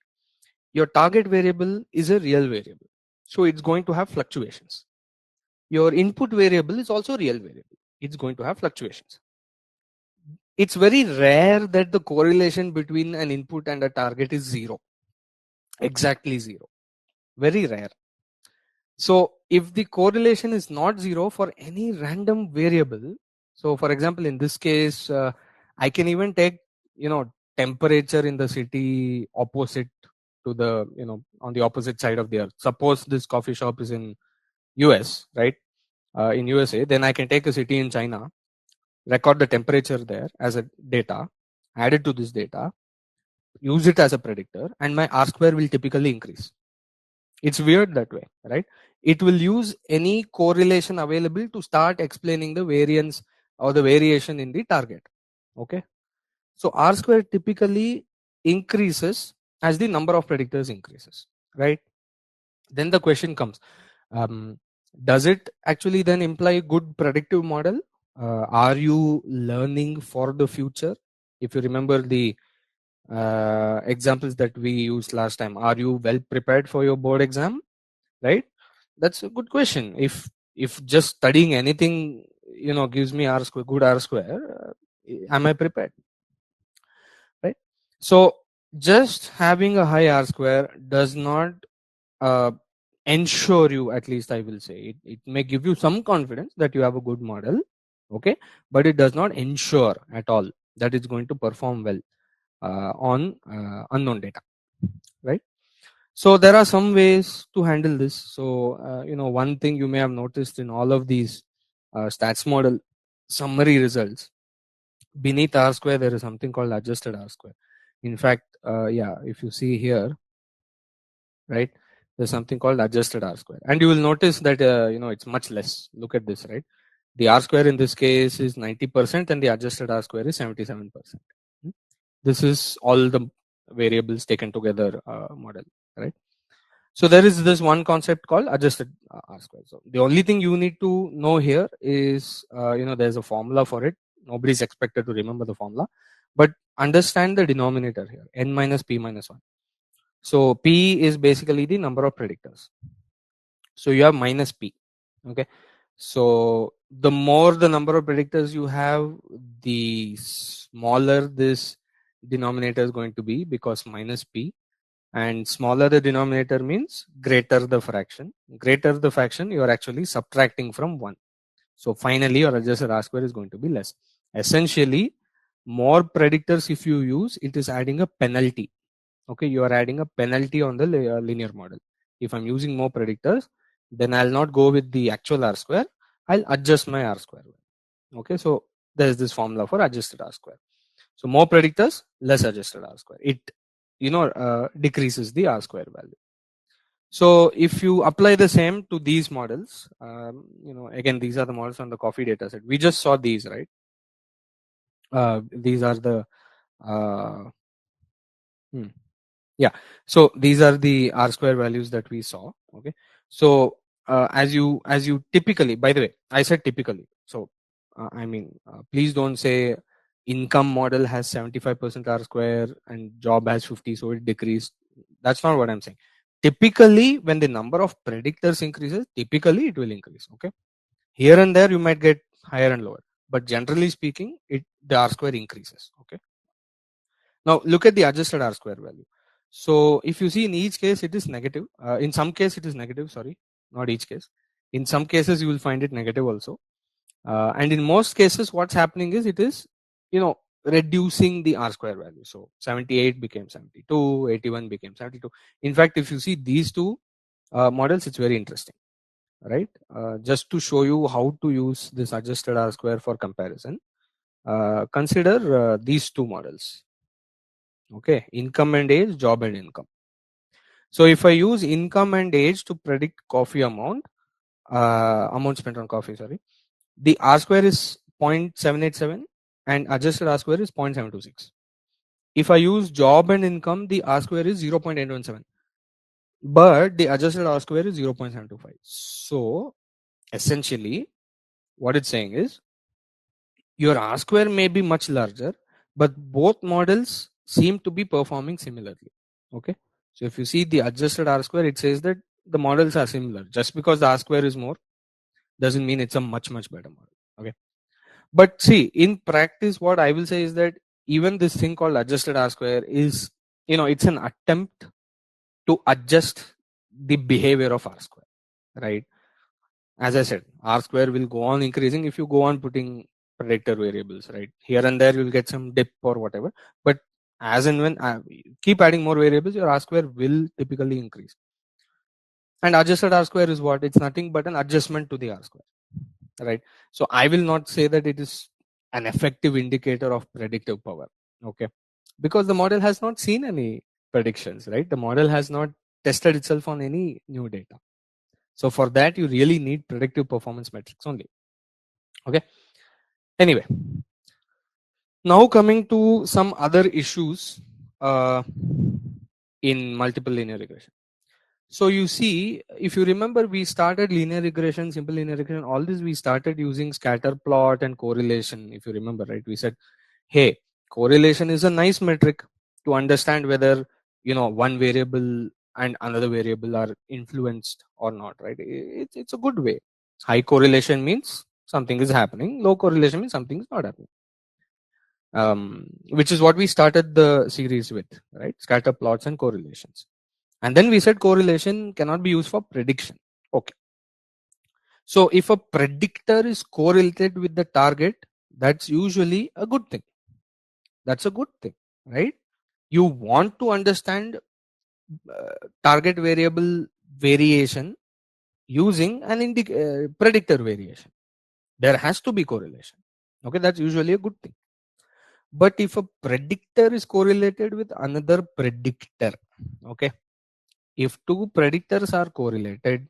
your target variable is a real variable. So it's going to have fluctuations. Your input variable is also real variable. It's going to have fluctuations. It's very rare that the correlation between an input and a target is zero. Exactly zero. Very rare. So if the correlation is not zero for any random variable, so for example, in this case, I can even take, temperature in the city opposite to the, on the opposite side of the earth. Suppose this coffee shop is in US, right? In USA, then I can take a city in China, record the temperature there as a data, add it to this data, use it as a predictor, and my R square will typically increase. It's weird that way, right? It will use any correlation available to start explaining the variance or the variation in the target. Okay. So R square typically increases as the number of predictors increases, right? Then the question comes, does it actually then imply good predictive model? Are you learning for the future? If you remember the examples that we used last time, are you well prepared for your board exam? Right? That's a good question. If just studying anything, gives me R square, good R square, am I prepared? Right? So just having a high R square does not uh, ensure you, at least I will say, it may give you some confidence that you have a good model. Okay, but it does not ensure at all that it's going to perform well on unknown data, right? So there are some ways to handle this. So one thing you may have noticed in all of these stats model summary results, beneath r square there is something called adjusted r square. In fact, yeah, if you see here, right, there's something called adjusted r square, and you will notice that it's much less. Look at this, right? The r square in this case is 90% and the adjusted r square is 77%. This is all the variables taken together model, right? So there is this one concept called adjusted r square. So the only thing you need to know here is there's a formula for it. Nobody's expected to remember the formula, but understand the denominator here, n minus p minus 1. So p is basically the number of predictors. So you have minus p. Okay. So the more the number of predictors you have, the smaller this denominator is going to be, because minus p, and smaller the denominator means greater the fraction. Greater the fraction, you are actually subtracting from 1. So finally your adjusted r square is going to be less. Essentially, more predictors if you use, it is adding a penalty. Okay, you are adding a penalty on the linear model. If I'm using more predictors, then I'll not go with the actual r square, I'll adjust my r square. Okay, so there's this formula for adjusted r square. So more predictors, less adjusted r square. It decreases the r square value. So if you apply the same to these models, again, these are the models on the coffee data set. We just saw these, right? These are the uh, hmm, yeah, so these are the r square values that we saw. Okay, so as you typically, by the way, I said typically, so please don't say income model has 75% r square and job has 50, so it decreased. That's not what I'm saying. Typically, when the number of predictors increases, typically it will increase. Okay, here and there you might get higher and lower, but generally speaking, the r square increases. Okay, now look at the adjusted r square value. So if you see, in each case it is negative. In some case it is negative. Sorry, not each case. In some cases you will find it negative also. And in most cases, what's happening is it is reducing the r square value. So 78 became 72, 81 became 72. In fact, if you see these two models, it's very interesting, right? Just to show you how to use this adjusted r square for comparison, consider these two models. Okay, income and age, job and income. So if I use income and age to predict coffee amount spent on coffee, sorry, the r square is 0.787 and adjusted r square is 0.726. If I use job and income, the r square is 0.817, but the adjusted r square is 0.725. So essentially what it's saying is your r square may be much larger, but both models seem to be performing similarly. Okay, so if you see the adjusted r square, it says that the models are similar. Just because the r square is more doesn't mean it's a much better model. Okay, but see, in practice what I will say is that even this thing called adjusted r square is, it's an attempt to adjust the behavior of r square, right? As I said, r square will go on increasing if you go on putting predictor variables, right? Here and there you'll get some dip or whatever, but as and when keep adding more variables, your r square will typically increase. And adjusted r square is what? It's nothing but an adjustment to the r square, right? So I will not say that it is an effective indicator of predictive power. Okay, because the model has not seen any predictions, right? The model has not tested itself on any new data. So for that, you really need predictive performance metrics only. Okay, anyway, now coming to some other issues in multiple linear regression. So you see, if you remember, we started linear regression, simple linear regression, all this we started using scatter plot and correlation. If you remember, right, we said, hey, correlation is a nice metric to understand whether one variable and another variable are influenced or not, right? It's a good way. High correlation means something is happening, low correlation means something is not happening. Which is what we started the series with, right? Scatter plots and correlations. And then we said correlation cannot be used for prediction. Okay. So if a predictor is correlated with the target, that's usually a good thing. That's a good thing, right? You want to understand target variable variation using an predictor variation. There has to be correlation. Okay, that's usually a good thing. But if a predictor is correlated with another predictor, okay, if two predictors are correlated,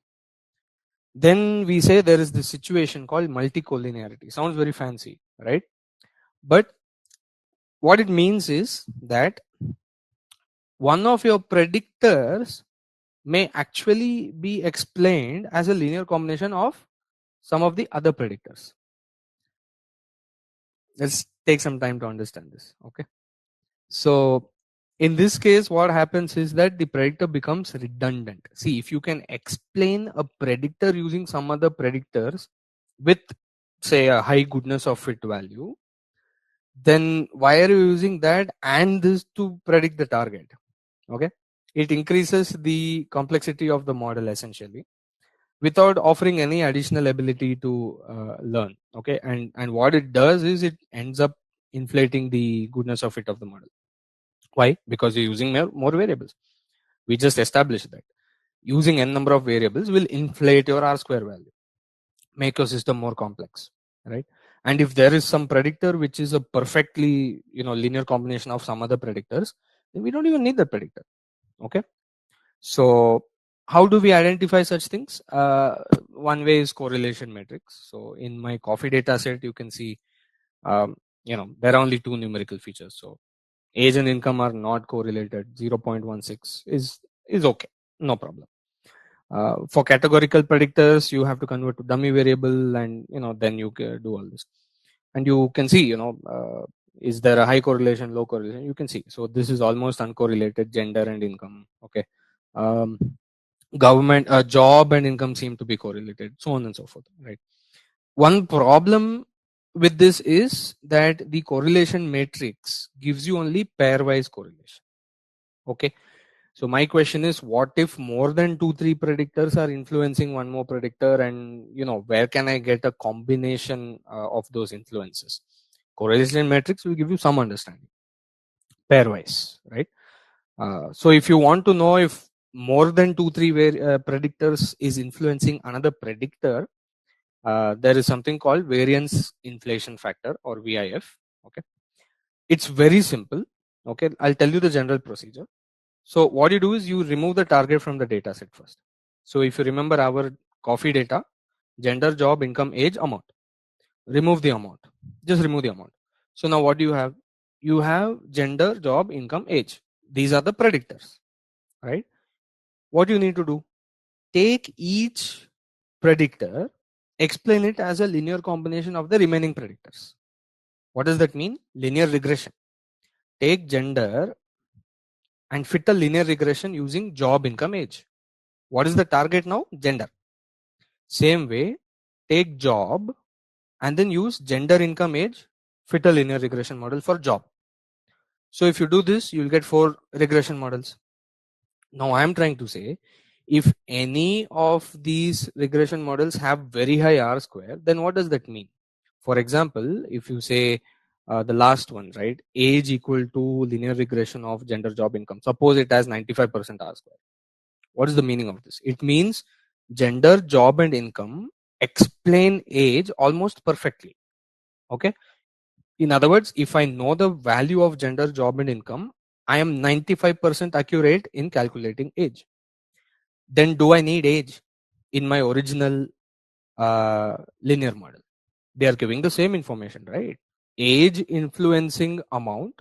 then we say there is this situation called multicollinearity. Sounds very fancy, right? But what it means is that one of your predictors may actually be explained as a linear combination of some of the other predictors. Let's take some time to understand this. Okay, so in this case what happens is that the predictor becomes redundant. See, if you can explain a predictor using some other predictors with, say, a high goodness of fit value, then why are you using that and this to predict the target? Okay, it increases the complexity of the model essentially without offering any additional ability to learn. Okay, and what it does is it ends up inflating the goodness of fit of the model. Why? Because you're using more variables. We just established that using n number of variables will inflate your r square value, make your system more complex, right? And if there is some predictor which is a perfectly linear combination of some other predictors, then we don't even need the predictor. Okay, so how do we identify such things? One way is correlation matrix. So in my coffee data set you can see there are only two numerical features. So age and income are not correlated. 0.16 is okay, no problem. For categorical predictors you have to convert to dummy variable, and then you can do all this, and you can see is there a high correlation, low correlation, you can see. So this is almost uncorrelated, gender and income. Okay, um, government job and income seem to be correlated, so on and so forth, right? One problem with this is that the correlation matrix gives you only pairwise correlation. Okay, so my question is, what if more than 2-3 predictors are influencing one more predictor, and where can I get a combination of those influences? Correlation matrix will give you some understanding pairwise, right? So if you want to know if more than 2-3 predictors is influencing another predictor, there is something called variance inflation factor, or VIF. Okay, it's very simple. Okay, I'll tell you the general procedure. So what you do is you remove the target from the data set first. So if you remember our coffee data, gender, job, income, age, amount, remove the amount, just remove the amount. So now what do you have? You have gender, job, income, age. These are the predictors, right? What you need to do, take each predictor, explain it as a linear combination of the remaining predictors. What does that mean? Linear regression. Take gender and fit a linear regression using job, income, age. What is the target now? Gender. Same way, take job and then use gender, income, age, fit a linear regression model for job. So if you do this, you'll get 4 regression models. Now I am trying to say, if any of these regression models have very high R square, then what does that mean? For example, if you say the last one, right, age equal to linear regression of gender, job, income, suppose it has 95% R square. What is the meaning of this? It means gender, job, and income explain age almost perfectly. Okay. In other words, if I know the value of gender, job, and income, I am 95% accurate in calculating age. Then do I need age in my original linear model? They are giving the same information, right? Age influencing amount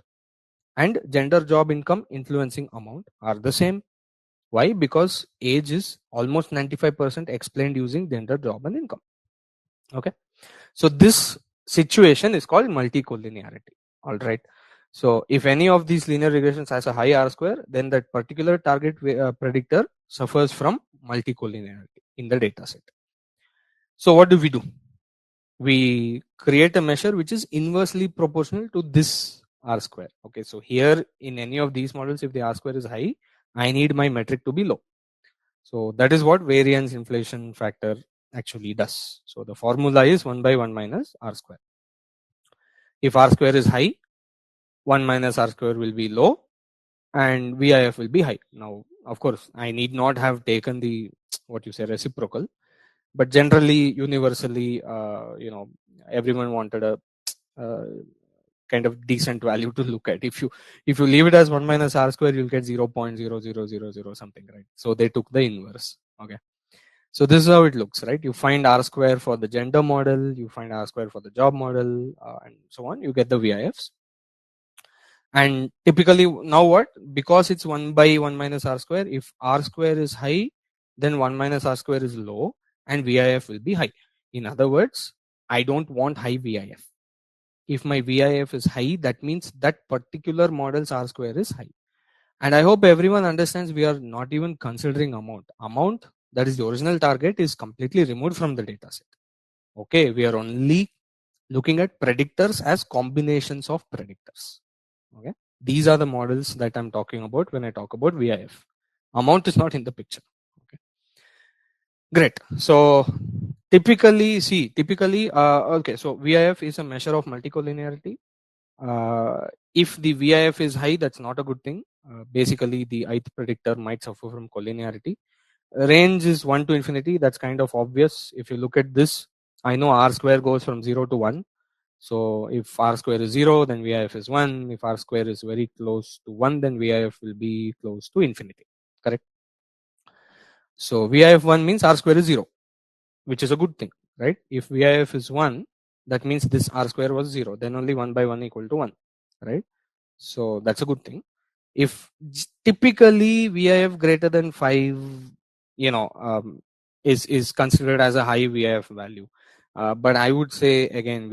and gender, job, income influencing amount are the same. Why? Because age is almost 95% explained using gender, job, and income. Okay, so this situation is called multicollinearity. All right, so if any of these linear regressions has a high R square, then that particular target predictor suffers from multicollinearity in the data set. So what do? We create a measure which is inversely proportional to this R square. Okay, so here in any of these models, if the R square is high, I need my metric to be low. So that is what variance inflation factor actually does. So the formula is 1 by 1 minus R square. If R square is high, 1 minus R square will be low and VIF will be high. Now Of course, I need not have taken the what you say reciprocal, but generally, universally, everyone wanted a uh, kind of decent value to look at. If you leave it as 1 minus r square, you'll get 0.0000 something, right? So they took the inverse. Okay. So this is how it looks, right? You find r square for the gender model, you find r square for the job model, and so on. You get the VIFs. And typically now what? Because it's 1 by 1 minus r square, if r square is high, then 1 minus r square is low and VIF will be high. In other words, I don't want high VIF. If my VIF is high, that means that particular model's R square is high. And I hope everyone understands we are not even considering amount. Amount, that is the original target, is completely removed from the data set. Okay, we are only looking at predictors as combinations of predictors. Okay, these are the models that I'm talking about when I talk about VIF. Amount is not in the picture. Okay, great. So typically, okay, so VIF is a measure of multicollinearity. If the VIF is high, that's not a good thing. Basically, the ith predictor might suffer from collinearity. Range is 1 to infinity. That's kind of obvious. If you look at this, I know r square goes from 0 to 1. So if r square is 0, then VIF is 1. If r square is very close to 1, then VIF will be close to infinity. Correct? So VIF 1 means r square is 0, which is a good thing, right? If VIF is 1, that means this r square was 0. Then only 1 by 1 equal to 1, right? So that's a good thing. If typically VIF greater than 5, is considered as a high VIF value. But I would say again,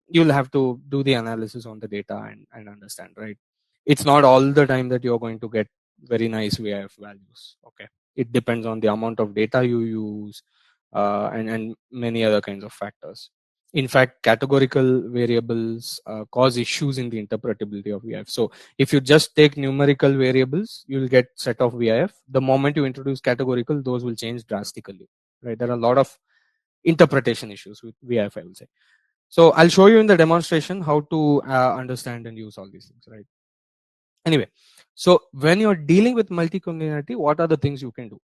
you'll have to do the analysis on the data and understand, right? It's not all the time that you're going to get very nice VIF values. Okay, it depends on the amount of data you use, and many other kinds of factors. In fact, categorical variables cause issues in the interpretability of VIF. So if you just take numerical variables, you'll get set of VIF. The moment you introduce categorical, those will change drastically, right? There are a lot of interpretation issues with VIF, I will say. So I'll show you in the demonstration how to understand and use all these things, right? Anyway, so when you're dealing with multicollinearity, what are the things you can do?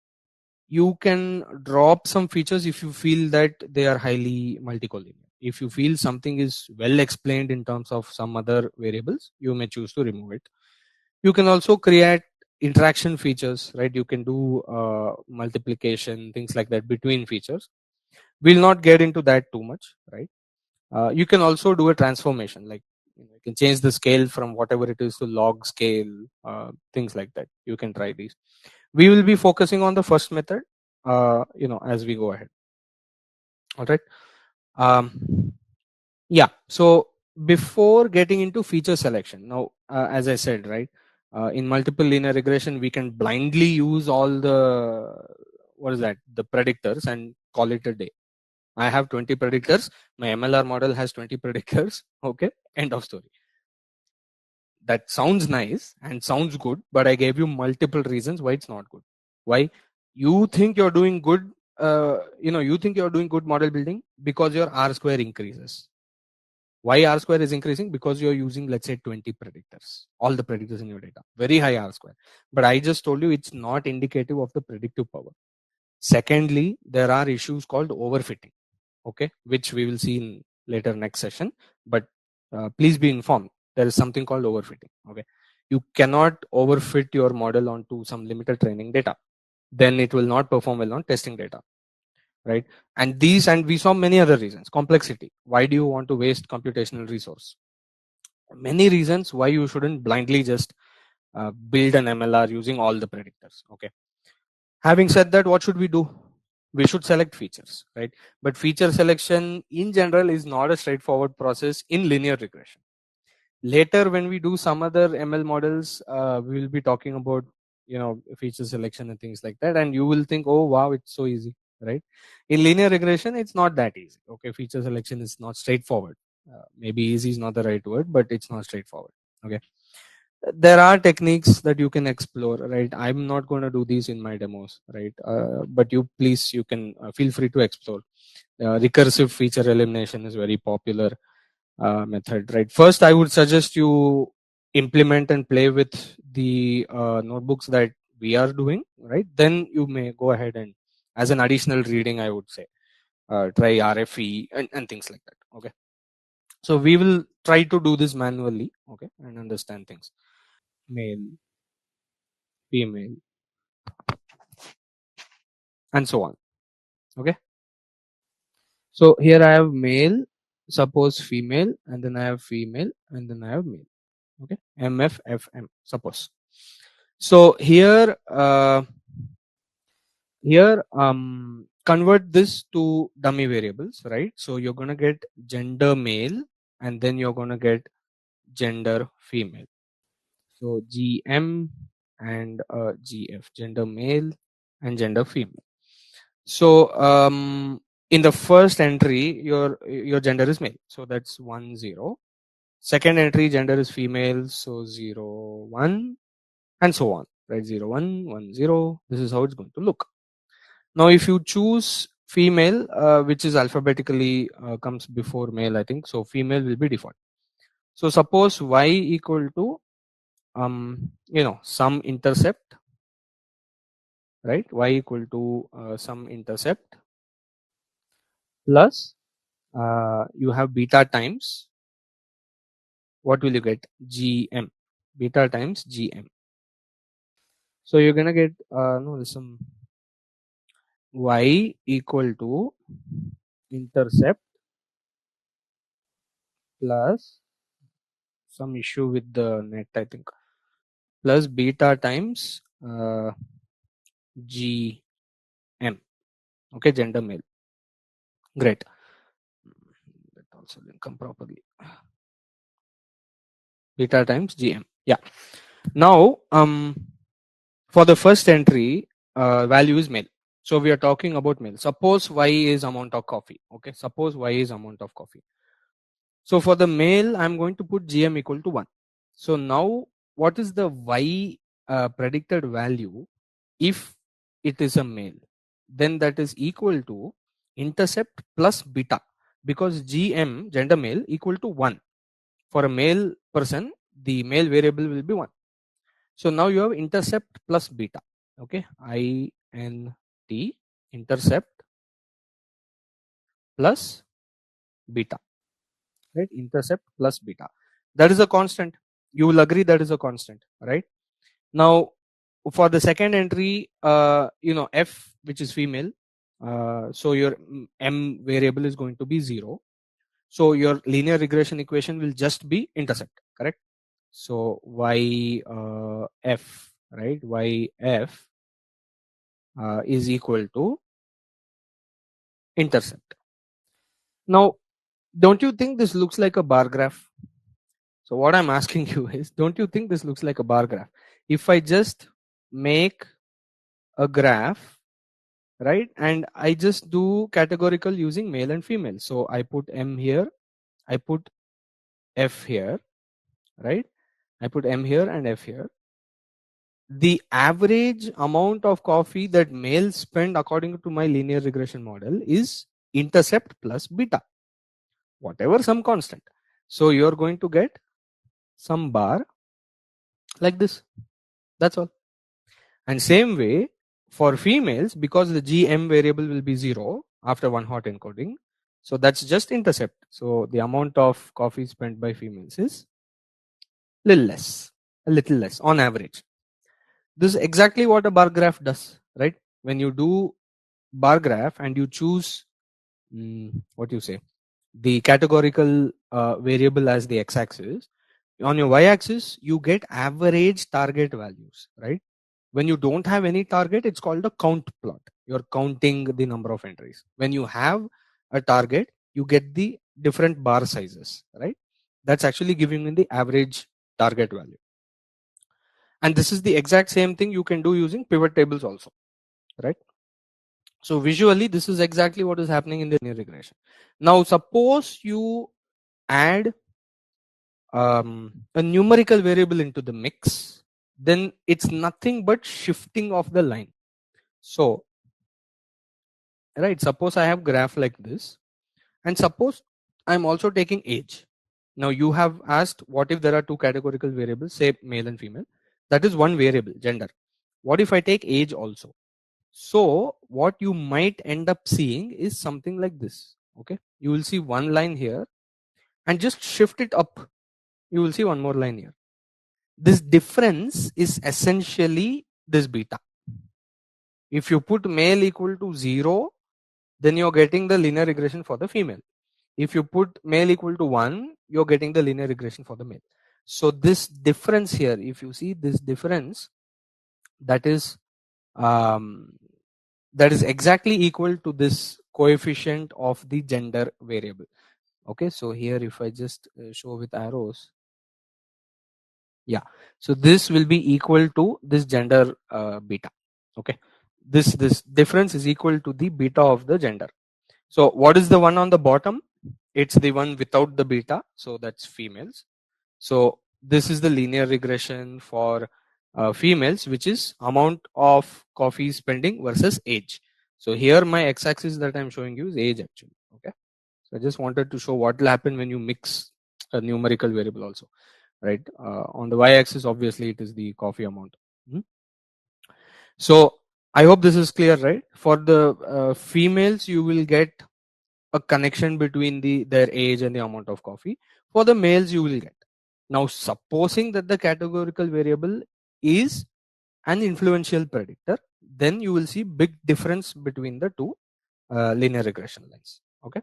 You can drop some features if you feel that they are highly multicollinear. If you feel something is well explained in terms of some other variables, you may choose to remove it. You can also create interaction features, right? You can do multiplication, things like that between features. We'll not get into that too much, right? You can also do a transformation, like you can change the scale from whatever it is to log scale, things like that. You can try these. We will be focusing on the first method, as we go ahead. All right. Yeah. So before getting into feature selection, now, as I said, right, in multiple linear regression, we can blindly use all the the predictors and call it a day. I have 20 predictors. My MLR model has 20 predictors. Okay. End of story. That sounds nice and sounds good, but I gave you multiple reasons why it's not good. Why? You think you're doing good, you think you're doing good model building because your R square increases. Why R square is increasing? Because you're using, let's say, 20 predictors, all the predictors in your data, very high R square. But I just told you it's not indicative of the predictive power. Secondly, there are issues called overfitting, okay, which we will see in later next session. But please be informed, there is something called overfitting. Okay, you cannot overfit your model onto some limited training data, then it will not perform well on testing data, right? And we saw many other reasons. Complexity. Why do you want to waste computational resource? Many reasons why you shouldn't blindly just build an MLR using all the predictors. Okay, having said that, what should we do? We should select features, right? But feature selection in general is not a straightforward process in linear regression. Later, when we do some other ML models, we will be talking about feature selection and things like that, and you will think, oh wow, it's so easy, right? In linear regression, it's not that easy. Okay, feature selection is not straightforward. Maybe easy is not the right word, but it's not straightforward. Okay, there are techniques that you can explore, right? I'm not going to do these in my demos, right? But you can feel free to explore. Recursive feature elimination is very popular method, right? First, I would suggest you implement and play with the notebooks that we are doing, right, then you may go ahead and as an additional reading, I would say, try RFE and things like that. Okay. So we will try to do this manually, okay, and understand things. Male, female, and so on. Okay. So here I have male, suppose female, and then I have female, and then I have male. Okay, MFFM, suppose. So here, convert this to dummy variables, right? So you're gonna get gender male, and then you're gonna get gender female. So GM and GF, gender male and gender female. So in the first entry, your gender is male, so that's 1 0. Second entry, gender is female, so 0 1, and so on, right? 0 1 1 0. This is how it's going to look. Now if you choose female, which is alphabetically comes before male, I think, so female will be default. So suppose y equal to some intercept, right? Y equal to some intercept plus you have beta times, what will you get? GM, beta times GM. So you're gonna get no, there's some y equal to intercept plus some issue with the net, I think, plus beta times GM. Okay, gender male. Great. That also didn't come properly. Beta times GM. Yeah. Now for the first entry, value is male. So we are talking about male. Suppose y is amount of coffee. Okay. Suppose y is amount of coffee. So for the male, I'm going to put GM equal to 1. So now what is the y predicted value if it is a male? Then that is equal to intercept plus beta, because GM, gender male, equal to 1. For a male person, the male variable will be 1. So now you have intercept plus beta. Okay, INT, intercept plus beta, right? Intercept plus beta. That is a constant. You will agree that is a constant, right? Now for the second entry, F, which is female, so your M variable is going to be 0. So your linear regression equation will just be intercept, correct? So YF, right? YF is equal to intercept. Now, don't you think this looks like a bar graph? So what I'm asking you is, don't you think this looks like a bar graph? If I just make a graph, right, and I just do categorical using male and female. So I put M here, I put F here, right? I put M here and F here. The average amount of coffee that males spend according to my linear regression model is intercept plus beta, whatever some constant. So you're going to get some bar like this. That's all. And same way for females, because the GM variable will be 0 after one hot encoding. So that's just intercept. So the amount of coffee spent by females is a little less on average. This is exactly what a bar graph does, right? When you do bar graph and you choose what you say, the categorical variable as the x-axis, on your y-axis you get average target values, right? When you don't have any target, it's called a count plot. You're counting the number of entries. When you have a target, you get the different bar sizes, right? That's actually giving you the average target value. And this is the exact same thing you can do using pivot tables also, right? So visually, this is exactly what is happening in the linear regression. Now, suppose you add a numerical variable into the mix, then it's nothing but shifting of the line. So, right, suppose I have graph like this, and suppose I'm also taking age. Now you have asked what if there are two categorical variables, say male and female. That is one variable, gender. What if I take age also? So what you might end up seeing is something like this. Okay, you will see one line here, and just shift it up, you will see one more line here. This difference is essentially this beta. If you put male equal to 0, then you're getting the linear regression for the female. If you put male equal to 1, you're getting the linear regression for the male. So this difference here, if you see this difference, that is um, exactly equal to this coefficient of the gender variable. Okay, so here if I just show with arrows, yeah, so this will be equal to this gender beta. Okay, this difference is equal to the beta of the gender. So what is the one on the bottom? It's the one without the beta, so that's females. So this is the linear regression for females, which is amount of coffee spending versus age. So here my x-axis that I'm showing you is age actually. Okay, so I just wanted to show what will happen when you mix a numerical variable also, right? On the y-axis, obviously it is the coffee amount. So I hope this is clear, right? For the females, you will get a connection between their age and the amount of coffee. For the males, you will get. Now, supposing that the categorical variable is an influential predictor, then you will see big difference between the two linear regression lines. Okay,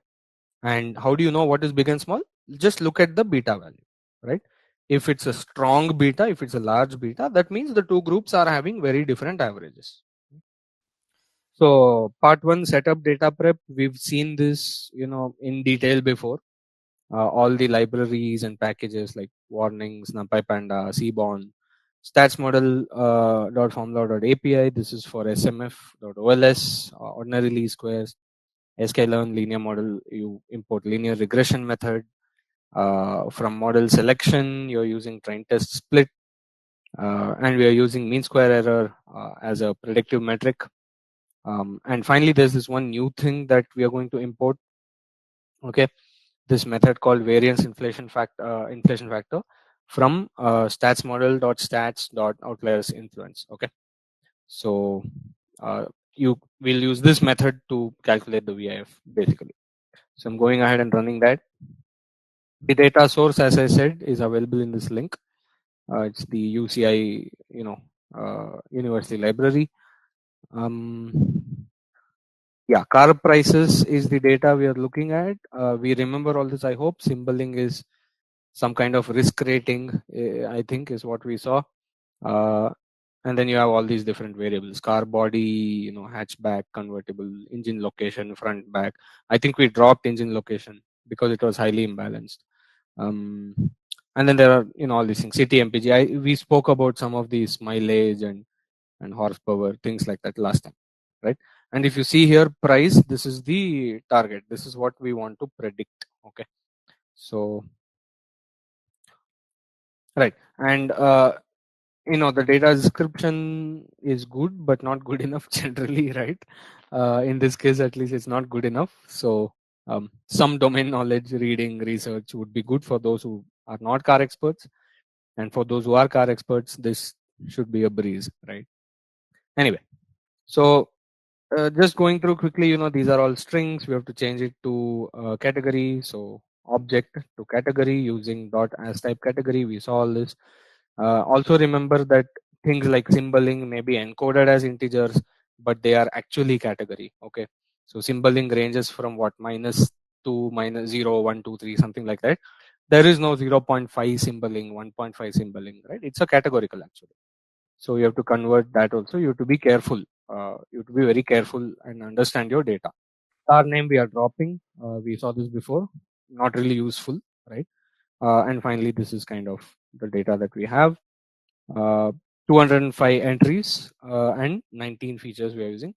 and how do you know what is big and small? Just look at the beta value, right? If it's a strong beta, if it's a large beta, that means the two groups are having very different averages. So part one, setup data prep, we've seen this in detail before. All the libraries and packages like warnings, numpy panda, seaborn, stats model .formula.api. This is for smf.ols, ordinary least squares, sklearn linear model. You import linear regression method. From model selection, you're using train test split, and we are using mean square error as a predictive metric. And finally, there's this one new thing that we are going to import. Okay, this method called variance inflation factor from stats model.stats.outliers influence. Okay, so you will use this method to calculate the VIF basically. So I'm going ahead and running that. The data source, as I said, is available in this link. It's the UCI, University Library. Yeah, car prices is the data we are looking at. We remember all this, I hope. Symboling is some kind of risk rating, I think is what we saw. And then you have all these different variables: car body, hatchback, convertible, engine location, front, back. I think we dropped engine location because it was highly imbalanced. And then there are all these things, city mpg. We spoke about some of these mileage and horsepower, things like that last time, right? And if you see here price, this is the target, this is what we want to predict. Okay, so right, and the data description is good but not good enough generally, right? In this case at least it's not good enough. So some domain knowledge, reading, research would be good for those who are not car experts, and for those who are car experts, this should be a breeze, right? Anyway, so just going through quickly, these are all strings. We have to change it to category. So object to category using dot as type category. We saw all this. Also remember that things like symboling may be encoded as integers, but they are actually category. Okay. So symboling ranges from what, -2, -0, 1, 2, 3, something like that. There is no 0.5 symboling, 1.5 symboling, right? It's a categorical actually. So you have to convert that also. You have to be careful. You have to be very careful and understand your data. Star name we are dropping. We saw this before. Not really useful, right? And finally, this is kind of the data that we have. 205 entries and 19 features we are using.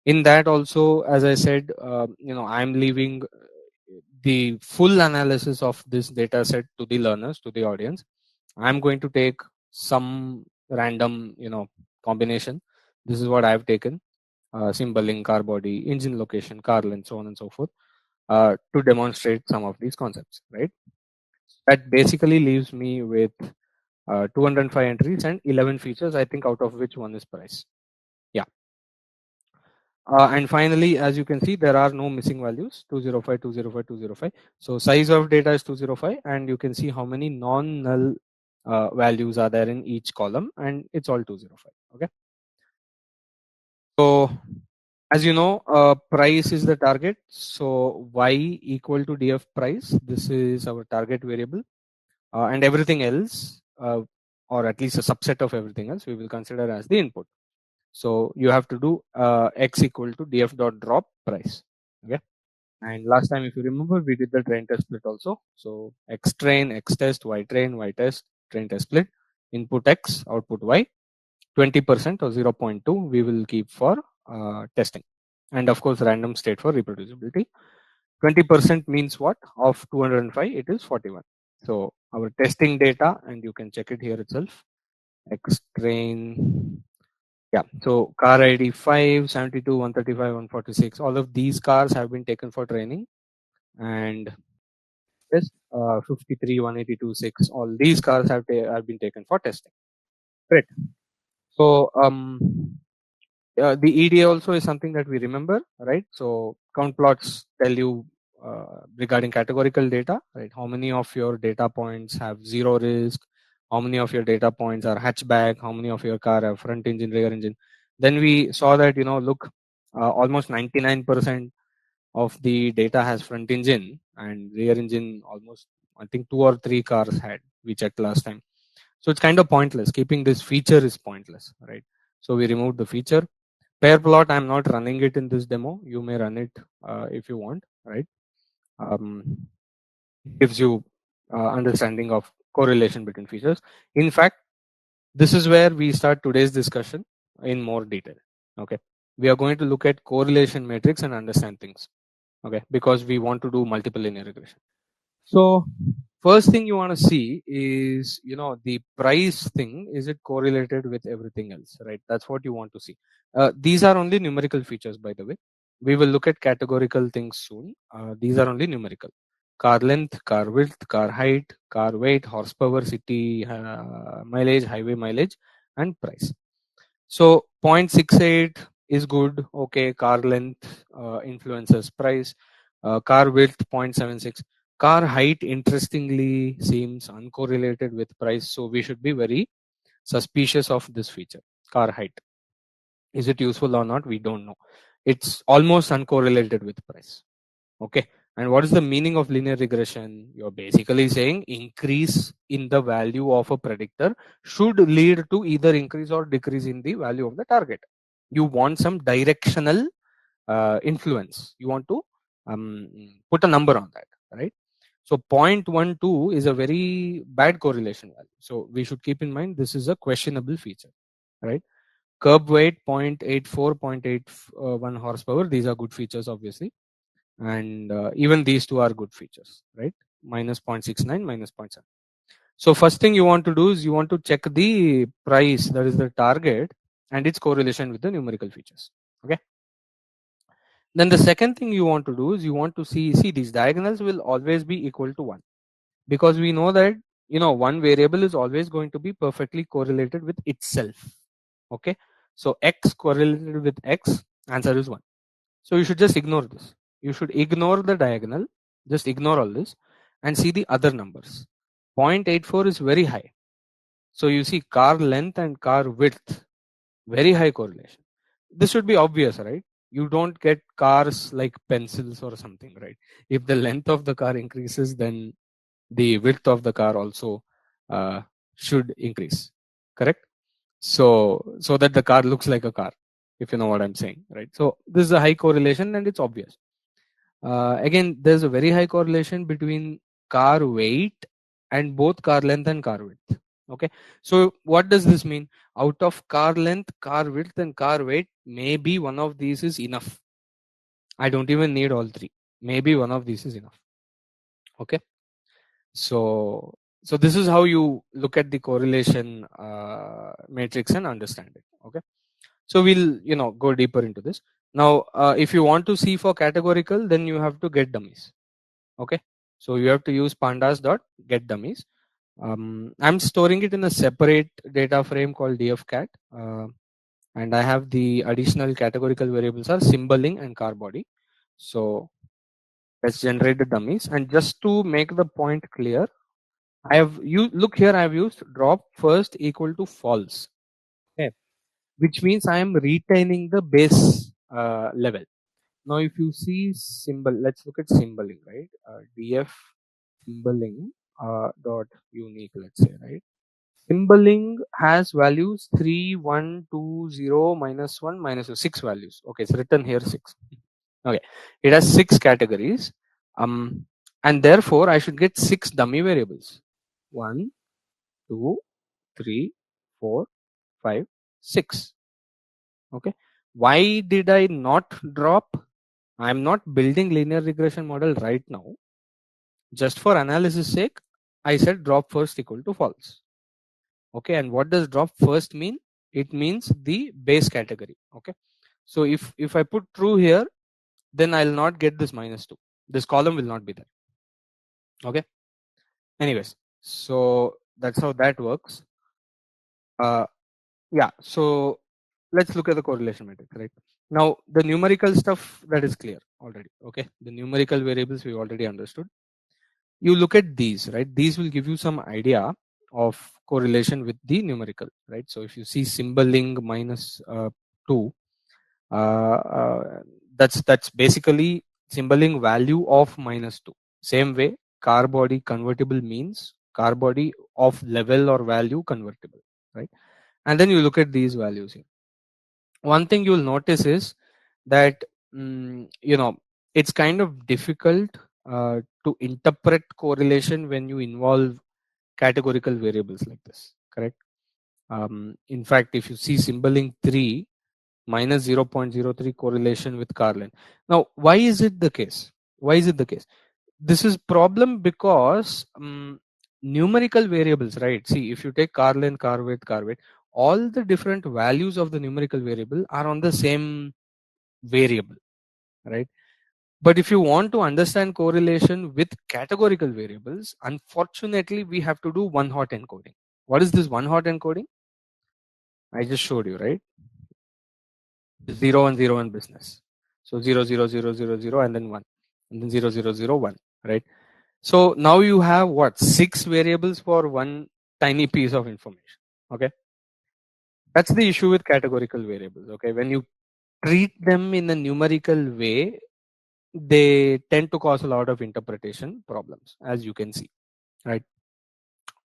In that also, as I said, I'm leaving the full analysis of this data set to the learners, to the audience. I'm going to take some random, combination. This is what I've taken: symboling, car body, engine location, car length, so on and so forth, to demonstrate some of these concepts, right? That basically leaves me with 205 entries and 11 features, I think, out of which one is price. Yeah. And finally, as you can see, there are no missing values, 205, 205, 205. So size of data is 205, and you can see how many non-null values are there in each column, and it's all 205. Okay. So as you know, price is the target. So y equal to df price. This is our target variable, and everything else, or at least a subset of everything else, we will consider as the input. So you have to do x equal to df dot drop price. Okay. And last time, if you remember, we did the train test split also. So x train, x test, y train, y test, train test split, input x, output y, 20% or 0.2 we will keep for testing. And of course, random state for reproducibility. 20% means what? Of 205, it is 41. So our testing data, and you can check it here itself, x train. Yeah, so car ID 5, 72, 135, 146. All of these cars have been taken for training, and this 53, 182, 6. All these cars have been taken for testing. Great. So the EDA also is something that we remember, right? So count plots tell you regarding categorical data, right? How many of your data points have zero risk? How many of your data points are hatchback? How many of your car have front engine, rear engine? Then we saw that, look, almost 99% of the data has front engine, and rear engine almost, I think, 2 or 3 cars had, we checked last time. So it's kind of pointless. Keeping this feature is pointless, right? So we removed the feature. Pair plot, I'm not running it in this demo. You may run it if you want, right? Gives you understanding of correlation between features. In fact, this is where we start today's discussion in more detail. Okay, we are going to look at correlation matrix and understand things. Okay, because we want to do multiple linear regression. So first thing you want to see is, the price thing, is it correlated with everything else, right? That's what you want to see. These are only numerical features, by the way. We will look at categorical things soon. These are only numerical. Car length, car width, car height, car weight, horsepower, city mileage, highway mileage, and price. So 0.68 is good. Okay, car length influences price. Car width 0.76. Car height, interestingly, seems uncorrelated with price. So we should be very suspicious of this feature. Car height. Is it useful or not? We don't know. It's almost uncorrelated with price. Okay. And what is the meaning of linear regression? You're basically saying increase in the value of a predictor should lead to either increase or decrease in the value of the target. You want some directional influence. You want to put a number on that, right? So 0.12 is a very bad correlation value. So we should keep in mind this is a questionable feature, right? Curb weight 0.84, 0.81 horsepower. These are good features, obviously. And even these two are good features, right? Minus 0.69, minus 0.7. So first thing you want to do is you want to check the price, that is the target, and its correlation with the numerical features. Okay. Then the second thing you want to do is you want to see these diagonals will always be equal to 1, because we know that one variable is always going to be perfectly correlated with itself. Okay. So x correlated with x, answer is 1. So you should just ignore this. You should ignore the diagonal, just ignore all this and see the other numbers. 0.84 is very high. So you see car length and car width, very high correlation. This should be obvious, right? You don't get cars like pencils or something, right? If the length of the car increases, then the width of the car also should increase, correct? So that the car looks like a car, if you know what I'm saying, right? So this is a high correlation and it's obvious. Again, there's a very high correlation between car weight and both car length and car width. Okay, so what does this mean? Out of car length, car width, and car weight, maybe one of these is enough. I don't even need all three. Maybe one of these is enough. Okay, so this is how you look at the correlation matrix and understand it. Okay, so we'll go deeper into this now. If you want to see for categorical, then you have to get dummies. Okay, so you have to use pandas dot get dummies. I'm storing it in a separate data frame called dfcat, and I have the additional categorical variables are symboling and car body. So let's generate the dummies, and just to make the point clear, I have you look here. I have used drop first equal to false, okay, which means I am retaining the base level. Now, if you see symbol, let's look at symboling, right? Df symboling dot unique, let's say, right? Symboling has values 3, 1, 2, 0, minus 1, minus 2, 6 values. Okay, it's written here 6. Okay, it has 6 categories. And therefore I should get 6 dummy variables. 1, 2, 3, 4, 5, 6. Okay, why did I not drop? I'm not building linear regression model right now. Just for analysis sake, I said drop first equal to false. Okay, and what does drop first mean? It means the base category. Okay, so if I put true here, then I'll not get this minus 2. This column will not be there. Okay, anyways, so that's how that works. Yeah, so let's look at the correlation matrix, right? Now the numerical stuff, that is clear already. Okay, the numerical variables we already understood. You look at these, right? These will give you some idea of correlation with the numerical, right? So if you see symboling minus 2, that's basically symboling value of minus 2. Same way, car body convertible means car body of level or value convertible, right? And then you look at these values here. One thing you'll notice is that it's kind of difficult to interpret correlation when you involve categorical variables like this, correct? In fact, if you see symboling 3 minus 0.03 correlation with car length. Now, why is it the case? Why is it the case? This is problem because numerical variables, right? See, if you take car length, car weight, all the different values of the numerical variable are on the same variable, right? But if you want to understand correlation with categorical variables, unfortunately, we have to do one hot encoding. What is this one hot encoding? I just showed you, right? 0 and 0 and business. So 0, 0, 0, 0, 0, and then 1, and then 0, 0, 0, 1, right? So now you have what? 6 variables for one tiny piece of information. Okay. That's the issue with categorical variables. Okay. When you treat them in a numerical way, they tend to cause a lot of interpretation problems, as you can see, right?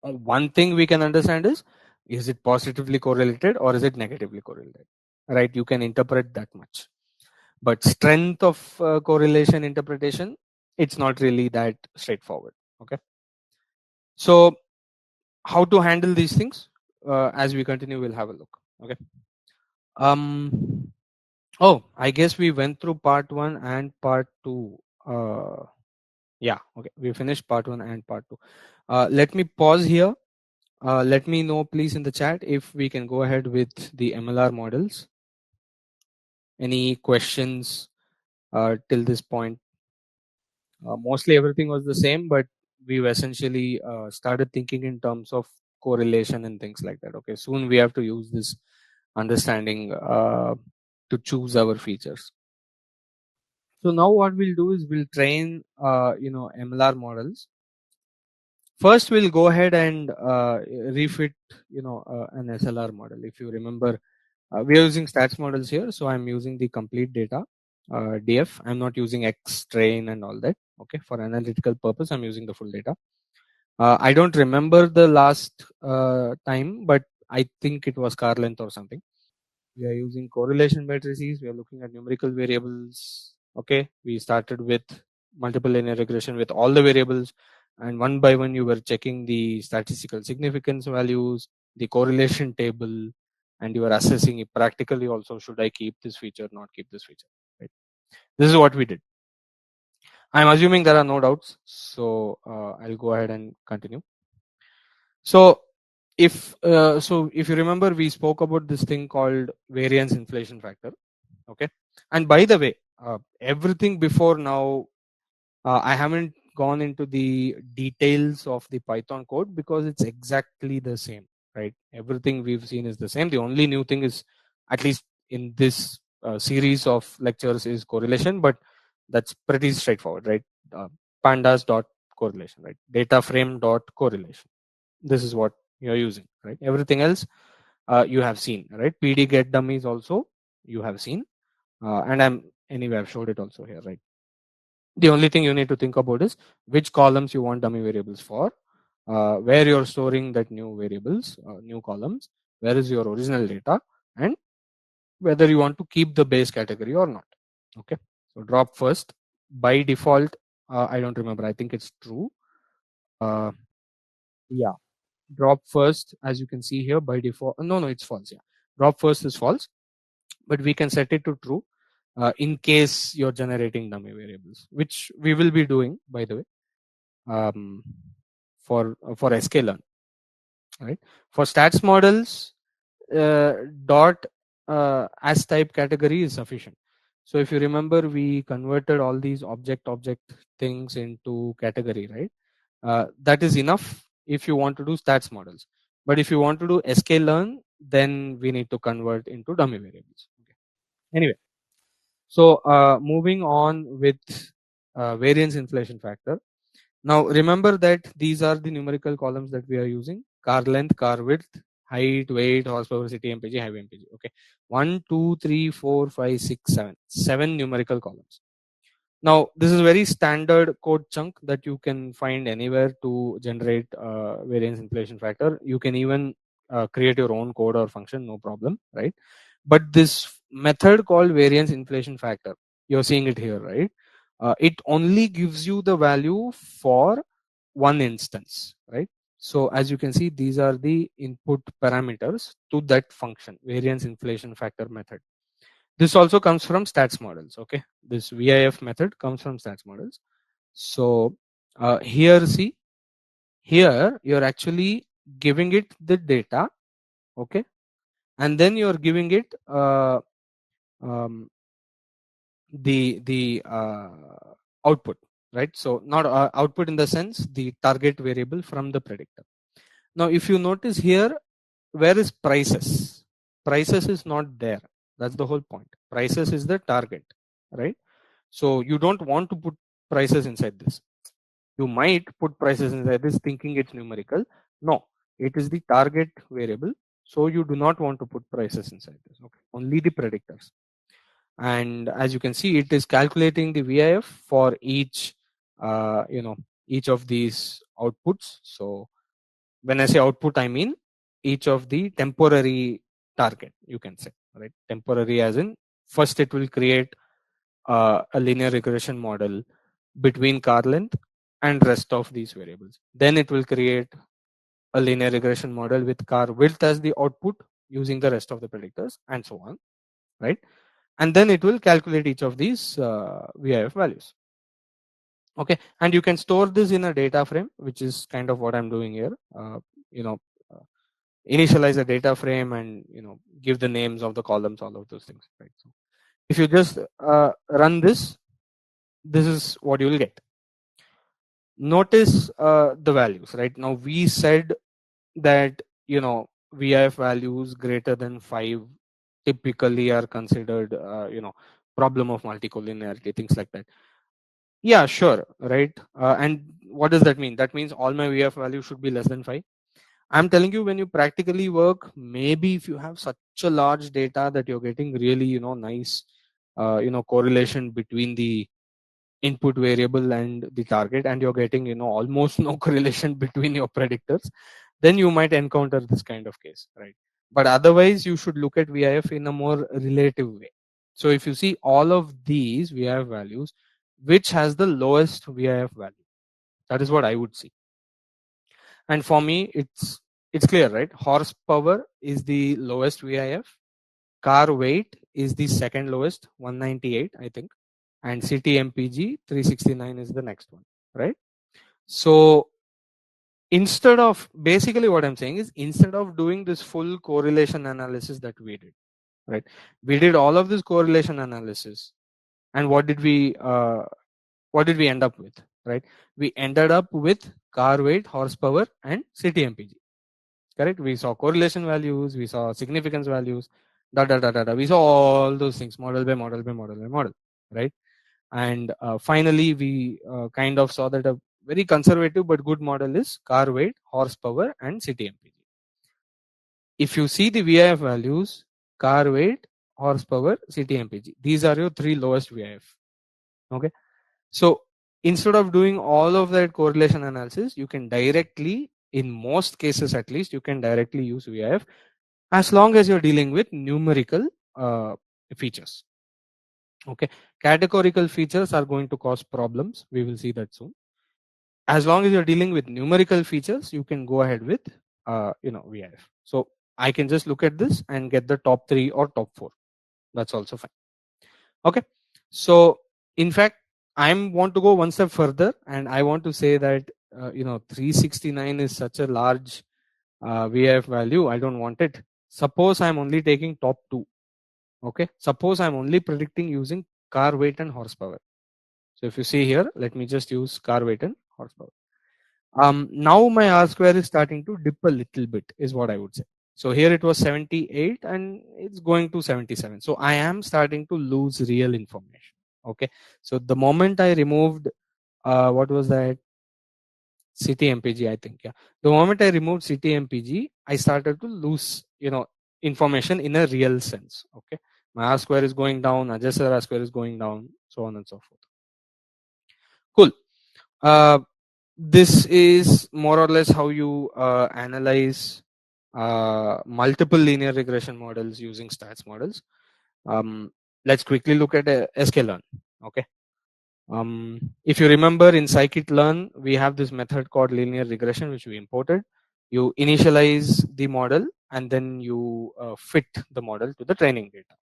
One thing we can understand is it positively correlated or is it negatively correlated, right? You can interpret that much, but strength of correlation interpretation, it's not really that straightforward. Okay, so how to handle these things, as we continue, we'll have a look. Okay, oh, I guess we went through part 1 and part 2. Yeah, okay, we finished part 1 and part 2. Let me pause here. Let me know please in the chat if we can go ahead with the MLR models. Any questions till this point? Mostly everything was the same, but we've essentially started thinking in terms of correlation and things like that. Okay, soon we have to use this understanding to choose our features. So now what we'll do is we'll train MLR models. First, we'll go ahead and refit an SLR model. If you remember, we are using stats models here, so I'm using the complete data DF. I'm not using X train and all that. Okay, for analytical purpose, I'm using the full data. I don't remember the last time, but I think it was car length or something. We are using correlation matrices. We are looking at numerical variables. Okay, we started with multiple linear regression with all the variables, and one by one you were checking the statistical significance values, the correlation table, and you are assessing it practically also, should I keep this feature, not keep this feature, right? This is what we did. I'm assuming there are no doubts, so I'll go ahead and continue. So if you remember, we spoke about this thing called variance inflation factor. Okay, and by the way, everything before now, I haven't gone into the details of the Python code because it's exactly the same, right? Everything we've seen is the same. The only new thing is, at least in this series of lectures, is correlation, but that's pretty straightforward, right? Pandas dot correlation, right? Data frame dot correlation. This is what you're using, right? Everything else you have seen, right? PD get dummies also you have seen, and I've showed it also here, right? The only thing you need to think about is which columns you want dummy variables for, where you're storing that new variables, new columns, where is your original data, and whether you want to keep the base category or not. Okay, so drop first by default. I don't remember. I think it's true. Yeah, drop first, as you can see here by default. No, it's false. Yeah, drop first is false, but we can set it to true in case you're generating dummy variables, which we will be doing, by the way, for sklearn, right? For stats models, dot as type category is sufficient. So if you remember, we converted all these object things into category, right? That is enough if you want to do stats models. But if you want to do sklearn, then we need to convert into dummy variables. Okay. Anyway, so moving on with variance inflation factor. Now remember that these are the numerical columns that we are using: car length, car width, height, weight, horsepower, city mpg, highway mpg. Okay, 1, 2, 3, 4, 5, 6, 7. 7 numerical columns. Now this is very standard code chunk that you can find anywhere to generate variance inflation factor. You can even create your own code or function, no problem, right? But this method called variance inflation factor, you're seeing it here, right? It only gives you the value for one instance, right? So as you can see, these are the input parameters to that function, variance inflation factor method. This also comes from stats models. Okay, this VIF method comes from stats models. So here, see, here you're actually giving it the data, okay, and then you're giving it um, the output, right? So not output in the sense the target variable from the predictor. Now if you notice here, where is prices? Prices is not there. That's the whole point. Prices is the target, right? So you don't want to put prices inside this. You might put prices inside this thinking it's numerical. No, it is the target variable. So you do not want to put prices inside this. Okay, only the predictors. And as you can see, it is calculating the VIF for each, each of these outputs. So when I say output, I mean each of the temporary target, you can say, right? Temporary as in, first it will create a linear regression model between car length and rest of these variables. Then it will create a linear regression model with car width as the output using the rest of the predictors, and so on, right? And then it will calculate each of these VIF values. Okay, and you can store this in a data frame, which is kind of what I'm doing here. You know, uh, initialize a data frame and give the names of the columns, all of those things, right? So if you just run this, this is what you will get. Notice the values, right? Now we said that VIF values greater than 5 typically are considered problem of multicollinearity, things like that. Yeah, sure, right? And what does that mean? That means all my VIF values should be less than 5. I'm telling you, when you practically work, maybe if you have such a large data that you're getting really nice correlation between the input variable and the target, and you're getting almost no correlation between your predictors, then you might encounter this kind of case, right? But otherwise you should look at VIF in a more relative way. So if you see all of these VIF values, which has the lowest VIF value? That is what I would see. And for me, it's clear, right? Horsepower is the lowest VIF. Car weight is the second lowest, 198, I think. And city mpg 369 is the next one, right? So instead of, basically what I'm saying is, instead of doing this full correlation analysis that we did, right? We did all of this correlation analysis, and what did we end up with? right? We ended up with car weight, horsepower, and city mpg. Correct? We saw correlation values, we saw significance values, we saw all those things, model by model by model by model, right? And finally we kind of saw that a very conservative but good model is car weight, horsepower, and city mpg. If you see the VIF values, car weight, horsepower, city mpg, these are your three lowest VIF. Okay, so instead of doing all of that correlation analysis, you can directly, in most cases at least, you can directly use VIF as long as you're dealing with numerical features. Okay, categorical features are going to cause problems. We will see that soon. As long as you're dealing with numerical features, you can go ahead with VIF. So I can just look at this and get the top 3 or top 4. That's also fine. Okay, so in fact I want to go one step further, and I want to say that 369 is such a large VIF value. I don't want it. Suppose I'm only taking top 2. Okay, suppose I'm only predicting using car weight and horsepower. So if you see here, let me just use car weight and horsepower. Now my R square is starting to dip a little bit, is what I would say. So here it was 78 and it's going to 77. So I am starting to lose real information. Okay, so the moment I removed what was that, city mpg, I think, yeah, the moment I removed city mpg, I started to lose information in a real sense. Okay, my R square is going down, adjusted R square is going down, so on and so forth. Cool. This is more or less how you analyze multiple linear regression models using stats models. Let's quickly look at sklearn. Okay. If you remember, in scikit-learn we have this method called linear regression which we imported. You initialize the model and then you fit the model to the training data.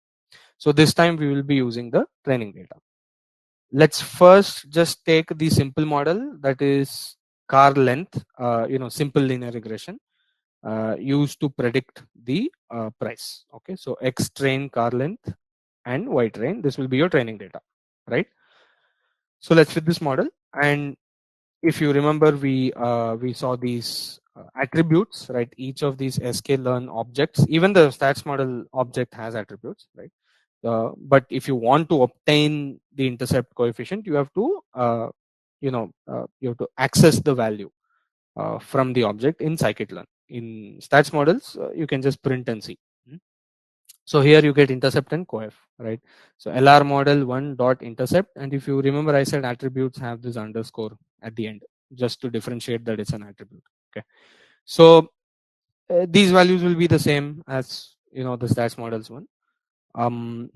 So this time we will be using the training data. Let's first just take the simple model, that is car length, simple linear regression used to predict the price. Okay, so X train car length and Y train, this will be your training data, right? So let's fit this model, and if you remember, we saw these attributes, right? Each of these sklearn objects, even the stats model object has attributes, right? But if you want to obtain the intercept coefficient, you have to you have to access the value from the object in scikit-learn. In stats models, you can just print and see. So here you get intercept and coef, right? So LR model 1 dot intercept, and if you remember, I said attributes have this underscore at the end just to differentiate that it's an attribute. Okay, so these values will be the same as the stats models one.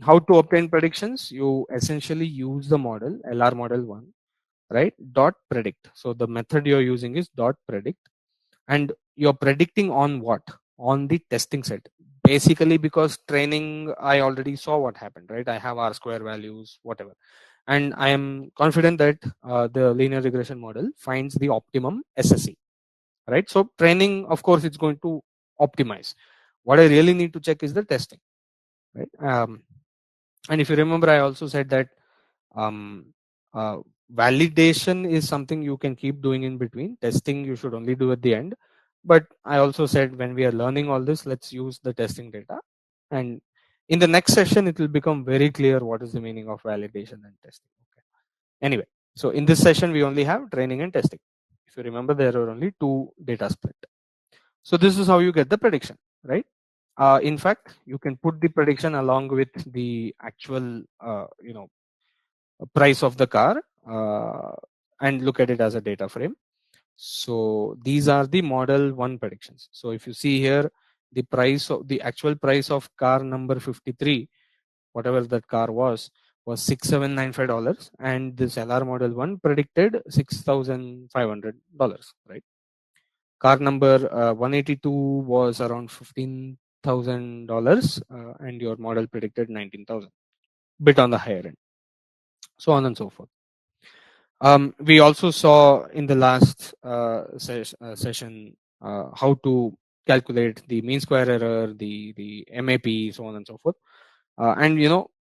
How to obtain predictions? You essentially use the model LR model 1, right? Dot predict. So the method you're using is dot predict, and you're predicting on what? On the testing set. Basically, because training, I already saw what happened, right? I have R square values, whatever, and I am confident that the linear regression model finds the optimum SSE, right? So training, of course, it's going to optimize. What I really need to check is the testing, right? And if you remember, I also said that um, uh, validation is something you can keep doing in between. Testing you should only do at the end. But I also said, when we are learning all this, let's use the testing data. And in the next session, it will become very clear what is the meaning of validation and testing. Okay. Anyway, so in this session, we only have training and testing. If you remember, there are only 2 data split. So this is how you get the prediction, right? In fact, you can put the prediction along with the actual, price of the car and look at it as a data frame. So these are the model 1 predictions. So if you see here, the actual price of car number 53, whatever that car was $6,795, and this LR model 1 predicted $6,500, right? Car number 182 was around $15,000, and your model predicted 19,000, bit on the higher end, so on and so forth. We also saw in the last session how to calculate the mean square error, the MAP, so on and so forth, and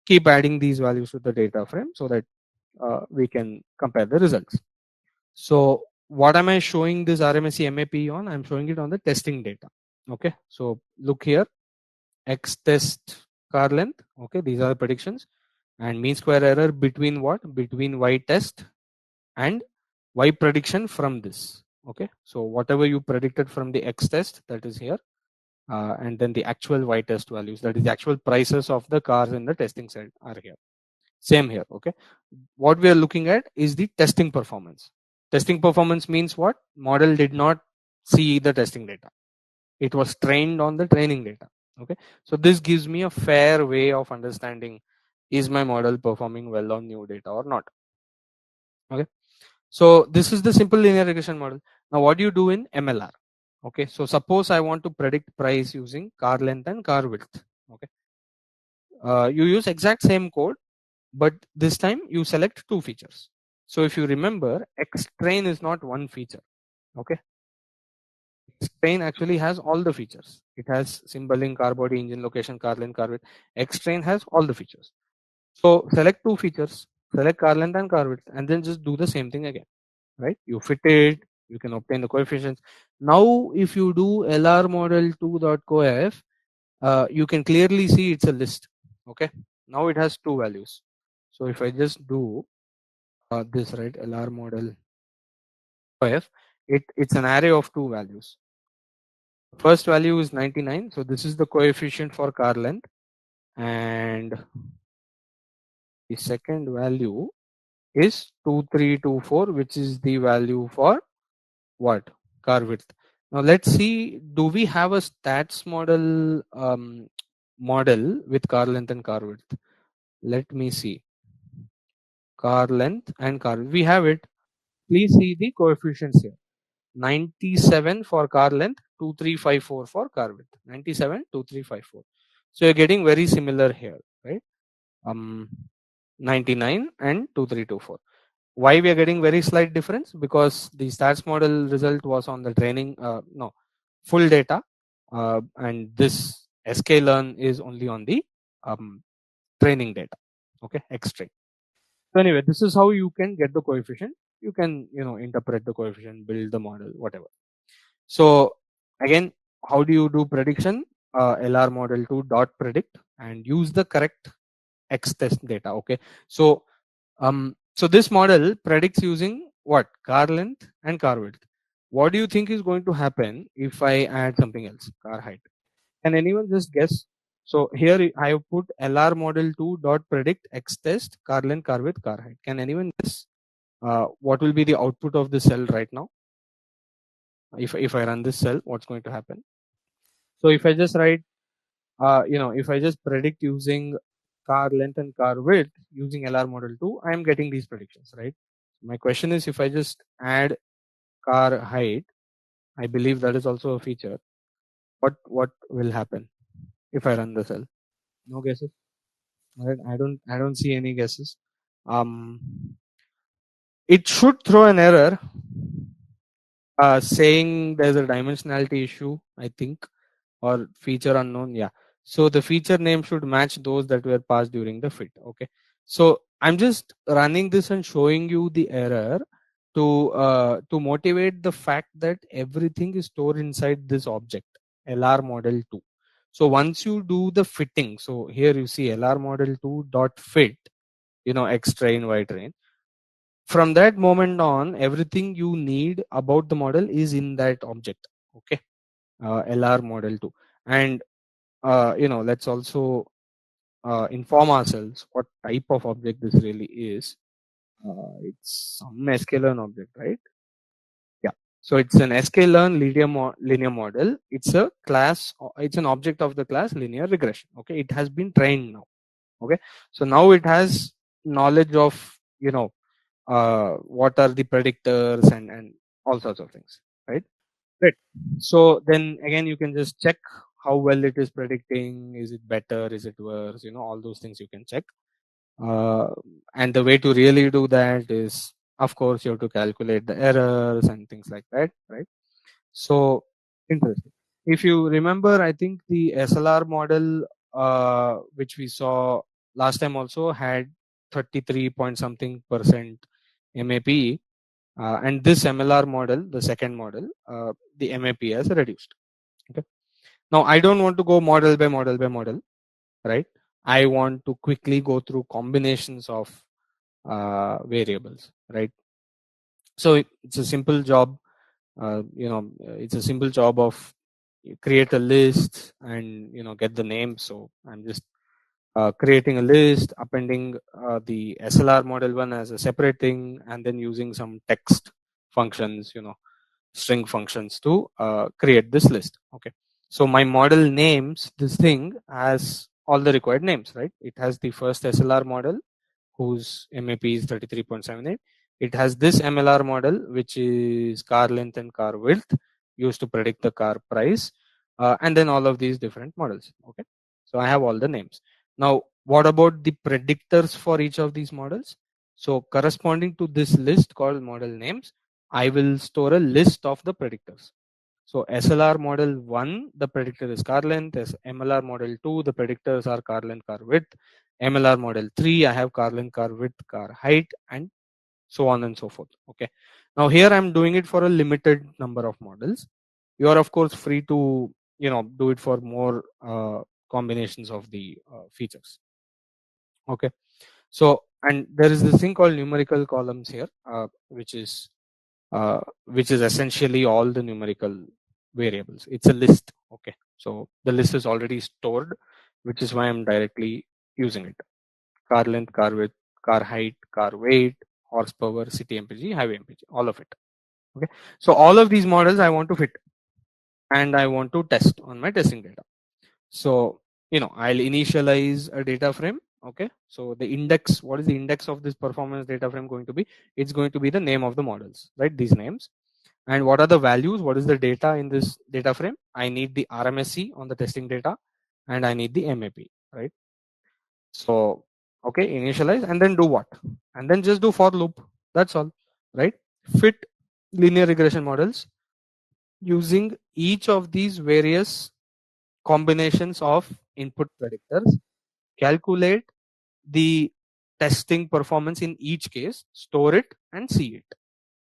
keep adding these values to the data frame so that we can compare the results. So what am I showing this RMSE MAP on? I'm showing it on the testing data. Okay, so look here, X test car length. Okay, these are the predictions, and mean square error between what? Between Y test and Y prediction from this. Okay, so whatever you predicted from the X test, that is here, and then the actual Y test values, that is the actual prices of the cars in the testing set, are here. Same here. Okay, what we are looking at is the testing performance. Testing performance means what? Model did not see the testing data, it was trained on the training data. Okay, so this gives me a fair way of understanding, is my model performing well on new data or not. Okay, so this is the simple linear regression model. Now what do you do in MLR? Okay, so suppose I want to predict price using car length and car width. Okay, you use exact same code, but this time you select two features. So if you remember, X train is not one feature. Okay, X train actually has all the features. It has symboling, car body, engine location, car length, car width. X train has all the features. So select two features, select car length and car width, and then just do the same thing again. Right? You fit it, you can obtain the coefficients. Now if you do LR model 2.coef, you can clearly see it's a list. Okay, now it has two values. So if I just do this, right, LR model coef, it's an array of two values. First value is 99, so this is the coefficient for car length, and the second value is 2324, which is the value for what? Car width. Now let's see, do we have a stats model model with car length and car width? Let me see. Car length and car, we have it. Please see the coefficients here. 97 for car length, 2354 for car width. 97, 2354. So you're getting very similar here, right? 99 and 2324. Why we are getting very slight difference? Because the stats model result was on the training, no, full data, and this sklearn is only on the training data. Okay, X train. So anyway, this is how you can get the coefficient. You can, interpret the coefficient, build the model, whatever. So again, how do you do prediction? LR model 2 dot predict and use the correct X test data. Okay, so so this model predicts using what? Car length and car width. What do you think is going to happen if I add something else? Car height. Can anyone just guess? So here I have put LR model 2 dot predict X test car length, car width, car height. Can anyone guess what will be the output of this cell right now? If I run this cell, what's going to happen? So if I just write, if I just predict using car length and car width using LR model 2, I am getting these predictions, right? My question is, if I just add car height, I believe that is also a feature. What will happen if I run the cell? No guesses. Right? I don't see any guesses. It should throw an error saying there's a dimensionality issue, I think, or feature unknown. Yeah. So the feature name should match those that were passed during the fit. Okay. So I'm just running this and showing you the error to motivate the fact that everything is stored inside this object LR model 2. So once you do the fitting, so here you see LR model 2 dot fit, X train, Y train. From that moment on, everything you need about the model is in that object. Okay, LR model 2. And let's also inform ourselves what type of object this really is. It's some sklearn object, right? Yeah. So it's an sklearn linear model. It's a class. It's an object of the class linear regression. Okay, it has been trained now. Okay, so now it has knowledge of what are the predictors and all sorts of things, right? Right. So then again, you can just check how well it is predicting. Is it better? Is it worse? All those things you can check. Uh, and the way to really do that is, of course, you have to calculate the errors and things like that, right? So interesting. If you remember, I think the SLR model, which we saw last time, also had 33 point something percent MAP. and this MLR model, the second model, the MAP has reduced. Okay. Now I don't want to go model by model by model, right? I want to quickly go through combinations of variables, right? So it's a simple job. It's a simple job of create a list and get the name. So I'm just creating a list, appending the SLR model one as a separate thing, and then using some text functions, string functions to create this list. Okay. So my model names this thing as all the required names, right? It has the first SLR model whose MAP is 33.78. It has this MLR model, which is car length and car width used to predict the car price, and then all of these different models. Okay. So I have all the names. Now, what about the predictors for each of these models? So corresponding to this list called model names, I will store a list of the predictors. So SLR model 1, the predictor is car length. MLR model 2, the predictors are car length, car width. MLR model 3, I have car length, car width, car height, and so on and so forth. Okay. Now here I'm doing it for a limited number of models. You are of course free to do it for more combinations of the features. Okay. So, and there is this thing called numerical columns here, which is essentially all the numerical variables. It's a list. Okay. So the list is already stored, which is why I'm directly using it. Car length, car width, car height, car weight, horsepower, city MPG, highway MPG, all of it. Okay. So all of these models I want to fit and I want to test on my testing data. So, I'll initialize a data frame. Okay. So the index, what is the index of this performance data frame going to be? It's going to be the name of the models, right? These names. And what are the values? What is the data in this data frame? I need the RMSE on the testing data and I need the MAP, right? So, okay, initialize and then do what? And then just do for loop. That's all, right? Fit linear regression models using each of these various combinations of input predictors, calculate the testing performance in each case, store it and see it.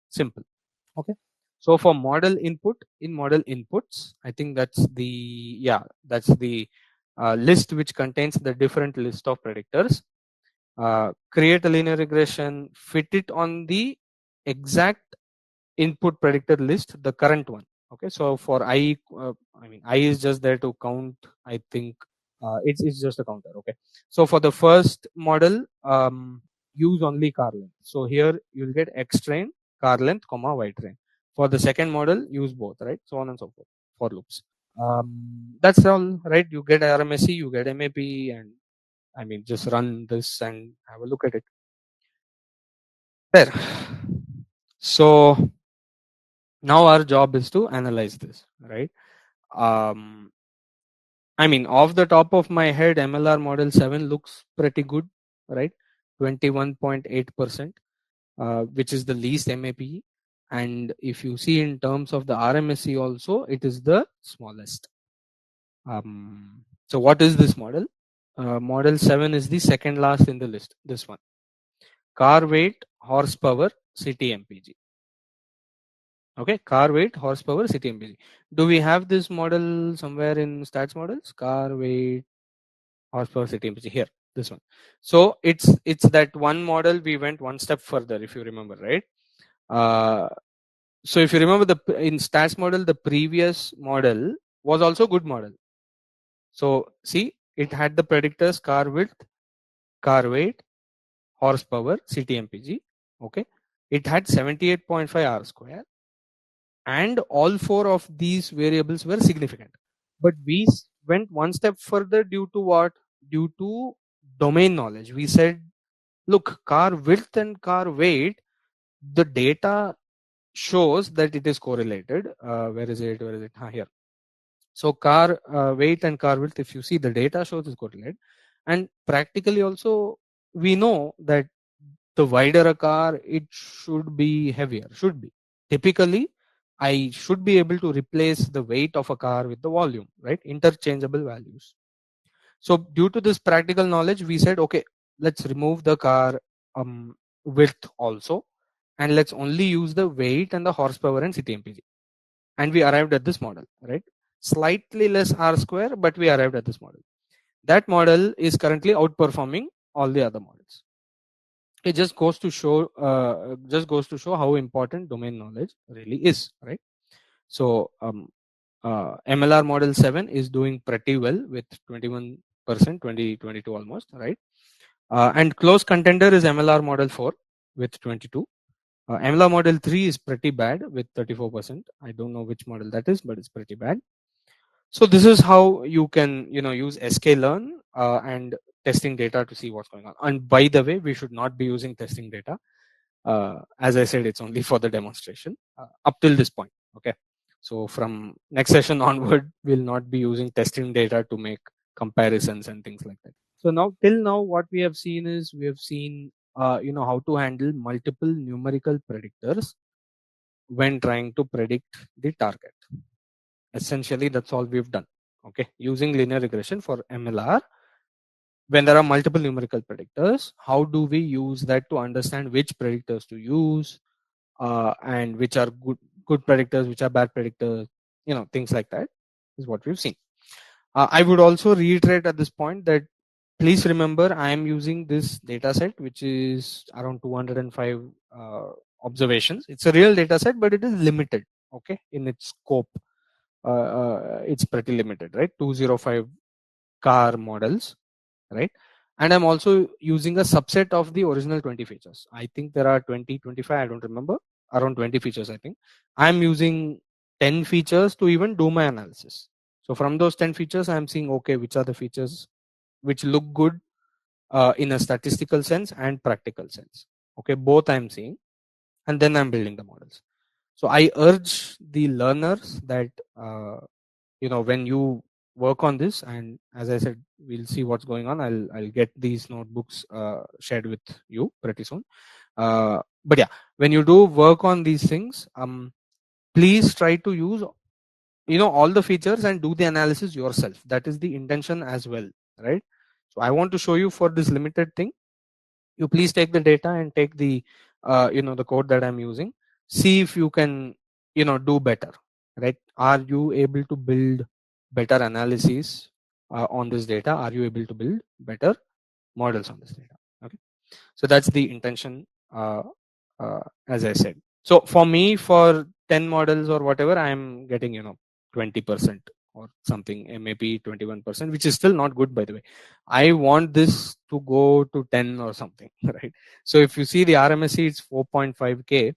Simple. Okay. So for model input, in model inputs, I think that's the list which contains the different list of predictors. Create a linear regression, fit it on the exact input predictor list, the current one. Okay. So for I is just there to count. I think it's just a counter. Okay. So for the first model, use only car length. So here you'll get X train, car length, comma Y train. For the second model, use both, right? So on and so forth for loops. That's all, right? You get RMSE, you get MAP, and just run this and have a look at it. There. So now our job is to analyze this, right? Off the top of my head, MLR model 7 looks pretty good, right? 21.8%, which is the least MAPE. And if you see in terms of the RMSE also, it is the smallest. So what is this model? Model 7 is the second last in the list, this one. Car weight, horsepower, city MPG. Okay, car weight, horsepower, city MPG. Do we have this model somewhere in stats models? Car weight, horsepower, city MPG. Here, this one. So it's that one model we went one step further, if you remember, right? So if you remember in stats model, the previous model was also good model. So see, it had the predictors car width, car weight, horsepower, city MPG. Okay, it had 78.5 R square, and all four of these variables were significant. But we went one step further due to what? Due to domain knowledge. We said, look, car width and car weight, the data shows that it is correlated. Where is it? Here. So car weight and car width, if you see, the data shows is correlated. And practically also, we know that the wider a car, it should be heavier. Should be. Typically, I should be able to replace the weight of a car with the volume, right? Interchangeable values. So due to this practical knowledge, we said, okay, let's remove the car width also, and let's only use the weight and the horsepower and CTMPG, and we arrived at this model, right? Slightly less R square, but we arrived at this model. That model is currently outperforming all the other models. It just goes to show how important domain knowledge really is, right? So MLR model 7 is doing pretty well with 21%, 22 almost, right? And close contender is MLR model 4 with 22. MLR model 3 is pretty bad with 34%. I don't know which model that is, but it's pretty bad. So this is how you can use sklearn and testing data to see what's going on. And by the way, we should not be using testing data. As I said, it's only for the demonstration up till this point. Okay, so from next session onward, we'll not be using testing data to make comparisons and things like that. So now, till now, what we have seen is how to handle multiple numerical predictors when trying to predict the target. Essentially, that's all we've done. Okay, using linear regression for MLR. When there are multiple numerical predictors, how do we use that to understand which predictors to use, and which are good predictors, which are bad predictors, things like that is what we've seen. I would also reiterate at this point that please remember I am using this data set, which is around 205 observations. It's a real data set, but it is limited, okay, in its scope. It's pretty limited, right? 205 car models, right? And I'm also using a subset of the original 20 features. I think there are 20, 25, I don't remember, around 20 features. I think I'm using 10 features to even do my analysis. So from those 10 features, I'm seeing, okay, which are the features which look good in a statistical sense and practical sense. Okay, both I'm seeing, and then I'm building the models. So I urge the learners that when you work on this, and as I said, we'll see what's going on. I'll get these notebooks shared with you pretty soon. But yeah, when you do work on these things, please try to use all the features and do the analysis yourself. That is the intention as well, right? So I want to show you for this limited thing. You please take the data and take the the code that I'm using. See if you can do better, right? Are you able to build better analyses on this data? Are you able to build better models on this data? Okay, so that's the intention, as I said. So for me, for 10 models or whatever, I'm getting 20% or something, maybe 21%, which is still not good, by the way. I want this to go to 10 or something, right? So if you see the RMSE, it's 4.5k.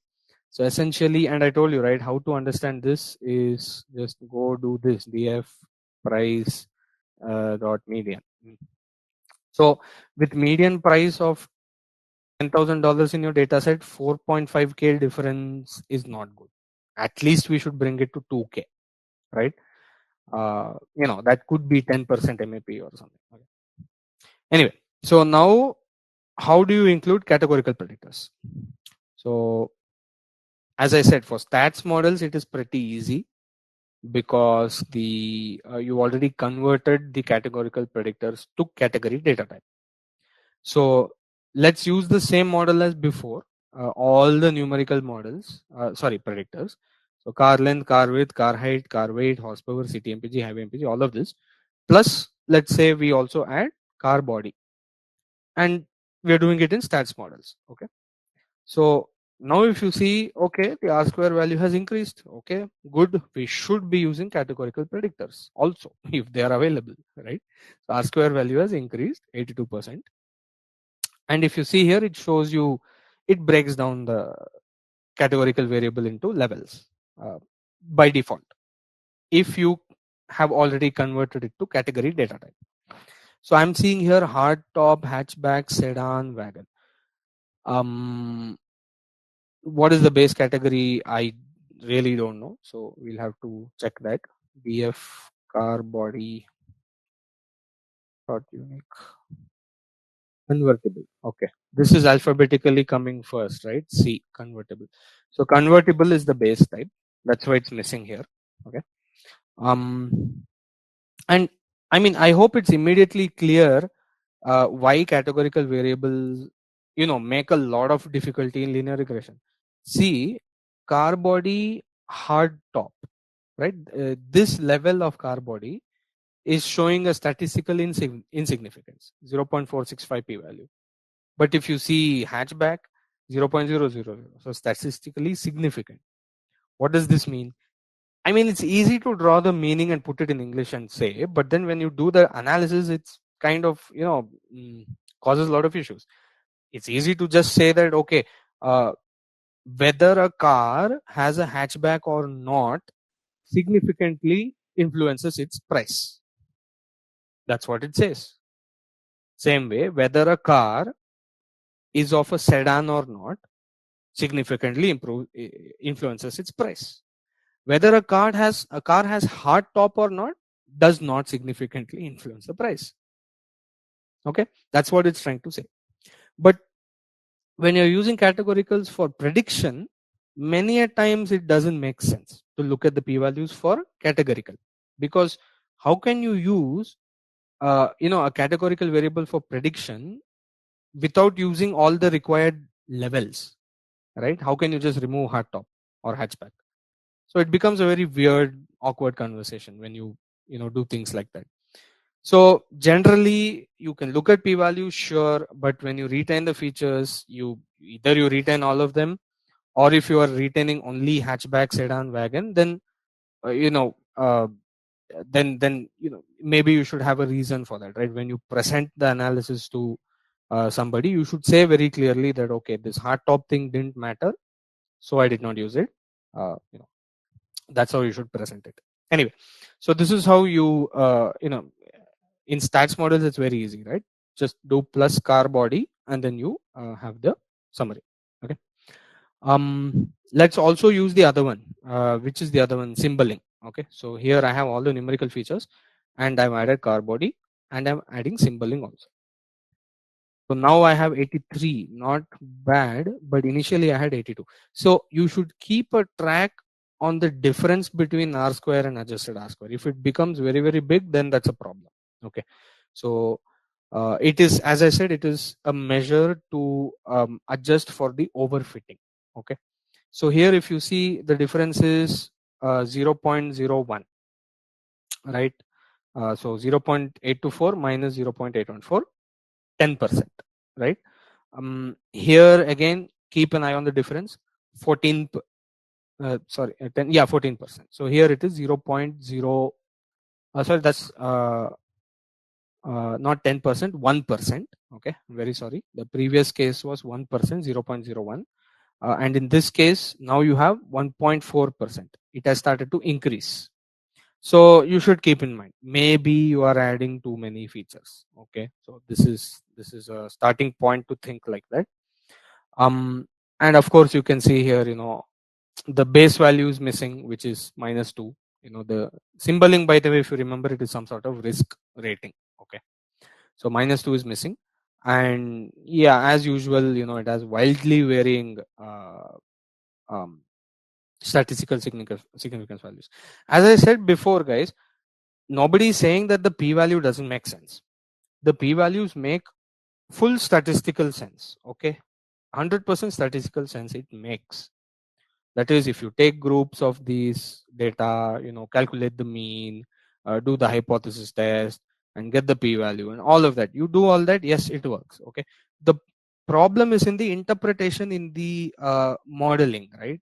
So essentially, and I told you, right, how to understand this is just go do this df price dot median. So with median price of $10,000 in your data set, 4.5k difference is not good. At least we should bring it to 2k, right? That could be 10% MAP or something. Okay. Anyway, so now how do you include categorical predictors? So as I said, for stats models, it is pretty easy because you already converted the categorical predictors to category data type. So let's use the same model as before. All the numerical models, predictors. So car length, car width, car height, car weight, horsepower, CTMPG, highway MPG, all of this. Plus, let's say we also add car body, and we are doing it in stats models. Okay. So now if you see, okay, the R square value has increased. Okay, good. We should be using categorical predictors also if they are available, right? So R square value has increased 82%. And if you see here, it shows you, it breaks down the categorical variable into levels by default, if you have already converted it to category data type. So I'm seeing here hard top, hatchback, sedan, wagon. What is the base category? I really don't know. So we'll have to check that. BF car body dot unique. Convertible. Okay. This is alphabetically coming first, right? C, convertible. So convertible is the base type. That's why it's missing here. Okay. And I mean, I hope it's immediately clear why categorical variables, make a lot of difficulty in linear regression. See, car body, hard top, right? This level of car body is showing a statistical insignificance, 0.465 p value. But if you see hatchback, 0.000, so statistically significant. What does this mean? I mean, it's easy to draw the meaning and put it in English and say, but then when you do the analysis, it's kind of, causes a lot of issues. It's easy to just say that, okay, whether a car has a hatchback or not significantly influences its price. That's what it says. Same way, whether a car is of a sedan or not significantly influences its price. Whether a car has hard top or not does not significantly influence the price. Okay, that's what it's trying to say. But when you're using categoricals for prediction, many a times it doesn't make sense to look at the p-values for categorical, because how can you use a categorical variable for prediction without using all the required levels, right? How can you just remove hardtop or hatchback? So it becomes a very weird, awkward conversation when you do things like that. So generally you can look at p-value, sure, but when you retain the features, you either you retain all of them, or if you are retaining only hatchback, sedan, wagon, then uh, you know uh, then maybe you should have a reason for that, right? When you present the analysis to somebody, you should say very clearly that, okay, this hard top thing didn't matter, so I did not use it. uh, you know that's how you should present it. Anyway, so this is how in stats models it's very easy, right? Just do plus car body and then you have the summary. Okay. Let's also use the other one, which is the other one, symboling. Okay, so here I have all the numerical features and I've added car body and I'm adding symboling also. So now I have 83, not bad, but initially I had 82. So you should keep a track on the difference between R square and adjusted R square. If it becomes very, very big, then that's a problem. Okay. So it is, as I said, it is a measure to adjust for the overfitting. Okay. So here, if you see, the difference is 0.01, right? So 0.824 minus 0.814, 10%, right? Here again, keep an eye on the difference. 14, 10, yeah, 14%. So here it is 0.0. Sorry, that's not 10%, 1%. Okay, I'm very sorry. The previous case was 1%, 0.01. And in this case, now you have 1.4%. It has started to increase. So you should keep in mind, maybe you are adding too many features. Okay, so this is a starting point to think like that. And of course you can see here, the base value is missing, which is -2. The symboling, by the way, if you remember, it is some sort of risk rating. Okay, so -2 is missing. And yeah, as usual, it has wildly varying statistical significance values. As I said before, guys, nobody is saying that the p-value doesn't make sense. The p-values make full statistical sense. Okay, 100% statistical sense it makes. That is, if you take groups of these data, calculate the mean, do the hypothesis test and get the p-value and all of that, you do all that, yes, it works. Okay, the problem is in the interpretation, in the modeling, right?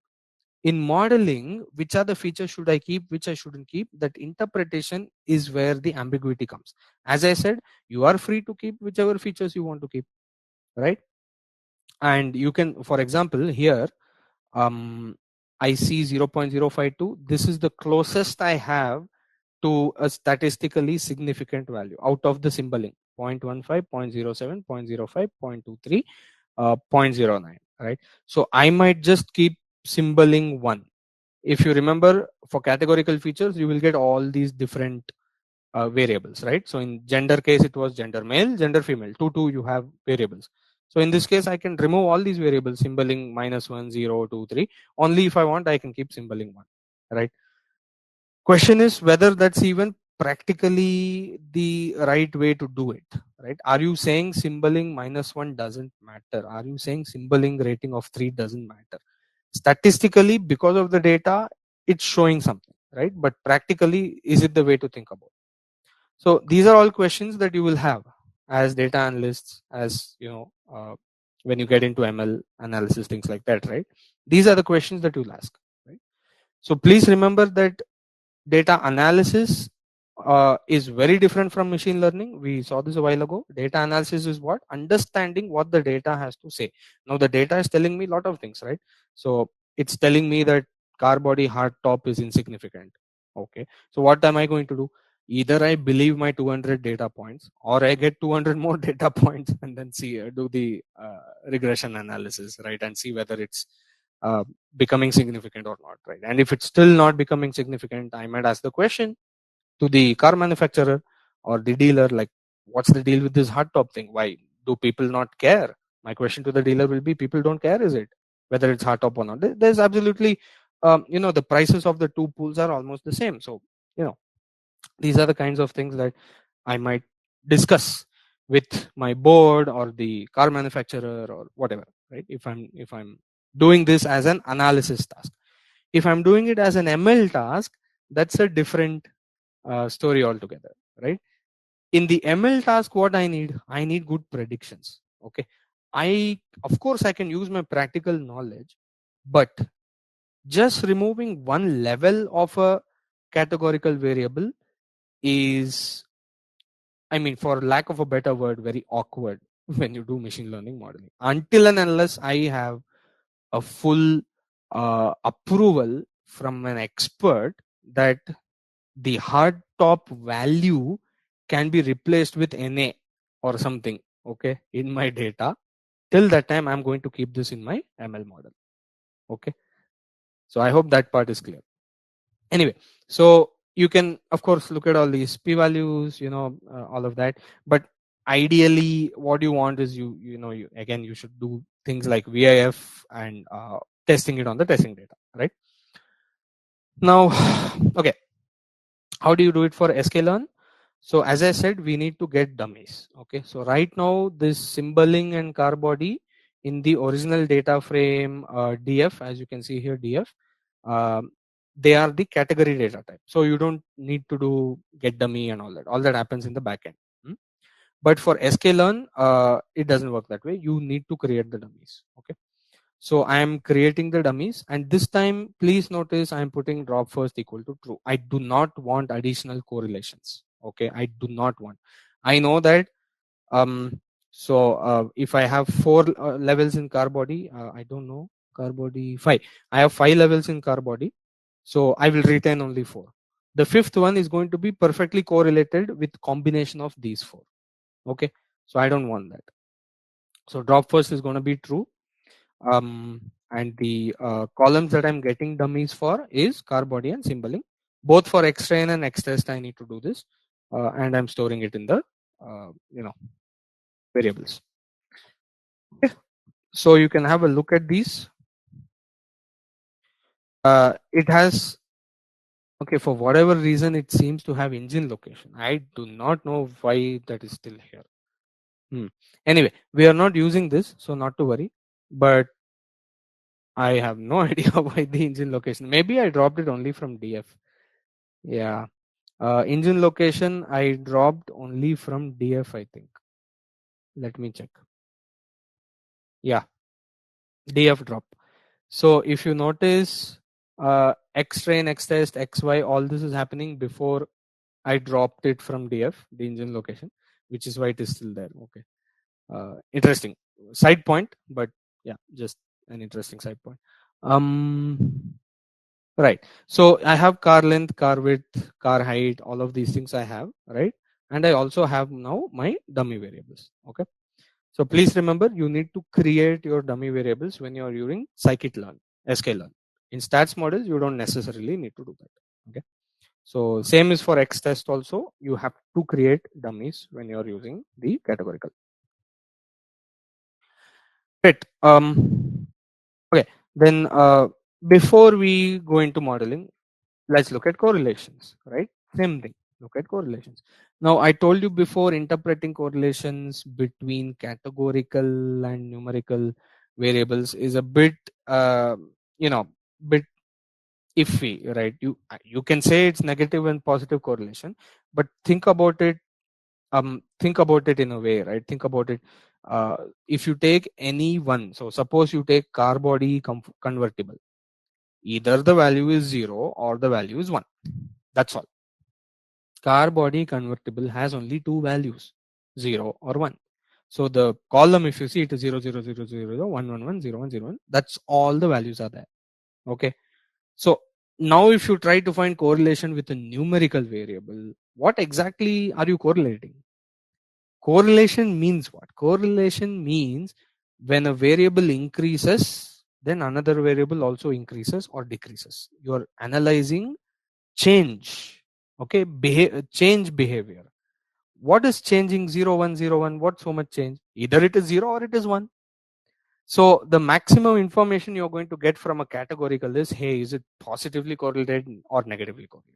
In modeling, which are the features should I keep, which I shouldn't keep, that interpretation is where the ambiguity comes. As I said, you are free to keep whichever features you want to keep, right? And you can, for example, here I see 0.052. This is the closest I have to a statistically significant value out of the symboling: 0.15, 0.07, 0.05, 0.23, 0.09, right? So I might just keep symboling 1. If you remember, for categorical features, you will get all these different variables, right? So in gender case, it was gender male, gender female. 2 you have variables. So in this case, I can remove all these variables, symboling -1, 0, 2, 3. Only if I want, I can keep symboling 1, right? Question is whether that's even practically the right way to do it, right? Are you saying symboling -1 doesn't matter? Are you saying symboling rating of 3 doesn't matter? statistically, because of the data, it's showing something, right? But practically, is it the way to think about it? So these are all questions that you will have as data analysts, as when you get into ML analysis, things like that, right? These are the questions that you'll ask, right? So please remember that data analysis is very different from machine learning. We saw this a while ago. Data analysis is what? Understanding what the data has to say. Now the data is telling me a lot of things, right? So it's telling me that car body hard top is insignificant. Okay. So what am I going to do? Either I believe my 200 data points, or I get 200 more data points and then see do the regression analysis, right, and see whether it's uh, becoming significant or not, right? And if it's still not becoming significant, I might ask the question to the car manufacturer or the dealer, like, what's the deal with this hardtop thing? Why do people not care? My question to the dealer will be, people don't care, is it, whether it's hardtop or not? There's absolutely the prices of the two pools are almost the same. So these are the kinds of things that I might discuss with my board or the car manufacturer or whatever, right? If I'm doing this as an analysis task. If I'm doing it as an ML task, that's a different story altogether, right? In the ML task, what I need good predictions. Okay, of course I can use my practical knowledge, but just removing one level of a categorical variable is, I mean, for lack of a better word, very awkward when you do machine learning modeling. Until and unless I have a full approval from an expert that the hard top value can be replaced with NA or something, okay, in my data, till that time I'm going to keep this in my ML model. Okay. So I hope that part is clear. Anyway, so you can of course look at all these p values, all of that, but ideally what you want is you again you should do things like VIF and testing it on the testing data, right? Now okay, how do you do it for sklearn? So as I said, we need to get dummies. Okay, so right now this symboling and car body in the original data frame DF, as you can see here, DF, um, they are the category data type. So you don't need to do get dummy and all that. All that happens in the backend. But for sklearn, it doesn't work that way. You need to create the dummies. Okay. So I am creating the dummies, and this time please notice I am putting drop first equal to true. I do not want additional correlations. Okay, I do not want. I know that if I have 4 levels in car body, I don't know, car body 5. I have 5 levels in car body, so I will retain only 4. The fifth one is going to be perfectly correlated with combination of these 4. Okay, so I don't want that. So drop first is going to be true. And the columns that I'm getting dummies for is car body and symboling. Both for xtrain and xtest I need to do this, and I'm storing it in the variables. Okay. So you can have a look at these. It has, okay, for whatever reason it seems to have engine location. I do not know why that is still here. Anyway, we are not using this, so not to worry, but I have no idea why the engine location. Maybe I dropped it only from DF. Yeah. Engine location I dropped only from DF, I think. Let me check. Yeah, DF drop. So if you notice, xtrain, xtest, xy, all this is happening before I dropped it from DF, the engine location, which is why it is still there. Okay. Interesting side point, but yeah, just an interesting side point. Right. So I have car length, car width, car height, all of these things I have, right? And I also have now my dummy variables. Okay. So please remember, you need to create your dummy variables when you are using scikit-learn, sklearn. In stats models, you don't necessarily need to do that. Okay. So same is for xtest also. You have to create dummies when you are using the categorical. Great. Okay. Then before we go into modeling, let's look at correlations, right? Same thing. Look at correlations. Now, I told you before, interpreting correlations between categorical and numerical variables is a bit, bit iffy, right? You can say it's negative and positive correlation, but think about it. Think about it in a way, right? Think about it. uh, if you take any one, so suppose you take car body convertible, either the value is 0 or the value is 1. That's all. Car body convertible has only two values, 0 or 1. So the column, if you see, it is 0 0 0 0 0 1 1 1 0 1 0 1. That's all the values are there. Okay. So now if you try to find correlation with a numerical variable, what exactly are you correlating? Correlation means what? Correlation means when a variable increases, then another variable also increases or decreases. You are analyzing change. Okay, change behavior. What is changing? 0 1 0 1? What so much change? Either it is 0 or it is 1. So the maximum information you're going to get from a categorical is, hey, is it positively correlated or negatively correlated?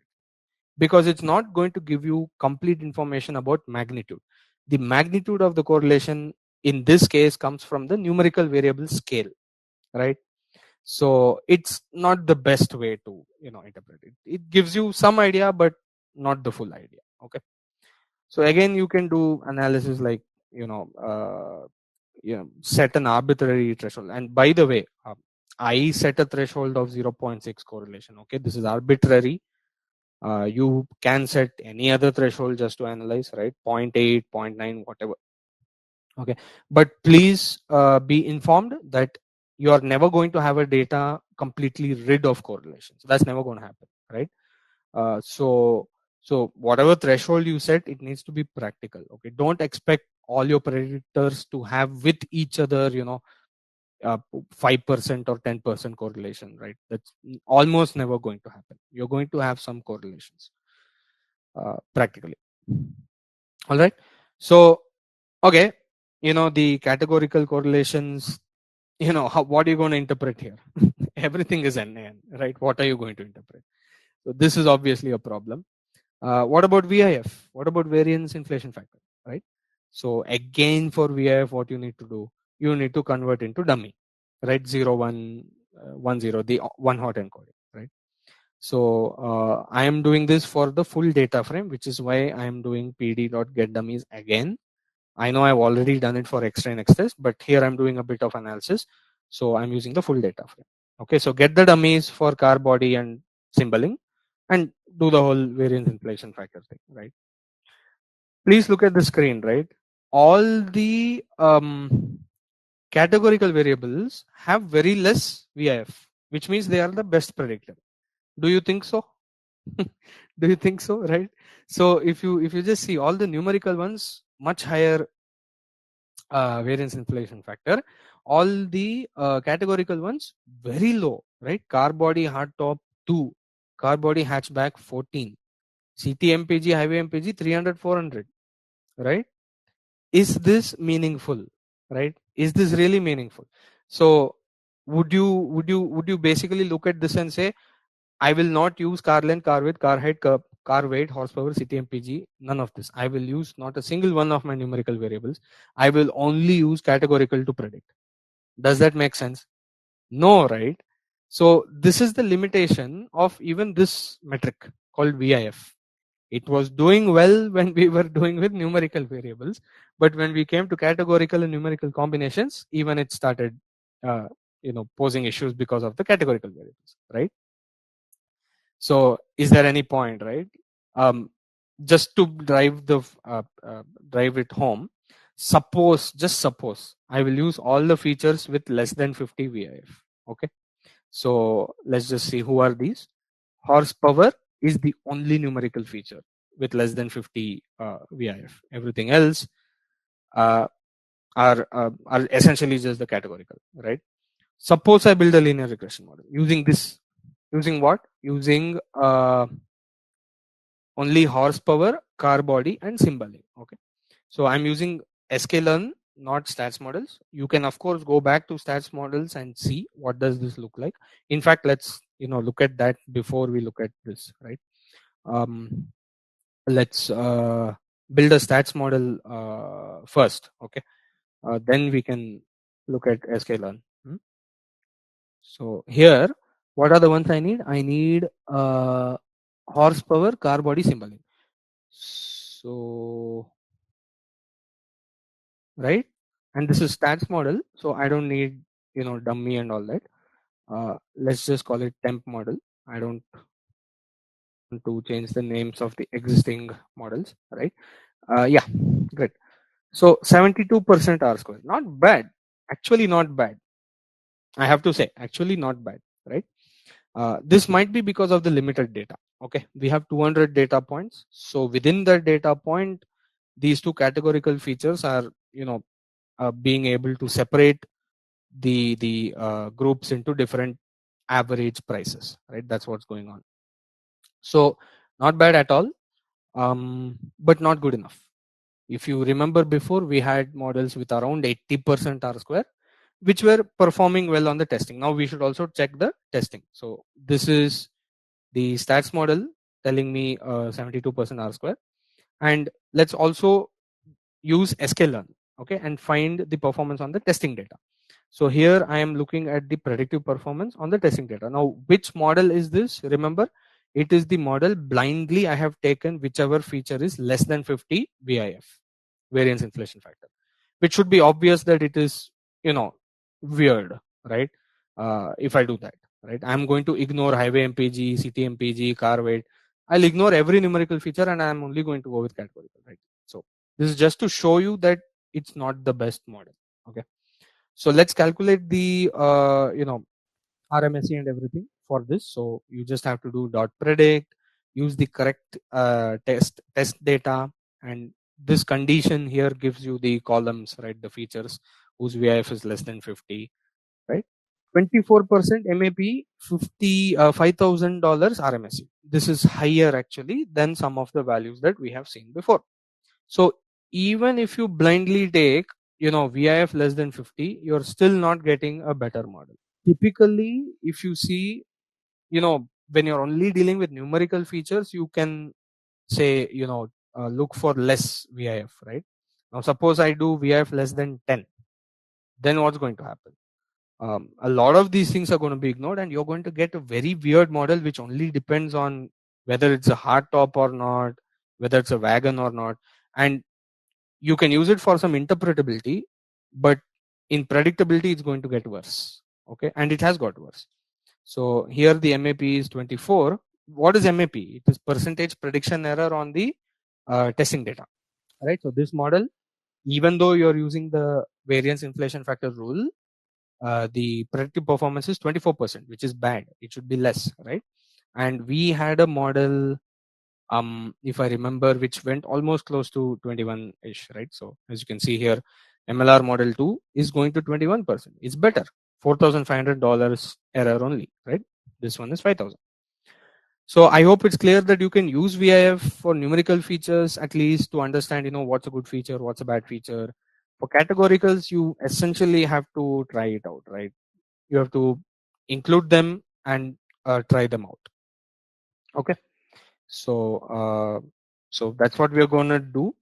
Because it's not going to give you complete information about magnitude. The magnitude of the correlation in this case comes from the numerical variable scale, right? So it's not the best way to interpret it. It gives you some idea, but not the full idea. Okay. So again, you can do analysis like you know uh, set an arbitrary threshold. And by the way, I set a threshold of 0.6 correlation. Okay, this is arbitrary. You can set any other threshold just to analyze, right? 0.8, 0.9, whatever. Okay, but please be informed that you are never going to have a data completely rid of correlations. That's never going to happen, right? So whatever threshold you set, it needs to be practical. Okay, don't expect all your predictors to have with each other 5% or 10% correlation, right? That's almost never going to happen. You're going to have some correlations practically. All right. So okay, the categorical correlations, what are you going to interpret here? Everything is NaN, right? What are you going to interpret? So this is obviously a problem. What about VIF? What about variance inflation factor, right? So again, for VIF, what you need to do, you need to convert into dummy, right? 0 1 1 0, the one hot encoding, right? So I am doing this for the full data frame, which is why I am doing pd.getDummies again. I know I've already done it for extra and extras, but here I'm doing a bit of analysis. So I'm using the full data frame. Okay, so get the dummies for car body and symboling and do the whole variance inflation factor thing, right? Please look at the screen, right? All the categorical variables have very less VIF, which means they are the best predictor. Do you think so? Do you think so? Right. So if you just see all the numerical ones, much higher variance inflation factor. All the categorical ones very low, right? Car body hardtop 2, car body hatchback 14, CT highway MPG 300 400, right? Is this meaningful, right? Is this really meaningful? So would you basically look at this and say, I will not use car length, car width, car height, car weight, horsepower, CT none of this. I will use not a single one of my numerical variables. I will only use categorical to predict. Does that make sense? No, right? So this is the limitation of even this metric called VIF. It was doing well when we were doing with numerical variables, but when we came to categorical and numerical combinations, even it started uh, posing issues because of the categorical variables, right? So is there any point, right? Just to drive it home, just suppose I will use all the features with less than 50 VIF. Okay, so let's just see who are these. Horsepower is the only numerical feature with less than 50 VIF. Everything else uh, are essentially just the categorical, right? Suppose I build a linear regression model using this. Using what? Using only horsepower, car body, and symboling. Okay, so I'm using sklearn, not stats models. You can of course go back to stats models and see what does this look like. In fact, let's look at that before we look at this, right? Let's build a stats model first. Okay, then we can look at sklearn. So here, what are the ones I need? I need horsepower, car body, symboling. So right, and this is stats model, so I don't need dummy and all that. Let's just call it temp model. I don't want to change the names of the existing models, right? Yeah, great. So 72% R square, not bad, actually not bad. I have to say, actually not bad, right? This might be because of the limited data. Okay, we have 200 data points, so within the data point, these two categorical features are being able to separate the groups into different average prices, right? That's what's going on. So not bad at all, but not good enough. If you remember before, we had models with around 80% R square, which were performing well on the testing. Now we should also check the testing. So this is the stats model telling me 72% R square, and let's also use sklearn, okay, and find the performance on the testing data. So here I am looking at the predictive performance on the testing data. Now which model is this? Remember, it is the model blindly I have taken whichever feature is less than 50 VIF, variance inflation factor, which should be obvious that it is weird, right? If I do that, right, I'm going to ignore highway mpg, city mpg, car weight. I'll ignore every numerical feature and I'm only going to go with categorical, right? So this is just to show you that it's not the best model. Okay, so let's calculate the RMSE and everything for this. So you just have to do dot predict, use the correct test data, and this condition here gives you the columns, right? The features whose VIF is less than 50, right? 24% MAP, $5,000 RMSE. This is higher actually than some of the values that we have seen before. So even if you blindly take VIF less than 50, you're still not getting a better model. Typically, if you see, when you're only dealing with numerical features, you can say, look for less VIF, right? Now suppose I do VIF less than 10, then what's going to happen? A lot of these things are going to be ignored, and you're going to get a very weird model which only depends on whether it's a hard top or not, whether it's a wagon or not, and you can use it for some interpretability, but in predictability it's going to get worse. Okay, and it has got worse. So here the MAP is 24. What is MAP? It is percentage prediction error on the testing data, right? So this model, even though you're using the variance inflation factor rule, the predictive performance is 24%, which is bad. It should be less, right? And we had a model, if I remember, which went almost close to 21-ish, right? So as you can see here, MLR model 2 is going to 21%. It's better. $4,500 error only, right? This one is 5,000. So I hope it's clear that you can use VIF for numerical features, at least to understand, what's a good feature, what's a bad feature. For categoricals, you essentially have to try it out, right? You have to include them and try them out. Okay, so so that's what we're going to do.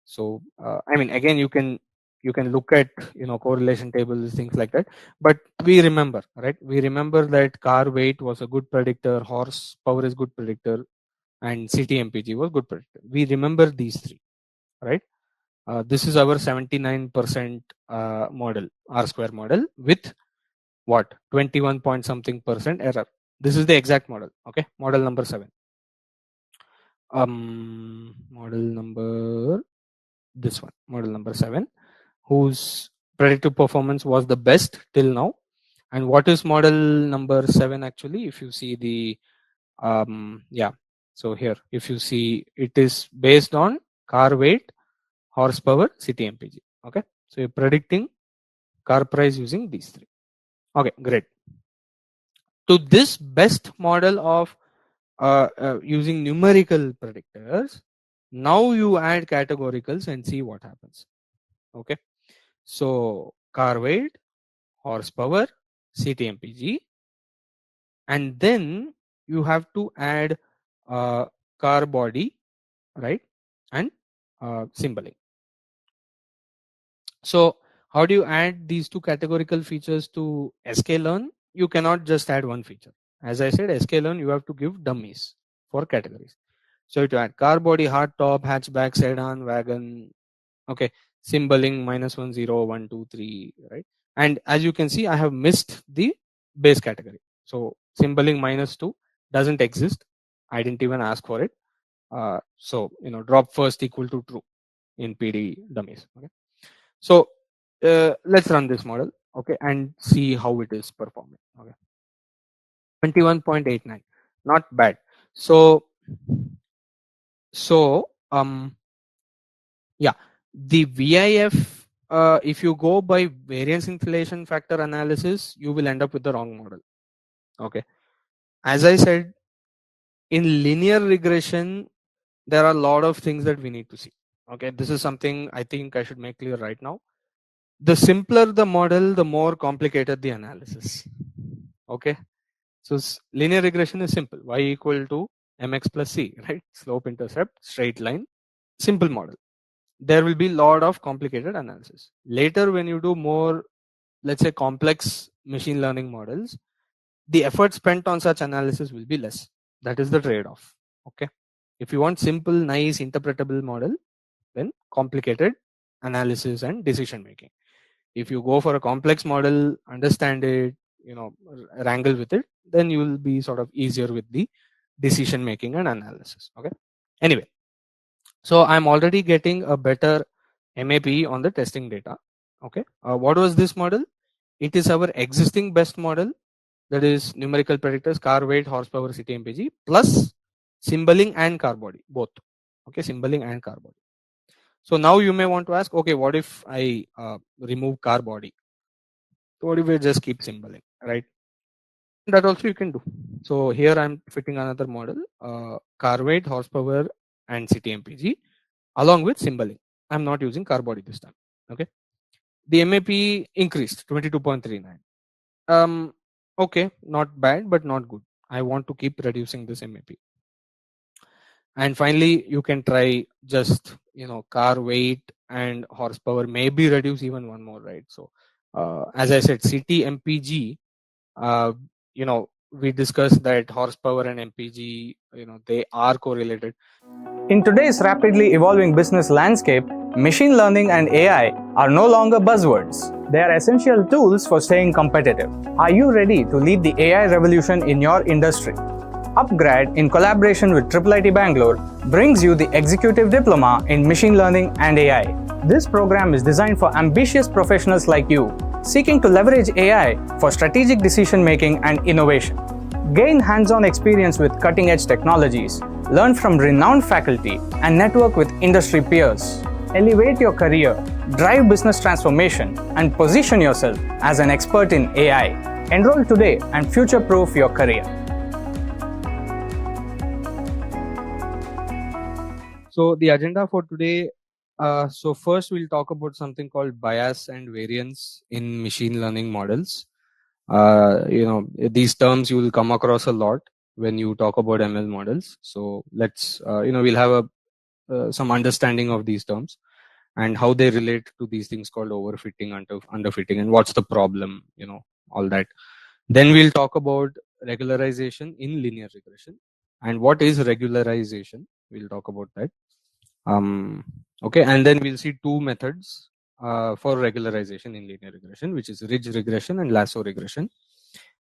So I mean, again, you can look at correlation tables, things like that, but we remember, right? We remember that car weight was a good predictor, horsepower is good predictor, and city mpg was good predictor. We remember these three, right? This is our 79% model, R square model, with what, 21 point something percent error. This is the exact model. Okay, model number 7. Model number, this one, model number 7, whose predictive performance was the best till now. And what is model number 7 actually? If you see the yeah, so here if you see, it is based on car weight, horsepower, city mpg. Okay, so you're predicting car price using these three. Okay, great. To this best model of using numerical predictors, now you add categoricals and see what happens. Okay, so car weight, horsepower, city mpg, and then you have to add car body, right, and symboling. So How do you add these two categorical features to sklearn? You cannot just add one feature. As I said, sklearn, you have to give dummies for categories. So to add car body, hard top, hatchback, sedan, wagon, okay, symboling -1 0 1 2 3, right? And as you can see, I have missed the base category. So symboling -2 doesn't exist. I didn't even ask for it. So drop first equal to true in PD dummies. Okay. So let's run this model, okay, and see how it is performing. Okay, 21.89, not bad. So yeah, the VIF, if you go by variance inflation factor analysis, you will end up with the wrong model. Okay, as I said, in linear regression, there are a lot of things that we need to see. Okay, this is something I think I should make clear right now. The simpler the model, the more complicated the analysis. Okay, so linear regression is simple. Y equal to mx plus c, right? Slope intercept, straight line, simple model. There will be a lot of complicated analysis. Later, when you do more, let's say, complex machine learning models, the effort spent on such analysis will be less. That is the trade-off. Okay, if you want simple, nice, interpretable model, then complicated analysis and decision making. If you go for a complex model, understand it, wrangle with it, then you will be sort of easier with the decision making and analysis. Okay, anyway, so I'm already getting a better MAP on the testing data. Okay, what was this model? It is our existing best model, that is numerical predictors, car weight, horsepower, city mpg, plus symboling and car body, both. Okay, symboling and car body. So now you may want to ask, okay, what if I remove car body? What if we just keep symboling, right? That also you can do. So here I'm fitting another model, car weight, horsepower, and city mpg, along with symboling. I'm not using car body this time. Okay, the MAP increased 22.39. Okay, not bad, but not good. I want to keep reducing this MAP. And finally, you can try just car weight and horsepower, maybe reduce even one more, right? So as I said, city mpg, we discussed that horsepower and mpg, they are correlated. In today's rapidly evolving business landscape, machine learning and AI are no longer buzzwords. They are essential tools for staying competitive. Are you ready to lead the AI revolution in your industry? upGrad, in collaboration with IIIT Bangalore, brings you the Executive Diploma in Machine Learning and AI. This program is designed for ambitious professionals like you, seeking to leverage AI for strategic decision-making and innovation. Gain hands-on experience with cutting-edge technologies, learn from renowned faculty, and network with industry peers. Elevate your career, drive business transformation, and position yourself as an expert in AI. Enroll today and future-proof your career. So the agenda for today, so first we'll talk about something called bias and variance in machine learning models. These terms you will come across a lot when you talk about ML models. So let's, we'll have some understanding of these terms and how they relate to these things called overfitting, underfitting, and what's the problem, all that. Then we'll talk about regularization in linear regression and what is regularization. We'll talk about that. Okay, and then we'll see two methods for regularization in linear regression, which is ridge regression and lasso regression.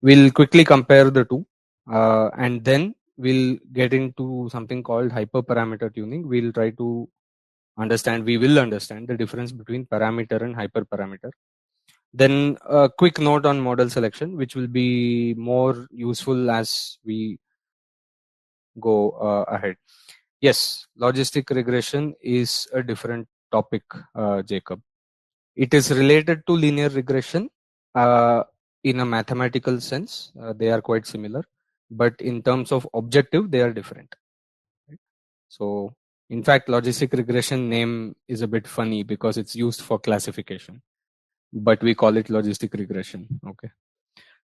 We'll quickly compare the two, and then we'll get into something called hyperparameter tuning. We will understand the difference between parameter and hyperparameter. Then a quick note on model selection, which will be more useful as we go ahead. Yes, logistic regression is a different topic, Jacob. It is related to linear regression in a mathematical sense. They are quite similar, but in terms of objective, they are different. Right? So, in fact, logistic regression name is a bit funny because it's used for classification, but we call it logistic regression. Okay.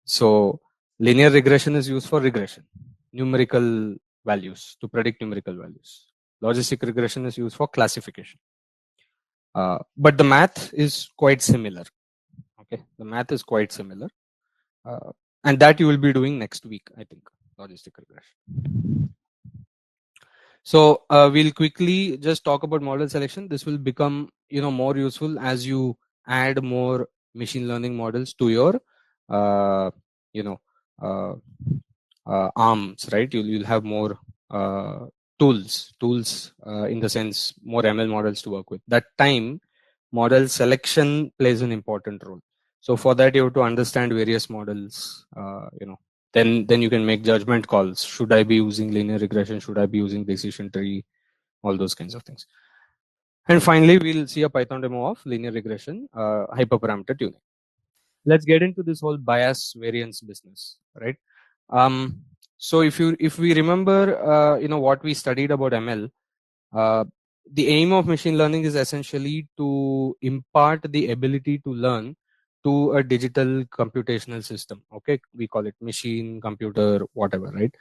So, linear regression is used for regression, numerical values, to predict numerical values. Logistic regression is used for classification. But the math is quite similar. Okay, the math is quite similar, and that you will be doing next week, I think, logistic regression. So we'll quickly just talk about model selection. This will become more useful as you add more machine learning models to your uh, you know uh, arms, right? You'll have more tools in the sense more ML models to work with. That time model selection plays an important role. So for that you have to understand various models. Then you can make judgment calls. Should I be using linear regression? Should I be using decision tree? All those kinds of things. And finally, we'll see a Python demo of linear regression, hyperparameter tuning. Let's get into this whole bias variance business, right? So if we remember, what we studied about ML, the aim of machine learning is essentially to impart the ability to learn to a digital computational system. Okay, we call it machine, computer, whatever, right?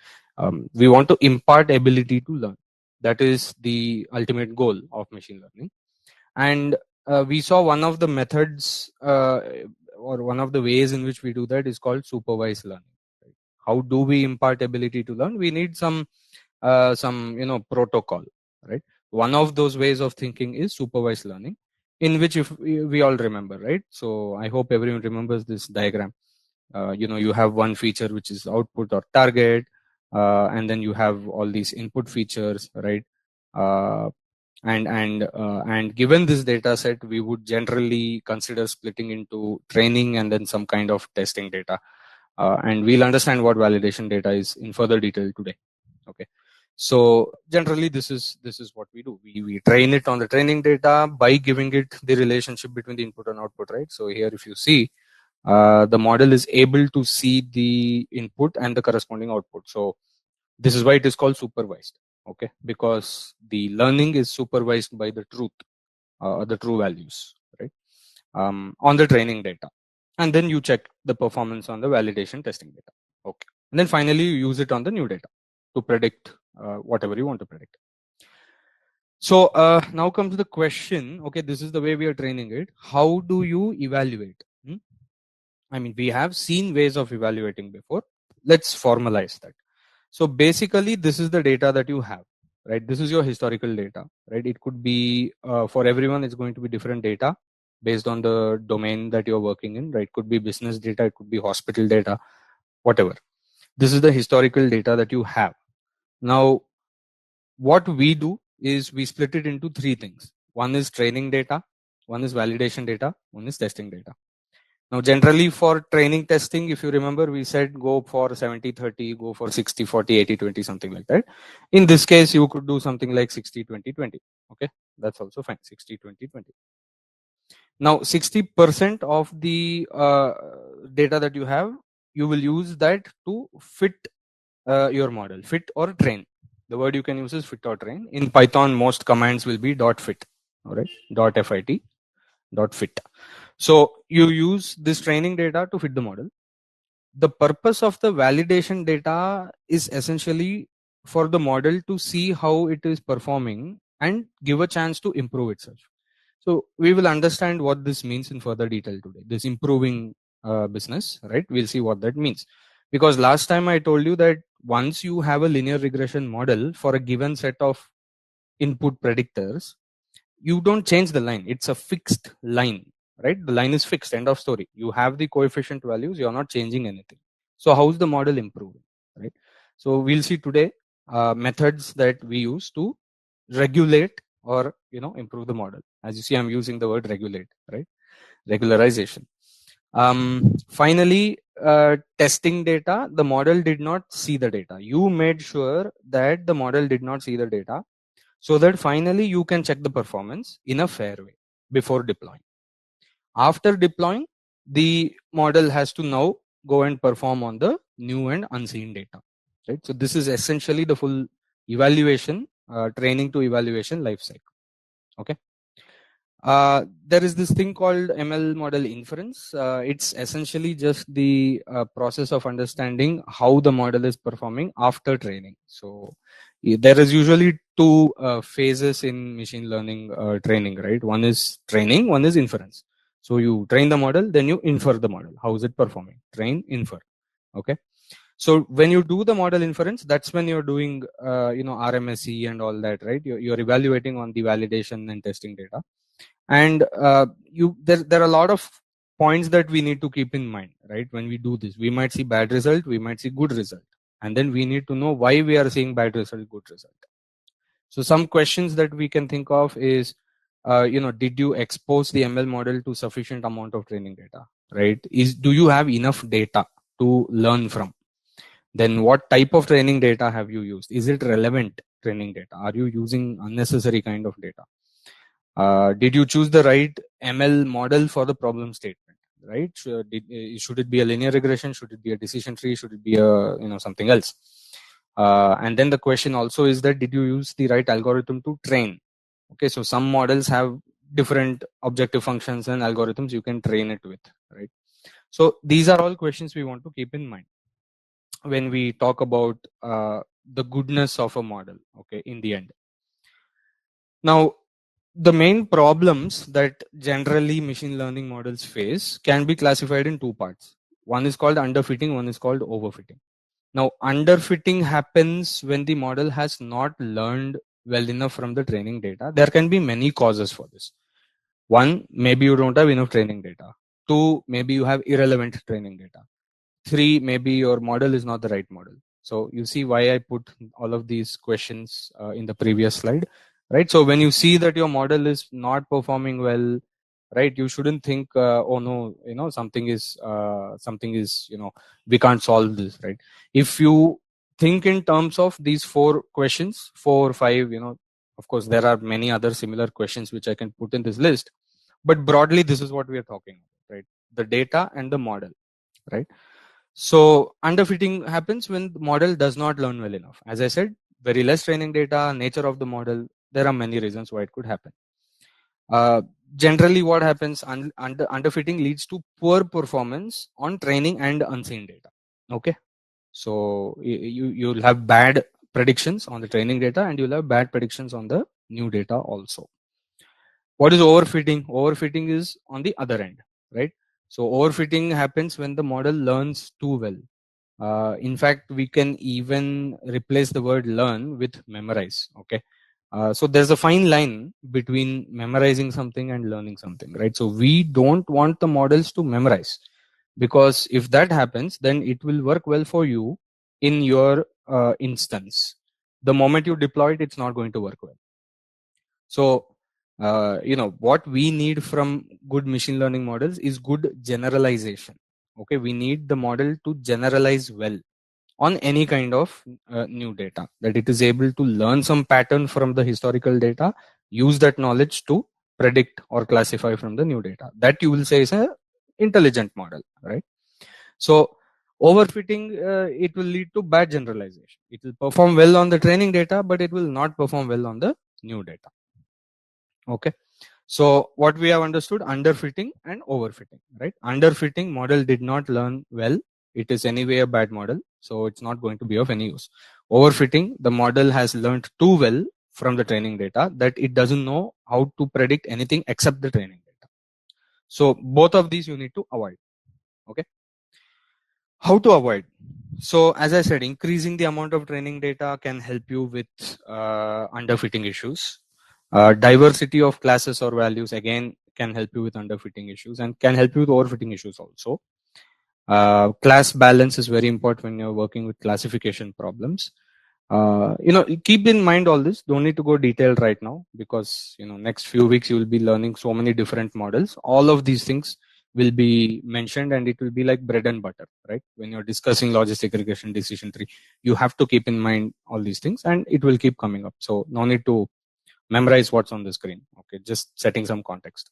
We want to impart ability to learn. That is the ultimate goal of machine learning. And we saw one of the methods or one of the ways in which we do that is called supervised learning. Right? How do we impart ability to learn? We need some protocol, right? One of those ways of thinking is supervised learning, in which if we all remember, right? So I hope everyone remembers this diagram. You have one feature which is output or target, and then you have all these input features, right? uh, and given this data set, we would generally consider splitting into training and then some kind of testing data, and we'll understand what validation data is in further detail today. Okay, so generally this is what we do. We train it on the training data by giving it the relationship between the input and output, right? So here if you see, the model is able to see the input and the corresponding output. So this is why it is called supervised. Okay, because the learning is supervised by the truth, the true values, right? On the training data, and then you check the performance on the validation testing data. Okay, and then finally you use it on the new data to predict whatever you want to predict. So now comes the question. Okay, this is the way we are training it. How do you evaluate? I mean, we have seen ways of evaluating before. Let's formalize that. So basically, this is the data that you have, right? This is your historical data, right? It could be for everyone, it's going to be different data based on the domain that you're working in, right? It could be business data, it could be hospital data, whatever. This is the historical data that you have. Now, what we do is we split it into three things. One is training data, one is validation data, one is testing data. Now, generally for training testing, if you remember, we said go for 70-30, go for 60-40, 80-20, something like that. In this case, you could do something like 60-20-20. Okay, that's also fine. 60-20-20. Now, 60% of the data that you have, you will use that to fit your model, fit or train. The word you can use is fit or train. In Python, most commands will be .fit. All right, .fit, .fit. So you use this training data to fit the model. The purpose of the validation data is essentially for the model to see how it is performing and give a chance to improve itself. So we will understand what this means in further detail today. This improving business, right? We'll see what that means. Because last time I told you that once you have a linear regression model for a given set of input predictors, you don't change the line. It's a fixed line, right? The line is fixed, end of story. You have the coefficient values, you're not changing anything. So how's the model improving, right? So we'll see today methods that we use to regulate or improve the model. As you see, I'm using the word regulate, right? Regularization. Finally, testing data. The model did not see the data. You made sure that the model did not see the data, so that finally you can check the performance in a fair way before deploying. After deploying, the model has to now go and perform on the new and unseen data, right? So this is essentially the full evaluation, training to evaluation life cycle. Okay. There is this thing called ML model inference. It's essentially just the process of understanding how the model is performing after training. So there is usually two phases in machine learning training, right? One is training, one is inference. So you train the model, then you infer the model. How is it performing? Train, infer. Okay. So when you do the model inference, that's when you're doing, RMSE and all that, right? You're evaluating on the validation and testing data. And there are a lot of points that we need to keep in mind, right? When we do this, we might see bad result, we might see good result. And then we need to know why we are seeing bad result, good result. So some questions that we can think of is, did you expose the ML model to sufficient amount of training data, right? Do you have enough data to learn from? Then what type of training data have you used? Is it relevant training data? Are you using unnecessary kind of data? Did you choose the right ML model for the problem statement, right? Should it be a linear regression? Should it be a decision tree? Should it be something else? And then the question also is that, did you use the right algorithm to train? Okay, so some models have different objective functions and algorithms you can train it with, right? So these are all questions we want to keep in mind when we talk about the goodness of a model, okay, in the end. Now, the main problems that generally machine learning models face can be classified in two parts. One is called underfitting, one is called overfitting. Now, underfitting happens when the model has not learned well enough from the training data. There can be many causes for this. One, maybe you don't have enough training data. Two, maybe you have irrelevant training data. Three, maybe your model is not the right model. So you see why I put all of these questions in the previous slide, right? So when you see that your model is not performing well, right, you shouldn't think, oh no, something is, we can't solve this, right? If you think in terms of these four questions, 4 or 5, of course there are many other similar questions which I can put in this list, but broadly this is what we are talking about, right? The data and the model, right? So underfitting happens when the model does not learn well enough. As I said, very less training data, nature of the model, there are many reasons why it could happen. Generally what happens, underfitting leads to poor performance on training and unseen data. Okay, so you'll have bad predictions on the training data and you'll have bad predictions on the new data also. What is overfitting? Overfitting is on the other end, right? So overfitting happens when the model learns too well. In fact, we can even replace the word learn with memorize. Okay. So there's a fine line between memorizing something and learning something, right? So we don't want the models to memorize, because if that happens, then it will work well for you in your instance. The moment you deploy it, it's not going to work well. So, what we need from good machine learning models is good generalization. Okay, we need the model to generalize well on any kind of new data, that it is able to learn some pattern from the historical data, use that knowledge to predict or classify from the new data. That you will say is a intelligent model, right? So overfitting, it will lead to bad generalization. It will perform well on the training data, but it will not perform well on the new data. Okay. So what we have understood, underfitting and overfitting, right? Underfitting, model did not learn well. It is anyway a bad model, so it's not going to be of any use. Overfitting, the model has learned too well from the training data that it doesn't know how to predict anything except the training data. So both of these you need to avoid. Okay. How to avoid? So as I said, increasing the amount of training data can help you with underfitting issues. Diversity of classes or values again can help you with underfitting issues and can help you with overfitting issues also. Class balance is very important when you're working with classification problems. Keep in mind all this. Don't need to go detailed right now, because next few weeks you will be learning so many different models. All of these things will be mentioned and it will be like bread and butter, right? When you're discussing logistic regression, decision tree, you have to keep in mind all these things and it will keep coming up. So no need to memorize what's on the screen. Okay, just setting some context.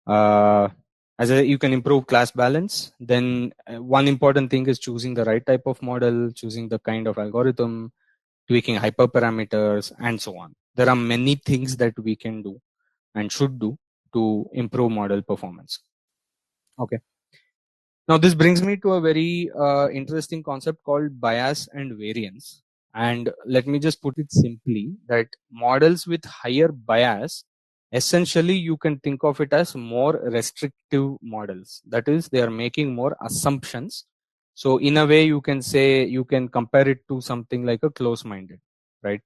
You can improve class balance. Then one important thing is choosing the right type of model, choosing the kind of algorithm, tweaking hyperparameters, and so on. There are many things that we can do and should do to improve model performance. Okay. Now this brings me to a very interesting concept called bias and variance. And let me just put it simply that models with higher bias, essentially you can think of it as more restrictive models. That is, they are making more assumptions. So in a way, you can say, you can compare it to something like a close-minded, right?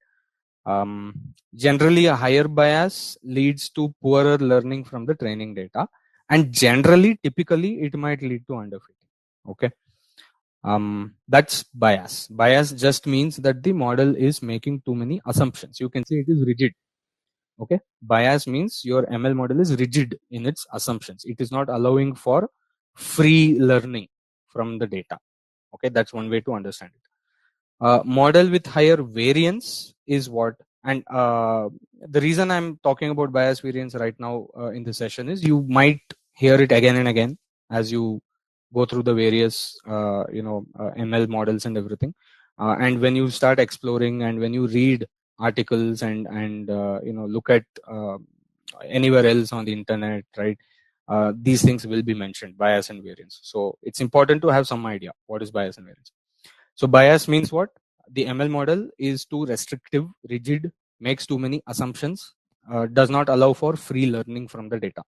Generally, a higher bias leads to poorer learning from the training data, and generally, typically, it might lead to underfitting. Okay, that's bias. Bias just means that the model is making too many assumptions. You can say it is rigid. Okay, bias means your ML model is rigid in its assumptions. It is not allowing for free learning from the data. Okay, that's one way to understand it. Model with higher variance is what, and the reason I'm talking about bias variance right now in this session is you might hear it again and again as you go through the various ML models and everything, and when you start exploring and when you read articles and look at anywhere else on the internet, right? These things will be mentioned, bias and variance. So it's important to have some idea what is bias and variance. So bias means what? The ML model is too restrictive, rigid, makes too many assumptions, does not allow for free learning from the data.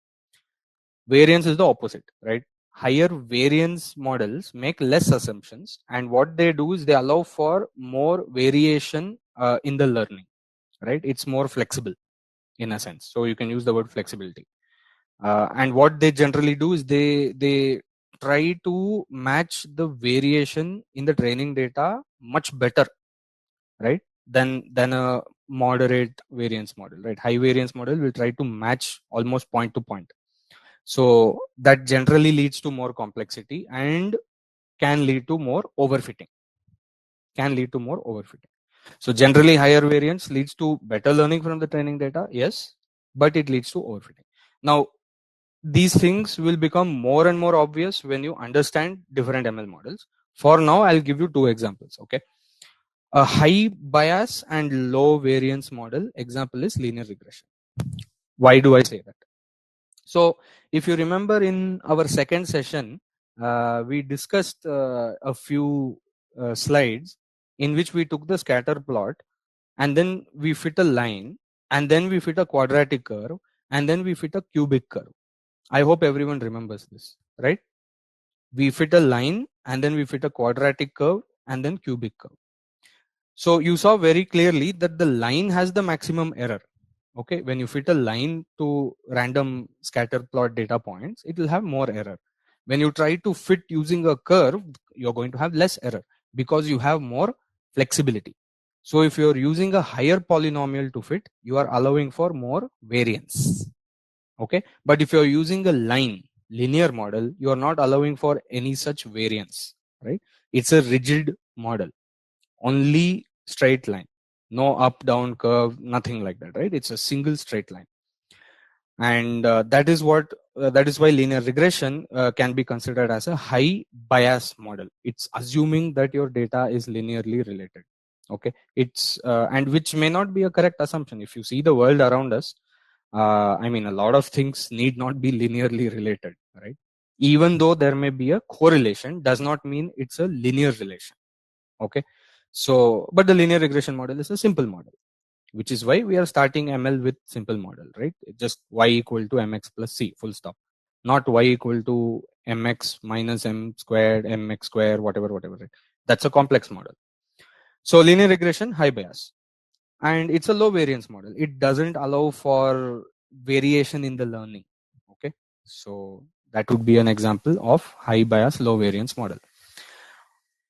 Variance is the opposite, right? Higher variance models make less assumptions, and what they do is they allow for more variation in the learning, right? It's more flexible in a sense. So you can use the word flexibility. And what they generally do is they try to match the variation in the training data much better, right, than a moderate variance model, right? High variance model will try to match almost point to point. So that generally leads to more complexity and can lead to more overfitting. So generally higher variance leads to better learning from the training data, yes, but it leads to overfitting. Now, these things will become more and more obvious when you understand different ML models. For now, I'll give you two examples. Okay, a high bias and low variance model example is linear regression. Why do I say that? So if you remember in our second session, we discussed a few slides in which we took the scatter plot and then we fit a line and then we fit a quadratic curve and then we fit a cubic curve. I hope everyone remembers this, right? We fit a line and then we fit a quadratic curve and then cubic curve. So you saw very clearly that the line has the maximum error. Okay, when you fit a line to random scatter plot data points, it will have more error. When you try to fit using a curve, you're going to have less error because you have more flexibility. So if you're using a higher polynomial to fit, you are allowing for more variance. Okay, but if you're using a linear model, you are not allowing for any such variance, right? It's a rigid model, only straight line, no up down curve, nothing like that, right? It's a single straight line. And that is why linear regression can be considered as a high bias model. It's assuming that your data is linearly related. Okay, it's and which may not be a correct assumption. If you see the world around us, I mean, a lot of things need not be linearly related, right? Even though there may be a correlation, does not mean it's a linear relation. Okay, so but the linear regression model is a simple model, which is why we are starting ML with simple model, right? Just y equal to mx plus c, full stop. Not y equal to mx minus m squared, mx square, whatever, right? That's a complex model. So linear regression, high bias. And it's a low variance model. It doesn't allow for variation in the learning. Okay, so that would be an example of high bias, low variance model.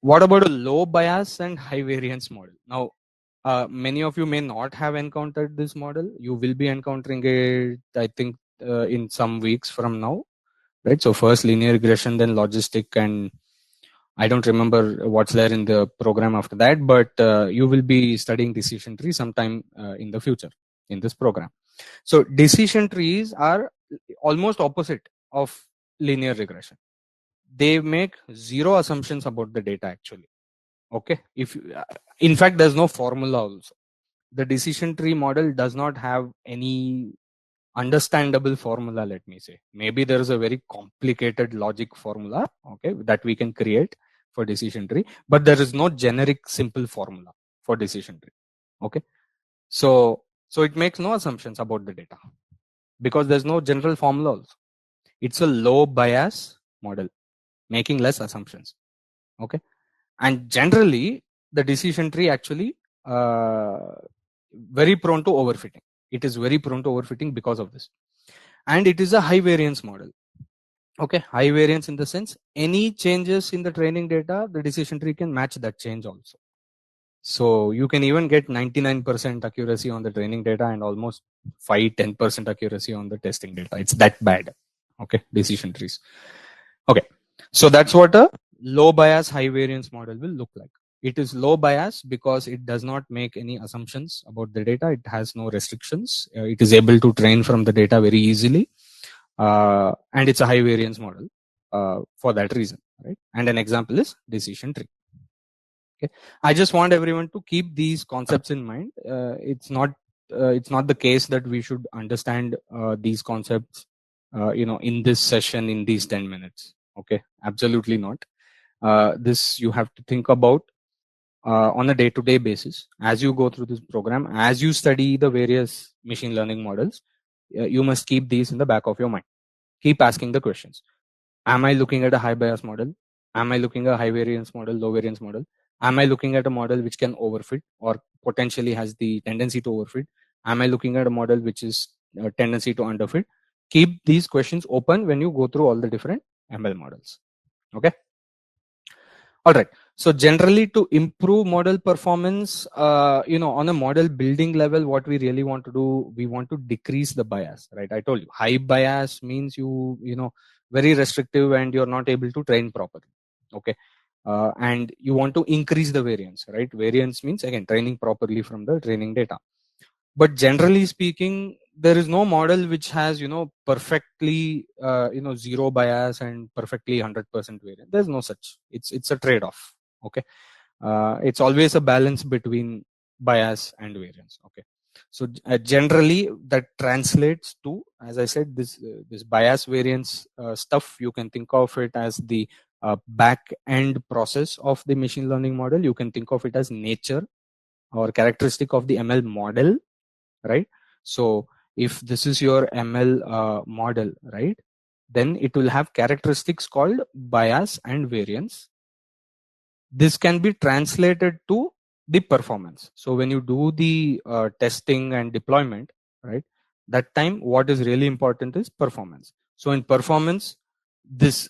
What about a low bias and high variance model? Now, many of you may not have encountered this model. You will be encountering it, I think, in some weeks from now, right? So first linear regression, then logistic, and I don't remember what's there in the program after that, but you will be studying decision tree sometime in the future in this program. So decision trees are almost opposite of linear regression. They make zero assumptions about the data actually. Okay, if in fact there's no formula also. The decision tree model does not have any understandable formula, let me say. Maybe there is a very complicated logic formula, okay, that we can create for decision tree, but there is no generic simple formula. for decision tree. Okay, so it makes no assumptions about the data because there's no general formula also. It's a low bias model, making less assumptions. Okay, and generally the decision tree actually very prone to overfitting. It is very prone to overfitting because of this, and it is a high variance model. Okay, high variance in the sense any changes in the training data, the decision tree can match that change also. So you can even get 99% accuracy on the training data and almost 5-10% accuracy on the testing data. It's that bad. Okay, decision trees. Okay, so that's what a low bias high variance model will look like. It is low bias because it does not make any assumptions about the data. It has no restrictions. It is able to train from the data very easily, and it's a high variance model for that reason, right? And an example is decision tree. Okay, I just want everyone to keep these concepts in mind. It's not the case that we should understand these concepts in this session in these 10 minutes. Okay, absolutely not. This you have to think about on a day-to-day basis as you go through this program, as you study the various machine learning models. You must keep these in the back of your mind. Keep asking the questions. Am I looking at a high bias model? Am I looking at a high variance model, low variance model? Am I looking at a model which can overfit or potentially has the tendency to overfit? Am I looking at a model which is a tendency to underfit? Keep these questions open when you go through all the different ML models. Okay. All right. So generally, to improve model performance, on a model building level, what we really want to do, we want to decrease the bias, right? I told you, high bias means very restrictive and you're not able to train properly. Okay. And you want to increase the variance, right? Variance means again training properly from the training data. But generally speaking, there is no model which has perfectly zero bias and perfectly 100% variance. There's no such. It's a trade-off. Okay, it's always a balance between bias and variance. Okay, so generally that translates to, as I said, this bias variance stuff. You can think of it as the back end process of the machine learning model. You can think of it as nature or characteristic of the ML model, right? So if this is your ML model, right, then it will have characteristics called bias and variance. This can be translated to the performance. So when you do the testing and deployment, right, that time what is really important is performance. So in performance, this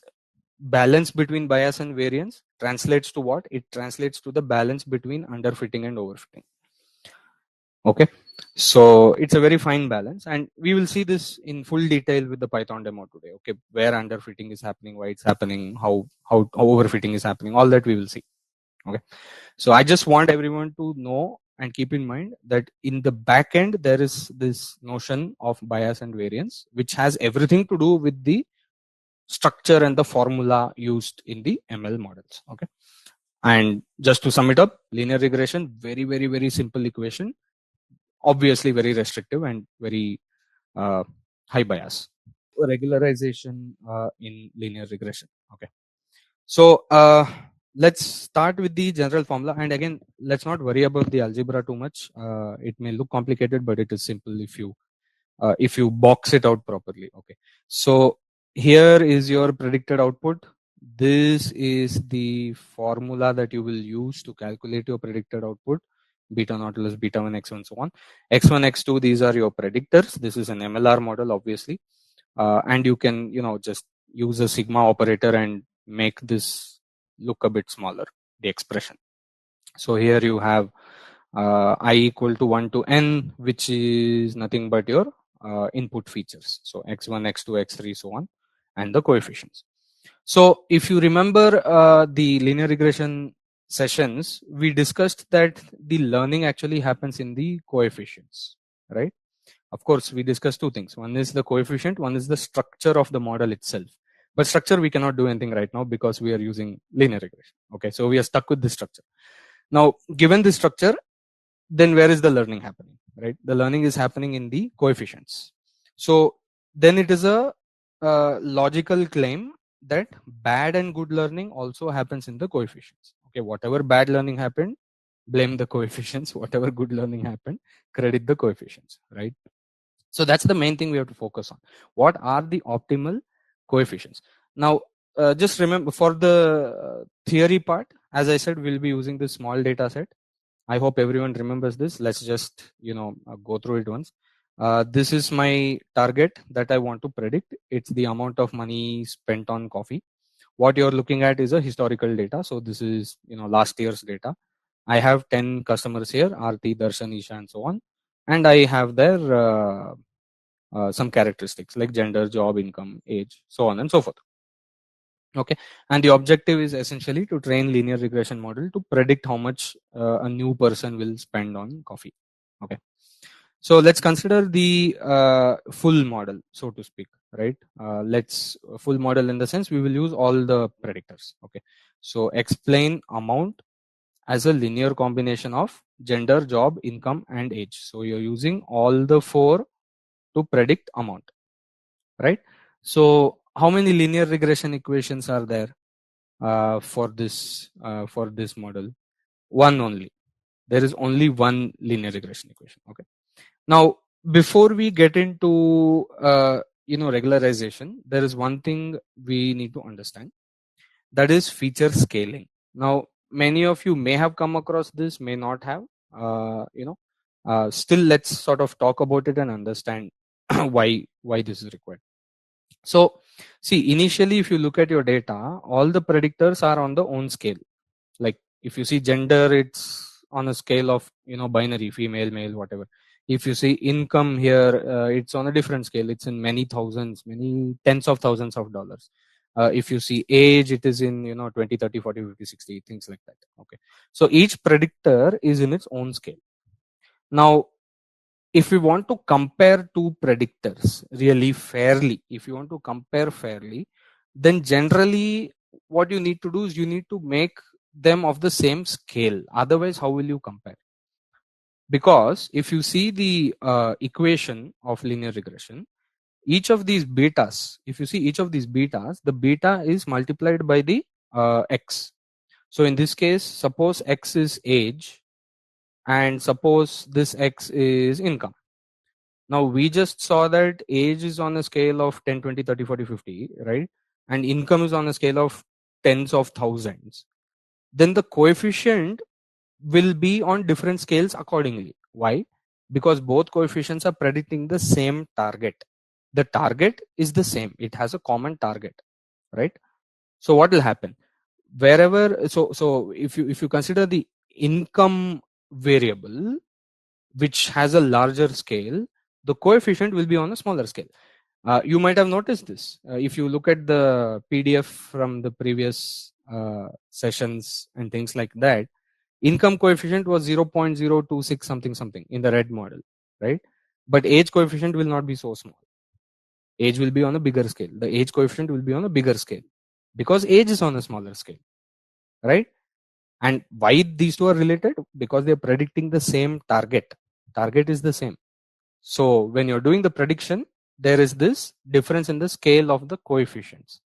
balance between bias and variance translates to what? It translates to the balance between underfitting and overfitting. Okay, so it's a very fine balance, and we will see this in full detail with the Python demo today. Okay, where underfitting is happening, why it's happening, how overfitting is happening, all that we will see. Okay, so I just want everyone to know and keep in mind that in the back end there is this notion of bias and variance, which has everything to do with the structure and the formula used in the ML models. Okay, and just to sum it up, linear regression, very very very simple equation, obviously very restrictive and very high bias. Regularization in linear regression. Okay, so let's start with the general formula, and again, let's not worry about the algebra too much. It may look complicated, but it is simple if you box it out properly. Okay, so here is your predicted output. This is the formula that you will use to calculate your predicted output: beta nautilus, beta 1, x1, so on. X1, x2, these are your predictors. This is an MLR model, obviously, and you can just use a sigma operator and make this look a bit smaller, the expression. So here you have I equal to 1 to n, which is nothing but your input features. So x1, x2, x3, so on, and the coefficients. So if you remember the linear regression sessions, we discussed that the learning actually happens in the coefficients, right? Of course, we discussed two things. One is the coefficient, one is the structure of the model itself. But structure, we cannot do anything right now because we are using linear regression. Okay, so we are stuck with this structure. Now, given this structure, then where is the learning happening, right? The learning is happening in the coefficients. So then it is a logical claim that bad and good learning also happens in the coefficients. Okay, whatever bad learning happened, blame the coefficients. Whatever good learning happened, credit the coefficients, right? So that's the main thing we have to focus on. What are the optimal coefficients? Now, just remember, for the theory part, as I said, we'll be using this small data set. I hope everyone remembers this. Let's just go through it once. This is my target that I want to predict. It's the amount of money spent on coffee. What you're looking at is a historical data. So this is last year's data. I have 10 customers here, Aarti, Darshan, Isha, and so on, and I have their some characteristics like gender, job, income, age, so on and so forth. Okay, and the objective is essentially to train linear regression model to predict how much a new person will spend on coffee. Okay, so let's consider the full model, so to speak, right? Let's full model in the sense we will use all the predictors. Okay, so explain amount as a linear combination of gender, job, income, and age. So you're using all the four to predict amount, right? So how many linear regression equations are there for this model? One only. There is only one linear regression equation. Okay. Now, before we get into regularization, there is one thing we need to understand, that is feature scaling. Now, many of you may have come across this, may not have. Still, let's sort of talk about it and understand why this is required. So, see, initially, if you look at your data, all the predictors are on the own scale. Like if you see gender, it's on a scale of binary, female, male, whatever. If you see income here, it's on a different scale. It's in many thousands, many tens of thousands of dollars. If you see age, it is in 20, 30, 40, 50, 60, things like that. Okay, so each predictor is in its own scale. Now, if we want to compare two predictors really fairly, if you want to compare fairly, then generally what you need to do is you need to make them of the same scale. Otherwise, how will you compare? Because if you see the equation of linear regression, each of these betas, if you see each of these betas, the beta is multiplied by the x. So in this case, suppose x is age and suppose this x is income. Now we just saw that age is on a scale of 10, 20, 30, 40, 50, right? And income is on a scale of tens of thousands. Then the coefficient will be on different scales accordingly. Why? Because both coefficients are predicting the same target. The target is the same. It has a common target, right? So what will happen? Wherever, so if you consider the income variable, which has a larger scale, the coefficient will be on a smaller scale. You might have noticed this. If you look at the PDF from the previous sessions and things like that, income coefficient was 0.026 something something in the red model, right? But age coefficient will not be so small. Age will be on a bigger scale. The age coefficient will be on a bigger scale because age is on a smaller scale, right? And why these two are related? Because they're predicting the same target. Target is the same. So when you're doing the prediction, there is this difference in the scale of the coefficients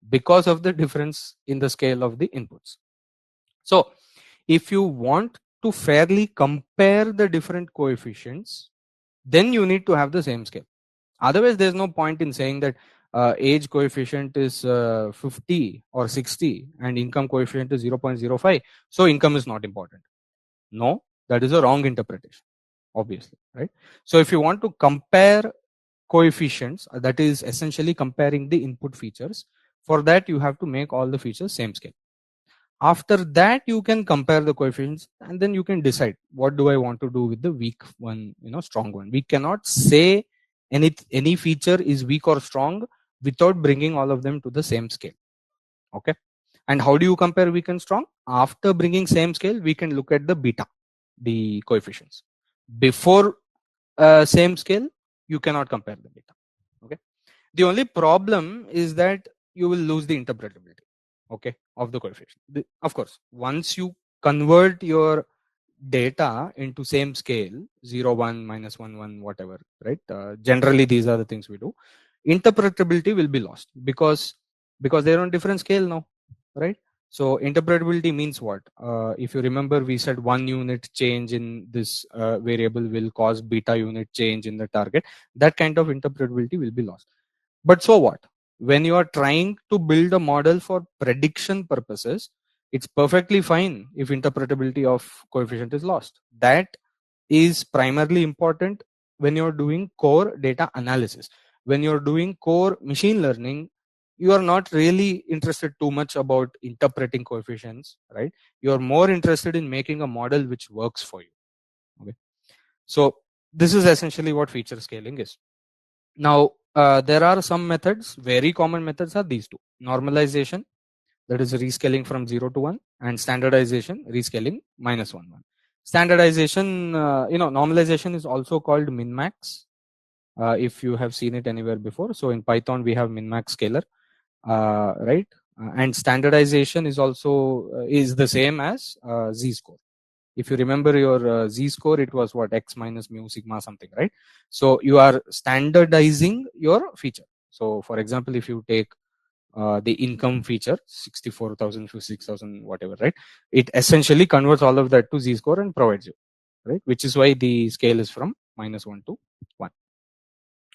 because of the difference in the scale of the inputs. So if you want to fairly compare the different coefficients, then you need to have the same scale. Otherwise, there's no point in saying that age coefficient is 50 or 60 and income coefficient is 0.05. So income is not important. No, that is a wrong interpretation, obviously, right? So if you want to compare coefficients, that is essentially comparing the input features. For that, you have to make all the features same scale. After that, you can compare the coefficients and then you can decide what do I want to do with the weak one, strong one. We cannot say any feature is weak or strong without bringing all of them to the same scale. Okay. And how do you compare weak and strong? After bringing same scale, we can look at the beta, the coefficients. Before same scale, you cannot compare the beta. Okay. The only problem is that you will lose the interpretability, okay, of the coefficient. Of course, once you convert your data into same scale, 0, 1, minus 1, 1, whatever, right? Generally, these are the things we do. Interpretability will be lost because they're on different scale now, right? So interpretability means what? If you remember, we said 1 unit change in this variable will cause beta unit change in the target. That kind of interpretability will be lost. But so what? When you are trying to build a model for prediction purposes, it's perfectly fine if interpretability of coefficient is lost. That is primarily important when you're doing core data analysis. When you're doing core machine learning, you are not really interested too much about interpreting coefficients, right? You're more interested in making a model which works for you. Okay. So this is essentially what feature scaling is. Now, there are some methods. Very common methods are these two: normalization, that is rescaling from 0 to 1, and standardization, rescaling -1 1. Standardization, normalization is also called min-max, if you have seen it anywhere before. So in Python we have min-max scaler, right? And standardization is also is the same as z-score. If you remember your z-score, it was what, x minus mu sigma something, right? So you are standardizing your feature. So for example, if you take the income feature 64,000 to 6,000 whatever, right, it essentially converts all of that to z-score and provides you, right, which is why the scale is from -1 to 1.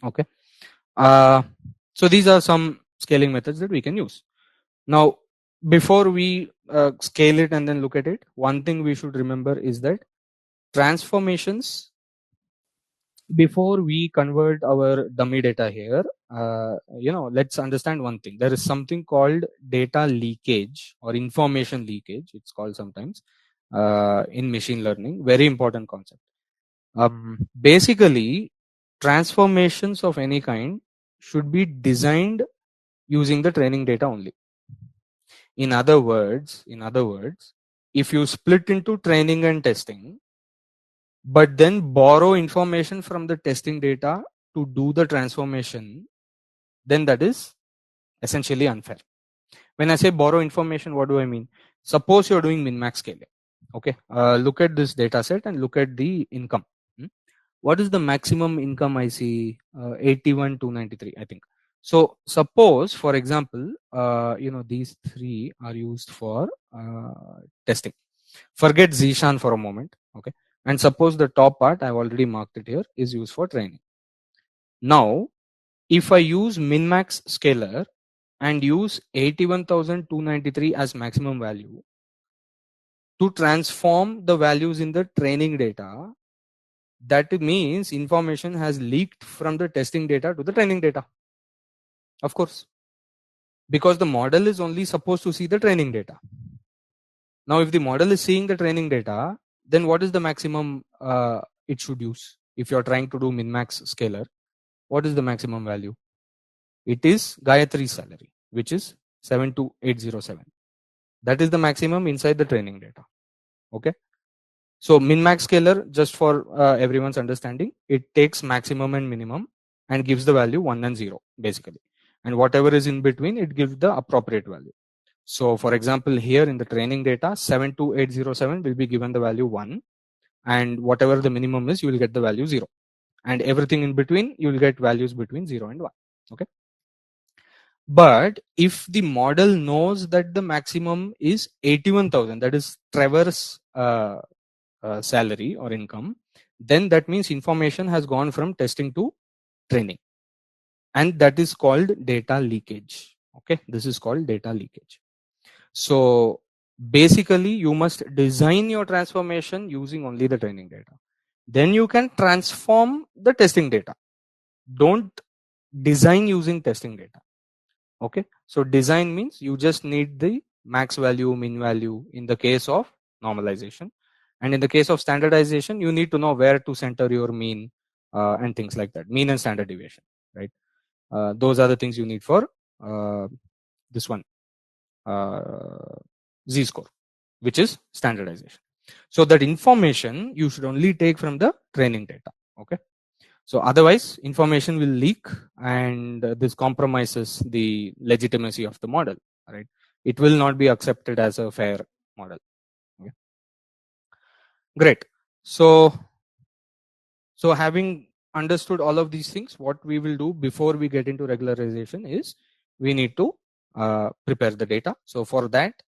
Okay. So these are some scaling methods that we can use. Now before we scale it and then look at it, one thing we should remember is that transformations, before we convert our dummy data here, let's understand one thing. There is something called data leakage or information leakage, it's called sometimes, in machine learning. Very important concept. Basically, transformations of any kind should be designed using the training data only. In other words, if you split into training and testing, but then borrow information from the testing data to do the transformation, then that is essentially unfair. When I say borrow information, what do I mean? Suppose you're doing min-max scaling. Okay, look at this data set and look at the income. What is the maximum income I see? 81,293, I think. So suppose, for example, these three are used for testing. Forget Zishan for a moment. Okay. And suppose the top part, I've already marked it here, is used for training. Now, if I use min-max scaler and use 81,293 as maximum value to transform the values in the training data, that means information has leaked from the testing data to the training data. Of course, because the model is only supposed to see the training data. Now, if the model is seeing the training data, then what is the maximum it should use? If you're trying to do min-max scaler, what is the maximum value? It is Gayatri's salary, which is 72807. That is the maximum inside the training data. Okay. So min-max scaler, just for everyone's understanding, it takes maximum and minimum and gives the value 1 and 0 basically. And whatever is in between, it gives the appropriate value. So for example, here in the training data, 72807 will be given the value 1, and whatever the minimum is, you will get the value 0. And everything in between, you will get values between 0 and 1. Okay. But if the model knows that the maximum is 81,000, that is Trevor's salary or income, then that means information has gone from testing to training, and that is called data leakage. Okay, this is called data leakage. So basically, you must design your transformation using only the training data. Then you can transform the testing data. Don't design using testing data. Okay, so design means you just need the max value, min value in the case of normalization, and in the case of standardization, you need to know where to center your mean and things like that, mean and standard deviation, right? Those are the things you need for this one, z-score, which is standardization. So that information you should only take from the training data. Okay. So otherwise information will leak, and this compromises the legitimacy of the model, right? It will not be accepted as a fair model. Okay. Great. So having understood all of these things, what we will do before we get into regularization is we need to prepare the data. So for that,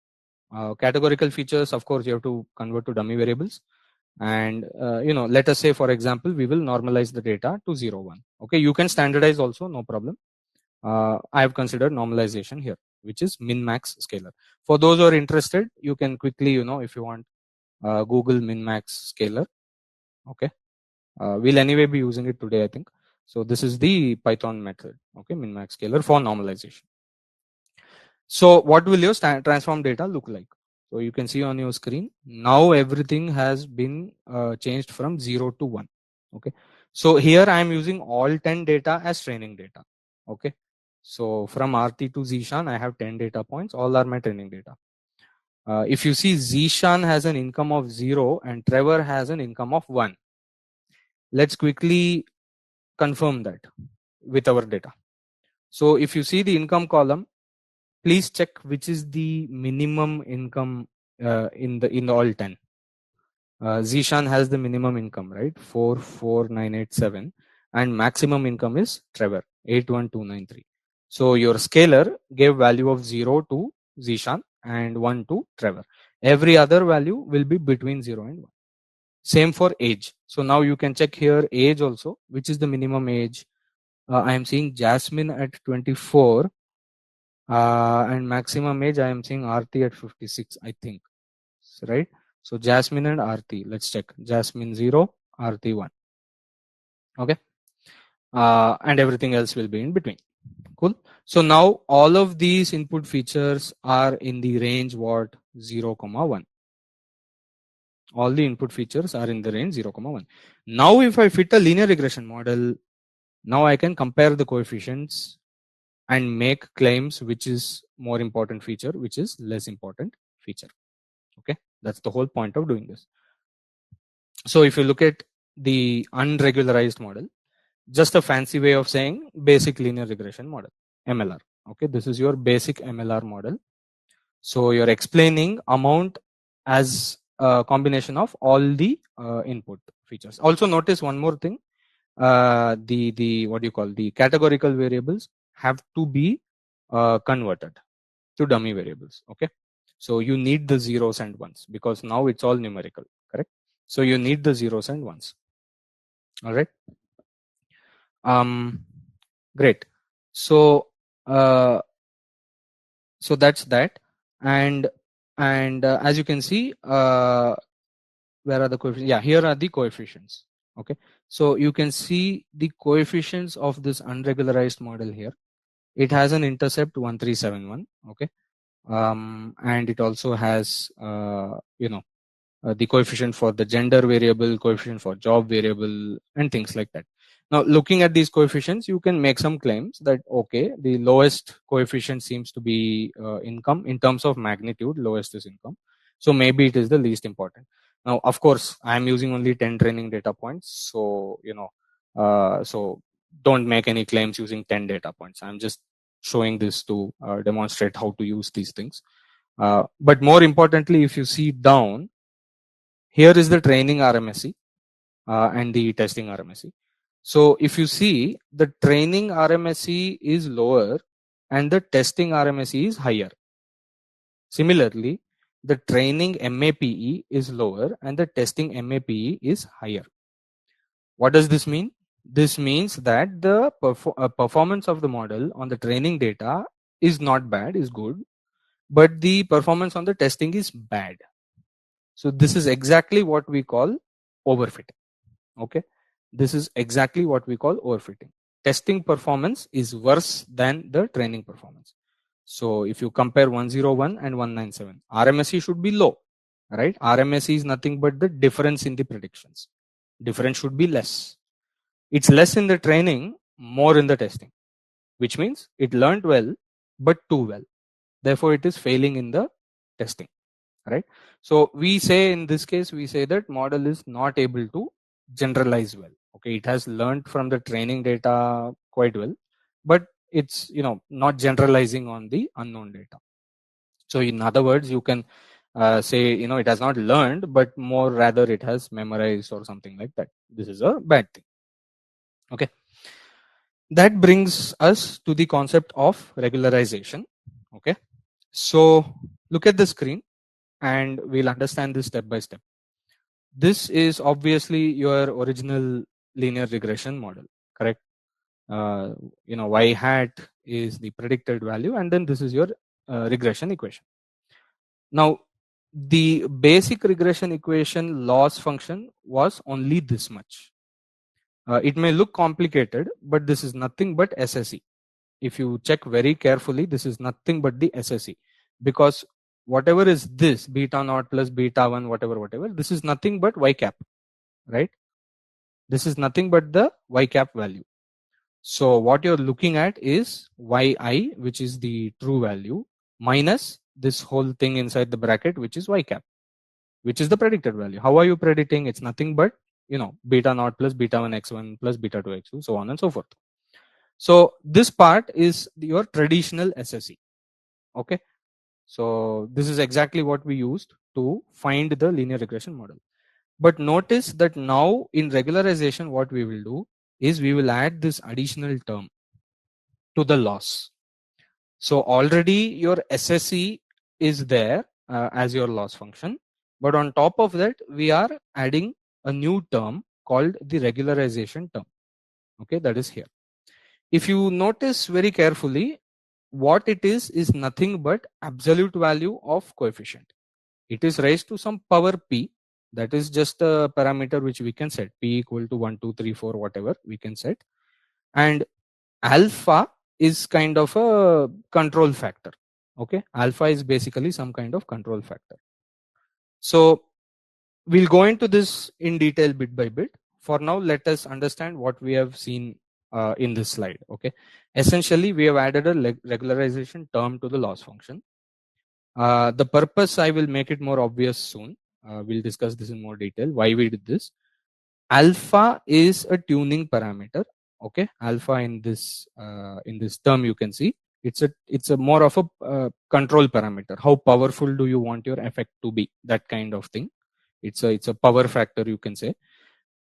Categorical features, of course, you have to convert to dummy variables. And let us say, for example, we will normalize the data to 0 1. Okay, you can standardize also, no problem. I have considered normalization here, which is min max scalar. For those who are interested, you can quickly, if you want, Google min max scalar. Okay, we'll anyway be using it today, I think. So this is the Python method. Okay, min max scalar for normalization. So what will your transform data look like? So you can see on your screen, now everything has been changed from 0 to 1. Okay, so here I am using all 10 data as training data. Okay, so from RT to Zishan, I have 10 data points, all are my training data. If you see, Zishan has an income of 0 and Trevor has an income of 1. Let's quickly confirm that with our data. So if you see the income column, please check which is the minimum income in all 10. Zishan has the minimum income, right? 44987, and maximum income is Trevor 81293. So your scalar gave value of 0 to Zishan and 1 to Trevor. Every other value will be between 0 and 1. Same for age. So now you can check here age also, which is the minimum age. I am seeing Jasmine at 24, and maximum age I am seeing RT at 56, I think. Right? So Jasmine and RT, let's check. Jasmine 0, RT 1. Okay. And everything else will be in between. Cool. So now all of these input features are in the range what? 0, 1. All the input features are in the range 0, 1. Now if I fit a linear regression model, now I can compare the coefficients and make claims which is more important feature, which is less important feature. Okay, that's the whole point of doing this. So if you look at the unregularized model, just a fancy way of saying basic linear regression model, MLR. Okay, this is your basic MLR model. So you're explaining amount as a combination of all the input features. Also notice one more thing. The what do you call, the categorical variables have to be converted to dummy variables. Okay, so you need the zeros and ones because now it's all numerical, correct? So you need the zeros and ones. All right. Great. So so that's that. And as you can see, where are the coefficients? Yeah, here are the coefficients. Okay, so you can see the coefficients of this unregularized model here. It has an intercept 1371. Okay, and it also has the coefficient for the gender variable, coefficient for job variable, and things like that. Now looking at these coefficients, you can make some claims that okay, the lowest coefficient seems to be income in terms of magnitude, lowest is income, so maybe it is the least important. Now of course I am using only 10 training data points, so so don't make any claims using 10 data points. I'm just showing this to demonstrate how to use these things. But more importantly, if you see down, here is the training RMSE and the testing RMSE. So if you see, the training RMSE is lower and the testing RMSE is higher. Similarly, the training MAPE is lower and the testing MAPE is higher. What does this mean? This means that the performance of the model on the training data is not bad, is good, but the performance on the testing is bad. So this is exactly what we call overfitting. Okay, this is exactly what we call overfitting. Testing performance is worse than the training performance. So if you compare 101 and 197, RMSE should be low, right? RMSE is nothing but the difference in the predictions. Difference should be less. It's less in the training, more in the testing, which means it learned well, but too well. Therefore, it is failing in the testing, right? So we say in this case, we say that model is not able to generalize well. Okay, it has learned from the training data quite well, but it's not generalizing on the unknown data. So in other words, you can say it has not learned, but more rather it has memorized or something like that. This is a bad thing. Okay, that brings us to the concept of regularization. Okay, so look at the screen. and we'll understand this step by step. This is obviously your original linear regression model, correct? uh, y hat is the predicted value, and then this is your regression equation. Now, the basic regression equation loss function was only this much. It may look complicated, but this is nothing but SSE. If you check very carefully, this is nothing but the SSE, because whatever is this beta naught plus beta 1, whatever, this is nothing but y cap, right? This is nothing but the y cap value. So what you're looking at is yi, which is the true value, minus this whole thing inside the bracket, which is y cap, which is the predicted value. How are you predicting? It's nothing but, beta naught plus beta 1 x1 plus beta 2 x2, so on and so forth. So this part is your traditional SSE. Okay. So this is exactly what we used to find the linear regression model. But notice that now in regularization, what we will do is we will add this additional term to the loss. So already your SSE is there as your loss function, but on top of that, we are adding a new term called the regularization term. Okay, that is here. If you notice very carefully, what it is nothing but absolute value of coefficient. It is raised to some power p. That is just a parameter which we can set, p equal to 1, 2, 3, 4, whatever we can set. And alpha is kind of a control factor. Okay, alpha is basically some kind of control factor. So we'll go into this in detail bit by bit. For now, let us understand what we have seen in this slide. Okay, essentially we have added a regularization term to the loss function. The purpose, I will make it more obvious soon. We'll discuss this in more detail, why we did this. Alpha is a tuning parameter. Okay, alpha in this term, you can see it's a more of a control parameter. How powerful do you want your effect to be? That kind of thing. It's a power factor, you can say.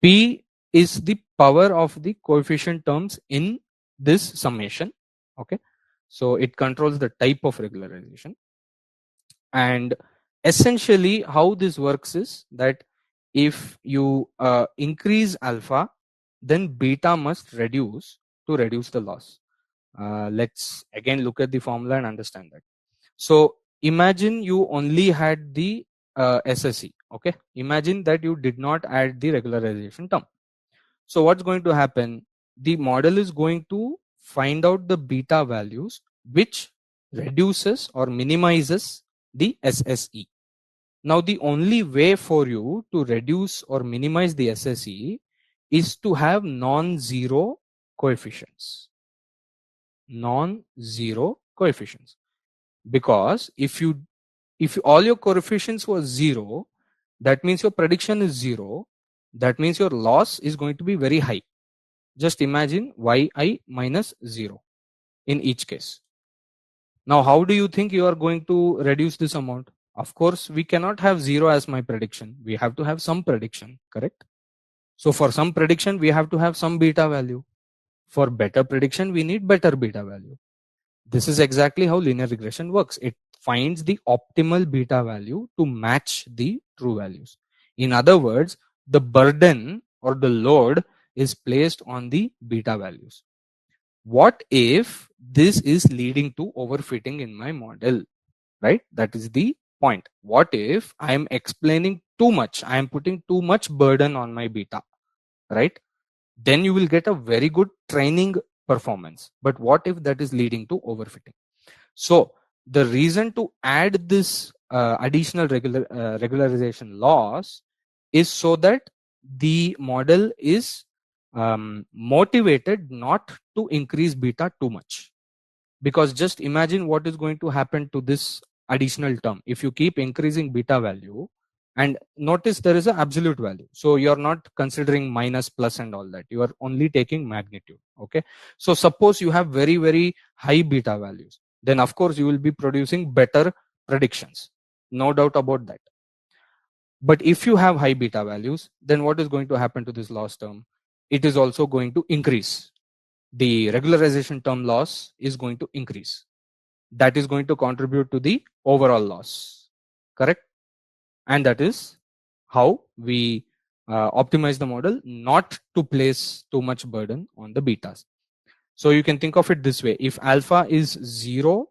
P is the power of the coefficient terms in this summation. Okay, so it controls the type of regularization. And essentially how this works is that if you increase alpha, then beta must reduce to reduce the loss. Let's again look at the formula and understand that. So imagine you only had the SSE. Okay, imagine that you did not add the regularization term. So what's going to happen? The model is going to find out the beta values which reduces or minimizes the SSE. Now the only way for you to reduce or minimize the SSE is to have non-zero coefficients. Non-zero coefficients. Because if all your coefficients were zero, that means your prediction is zero. That means your loss is going to be very high. Just imagine yi minus 0 in each case. Now, how do you think you are going to reduce this amount? Of course, we cannot have 0 as my prediction. We have to have some prediction, correct? So for some prediction, we have to have some beta value. For better prediction, we need better beta value. This is exactly how linear regression works. It finds the optimal beta value to match the true values. In other words, the burden or the load is placed on the beta values. What if this is leading to overfitting in my model, right? That is the point. What if I am explaining too much? I am putting too much burden on my beta, right? Then you will get a very good training performance. But what if that is leading to overfitting? So the reason to add this additional regularization loss is so that the model is motivated not to increase beta too much. Because just imagine what is going to happen to this additional term if you keep increasing beta value. And notice there is an absolute value, so you're not considering minus, plus and all that. You are only taking magnitude. Okay, so suppose you have very, very high beta values, then of course you will be producing better predictions, no doubt about that. But if you have high beta values, then what is going to happen to this loss term? It is also going to increase. The regularization term loss is going to increase. That is going to contribute to the overall loss, correct? and that is how we optimize the model not to place too much burden on the betas. So you can think of it this way: if alpha is zero,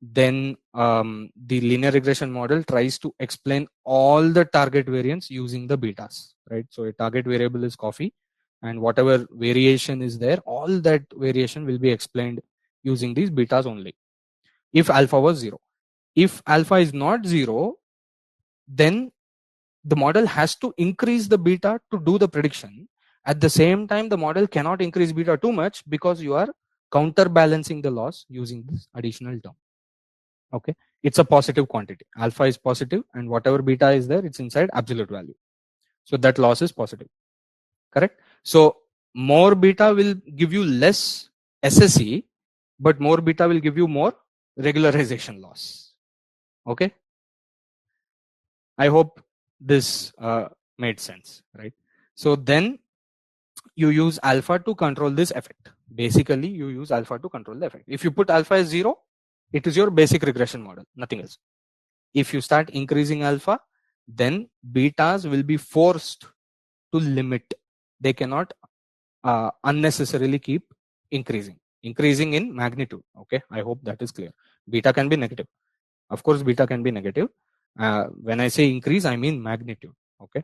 then the linear regression model tries to explain all the target variance using the betas, right? So a target variable is coffee, and whatever variation is there, all that variation will be explained using these betas only. If alpha was zero, if alpha is not zero, then the model has to increase the beta to do the prediction. At the same time, the model cannot increase beta too much because you are counterbalancing the loss using this additional term. Okay, it's a positive quantity. Alpha is positive, and whatever beta is there, it's inside absolute value. So that loss is positive. Correct? So more beta will give you less SSE, but more beta will give you more regularization loss. Okay, I hope this made sense, right? So then you use alpha to control this effect. Basically, you use alpha to control the effect. If you put alpha as 0, it is your basic regression model, nothing else. If you start increasing alpha, then betas will be forced to limit. They cannot unnecessarily keep increasing in magnitude. Okay, I hope that is clear. Beta can be negative. Of course, beta can be negative. When I say increase, I mean magnitude. Okay,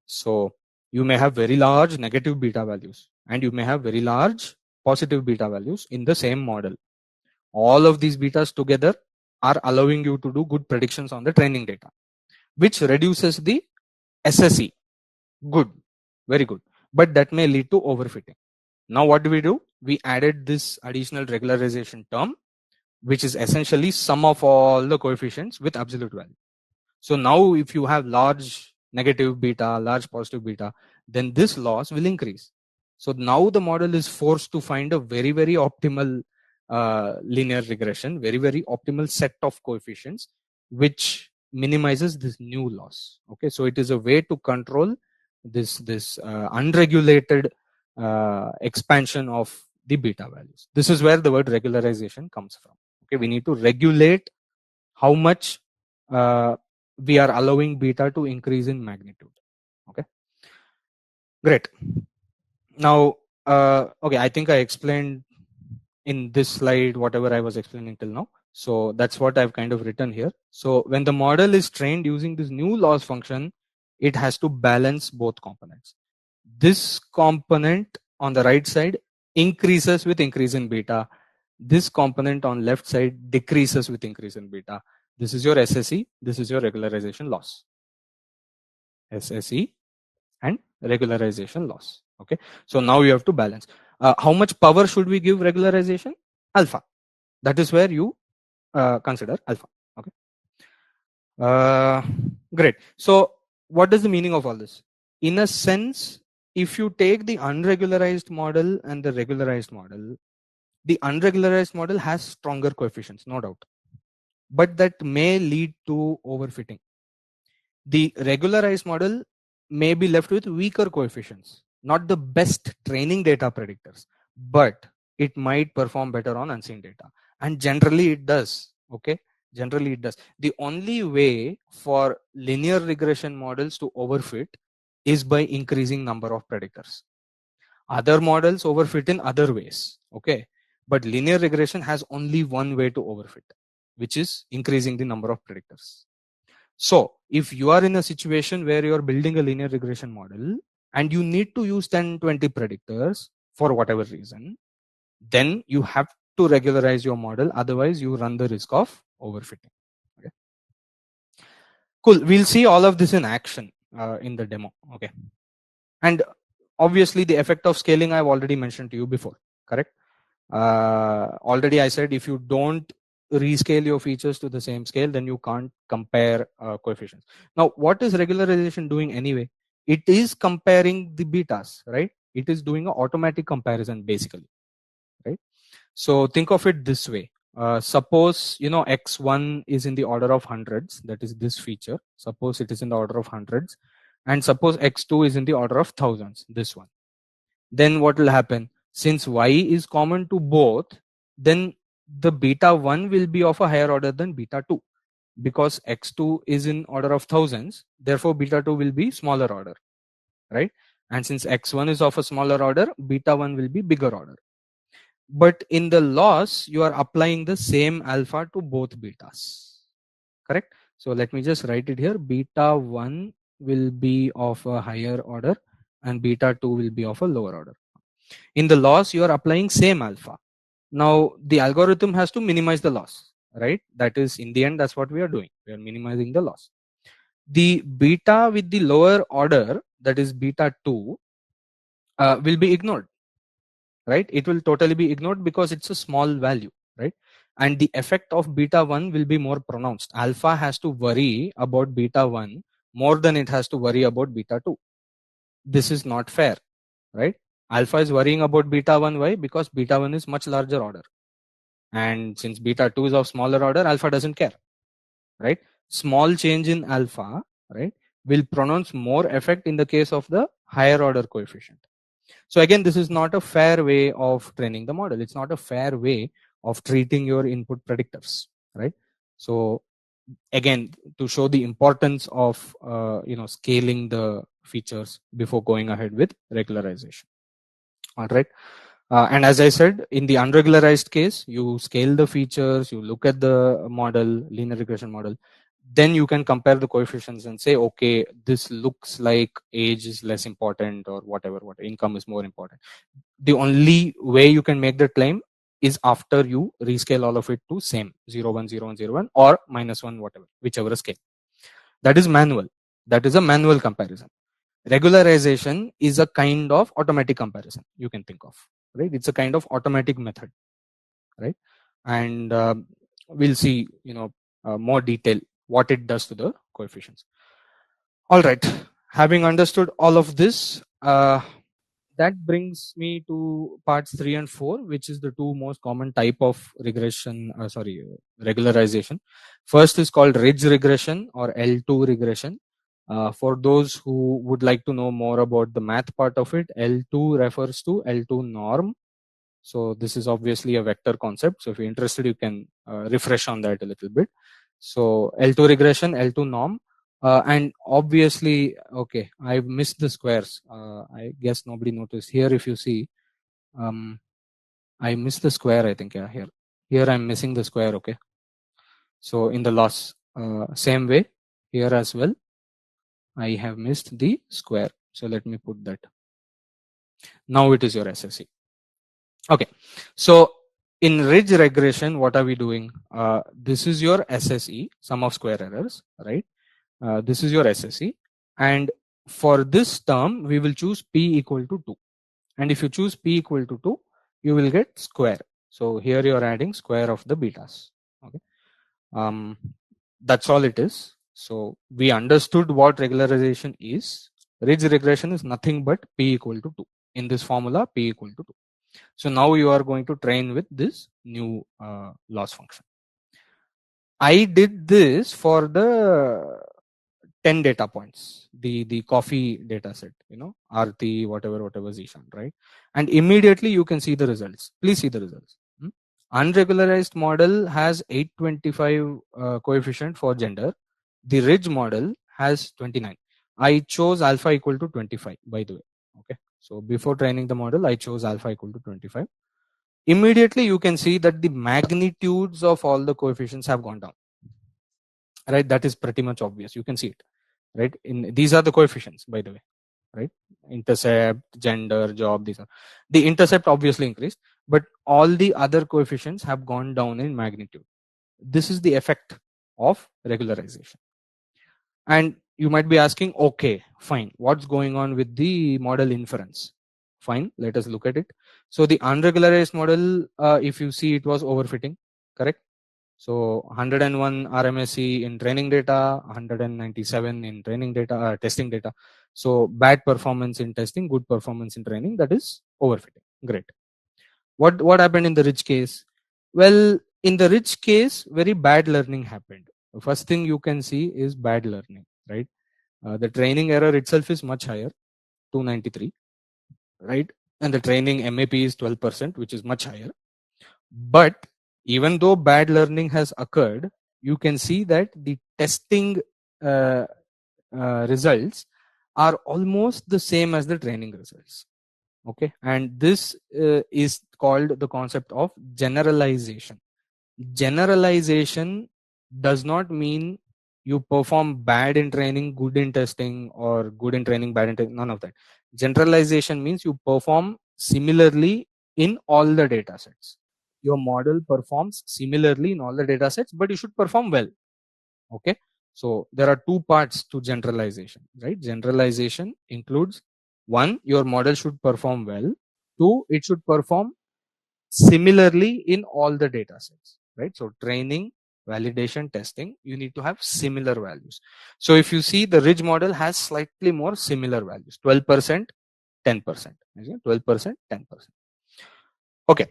so you may have very large negative beta values and you may have very large positive beta values in the same model. All of these betas together are allowing you to do good predictions on the training data, which reduces the SSE. Good, very good. But that may lead to overfitting. Now what do? We added this additional regularization term, which is essentially sum of all the coefficients with absolute value. So now if you have large negative beta, large positive beta, then this loss will increase. So now the model is forced to find a very, very optimal linear regression, very, very optimal set of coefficients, which minimizes this new loss. Okay, so it is a way to control this unregulated expansion of the beta values. This is where the word regularization comes from. Okay, we need to regulate how much we are allowing beta to increase in magnitude. Okay, great. Now, okay, I think I explained in this slide whatever I was explaining till now. So that's what I've kind of written here. So when the model is trained using this new loss function, it has to balance both components. This component on the right side increases with increase in beta. This component on left side decreases with increase in beta. This is your SSE. This is your regularization loss. SSE and regularization loss. Okay, so now you have to balance. How much power should we give regularization? Alpha. That is where you consider alpha. Okay, great. So what is the meaning of all this? In a sense, if you take the unregularized model and the regularized model, the unregularized model has stronger coefficients, no doubt, but that may lead to overfitting. The regularized model may be left with weaker coefficients, not the best training data predictors, but it might perform better on unseen data. And generally it does. Okay, generally it does. The only way for linear regression models to overfit is by increasing number of predictors. Other models overfit in other ways. Okay, but linear regression has only one way to overfit, which is increasing the number of predictors. So if you are in a situation where you are building a linear regression model and you need to use 10, 20 predictors for whatever reason, then you have to regularize your model. Otherwise, you run the risk of overfitting. Okay. Cool. We'll see all of this in action in the demo. Okay. And obviously, the effect of scaling I've already mentioned to you before. Correct. Already I said if you don't rescale your features to the same scale, then you can't compare coefficients. Now, what is regularization doing anyway? It is comparing the betas, right? It is doing an automatic comparison basically, right? So think of it this way. Suppose x1 is in the order of hundreds, that is this feature. Suppose it is in the order of hundreds, and suppose x2 is in the order of thousands, this one. Then what will happen? Since y is common to both, then the beta 1 will be of a higher order than beta 2. because x2 is in order of thousands, therefore beta 2 will be smaller order, right? And since x1 is of a smaller order, beta 1 will be bigger order. But in the loss, you are applying the same alpha to both betas, correct? So let me just write it here. Beta 1 will be of a higher order and beta 2 will be of a lower order. In the loss, you are applying same alpha. Now the algorithm has to minimize the loss, right? That is, in the end, that's what we are doing. We are minimizing the loss. The beta with the lower order, that is beta 2, will be ignored, right? It will totally be ignored because it's a small value, right? And the effect of beta 1 will be more pronounced. Alpha has to worry about beta 1 more than it has to worry about beta 2. This is not fair, right? Alpha is worrying about beta 1. Why? Because beta 1 is much larger order, and since beta 2 is of smaller order, alpha doesn't care, right? Small change in alpha, right, will pronounce more effect in the case of the higher order coefficient. So again, this is not a fair way of training the model. It's not a fair way of treating your input predictors, right? So again, to show the importance of scaling the features before going ahead with regularization. All right. And as I said, in the unregularized case, you scale the features, you look at the model, linear regression model, then you can compare the coefficients and say, okay, this looks like age is less important or whatever, income is more important. The only way you can make that claim is after you rescale all of it to same 0 1 0 1 0 1 or -1, whatever, whichever scale. That is manual. That is a manual comparison. Regularization is a kind of automatic comparison, you can think of, right? It's a kind of automatic method, right? And we'll see more detail what it does to the coefficients. All right, having understood all of this, that brings me to parts 3 and 4, which is the two most common type of regularization. First is called ridge regression or L2 regression. For those who would like to know more about the math part of it, L2 refers to L2 norm. So this is obviously a vector concept. So if you're interested, you can refresh on that a little bit. So L2 regression, L2 norm. And obviously, okay, I've missed the squares. I guess nobody noticed here. If you see, I missed the square, I think. Yeah, here I'm missing the square. Okay. So in the loss, same way here as well, I have missed the square. So let me put that. Now it is your SSE. Okay. So in ridge regression, what are we doing? This is your SSE, sum of square errors, right? This is your SSE. And for this term, we will choose P equal to 2. And if you choose P equal to 2, you will get square. So here you are adding square of the betas. Okay. That's all it is. So we understood what regularization is. Ridge regression is nothing but P equal to 2. In this formula, P equal to 2. So now you are going to train with this new loss function. I did this for the 10 data points, the coffee data set, Arti, whatever Zishan, right? And immediately you can see the results. Please see the results. Unregularized model has 825 coefficient for gender. The ridge model has 29. I chose alpha equal to 25, by the way. Okay. So before training the model, I chose alpha equal to 25. Immediately you can see that the magnitudes of all the coefficients have gone down, right? That is pretty much obvious. You can see it, right? These are the coefficients, by the way, right? Intercept, gender, job, these are the intercept obviously increased, but all the other coefficients have gone down in magnitude. This is the effect of regularization. And you might be asking, okay, fine, what's going on with the model inference? Fine, let us look at it. So the unregularized model, if you see, it was overfitting, correct? So 101 RMSE in training data, 197 in training data, testing data. So bad performance in testing, good performance in training, that is overfitting. Great. What happened in the rich case? Well, in the rich case, very bad learning happened. The first thing you can see is bad learning, right? The training error itself is much higher, 293, right? And the training MAP is 12%, which is much higher. But even though bad learning has occurred, you can see that the testing uh, results are almost the same as the training results. Okay, and this is called the concept of generalization. Generalization does not mean you perform bad in training, good in testing, or good in training, bad in testing. None of that. Generalization means you perform similarly in all the data sets. Your model performs similarly in all the data sets, but you should perform well. Okay, so there are two parts to generalization, right? Generalization includes: one, your model should perform well; two, it should perform similarly in all the data sets, right? So training, validation, testing, you need to have similar values. So if you see, the ridge model has slightly more similar values: 12%, 10%, 12%, 10%. Okay,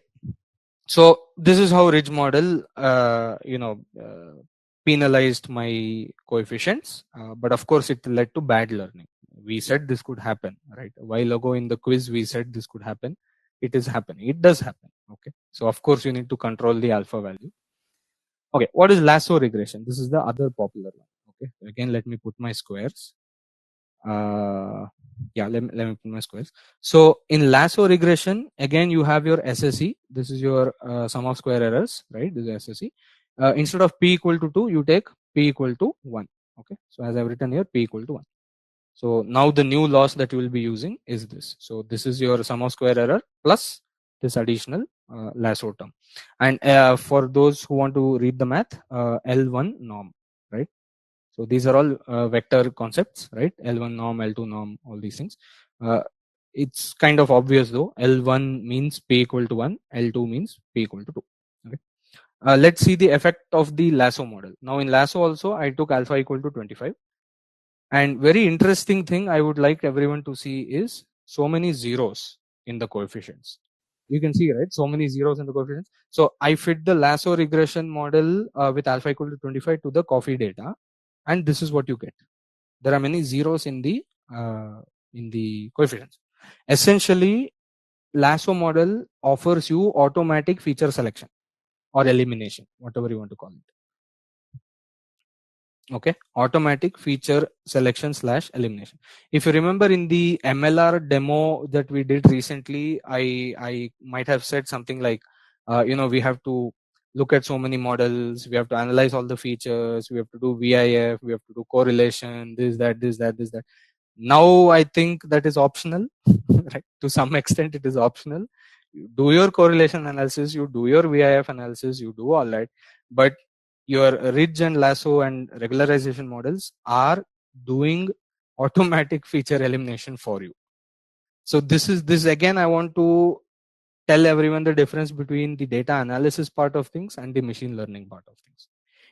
so this is how ridge model penalized my coefficients, but of course it led to bad learning. We said this could happen, right? A while ago in the quiz we said this could happen. It is happening, it does happen. Okay, so of course you need to control the alpha value. Okay, what is lasso regression? This is the other popular one. Okay, again let me put my squares. Yeah, let me put my squares. So in lasso regression, again you have your SSE. This is your sum of square errors, right? This is SSE. Instead of p equal to 2, you take p equal to 1. Okay, so as I've written here, p equal to 1. So now the new loss that you will be using is this. So this is your sum of square error plus this additional lasso term. And for those who want to read the math, L1 norm, right? So these are all vector concepts, right? L1 norm, L2 norm, all these things. It's kind of obvious though. L1 means p equal to 1, L2 means p equal to 2. Okay. Let's see the effect of the lasso model. Now in lasso also, I took alpha equal to 25. And very interesting thing I would like everyone to see is so many zeros in the coefficients. You can see, right? So many zeros in the coefficients. So I fit the lasso regression model with alpha equal to 25 to the coffee data, and this is what you get. There are many zeros in the coefficients. Essentially, lasso model offers you automatic feature selection or elimination, whatever you want to call it. Okay, automatic feature selection / elimination. If you remember in the MLR demo that we did recently, I might have said something like, we have to look at so many models, we have to analyze all the features, we have to do VIF, we have to do correlation, this that. Now I think that is optional. Right, to some extent it is optional. You do your correlation analysis, you do your VIF analysis, you do all that, but your ridge and lasso and regularization models are doing automatic feature elimination for you. So this again, I want to tell everyone the difference between the data analysis part of things and the machine learning part of things.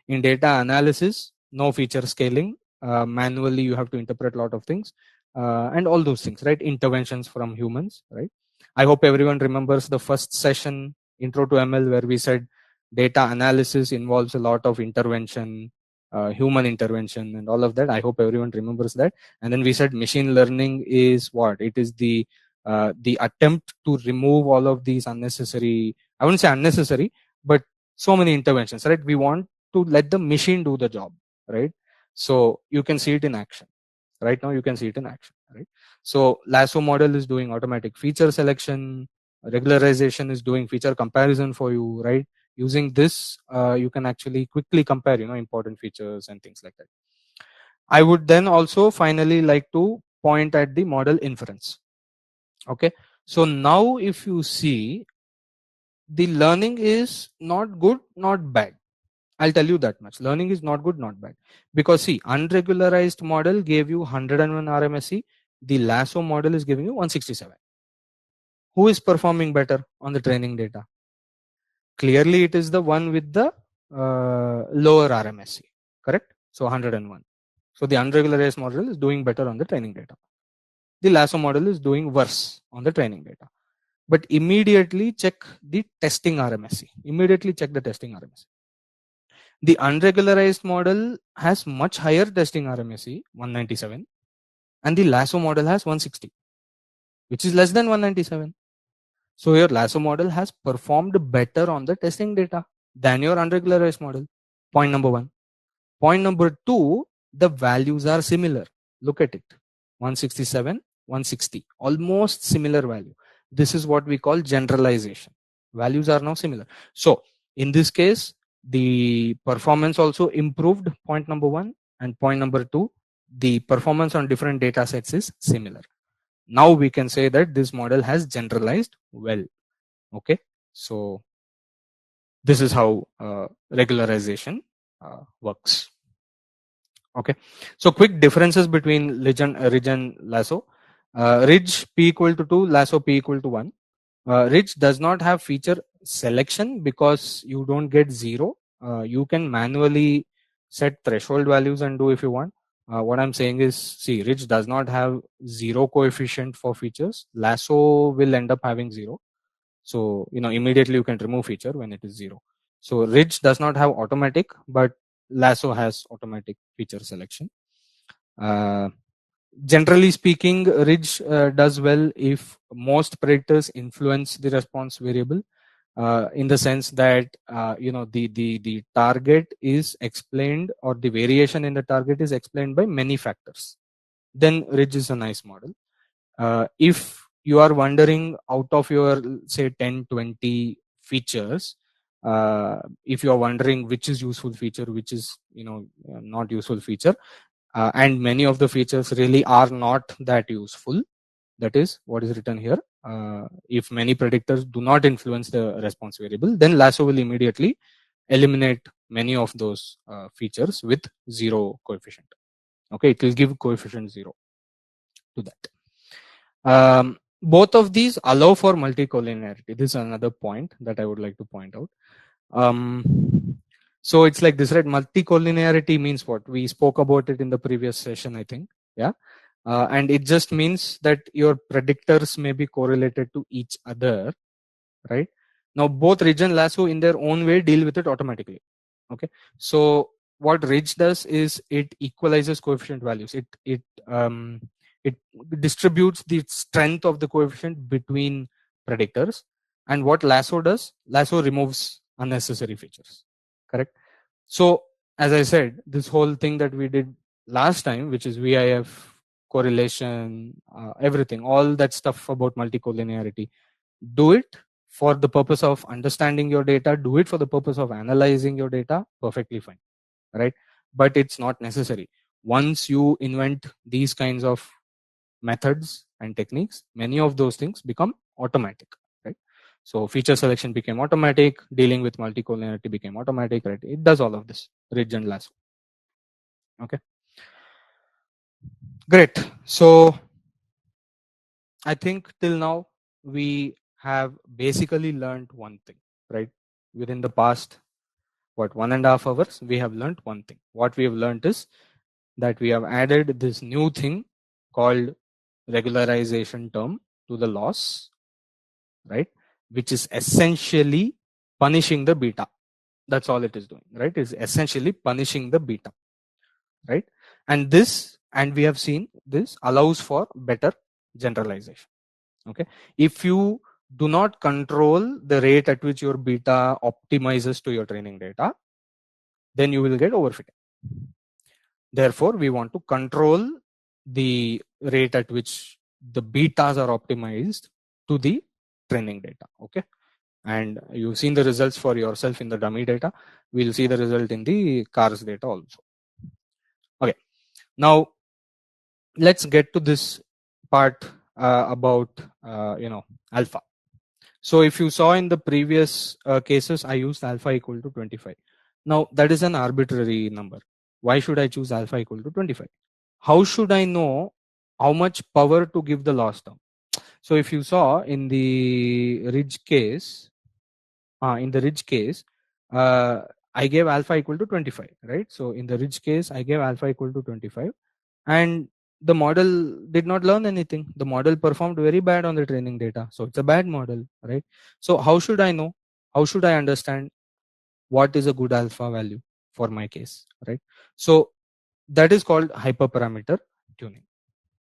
In data analysis, no feature scaling, manually you have to interpret a lot of things, and all those things, right? Interventions from humans, right? I hope everyone remembers the first session, intro to ML, where we said data analysis involves a lot of intervention, human intervention and all of that. I hope everyone remembers that. And then we said machine learning is what? It is the attempt to remove all of these unnecessary, I wouldn't say unnecessary, but so many interventions, right? We want to let the machine do the job, right? So you can see it in action. Right now you can see it in action, right? So lasso model is doing automatic feature selection, regularization is doing feature comparison for you, right? Using this, you can actually quickly compare, important features and things like that. I would then also finally like to point at the model inference. Okay, so now if you see, the learning is not good, not bad. I'll tell you that much. Learning is not good, not bad. Because see, unregularized model gave you 101 RMSE. The lasso model is giving you 167. Who is performing better on the training data? Clearly, it is the one with the lower RMSE, correct? So 101. So the unregularized model is doing better on the training data. The lasso model is doing worse on the training data. But immediately check the testing RMSE. Immediately check the testing RMSE. The unregularized model has much higher testing RMSE, 197, and the lasso model has 160, which is less than 197. So your lasso model has performed better on the testing data than your unregularized model. Point number one. Point number two, the values are similar. Look at it. 167, 160, almost similar value. This is what we call generalization. Values are now similar. So in this case, the performance also improved, point number one, and point number two, the performance on different data sets is similar. Now we can say that this model has generalized well. Okay, so this is how regularization works. Okay, so quick differences between ridge and lasso. Ridge p equal to 2, lasso p equal to 1. Ridge does not have feature selection because you don't get 0. You can manually set threshold values and do if you want. What I'm saying is, see, ridge does not have 0 coefficient for features. Lasso will end up having 0. So immediately you can remove feature when it is 0. So ridge does not have automatic, but lasso has automatic feature selection. Generally speaking, ridge does well if most predictors influence the response variable, in the sense that the target is explained, or the variation in the target is explained by many factors. Then ridge is a nice model. If you are wondering, out of your say 10-20 features, if you are wondering which is useful feature, which is not useful feature, and many of the features really are not that useful, that is what is written here. If many predictors do not influence the response variable, then lasso will immediately eliminate many of those features with 0 coefficient. Okay, it will give coefficient 0 to that. Both of these allow for multicollinearity. This is another point that I would like to point out. So it's like this, right? Multicollinearity means what? We spoke about it in the previous session, I think. Yeah. And it just means that your predictors may be correlated to each other, right? Now, both ridge and lasso in their own way deal with it automatically. Okay. So what ridge does is it equalizes coefficient values. It distributes the strength of the coefficient between predictors. And what lasso does, lasso removes unnecessary features. Correct. So as I said, this whole thing that we did last time, which is VIF, correlation, everything, all that stuff about multicollinearity, do it for the purpose of understanding your data, do it for the purpose of analyzing your data, perfectly fine, right? But it's not necessary. Once you invent these kinds of methods and techniques, many of those things become automatic, right? So feature selection became automatic, dealing with multicollinearity became automatic, right? It does all of this, ridge and lasso. Okay, great. So I think till now we have basically learned one thing, right? Within the past 1.5 hours, we have learned one thing. What we have learned is that we have added this new thing called regularization term to the loss, right? Which is essentially punishing the beta. That's all it is doing, right? It's essentially punishing the beta, right? And we have seen this allows for better generalization. Okay, if you do not control the rate at which your beta optimizes to your training data, then you will get overfitting. Therefore, we want to control the rate at which the betas are optimized to the training data. Okay, and you've seen the results for yourself in the dummy data. We'll see the result in the cars data also. Okay, now let's get to this part about alpha. So if you saw in the previous cases, I used alpha equal to 25. Now that is an arbitrary number. Why should I choose alpha equal to 25? How should I know how much power to give the loss term? So if you saw in the ridge case, I gave alpha equal to 25, right? So in the ridge case, I gave alpha equal to 25, and the model did not learn anything. The model performed very bad on the training data. So it's a bad model, right? So how should I know? How should I understand what is a good alpha value for my case, right? So that is called hyperparameter tuning.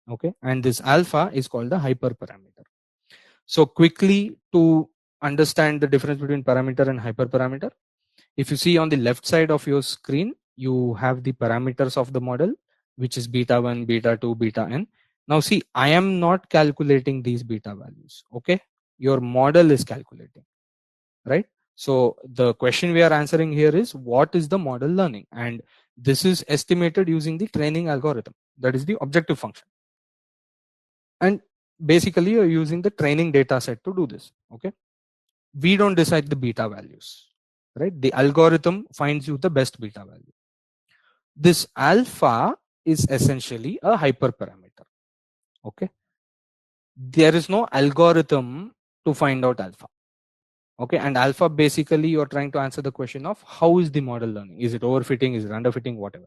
Okay, and this alpha is called the hyperparameter. So quickly, to understand the difference between parameter and hyperparameter, If you see on the left side of your screen, you have the parameters of the model, which is beta 1, beta 2, beta n. Now see, I am not calculating these beta values. Okay, your model is calculating, right? So the question we are answering here is, what is the model learning? And this is estimated using the training algorithm. That is the objective function. And basically you're using the training data set to do this. Okay, we don't decide the beta values, right? The algorithm finds you the best beta value. This alpha is essentially a hyperparameter. Okay, there is no algorithm to find out alpha. Okay, and alpha, basically you're trying to answer the question of how is the model learning? Is it overfitting? Is it underfitting? Whatever.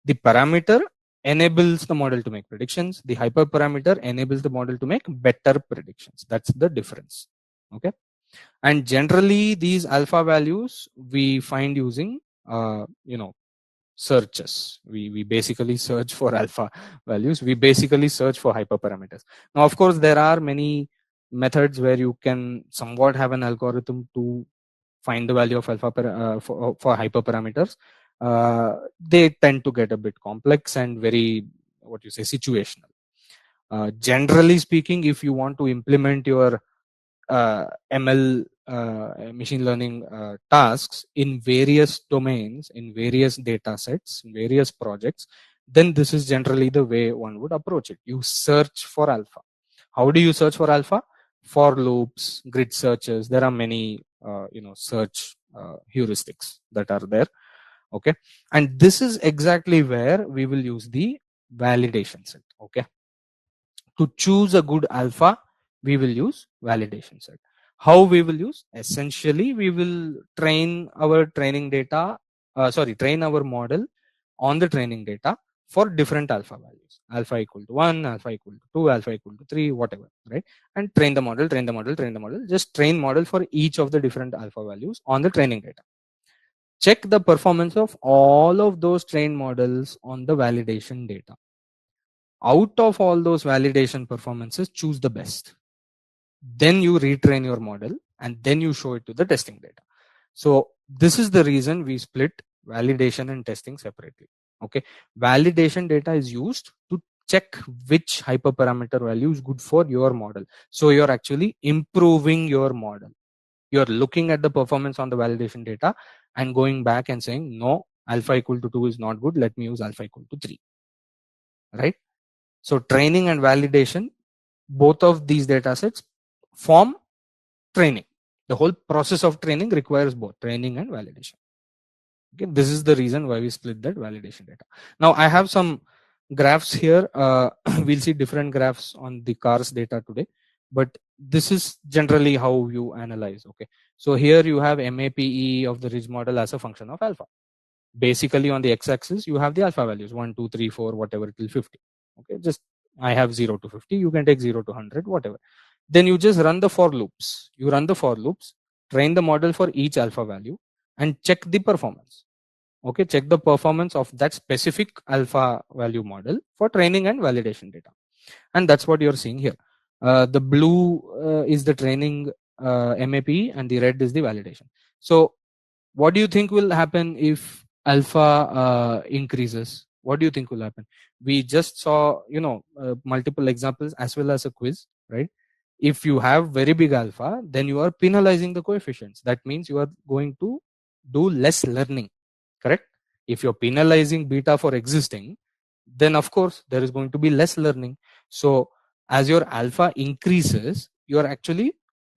The parameter enables the model to make predictions. The hyperparameter enables the model to make better predictions. That's the difference. Okay, and generally these alpha values we find using searches. We basically search for alpha values. We basically search for hyperparameters. Now of course there are many methods where you can somewhat have an algorithm to find the value of alpha for hyperparameters. They tend to get a bit complex and very, what you say, situational. Generally speaking, if you want to implement your ML machine learning tasks in various domains, in various data sets, in various projects, then this is generally the way one would approach it. You search for alpha. How do you search for alpha? For loops, grid searches. There are many search heuristics that are there. Okay, and this is exactly where we will use the validation set. Okay, to choose a good alpha, we will use validation set. How we will use? Essentially, we will train our training data, train our model on the training data for different alpha values. Alpha equal to 1, alpha equal to 2, alpha equal to 3, whatever, right? And train the model, train the model, train the model. Just train model for each of the different alpha values on the training data. Check the performance of all of those trained models on the validation data. Out of all those validation performances, choose the best. Then you retrain your model and then you show it to the testing data. So this is the reason we split validation and testing separately. Okay, validation data is used to check which hyperparameter value is good for your model. So you're actually improving your model. You're looking at the performance on the validation data and going back and saying, no, alpha equal to 2 is not good. Let me use alpha equal to 3. Right? So training and validation, both of these data sets form training. The whole process of training requires both training and validation. Okay, this is the reason why we split that validation data. Now I have some graphs here. We'll see different graphs on the cars data today, but this is generally how you analyze. Okay, so here you have MAPE of the ridge model as a function of alpha. Basically on the x-axis you have the alpha values 1, 2, 3, 4, whatever till 50. Okay, just I have 0 to 50. You can take 0 to 100, whatever. Then you just run the for loops. You run the for loops, train the model for each alpha value, and check the performance. Okay, check the performance of that specific alpha value model for training and validation data. And that's what you're seeing here. The blue is the training MAP and the red is the validation. So what do you think will happen if alpha increases? What do you think will happen? We just saw multiple examples as well as a quiz, right? If you have very big alpha, then you are penalizing the coefficients. That means you are going to do less learning, correct? If you're penalizing beta for existing, then of course there is going to be less learning. So as your alpha increases, you are actually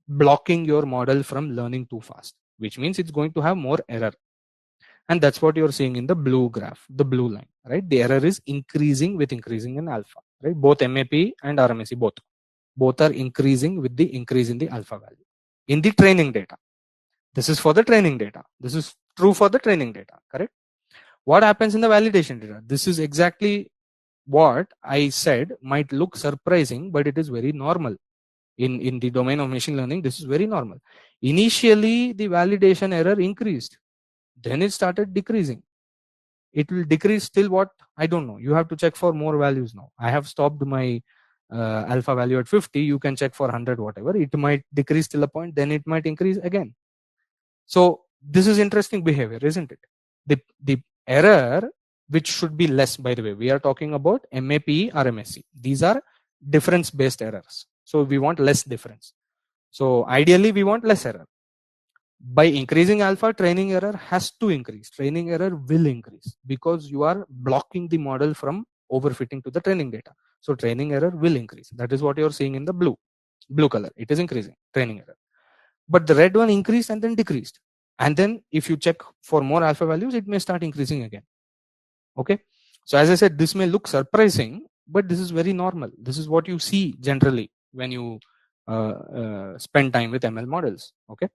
blocking your model from learning too fast, which means it's going to have more error. And that's what you're seeing in the blue graph, the blue line, right? The error is increasing with increasing in alpha, right? Both MAP and RMSE, both are increasing with the increase in the alpha value in the training data. This is for the training data. This is true for the training data, correct? What happens in the validation data? This is exactly what I said might look surprising, but it is very normal. In the domain of machine learning, this is very normal. Initially, the validation error increased. Then it started decreasing. It will decrease till what? I don't know. You have to check for more values now. I have stopped my alpha value at 50. You can check for 100, whatever. It might decrease till a point, then it might increase again. So this is interesting behavior, isn't it? The error which should be less, by the way, we are talking about MAPE or MSC. These are difference based errors. So we want less difference. So ideally we want less error. By increasing alpha, training error has to increase. Training error will increase because you are blocking the model from overfitting to the training data. So training error will increase. That is what you're seeing in the blue color. It is increasing, training error. But the red one increased and then decreased. And then if you check for more alpha values, it may start increasing again. Okay. So as I said, this may look surprising, but this is very normal. This is what you see generally when you spend time with ML models. Okay.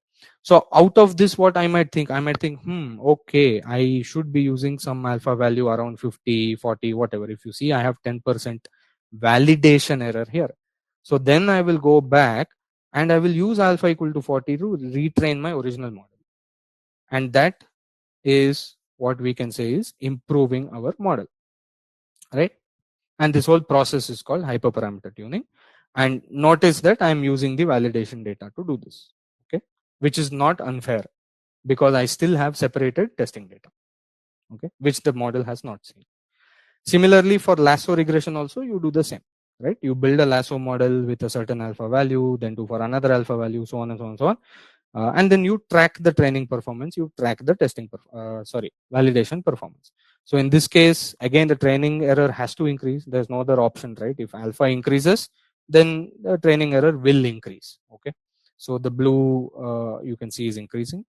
So out of this, what I might think, okay, I should be using some alpha value around 50, 40, whatever. If you see, I have 10% validation error here. So then I will go back and I will use alpha equal to 40 to retrain my original model. And that is what we can say is improving our model, right? And this whole process is called hyperparameter tuning. And notice that I'm using the validation data to do this, okay, which is not unfair because I still have separated testing data, okay, which the model has not seen. Similarly, for lasso regression also, you do the same, right? You build a lasso model with a certain alpha value, then do for another alpha value, so on and so on and so on. And then you track the training performance, you track the validation performance. So in this case, again, the training error has to increase. There's no other option, right? If alpha increases, then the training error will increase. Okay. So the blue you can see is increasing,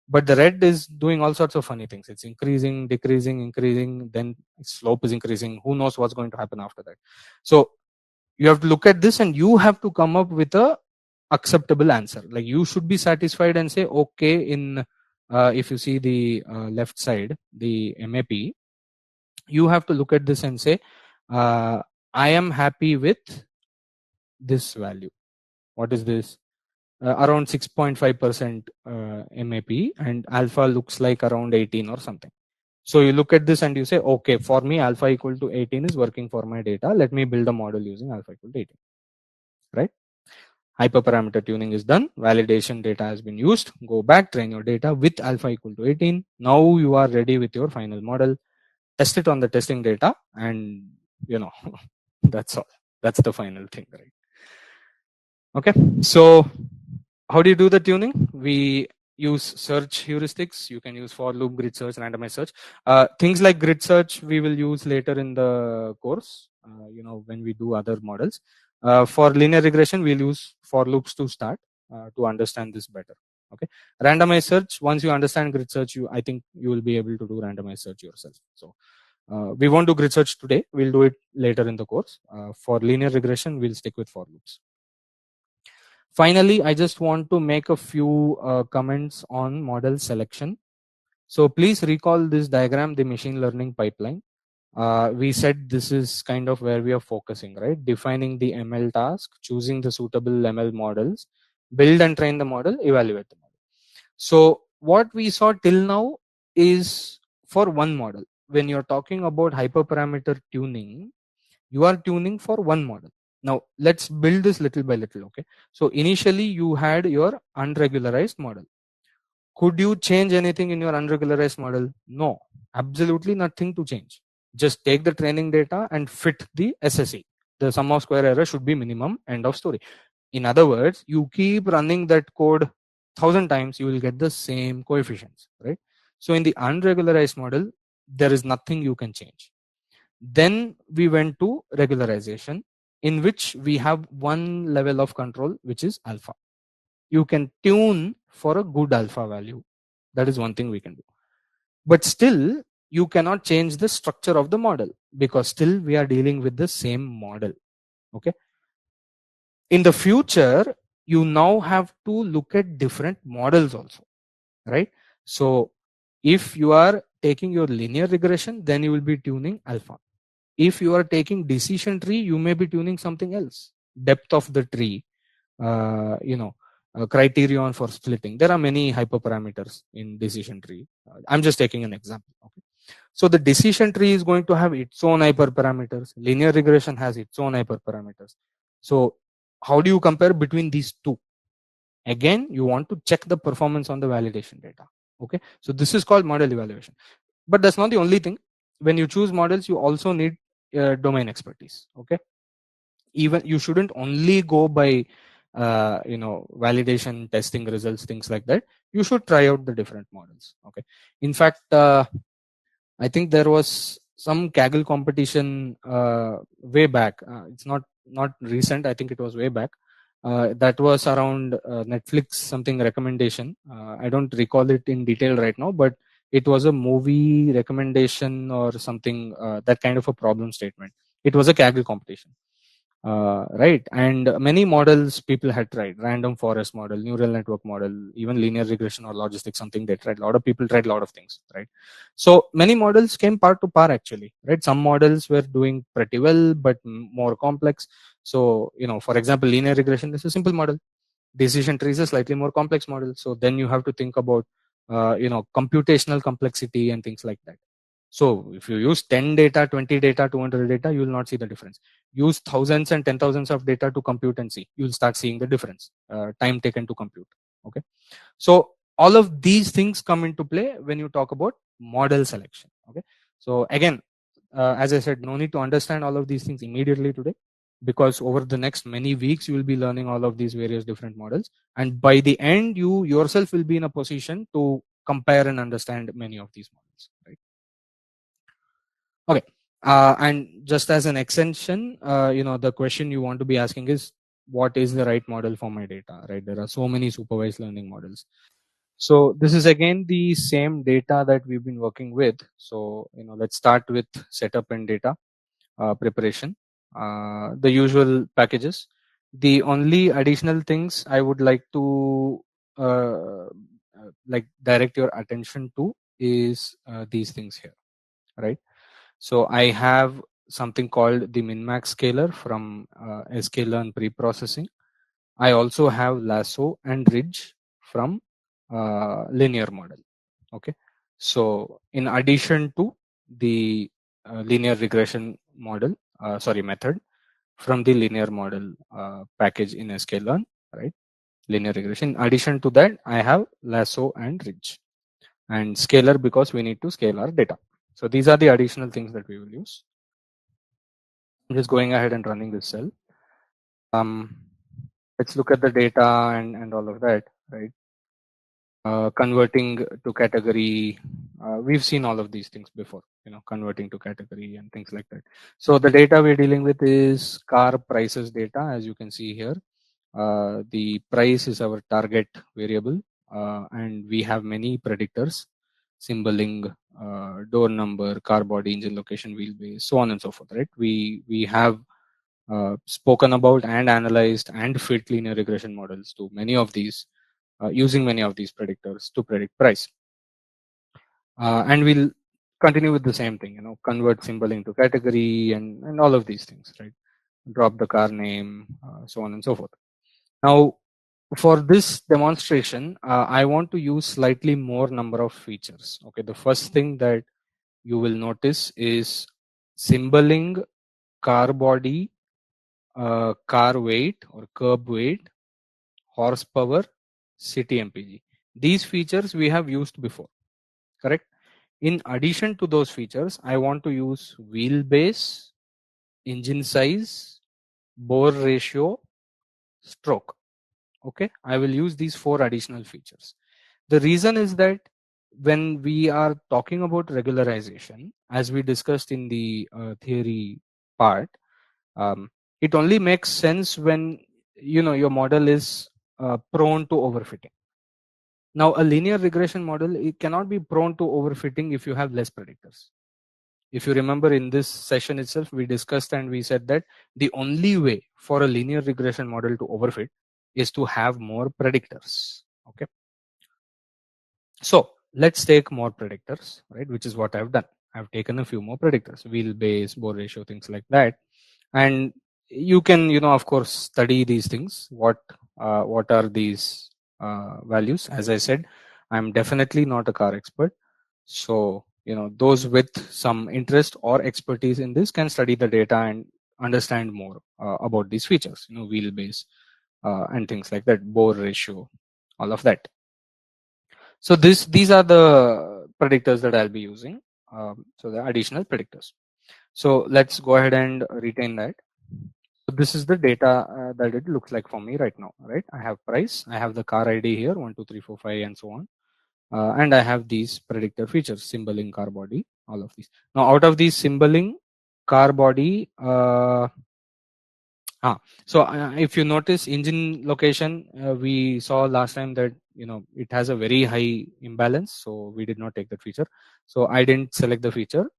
but the red is doing all sorts of funny things. It's increasing, decreasing, increasing, then slope is increasing. Who knows what's going to happen after that? So you have to look at this and you have to come up with a acceptable answer. Like you should be satisfied and say, okay, in if you see the left side, the MAP, you have to look at this and say, I am happy with this value. What is this? Around 6.5% MAP, and alpha looks like around 18 or something. So you look at this and you say, okay, for me, alpha equal to 18 is working for my data. Let me build a model using alpha equal to 18, right? Hyperparameter tuning is done. Validation data has been used. Go back, train your data with alpha equal to 18. Now you are ready with your final model. Test it on the testing data, and that's all. That's the final thing, right? Okay. So how do you do the tuning? We use search heuristics. You can use for loop, grid search, randomized search. Things like grid search we will use later in the course. When we do other models. For linear regression, we'll use for loops to start to understand this better. Okay. Randomized search. Once you understand grid search, I think you will be able to do randomized search yourself. So we won't do grid search today. We'll do it later in the course. For linear regression, we'll stick with for loops. Finally, I just want to make a few comments on model selection. So please recall this diagram, the machine learning pipeline. We said this is kind of where we are focusing, right? Defining the ML task, choosing the suitable ML models, build and train the model, evaluate the model. So what we saw till now is for one model. When you're talking about hyperparameter tuning, you are tuning for one model. Now let's build this little by little. Okay. So initially you had your unregularized model. Could you change anything in your unregularized model? No, absolutely nothing to change. Just take the training data and fit the SSE. The sum of square error should be minimum, end of story. In other words, you keep running that code 1,000 times, you will get the same coefficients, right? So in the unregularized model, there is nothing you can change. Then we went to regularization, in which we have one level of control, which is alpha. You can tune for a good alpha value. That is one thing we can do. But still, you cannot change the structure of the model because still we are dealing with the same model. Okay. In the future, you now have to look at different models also, right? So if you are taking your linear regression, then you will be tuning alpha. If you are taking decision tree, you may be tuning something else. Depth of the tree, criterion for splitting. There are many hyperparameters in decision tree. I'm just taking an example. Okay. So the decision tree is going to have its own hyperparameters. Linear regression has its own hyperparameters. So how do you compare between these two? Again, you want to check the performance on the validation data. Okay, so this is called model evaluation. But that's not the only thing. When you choose models, you also need domain expertise. Okay, even you shouldn't only go by validation testing results, things like that. You should try out the different models. Okay, in fact, I think there was some Kaggle competition way back. It's not recent. I think it was way back. That was around Netflix something recommendation. I don't recall it in detail right now, but it was a movie recommendation or something, that kind of a problem statement. It was a Kaggle competition. Right, and many models people had tried: random forest model, neural network model, even linear regression or logistics, something they tried. A lot of people tried a lot of things, right? So many models came par to par actually, right? Some models were doing pretty well but more complex. So for example, linear regression is a simple model. Decision tree is a slightly more complex model. So then you have to think about computational complexity and things like that. So if you use 10 data, 20 data, 200 data, you will not see the difference. Use thousands and 10,000s of data to compute and see. You will start seeing the difference. Time taken to compute. Okay. So all of these things come into play when you talk about model selection. Okay. So again, as I said, no need to understand all of these things immediately today, because over the next many weeks you will be learning all of these various different models, and by the end you yourself will be in a position to compare and understand many of these models, right? Okay. And just as an extension, the question you want to be asking is, what is the right model for my data, right? There are so many supervised learning models. So this is again the same data that we've been working with. So let's start with setup and data preparation, the usual packages. The only additional things I would like to like direct your attention to is these things here, right? So I have something called the min-max scaler from sklearn pre-processing. I also have lasso and ridge from linear model. Okay, so in addition to the linear regression model, sorry, method from the linear model package in sklearn, right? Linear regression. In addition to that, I have lasso and ridge, and scalar because we need to scale our data. So these are the additional things that we will use. I'm just going ahead and running this cell. Let's look at the data and all of that, right? Converting to category. We've seen all of these things before, converting to category and things like that. So the data we're dealing with is car prices data, as you can see here. The price is our target variable, and we have many predictors: symboling, door number, car body, engine location, wheelbase, so on and so forth, right? We have spoken about and analyzed and fit linear regression models to many of these, using many of these predictors to predict price. And we'll continue with the same thing, convert symboling to category and all of these things, right? Drop the car name, so on and so forth. Now, for this demonstration, I want to use slightly more number of features. Okay, the first thing that you will notice is symboling, car body, car weight or curb weight, horsepower, city mpg. These features we have used before, correct? In addition to those features, I want to use wheelbase, engine size, bore ratio, stroke. Okay, I will use these 4 additional features. The reason is that when we are talking about regularization, as we discussed in the theory part, it only makes sense when your model is prone to overfitting. Now, a linear regression model, it cannot be prone to overfitting if you have less predictors. If you remember, in this session itself, we discussed and we said that the only way for a linear regression model to overfit is to have more predictors. Okay, so let's take more predictors, right? Which is what I've done. I've taken a few more predictors: wheelbase, bore ratio, things like that. And you can, of course, study these things. What are these values? As I said, I'm definitely not a car expert. So those with some interest or expertise in this can study the data and understand more about these features, wheelbase and things like that, bore ratio, all of that. So these are the predictors that I'll be using. So the additional predictors. So let's go ahead and retain that. So this is the data that it looks like for me right now, right? I have price, I have the car ID here, 1, 2, 3, 4, 5, and so on. And I have these predictor features, symboling, car body, all of these. Now out of these symboling, car body, so if you notice engine location, we saw last time that it has a very high imbalance, so we did not take that feature. So I didn't select the feature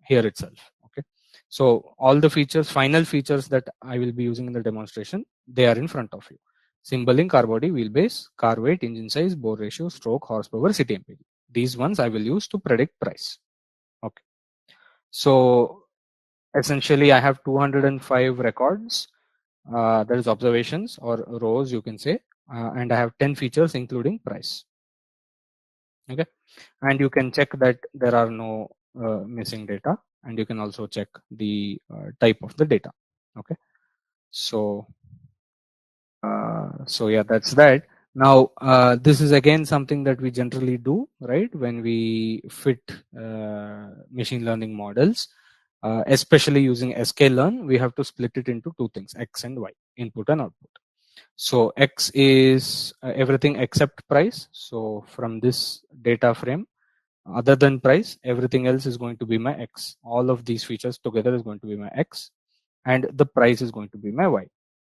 here itself. Okay, so all the features, final features that I will be using in the demonstration, they are in front of you. Symboling, car body, wheelbase, car weight, engine size, bore ratio, stroke, horsepower, city mpg. These ones I will use to predict price. Okay, so essentially I have 205 records. That is observations or rows, you can say, and I have 10 features including price. Okay, and you can check that there are no missing data, and you can also check the type of the data. Okay, so yeah, that's that. Now this is again something that we generally do, right, when we fit machine learning models, especially using sklearn. We have to split it into two things, x and y, input and output. So x is everything except price. So from this data frame, other than price, everything else is going to be my x. All of these features together is going to be my x, and the price is going to be my y.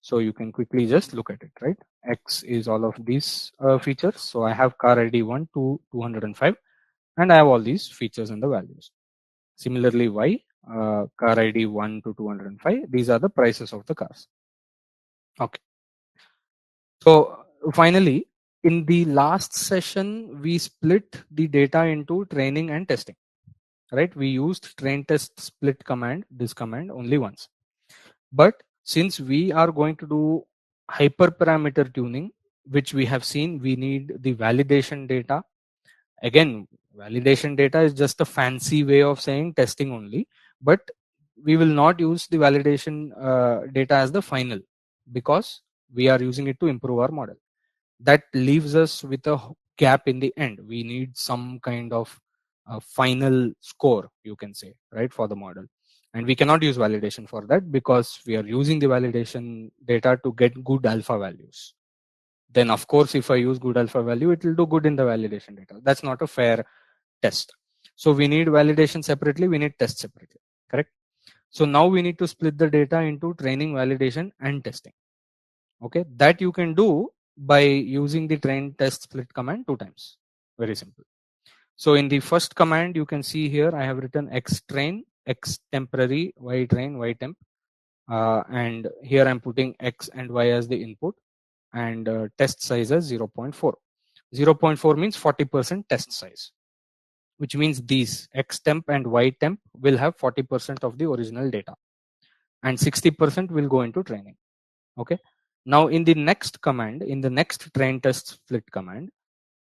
So you can quickly just look at it, right? X is all of these features. So I have car ID 1 to 205, and I have all these features and the values. Similarly, y, car ID 1 to 205, these are the prices of the cars. Okay. So finally, in the last session, we split the data into training and testing, right? We used train test split command, this command only once. But since we are going to do hyperparameter tuning, which we have seen, we need the validation data. Again, validation data is just a fancy way of saying testing only, but we will not use the validation data as the final, because we are using it to improve our model. That leaves us with a gap in the end. We need some kind of final score, you can say, right, for the model. And we cannot use validation for that, because we are using the validation data to get good alpha values. Then of course, if I use good alpha value, it will do good in the validation data. That's not a fair test. So we need validation separately, we need test separately, correct? So now we need to split the data into training, validation, and testing. Okay, that you can do by using the train test split command 2 times. Very simple. So in the first command, you can see here I have written x train, x temporary, y train, y temp, and here I'm putting x and y as the input, and test size as 0.4. 0.4 means 40% test size, which means these x temp and y temp will have 40% of the original data, and 60% will go into training. Okay, now in the next command, in the next train test split command,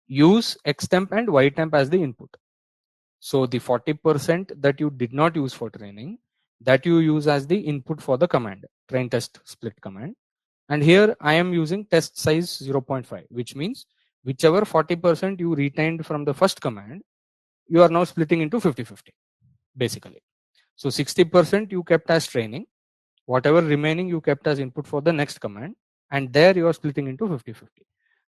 use xtemp and ytemp as the input. So the 40% that you did not use for training, that you use as the input for the command, train test split command. And here I am using test size 0.5, which means whichever 40% you retained from the first command, you are now splitting into 50-50 basically. So 60% you kept as training, whatever remaining you kept as input for the next command, and there you are splitting into 50-50.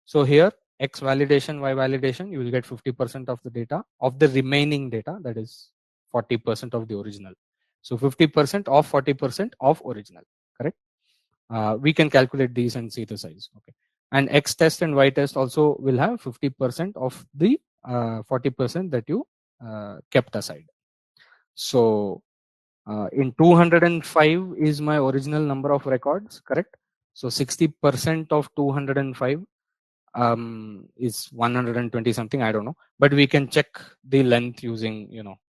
So here x validation, y validation, you will get 50% of the data of the remaining data, that is 40% of the original. So 50% of 40% of original, correct? We can calculate these and see the size. Okay, and x test and y test also will have 50% of the 40% that you kept aside. So in 205 is my original number of records, correct? So 60% of 205 is 120 something, I don't know, but we can check the length using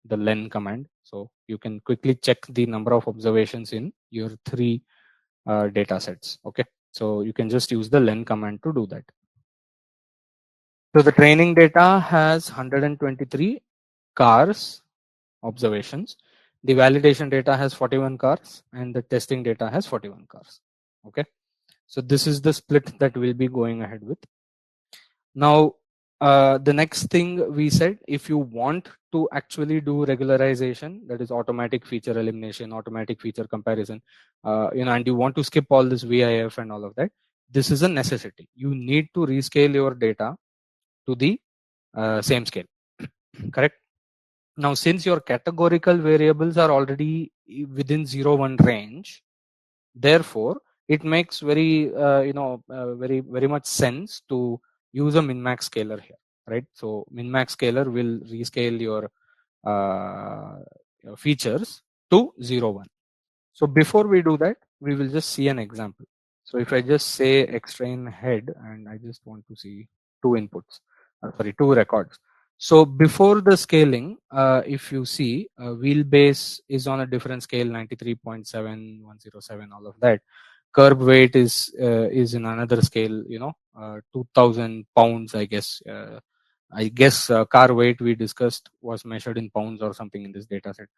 the len command. So you can quickly check the number of observations in your 3 data sets. Okay, so you can just use the len command to do that. So the training data has 123 cars observations. The validation data has 41 cars, and the testing data has 41 cars. Okay, so this is the split that we'll be going ahead with. Now The next thing we said, if you want to actually do regularization, that is automatic feature elimination, automatic feature comparison, and you want to skip all this VIF and all of that, this is a necessity. You need to rescale your data to the same scale. Correct. Now, since your categorical variables are already within 0 1 range, therefore it makes very much sense to use a min-max scaler here, right? So min-max scaler will rescale your features to 0 1. So before we do that, we will just see an example. So if I just say extrain head and I just want to see two inputs, two records. So before the scaling, if you see, wheelbase is on a different scale, 93.7107, all of that. Curb weight is in another scale, 2000 pounds, I guess. Car weight we discussed was measured in pounds or something in this data set.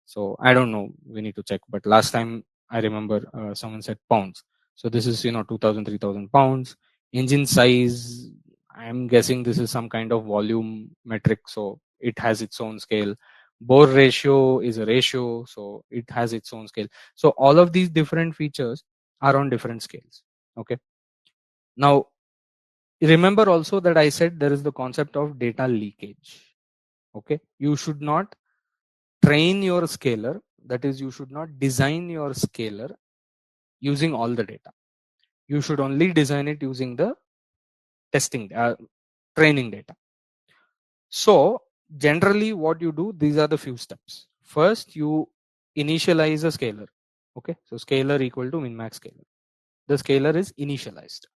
So I don't know, we need to check, but last time I remember someone said pounds. So this is 2000 3000 pounds. Engine size, I'm guessing this is some kind of volume metric, so it has its own scale. Bore ratio is a ratio, so it has its own scale. So all of these different features are on different scales. Okay, now remember also that I said there is the concept of data leakage. Okay, you should not train your scaler, that is, you should not design your scaler using all the data. You should only design it using the training data. So generally what you do, these are the few steps. First, you initialize a scaler. Okay, so scaler equal to min-max scaler. The scaler is initialized.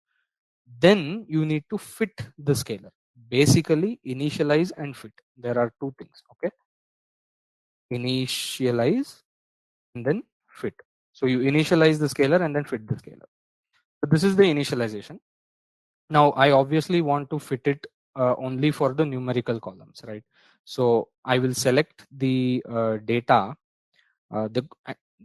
Then you need to fit the scaler. Basically, initialize and fit. There are two things. Okay, initialize and then fit. So you initialize the scaler and then fit the scaler. So this is the initialization. Now I obviously want to fit it only for the numerical columns, right? So I will select the data.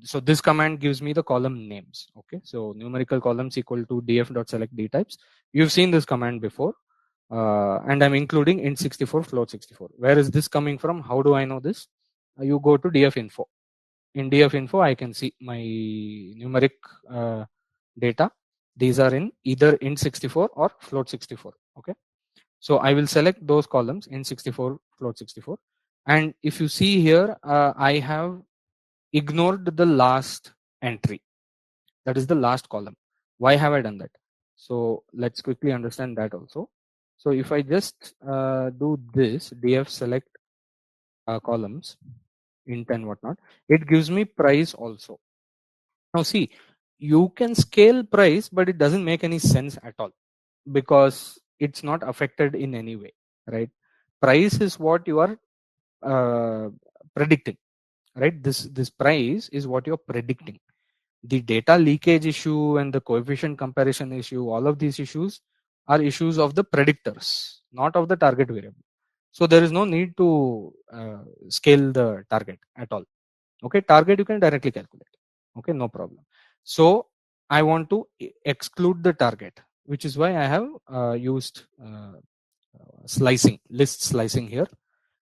So this command gives me the column names. Okay, so numerical columns equal to df.select d types. You've seen this command before, and I'm including int64 float 64. Where is this coming from? How do I know this? You go to df info. In df info, I can see my numeric data. These are in either int64 or float 64. Okay, so I will select those columns int64, float 64, and if you see here, I have ignored the last entry, that is the last column. Why have I done that? So let's quickly understand that also. So if I just do this df select columns int and whatnot, it gives me price also. Now see, you can scale price, but it doesn't make any sense at all because it's not affected in any way, right? Price is what you are uh, predicting, right? This price is what you're predicting. The data leakage issue and the coefficient comparison issue, all of these issues are issues of the predictors, not of the target variable. So there is no need to scale the target at all. Okay, target you can directly calculate. Okay, no problem. So I want to exclude the target, which is why I have used list slicing here,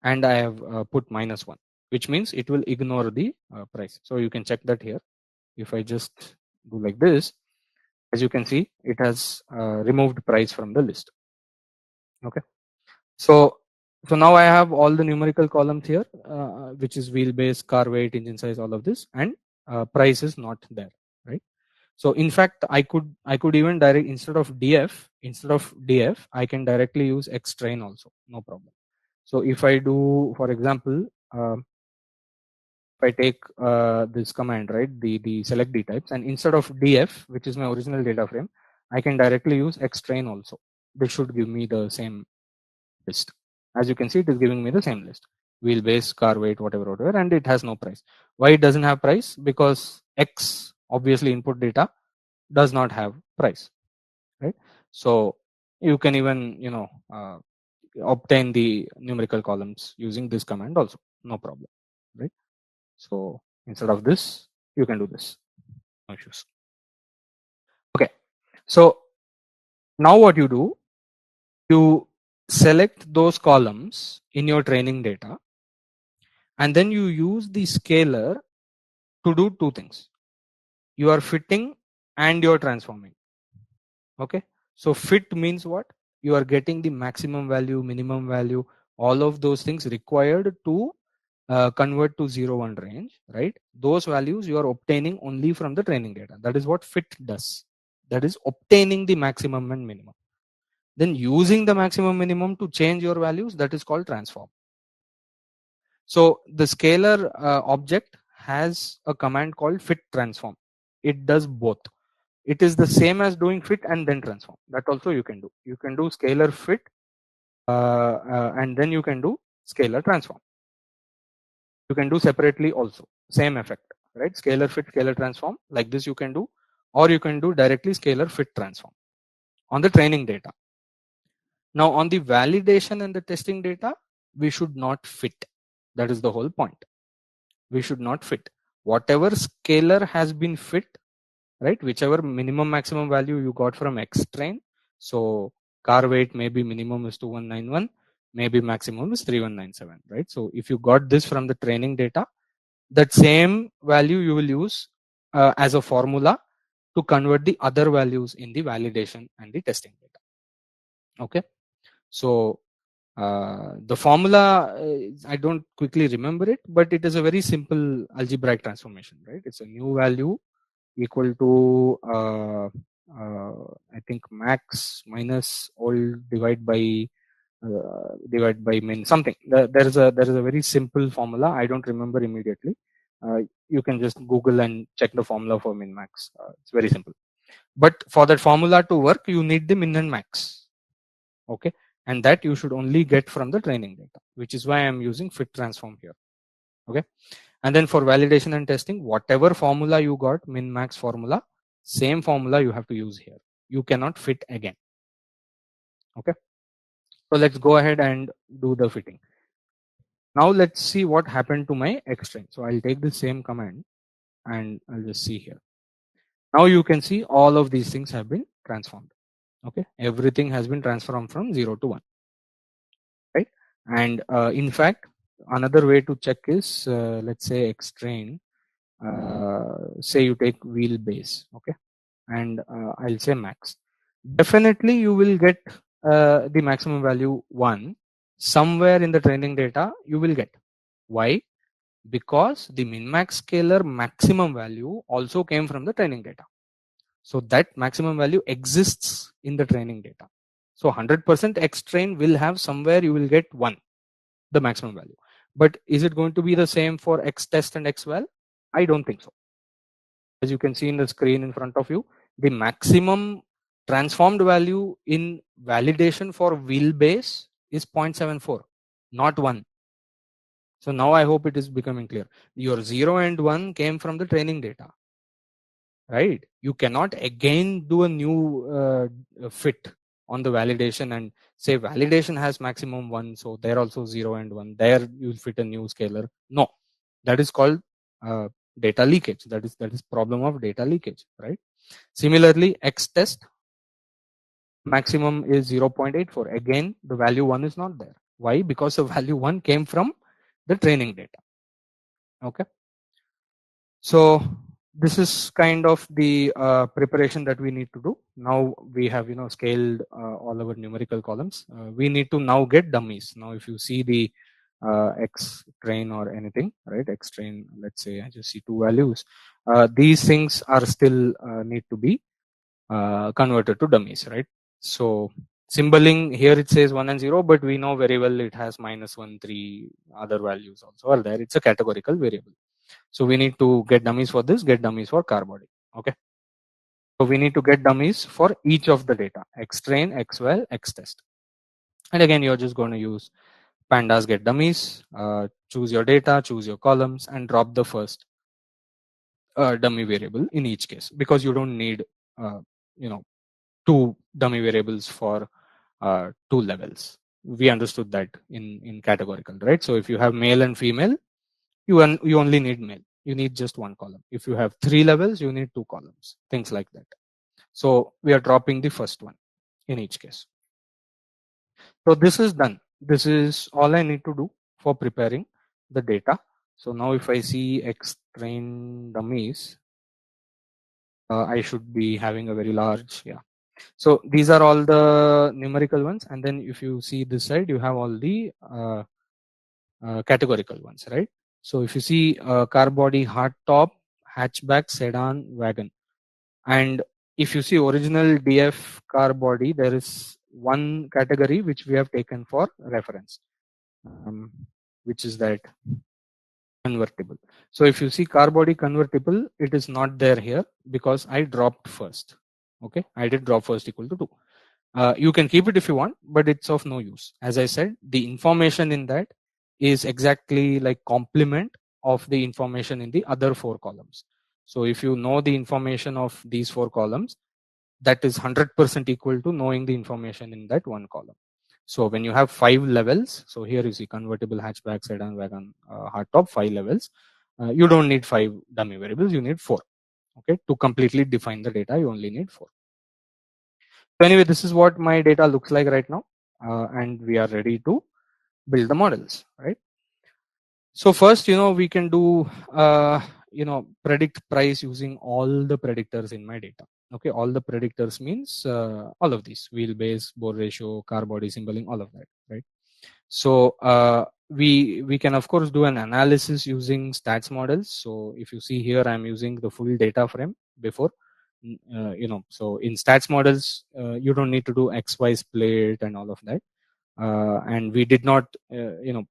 and I have put -1, which means it will ignore the price. So you can check that here. If I just do like this, as you can see, it has removed price from the list. Okay, so now I have all the numerical columns here, which is wheelbase, car weight, engine size, all of this, and price is not there, right? So in fact, I could even direct instead of df, I can directly use xtrain also, no problem. So if I do, for example, if I take this command, right, the select d types, and instead of df, which is my original data frame, I can directly use xtrain also. This should give me the same list. As you can see, it is giving me the same list: wheelbase, car weight, whatever, and it has no price. Why it doesn't have price? Because x, obviously input data, does not have price, right? So you can even obtain the numerical columns using this command also, no problem, right? So instead of this, you can do this, no issues. Okay, so now what you do, you select those columns in your training data, and then you use the scaler to do two things. You are fitting and you're transforming. Okay, so fit means what? You are getting the maximum value, minimum value, all of those things required to convert to 0 1 range, right? Those values you are obtaining only from the training data. That is what fit does. That is obtaining the maximum and minimum. Then using the maximum minimum to change your values, that is called transform. So the scalar object has a command called fit transform. It does both. It is the same as doing fit and then transform. That also you can do. You can do scalar fit and then you can do scalar transform. You can do separately also. Same effect, right? Scalar fit, scalar transform, like this you can do, or you can do directly scalar fit transform on the training data. Now on the validation and the testing data, we should not fit. That is the whole point. We should not fit. Whatever scalar has been fit, right? Whichever minimum maximum value you got from X train. So car weight maybe minimum is 2191, maybe maximum is 3197, right? So if you got this from the training data, that same value you will use as a formula to convert the other values in the validation and the testing data. Okay, so the formula I don't quickly remember it, but it is a very simple algebraic transformation, right? It's a new value equal to I think max minus old divide by min something. There is a very simple formula. I don't remember immediately. You can just Google and check the formula for min max. It's very simple. But for that formula to work, you need the min and max. Okay, and that you should only get from the training data, which is why I'm using fit transform here. Okay, and then for validation and testing, whatever formula you got, min max formula, same formula you have to use here. You cannot fit again. Okay, so let's go ahead and do the fitting. Now let's see what happened to my X train. So I'll take the same command and I'll just see here. Now you can see all of these things have been transformed. Okay, everything has been transformed from 0 to 1, right? And in fact, another way to check is let's say X train. Say you take wheelbase, okay, and I'll say max. Definitely you will get the maximum value 1 somewhere in the training data. You will get. Why? Because the min max scalar maximum value also came from the training data. So that maximum value exists in the training data. So 100% X train will have somewhere you will get 1, the maximum value. But is it going to be the same for X test and X val? I don't think so. As you can see in the screen in front of you, the maximum transformed value in validation for wheelbase is 0.74, not 1. So now I hope it is becoming clear. Your 0 and 1 came from the training data, right? You cannot again do a new fit on the validation and say validation has maximum 1, so there also 0 and 1. There you'll fit a new scalar. No, that is called data leakage. That is problem of data leakage, right? Similarly, X test maximum is 0.84. Again, the value 1 is not there. Why? Because the value 1 came from the training data. Okay, so this is kind of the preparation that we need to do. Now we have scaled all our numerical columns. We need to now get dummies. Now if you see the X train or anything, right? X train, let's say I just see 2 values. These things are still need to be converted to dummies, right? So symboling here it says 1 and 0, but we know very well it has -1, 3 other values also are there. It's a categorical variable. So we need to get dummies for this, get dummies for car body. Okay. So we need to get dummies for each of the data, X train, X val, X test. And again, you're just going to use pandas get dummies, choose your data, choose your columns, and drop the first dummy variable in each case, because you don't need you know 2 dummy variables for 2 levels. We understood that in categorical, right? So if you have male and female, you only need male. You need just 1 column. If you have 3 levels, you need 2 columns, things like that. So we are dropping the first one in each case. So this is done. This is all I need to do for preparing the data. So now if I see X train dummies, I should be having a very large, yeah. So these are all the numerical ones, and then if you see this side, you have all the categorical ones, right? So if you see car body, hard top, hatchback, sedan, wagon, and if you see original DF car body, there is one category which we have taken for reference, which is that convertible. So if you see car body convertible, it is not there here because I dropped first. Okay, I did drop first equal to 2. You can keep it if you want, but it's of no use. As I said, the information in that is exactly like complement of the information in the other 4 columns. So if you know the information of these 4 columns, that is 100% equal to knowing the information in that one column. So when you have 5 levels, so here you see convertible, hatchback, sedan, wagon, hardtop, 5 levels. You don't need 5 dummy variables, you need 4. Okay, to completely define the data, you only need 4. So anyway, this is what my data looks like right now, and we are ready to build the models, right? So first, we can do, predict price using all the predictors in my data. Okay, all the predictors means all of these: wheelbase, bore ratio, car body symboling, all of that, right? So we can of course do an analysis using stats models. So if you see here, I'm using the full data frame before. So in stats models, you don't need to do XY split and all of that. And we did not, when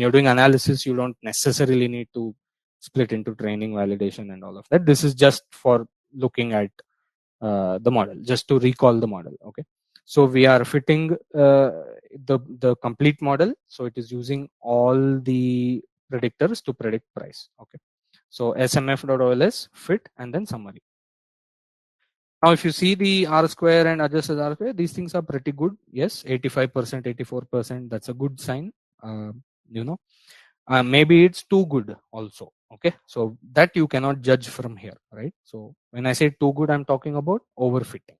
you're doing analysis, you don't necessarily need to split into training, validation, and all of that. This is just for looking at the model, just to recall the model. Okay, so we are fitting the complete model, so it is using all the predictors to predict price. Okay, so smf.ols fit and then summary. Now if you see the r square and adjusted r square, these things are pretty good. Yes, 85%, 84%, that's a good sign. uh, you know Maybe it's too good also. Okay, so that you cannot judge from here, right? So when I say too good, I'm talking about overfitting.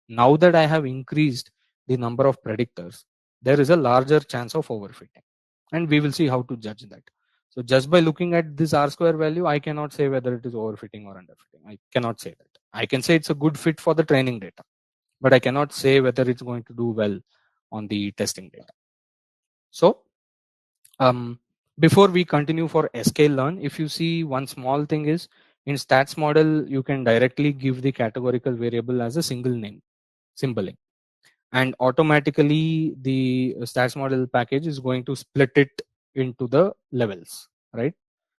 Now that I have increased the number of predictors, there is a larger chance of overfitting, and we will see how to judge that. So just by looking at this r square value, I cannot say whether it is overfitting or underfitting. I cannot say that. I can say it's a good fit for the training data, but I cannot say whether it's going to do well on the testing data. So before we continue for sklearn, if you see, one small thing is, in stats model you can directly give the categorical variable as a single name, symboling, and automatically the stats model package is going to split it into the levels, right?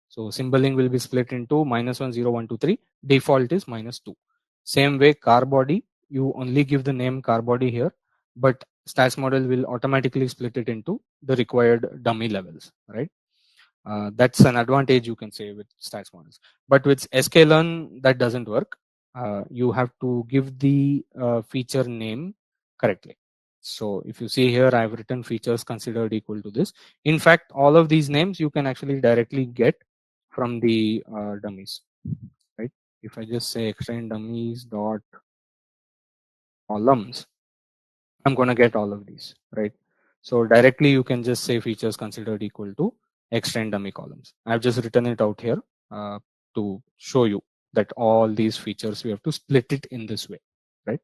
So symboling will be split into -1, 0, 1, 2, 3. Default is -2. Same way, car body, you only give the name car body here, but stats model will automatically split it into the required dummy levels, right? That's an advantage, you can say, with stats models. But with sklearn, that doesn't work. You have to give the feature name correctly. So if you see here, I've written features considered equal to this. In fact, all of these names you can actually directly get from the dummies, right? If I just say extend dummies dot columns, I'm going to get all of these, right? So directly you can just say features considered equal to extend dummy columns. I've just written it out here to show you that all these features, we have to split it in this way, right?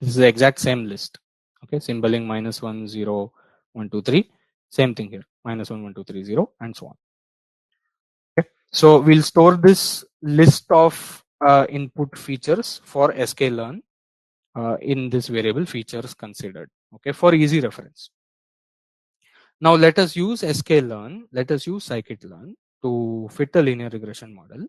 This is the exact same list. Okay, symboling -1, 0, 1, 2, 3. Same thing here, -1, 1, 2, 3, 0, and so on. Okay, so we'll store this list of input features for sklearn in this variable features considered. Okay, for easy reference. Now let us use sklearn, let us use scikit-learn to fit a linear regression model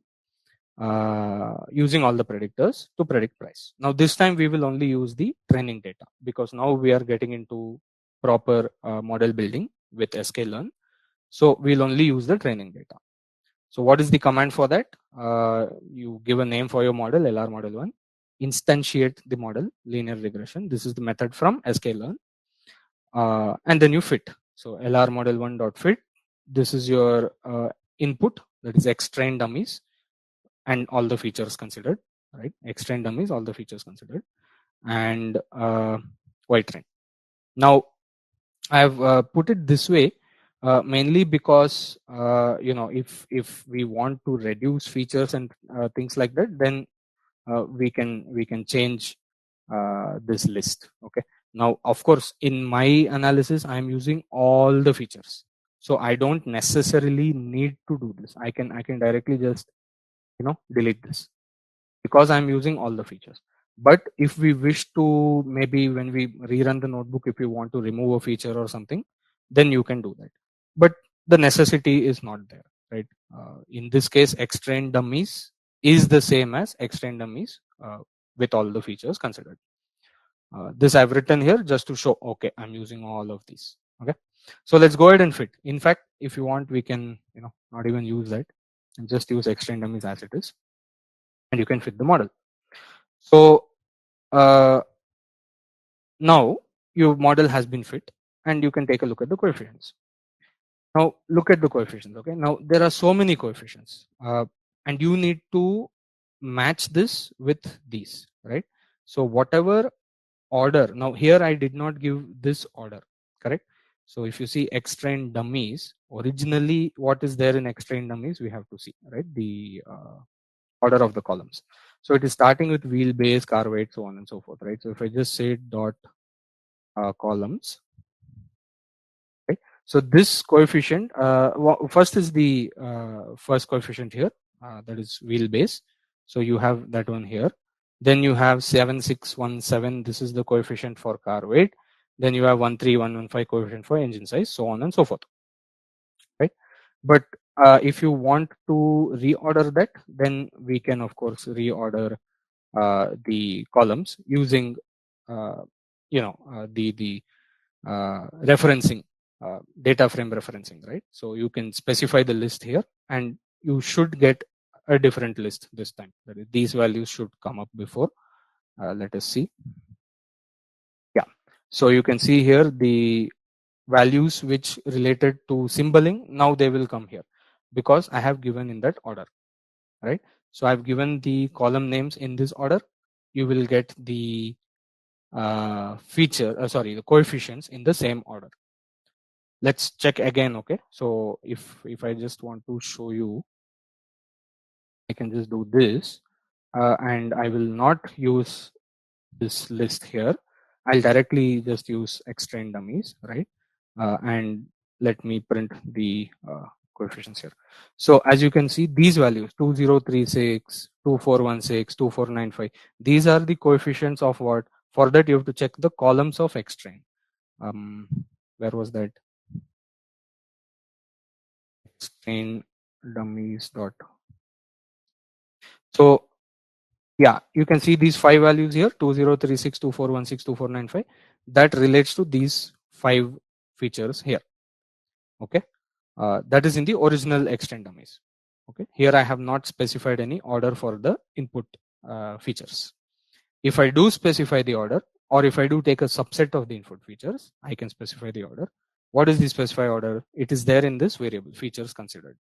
using all the predictors to predict price. Now this time we will only use the training data, because now we are getting into proper model building with sklearn. So we'll only use the training data. So what is the command for that? You give a name for your model, LR model 1, instantiate the model, linear regression. This is the method from sklearn, and then you fit. So LR model 1 dot fit. This is your input, that is X-train dummies and all the features considered, right? X-train dummies, all the features considered, and Y-train. Now I have put it this way mainly because if we want to reduce features and things like that, then we can change this list. Okay, now of course in my analysis I am using all the features, so I don't necessarily need to do this. I can directly just delete this because I'm using all the features. But if we wish to, maybe when we rerun the notebook, if you want to remove a feature or something, then you can do that. But the necessity is not there, right? In this case, extrain dummies is the same as extrain dummies with all the features considered. This I've written here just to show, okay, I'm using all of these. Okay, so let's go ahead and fit. In fact, if you want, we can not even use that and just use extrain dummies as it is, and you can fit the model. So now your model has been fit, and you can take a look at the coefficients. Now look at the coefficients. Okay, now there are so many coefficients, and you need to match this with these, right? So whatever order, now here I did not give this order, correct? So if you see extrain dummies, originally what is there in extrain dummies, we have to see, right, the order of the columns. So it is starting with wheelbase, car weight, so on and so forth, right? So if I just say dot columns, right? So this coefficient, first is the first coefficient here, that is wheelbase. So you have that one here. Then you have 7617. This is the coefficient for car weight. Then you have 13115 coefficient for engine size, so on and so forth, right? But if you want to reorder that, then we can of course reorder the columns using the referencing, data frame referencing, right? So you can specify the list here, and you should get a different list this time. That is, these values should come up before. Let us see. Yeah, so you can see here the values which related to symboling, now they will come here because I have given in that order, right? So I've given the column names in this order. You will get the the coefficients in the same order. Let's check again. Okay, so if I just want to show you, I can just do this, and I will not use this list here. I'll directly just use extrain dummies, right? And let me print the coefficients here. So as you can see, these values 2036, 2416, 2495, these are the coefficients of what? For that you have to check the columns of extrain. Where was that? Extrain dummies dot. So yeah, you can see these 5 values here, 2036, 2416, 2495. That relates to these 5 features here. Okay, that is in the original extrain dummies. Okay, here I have not specified any order for the input features. If I do specify the order, or if I do take a subset of the input features, I can specify the order. What is the specify order? It is there in this variable features considered.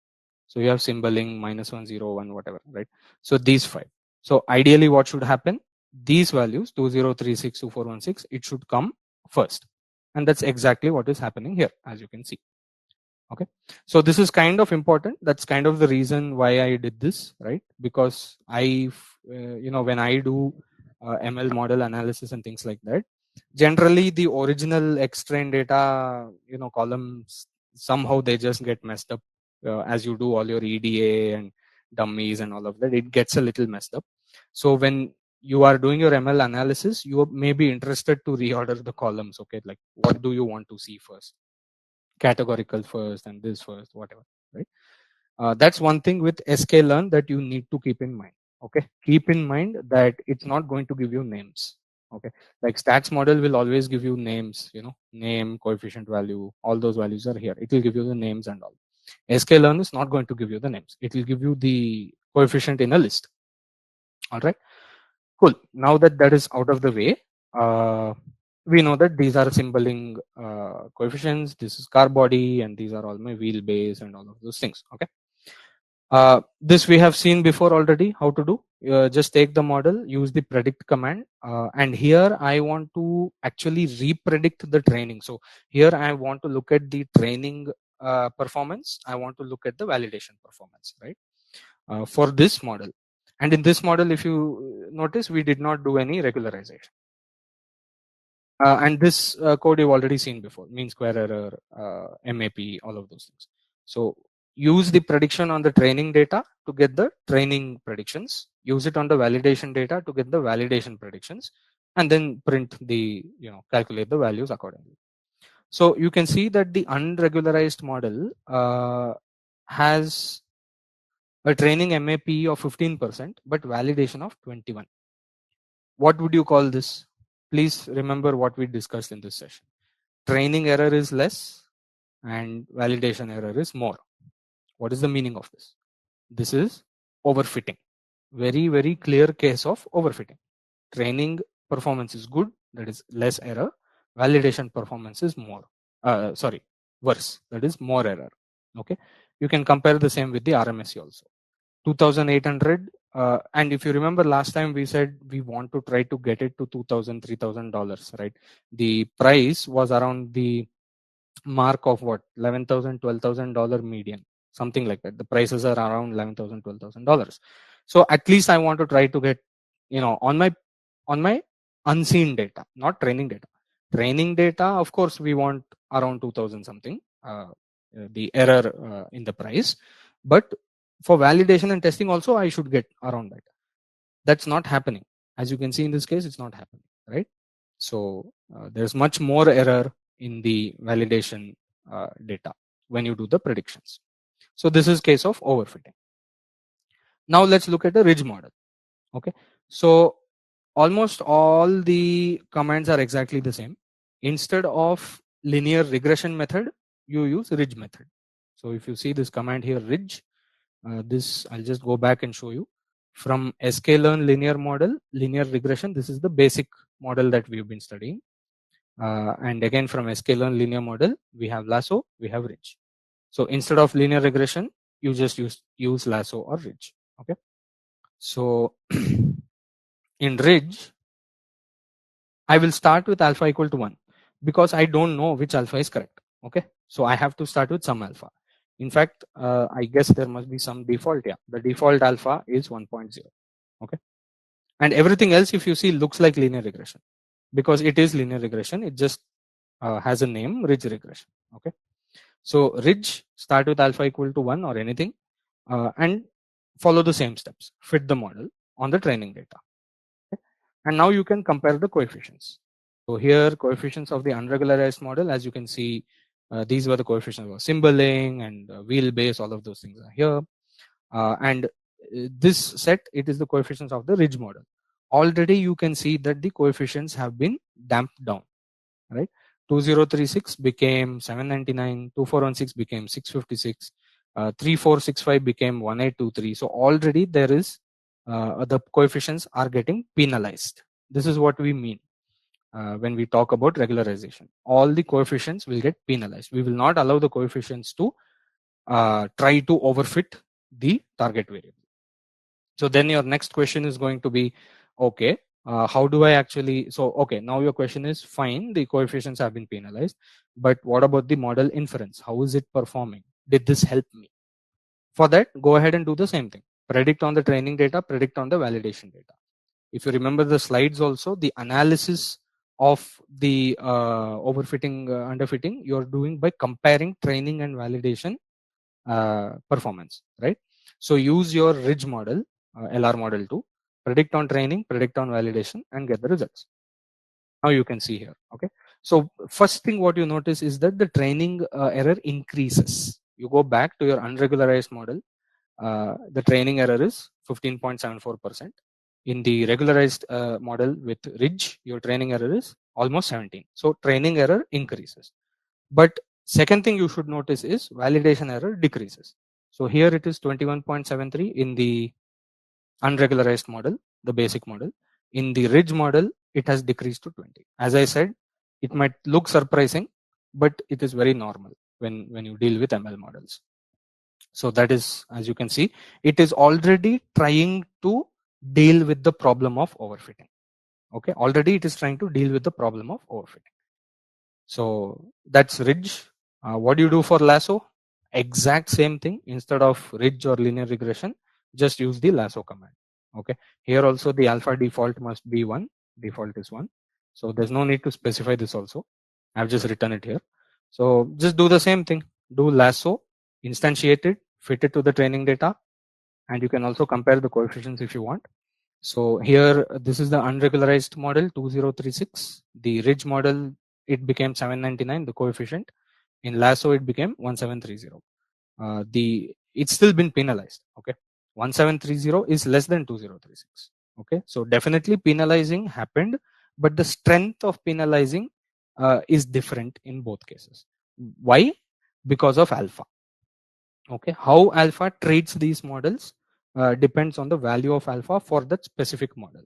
So you have symboling -101 whatever, right? So these 5. So ideally what should happen? These values 2036, 2416, it should come first, and that's exactly what is happening here, as you can see. Okay, so this is kind of important. That's kind of the reason why I did this, right? Because when I do ML model analysis and things like that, generally the original extrain data columns, somehow they just get messed up as you do all your EDA and dummies and all of that. It gets a little messed up. So when you are doing your ML analysis, you may be interested to reorder the columns. Okay, like what do you want to see first? Categorical first and this first, whatever, right? That's one thing with sklearn that you need to keep in mind. Okay, keep in mind that it's not going to give you names. Okay, like stats model will always give you names, name, coefficient value, all those values are here. It will give you the names and all. sklearn is not going to give you the names. It will give you the coefficient in a list. All right, cool. Now that that is out of the way, we know that these are symboling coefficients. This is car body, and these are all my wheelbase and all of those things. Okay, this we have seen before already how to do. just take the model, use the predict command, and here I want to actually repredict the training. So here I want to look at the training performance, I want to look at the validation performance, right, for this model. And in this model, if you notice, we did not do any regularization. And this code you've already seen before, mean square error, MAP, all of those things. So use the prediction on the training data to get the training predictions, use it on the validation data to get the validation predictions, and then print the, calculate the values accordingly. So you can see that the unregularized model has a training MAP of 15%, but validation of 21. What would you call this? Please remember what we discussed in this session. Training error is less and validation error is more. What is the meaning of this? This is overfitting. Very, very clear case of overfitting. Training performance is good, that is less error. Validation performance is worse, that is more error. Okay, you can compare the same with the RMSE also. 2,800, and if you remember last time we said we want to try to get it to $2,000, $3,000, right? The price was around the mark of what, $11,000, $12,000 median, something like that. The prices are around $11,000, $12,000. So at least I want to try to get, on my unseen data, not training data. Training data, of course, we want around 2,000 something, the error in the price. But for validation and testing also, I should get around that. That's not happening. As you can see in this case, it's not happening, right? So there's much more error in the validation data when you do the predictions. So this is case of overfitting. Now let's look at the ridge model. Okay, so almost all the commands are exactly the same. Instead of linear regression method, you use ridge method. So if you see this command here, ridge, this I'll just go back and show you. From sklearn linear model, linear regression, this is the basic model that we've been studying. And again, from sklearn linear model, we have lasso, we have ridge. So instead of linear regression, you just use lasso or ridge. Okay, so in ridge, I will start with alpha equal to 1 because I don't know which alpha is correct. Okay, so I have to start with some alpha. In fact, I guess there must be some default. Yeah, the default alpha is 1.0. Okay, and everything else, if you see, looks like linear regression because it is linear regression. It just has a name, ridge regression. Okay, so ridge, start with alpha equal to 1 or anything, and follow the same steps, fit the model on the training data. Okay? And now you can compare the coefficients. So here, coefficients of the unregularized model, as you can see, these were the coefficients of symboling and wheelbase, all of those things are here. And this set, it is the coefficients of the ridge model. Already you can see that the coefficients have been damped down, right? 2036 became 799, 2416 became 656, 3465 became 1823. So already there is the coefficients are getting penalized. This is what we mean when we talk about regularization. All the coefficients will get penalized. We will not allow the coefficients to try to overfit the target variable. So then your next question is going to be, okay, how do I actually, so okay, now your question is fine, the coefficients have been penalized, but what about the model inference? How is it performing? Did this help me? For that, go ahead and do the same thing. Predict on the training data, predict on the validation data. If you remember the slides also, the analysis of the overfitting, underfitting, you're doing by comparing training and validation performance, right? So use your ridge model, LR model to predict on training, predict on validation, and get the results. Now you can see here. Okay, so first thing what you notice is that the training error increases. You go back to your unregularized model, the training error is 15.74%. In the regularized model with ridge, your training error is almost 17. So training error increases. But second thing you should notice is validation error decreases. So here it is 21.73 in the unregularized model, the basic model. In the ridge model, it has decreased to 20. As I said, it might look surprising, but it is very normal when you deal with ML models. So that is, as you can see, it is already trying to deal with the problem of overfitting. Okay, already it is trying to deal with the problem of overfitting. So that's ridge. What do you do for lasso? Exact same thing. Instead of ridge or linear regression, just use the lasso command. Okay, here also the alpha default must be 1. Default is 1, so there's no need to specify this also. I've just written it here. So just do the same thing. Do lasso, instantiate it, fit it to the training data, and you can also compare the coefficients if you want. So here, this is the unregularized model 2036. The ridge model, it became 799, the coefficient. In lasso, it became 1730. It's still been penalized. Okay, 1730 is less than 2036. Okay, so definitely penalizing happened, but the strength of penalizing is different in both cases. Why? Because of alpha. Okay, how alpha treats these models depends on the value of alpha for that specific model.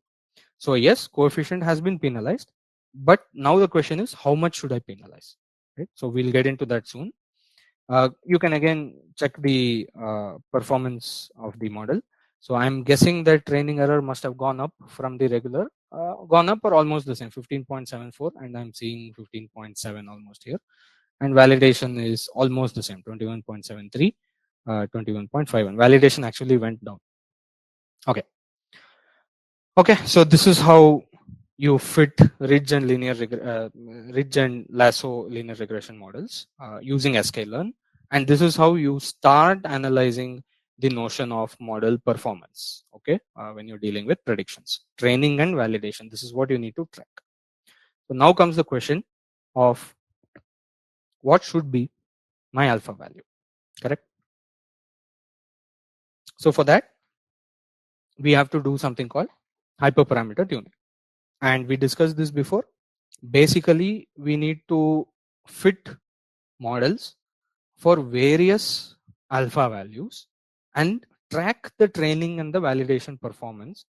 So yes, coefficient has been penalized, but now the question is how much should I penalize? Right? So we'll get into that soon. You can again check the performance of the model. So I'm guessing that training error must have gone up from the regular, gone up or almost the same, 15.74, and I'm seeing 15.7 almost here. And validation is almost the same, 21.73, 21.51. Validation actually went down. Okay. Okay, so this is how you fit ridge and ridge and lasso linear regression models using sklearn, and this is how you start analyzing the notion of model performance. Okay, when you're dealing with predictions, training and validation, this is what you need to track. So now comes the question of what should be my alpha value, correct? So for that, we have to do something called hyperparameter tuning, and we discussed this before. Basically, we need to fit models for various alpha values and track the training and the validation performance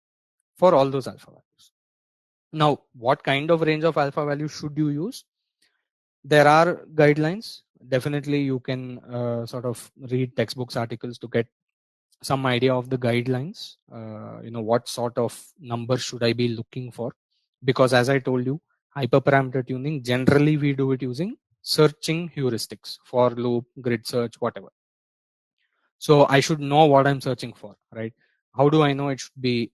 for all those alpha values. Now, what kind of range of alpha values should you use? There are guidelines. Definitely, you can sort of read textbooks, articles to get some idea of the guidelines. What sort of number should I be looking for? Because as I told you, hyperparameter tuning, generally we do it using searching heuristics, for loop, grid search, whatever. So I should know what I'm searching for, right? How do I know it should be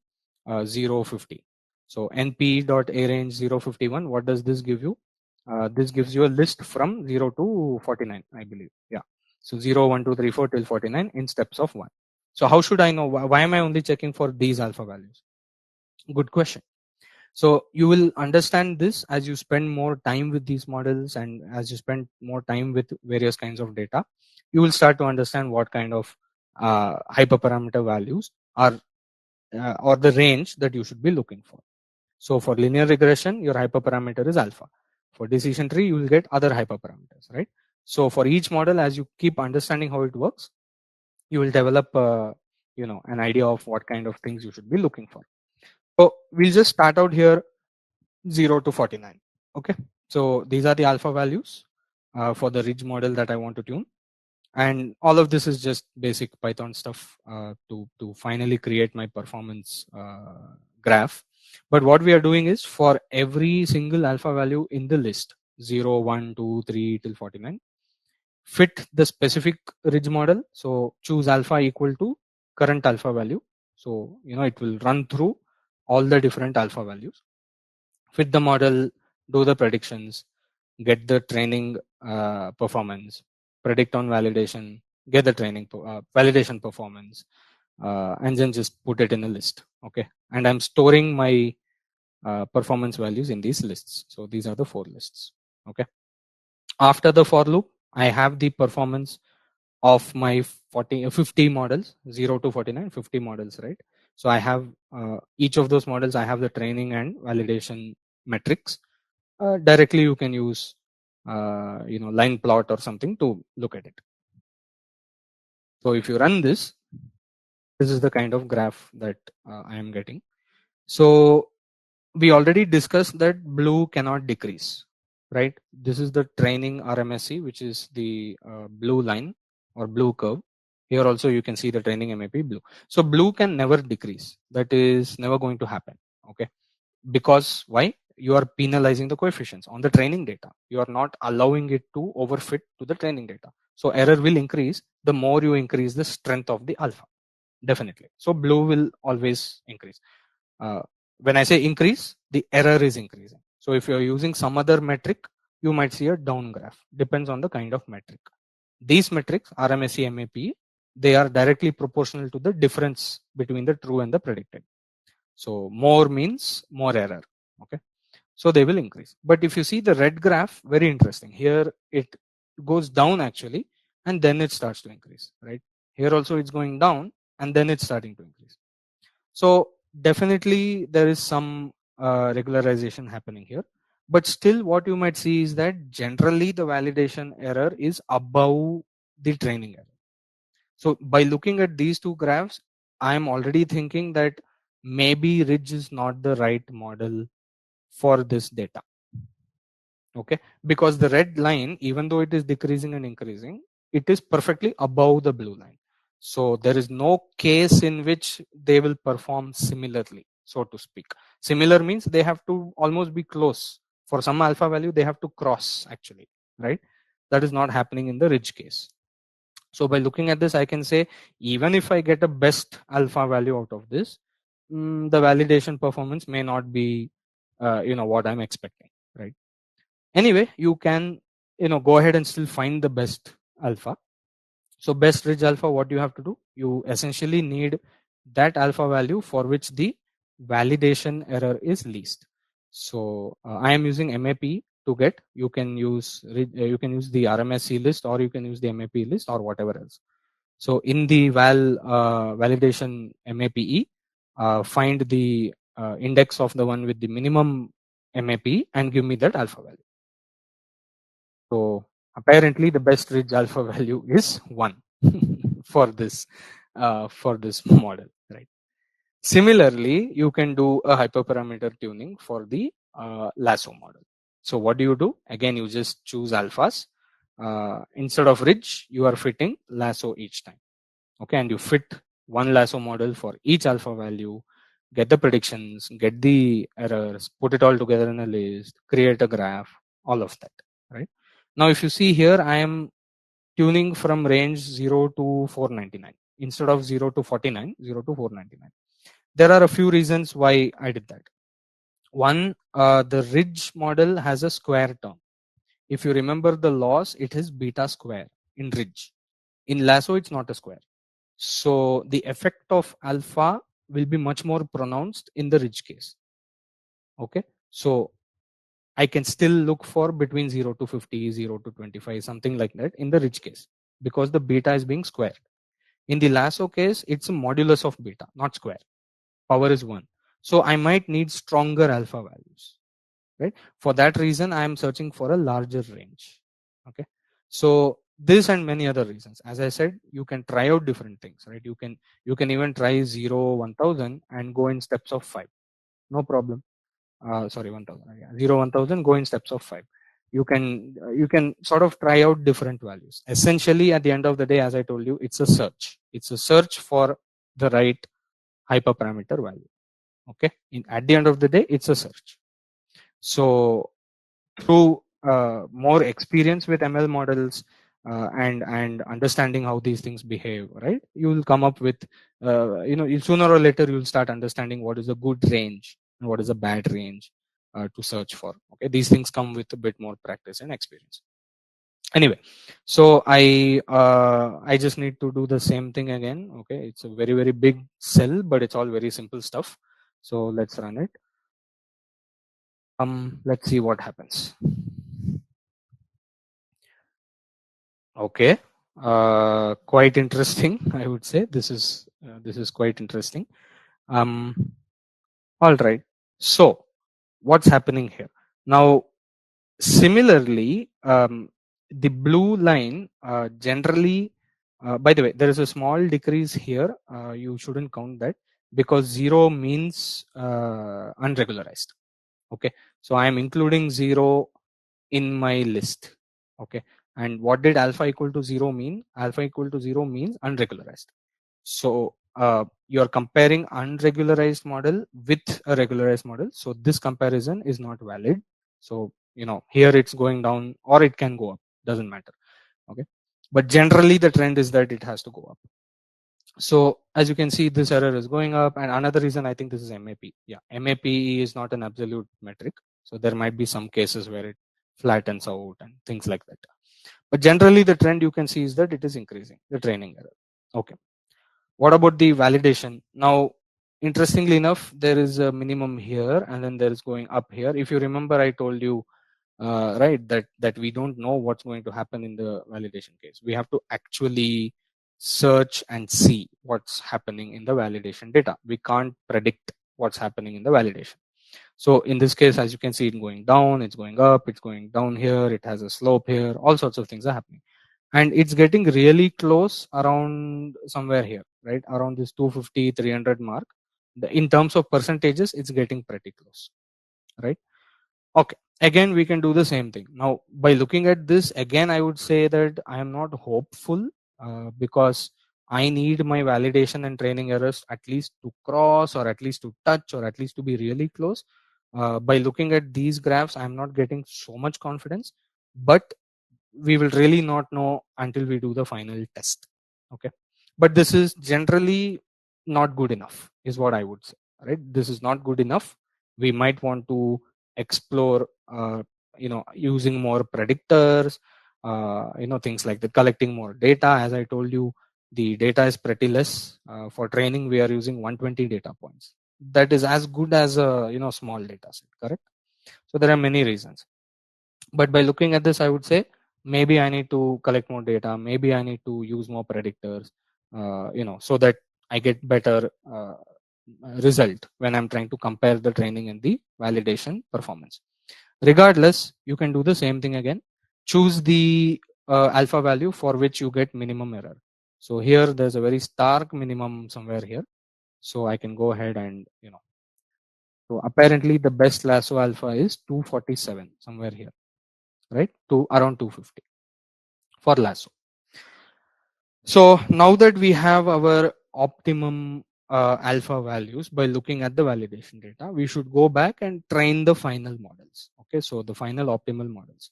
050? So np.arange 051, what does this give you? This gives you a list from 0 to 49, I believe. Yeah. So 0, 1, 2, 3, 4 till 49 in steps of 1. So how should I know? Why am I only checking for these alpha values? Good question. So you will understand this as you spend more time with these models, and as you spend more time with various kinds of data, you will start to understand what kind of hyperparameter values are or the range that you should be looking for. So for linear regression, your hyperparameter is alpha. For decision tree, you will get other hyperparameters, right? So for each model, as you keep understanding how it works, you will develop an idea of what kind of things you should be looking for. So we'll just start out here 0 to 49. Okay, so these are the alpha values for the ridge model that I want to tune, and all of this is just basic Python stuff to finally create my performance graph. But what we are doing is, for every single alpha value in the list, 0, 1, 2, 3 till 49, fit the specific ridge model. So choose alpha equal to current alpha value. So it will run through all the different alpha values, fit the model, do the predictions, get the training performance, predict on validation, get the training validation performance, and then just put it in a list. Okay, and I'm storing my performance values in these lists. So these are the 4 lists. Okay, after the for loop, I have the performance of my 50 models, 0 to 49, 50 models, right? So I have each of those models, I have the training and validation metrics. Directly you can use line plot or something to look at it. So if you run this is the kind of graph that I am getting. So we already discussed that blue cannot decrease, right? This is the training RMSE, which is the blue line or blue curve. Here also you can see the training MAP blue. So blue can never decrease. That is never going to happen. Okay, because why? You are penalizing the coefficients on the training data. You are not allowing it to overfit to the training data. So error will increase the more you increase the strength of the alpha, definitely. So blue will always increase. uh, when I say increase, the error is increasing. So if you're using some other metric, you might see a down graph. Depends on the kind of metric. These metrics, RMSE, MAP, they are directly proportional to the difference between the true and the predicted. So more means more error. Okay, so they will increase. But if you see the red graph, very interesting. Here it goes down actually, and then it starts to increase, right? Here also it's going down, and then it's starting to increase. So definitely there is some regularization happening here. But still what you might see is that generally the validation error is above the training error. So by looking at these two graphs, I'm already thinking that maybe ridge is not the right model for this data. Okay, because the red line, even though it is decreasing and increasing, it is perfectly above the blue line. So there is no case in which they will perform similarly, so to speak. Similar means they have to almost be close. For some alpha value they have to cross actually, right? That is not happening in the ridge case. So by looking at this, I can say even if I get a best alpha value out of this, the validation performance may not be what I'm expecting, right? Anyway, you can go ahead and still find the best alpha. So best ridge alpha, what you have to do, you essentially need that alpha value for which the validation error is least. So I am using MAP to get. You can use the RMSE list, or you can use the MAP list, or whatever else. So in the validation MAPE, find the index of the one with the minimum MAPE and give me that alpha value. So apparently the best ridge alpha value is 1 for this model, right? Similarly, you can do a hyperparameter tuning for the lasso model. So what do? Again, you just choose alphas. Instead of ridge, you are fitting lasso each time. Okay, and you fit one lasso model for each alpha value, get the predictions, get the errors, put it all together in a list, create a graph, all of that, right? Now if you see here, I am tuning from range 0 to 499 instead of 0 to 49, 0 to 499. There are a few reasons why I did that. One, the ridge model has a square term. If you remember the loss, it is beta square in ridge. In lasso, it's not a square. So the effect of alpha will be much more pronounced in the ridge case. Okay, so I can still look for between 0 to 50, 0 to 25, something like that in the ridge case, because the beta is being squared. In the lasso case, it's a modulus of beta, not square. Power is 1. So I might need stronger alpha values, right? For that reason, I am searching for a larger range. Okay, so this and many other reasons, as I said, you can try out different things, right? You can even try 0 1000 and go in steps of 5, no problem. Sorry, 1000, yeah. 0 1000, go in steps of 5. You can sort of try out different values. Essentially at the end of the day, as I told you, it's a search for the right hyperparameter value. Okay, at the end of the day, it's a search. So through more experience with ML models, and understanding how these things behave, right, you will come up with sooner or later you'll start understanding what is a good range and what is a bad range to search for. Okay, these things come with a bit more practice and experience. Anyway, so I just need to do the same thing again. Okay, it's a very, very big cell, but it's all very simple stuff. So let's run it. Let's see what happens. Okay, quite interesting. I would say this is quite interesting. All right. So what's happening here now? Similarly, the blue line generally. By the way, there is a small decrease here. You shouldn't count that, because 0 means unregularized. Okay, so I am including 0 in my list. Okay, And what did alpha equal to 0 mean? Alpha equal to 0 means unregularized. So you're comparing unregularized model with a regularized model. So this comparison is not valid. So here it's going down or it can go up, doesn't matter. Okay, but generally the trend is that it has to go up. So as you can see, this error is going up. And another reason, I think this is MAP. Yeah, MAP is not an absolute metric. So there might be some cases where it flattens out and things like that. But generally the trend you can see is that it is increasing, the training error. Okay. What about the validation? Now, interestingly enough, there is a minimum here and then there is going up here. If you remember, I told you, right, that we don't know what's going to happen in the validation case. We have to actually search and see what's happening in the validation data. We can't predict what's happening in the validation. So in this case, as you can see, it's going down, it's going up, it's going down here, it has a slope here, all sorts of things are happening. And it's getting really close around somewhere here, right? Around this 250, 300 mark. In terms of percentages, it's getting pretty close, right? Okay. Again, we can do the same thing. Now, by looking at this, again, I would say that I am not hopeful because I need my validation and training errors at least to cross or at least to touch or at least to be really close. By looking at these graphs, I'm not getting so much confidence, but we will really not know until we do the final test. Okay, but this is generally not good enough is what I would say, right? This is not good enough. We might want to explore using more predictors, things like that, collecting more data. As I told you, the data is pretty less. For training we are using 120 data points. That is as good as a small data set, correct? So there are many reasons, but by looking at this, I would say maybe I need to collect more data, maybe I need to use more predictors, so that I get better result when I'm trying to compare the training and the validation performance. Regardless, you can do the same thing again. Choose the alpha value for which you get minimum error. So here there's a very stark minimum somewhere here. So I can go ahead and so apparently the best lasso alpha is 247 somewhere here, right? To around 250 for lasso. So now that we have our optimum alpha values by looking at the validation data, we should go back and train the final models. Okay, so the final optimal models.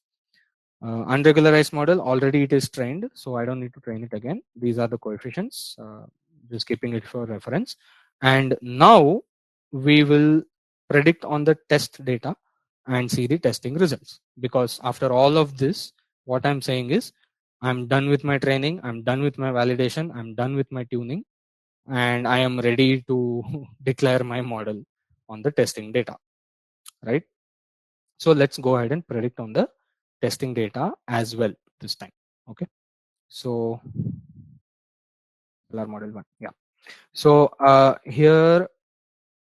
Unregularized model, already it is trained, so I don't need to train it again. These are the coefficients, just keeping it for reference. And now we will predict on the test data and see the testing results. Because after all of this, what I'm saying is I'm done with my training, I'm done with my validation, I'm done with my tuning, and I am ready to declare my model on the testing data, right? So let's go ahead and predict on the testing data as well this time. Okay, so LR model 1, yeah. So here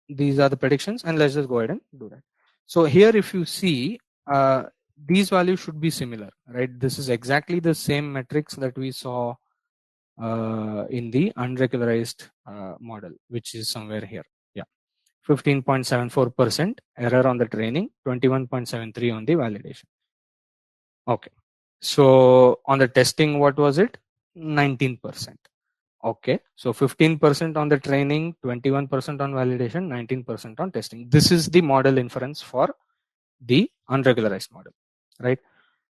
these are the predictions, and let's just go ahead and do that. So here if you see, these values should be similar, right? This is exactly the same metrics that we saw in the unregularized model, which is somewhere here. Yeah, 15.74% error on the training, 21.73 on the validation. Okay, so on the testing, what was it? 19%. Okay, so 15% on the training, 21% on validation, 19% on testing. This is the model inference for the unregularized model, right?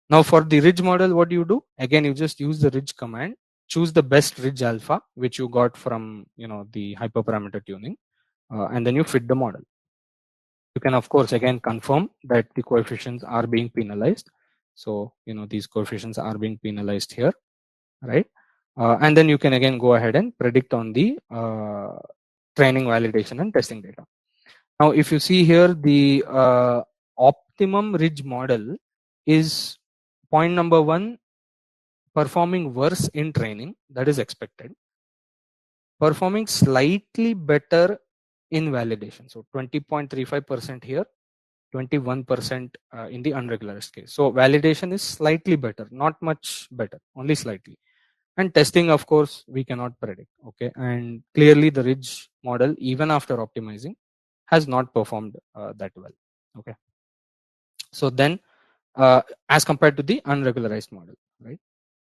Now for the ridge model, what do you do? Again, you just use the ridge command, choose the best ridge alpha, which you got from the hyperparameter tuning, and then you fit the model. You can of course again confirm that the coefficients are being penalized. So these coefficients are being penalized here, right? And then you can again go ahead and predict on the training, validation, and testing data. Now if you see here, the optimum ridge model is point number 1, performing worse in training, that is expected, performing slightly better in validation, so 20.35% here, 21% in the unregularized case. So validation is slightly better, not much better, only slightly. And testing, of course, we cannot predict. Okay, and clearly the ridge model, even after optimizing, has not performed that well. Okay, so then as compared to the unregularized model, right?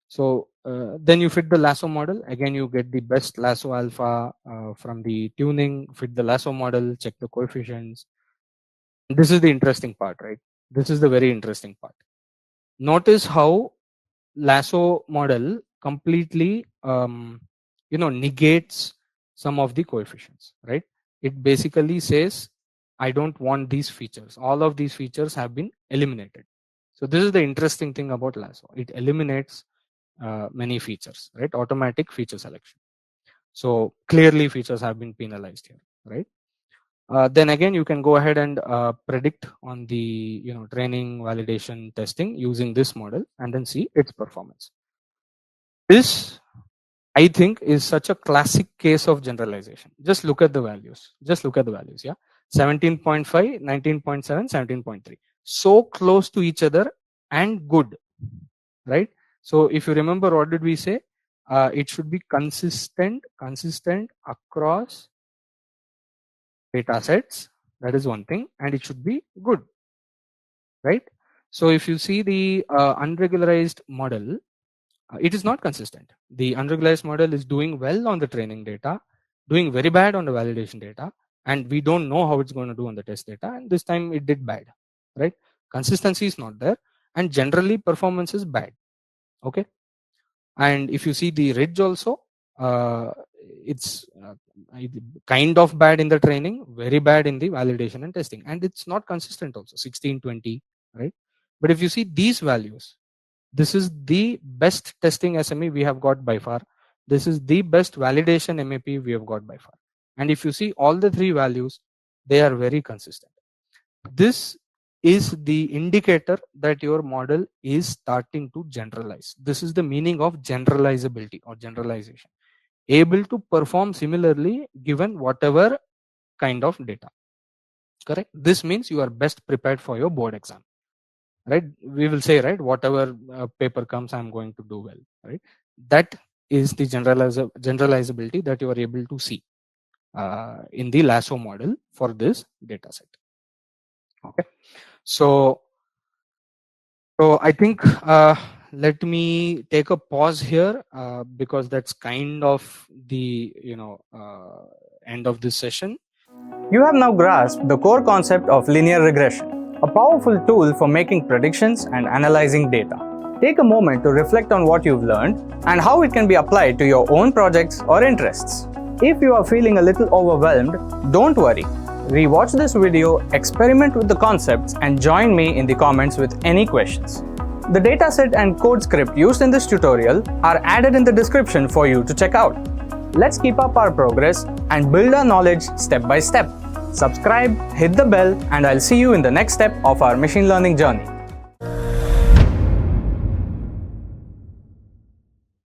So then you fit the lasso model. Again, you get the best lasso alpha from the tuning, fit the lasso model, check the coefficients. This is the interesting part, right? This is the very interesting part. Notice how lasso model completely negates some of the coefficients, right? It basically says, I don't want these features. All of these features have been eliminated. So this is the interesting thing about lasso. It eliminates many features, right? Automatic feature selection. So clearly features have been penalized here, right? Then again, you can go ahead and predict on the training, validation, testing using this model, and then see its performance. This, I think, is such a classic case of generalization. Just look at the values. Just look at the values. Yeah, 17.5, 19.7, 17.3. So close to each other and good, right? So if you remember, what did we say? It should be consistent across data sets. That is one thing, and it should be good, right? So if you see the unregularized model, it is not consistent. The unregularized model is doing well on the training data, doing very bad on the validation data, and we don't know how it's going to do on the test data. And this time it did bad, right? Consistency is not there, and generally performance is bad. Okay. And if you see the ridge also, it's kind of bad in the training, very bad in the validation and testing, and it's not consistent also, 16, 20, right? But if you see these values, this is the best testing SME we have got by far. This is the best validation MAP we have got by far. And if you see all the three values, they are very consistent. This is the indicator that your model is starting to generalize. This is the meaning of generalizability or generalization. Able to perform similarly given whatever kind of data. Correct? This means you are best prepared for your board exam. Right? We will say, right, whatever paper comes, I'm going to do well. Right? That is the generalizability that you are able to see in the lasso model for this data set. Okay. So I think let me take a pause here because that's kind of the end of this session. You have now grasped the core concept of linear regression, a powerful tool for making predictions and analyzing data. Take a moment to reflect on what you've learned and how it can be applied to your own projects or interests. If you are feeling a little overwhelmed, don't worry. Rewatch this video, experiment with the concepts, and join me in the comments with any questions. The dataset and code script used in this tutorial are added in the description for you to check out. Let's keep up our progress and build our knowledge step by step. Subscribe, hit the bell, and I'll see you in the next step of our machine learning journey.